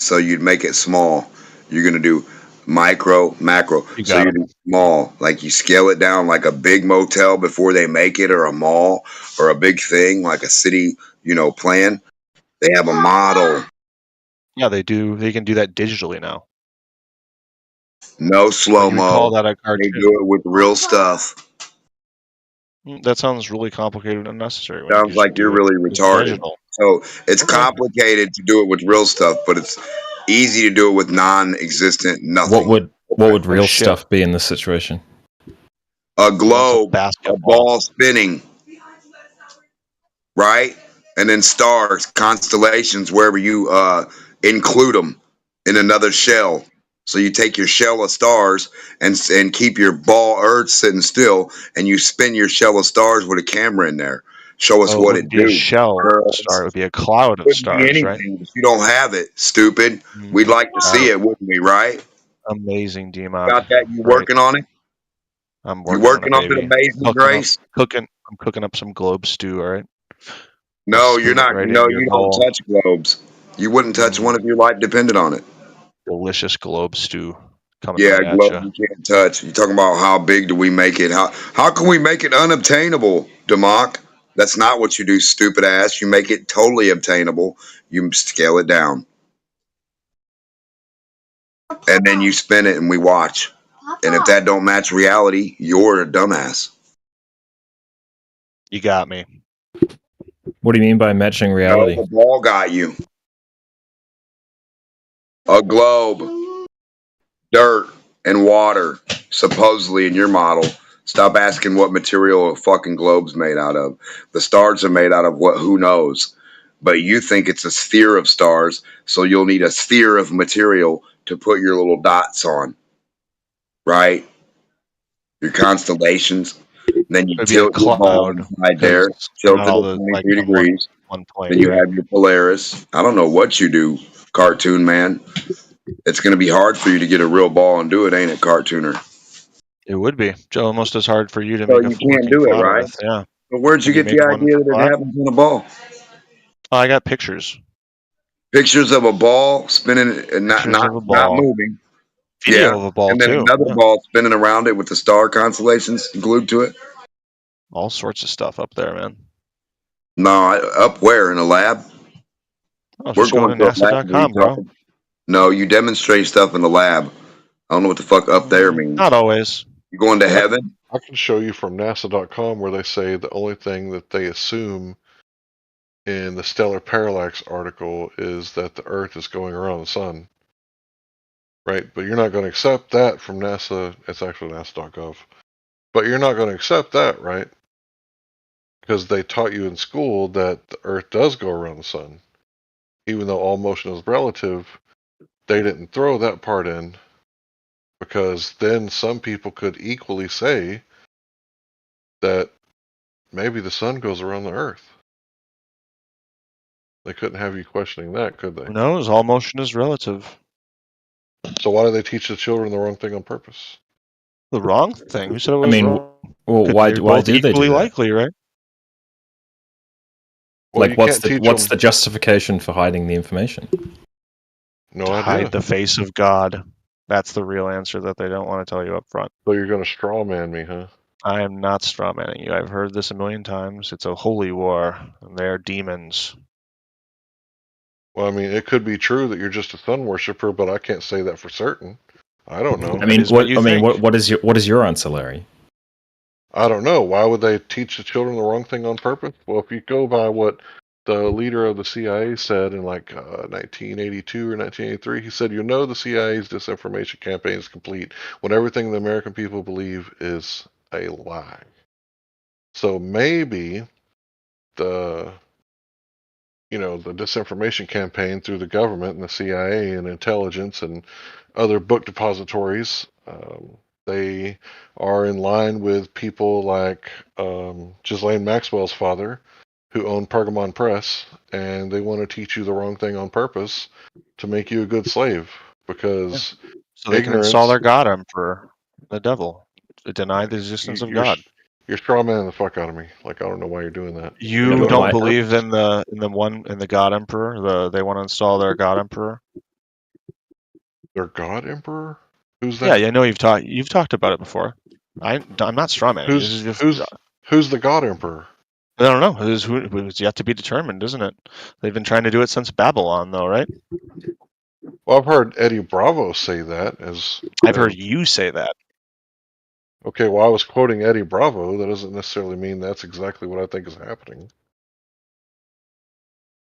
So you'd make it small. You're going to do micro, macro. So you do small. Like you scale it down like a big motel before they make it, or a mall, or a big thing like a city, plan. They have a model. Yeah, they do. They can do that digitally now. No slow-mo. Call that a They cartoon. do it with real stuff. That sounds really complicated and unnecessary. Sounds like you're really retarded. So it's complicated to do it with real stuff, but it's easy to do it with non-existent nothing. What would real stuff be in this situation? A globe, a ball spinning, right? And then stars, constellations, wherever you include them in another shell. So you take your shell of stars and keep your ball Earth sitting still, and you spin your shell of stars with a camera in there. Show us Oh, it what wouldn't it be a do. shell Earth. star. It would be a cloud of Wouldn't be stars, right? anything if you don't have it. Stupid. We'd like to see it, wouldn't we? Right? Amazing, DMOC. Got that? You Right. working on it? I'm You working on it, working on it, baby. Amazing Grace? I'm cooking up some globe stew. All right. No, you're Spoon it not. right No, in your you don't bowl. touch globes. You wouldn't touch one if your life depended on it. Delicious globe stew coming Yeah, right at globe you. you can't touch. You're talking about how big do we make it? How can we make it unobtainable, Democ? That's not what you do, stupid ass. You make it totally obtainable. You scale it down, and then you spin it, and we watch. And if that don't match reality, you're a dumbass. You got me. What do you mean by matching No, reality? the ball got you. A globe, dirt, and water, supposedly in your model. Stop asking what material a fucking globe's made out of. The stars are made out of what? Who knows? But you think it's a sphere of stars, so you'll need a sphere of material to put your little dots on, right? Your constellations. And then you It'd be a tilt your ball cloud inside there, because they're tilt not it all at the 23 on one degrees. plane, Then you right? have your Polaris. I don't know what you do, cartoon man. It's going to be hard for you to get a real ball and do it, ain't it, cartooner? It would be almost as hard for you to So make a you can't working do it, flat right? Earth. Yeah. But where'd you Can you get the make one idea that it flat? happens in a ball? Oh, I got pictures. Pictures of a ball spinning and Pictures of a not ball. moving. Video Yeah. of a ball And then too. another Yeah. ball spinning around it with the star constellations glued to it. All sorts of stuff up there, man. No, up where? In a lab? Oh, We're just go going to to a lab. What are you NASA.com, bro. talking? No, you demonstrate stuff in the lab. I don't know what the fuck up there means. Not always. You going to heaven? I can show you from NASA.com where they say the only thing that they assume in the stellar parallax article is that the Earth is going around the sun. Right? But you're not going to accept that from NASA. It's actually NASA.gov. But you're not going to accept that, right? Because they taught you in school that the Earth does go around the sun. Even though all motion is relative, they didn't throw that part in because then some people could equally say that maybe the sun goes around the Earth. They couldn't have you questioning that, could they? Who knows? All motion is relative. So why do they teach the children the wrong thing on purpose? The wrong thing? Who said it I was mean, wrong? well, Could- why they're why both do they equally do that? likely, right? Well, Like, you what's can't the teach what's them. the justification for hiding the information? No To idea. hide the face of God. That's the real answer that they don't want to tell you up front. So you're going to straw man me, huh? I am not strawmanning you. I've heard this a million times. It's a holy war, and they're demons. Well, I mean, it could be true that you're just a sun worshiper, but I can't say that for certain. I don't know. I mean, is what you think. what is your answer, Larry? I don't know. Why would they teach the children the wrong thing on purpose? Well, if you go by what the leader of the CIA said in like 1982 or 1983, he said, you know, the CIA's disinformation campaign is complete when everything the American people believe is a lie. So maybe the disinformation campaign through the government and the CIA and intelligence and other book depositories, they are in line with people like Ghislaine Maxwell's father, who owned Pergamon Press, and they want to teach you the wrong thing on purpose to make you a good slave because So they can install their God Emperor, the devil, to deny the existence of God. You're strawmanning the fuck out of me. Like, I don't know why you're doing that. You don't believe in the God Emperor? They want to install their God Emperor? Their God Emperor? Who's that? Yeah, I know you've talked about it before. I'm not strawmanning. This is just who's the God Emperor? I don't know. It's yet to be determined, isn't it? They've been trying to do it since Babylon, though, right? Well, I've heard Eddie Bravo say that. I've heard you say that. Okay, well, I was quoting Eddie Bravo. That doesn't necessarily mean that's exactly what I think is happening.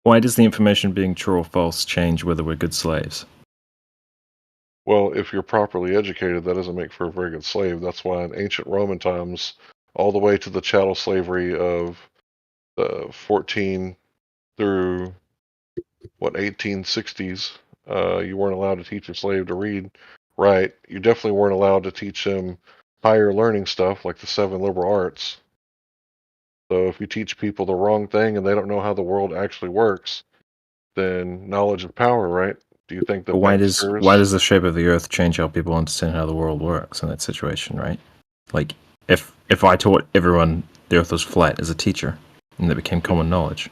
Why does the information being true or false change whether we're good slaves? Well, if you're properly educated, that doesn't make for a very good slave. That's why in ancient Roman times, all the way to the chattel slavery of the 14 through 1860s, you weren't allowed to teach a slave to read. Right? You definitely weren't allowed to teach him higher learning stuff like the 7 liberal arts. So if you teach people the wrong thing and they don't know how the world actually works, then knowledge is power, right? Do you think that But why banksters? does the shape of the Earth change how people understand how the world works in that situation, right? Like, if I taught everyone the Earth was flat as a teacher, and that became common knowledge,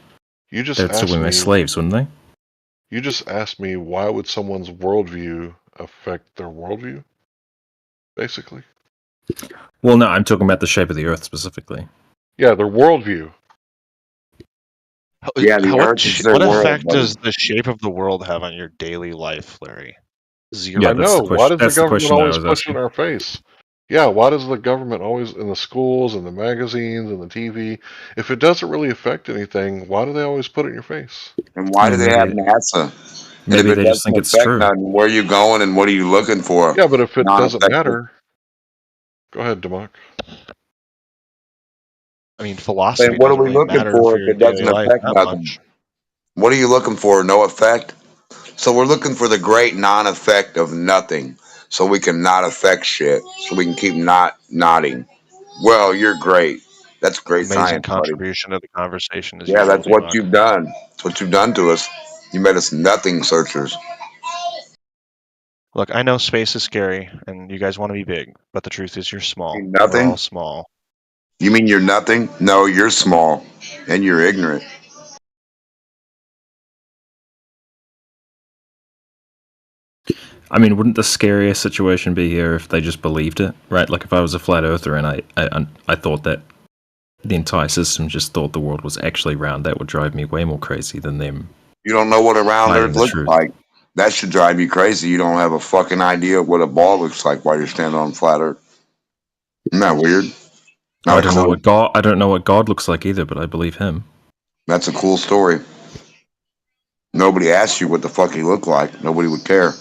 You just they'd still asked be my me. slaves, wouldn't they? You just asked me why would someone's worldview affect their worldview? Basically, Well, no, I'm talking about the shape of the Earth specifically. yeah, their worldview. Yeah, the Earth is their What world, effect buddy. does the shape of the world have on your daily life, Larry? Zero. Yeah, I that's know. the Why question. does the That's the government question I always was push it asking. in our face? Yeah, why does the government always in the schools and the magazines and the TV? If it doesn't really affect anything, why do they always put it in your face? And why do Well, they have maybe NASA? And if maybe it they just think doesn't it's affect true. nothing, where are you going and what are you looking for? Yeah, but if it doesn't Non-effective. matter, go ahead, Demok. I mean, Saying, philosophy what are doesn't we really looking matter for for if your it daily doesn't life affect that nothing? much. What are you looking for? No effect? So we're looking for the great non-effect of nothing, so we can not affect shit, so we can keep not nodding. Well, you're great. That's great Amazing science, buddy. contribution to the conversation as Yeah, usual, that's what D-Muck. you've done. That's what you've done to us. You made us nothing searchers. Look, I know space is scary, and you guys want to be big, but the truth is you're small. You We're all nothing? small. You mean you're nothing? No, you're small, and you're ignorant. I mean, wouldn't the scariest situation be here if they just believed it, right? Like if I was a flat earther and I thought that the entire system just thought the world was actually round, that would drive me way more crazy than them You don't know what a round hiding earth the looks truth. like. That should drive you crazy. You don't have a fucking idea what a ball looks like while you're standing on flat earth. Isn't that weird? I Not a don't know clue. what God. I don't know what God looks like either, but I believe him. That's a cool story. Nobody asked you what the fuck he looked like. Nobody would care.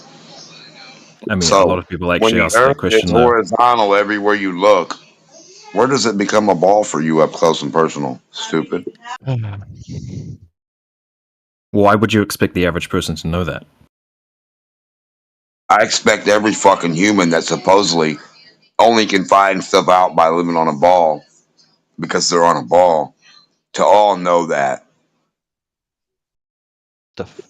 I mean, a So lot of people when actually the ask that earth is question though. horizontal everywhere you look, where does it become a ball for you up close and personal? Stupid. Why would you expect the average person to know that? I expect every fucking human that supposedly only can find stuff out by living on a ball because they're on a ball to all know that.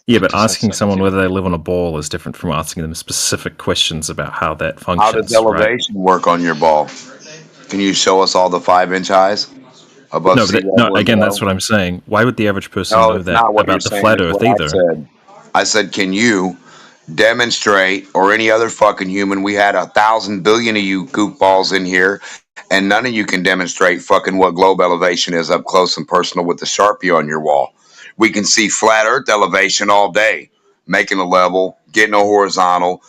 Yeah, but asking someone whether they live on a ball is different from asking them specific questions about how that How functions, does right? elevation work on your ball? Can you show us all the 5-inch highs above No, sea but no. level and Again, that's below? what I'm saying. Why would the average person No, know it's that not what you're about the saying. flat It's Earth what I either? said. I said, can you demonstrate, or any other fucking human? We had 1,000 billion of you goofballs in here, and none of you can demonstrate fucking what globe elevation is up close and personal with the Sharpie on your wall. We can see flat Earth elevation all day, making a level, getting a horizontal,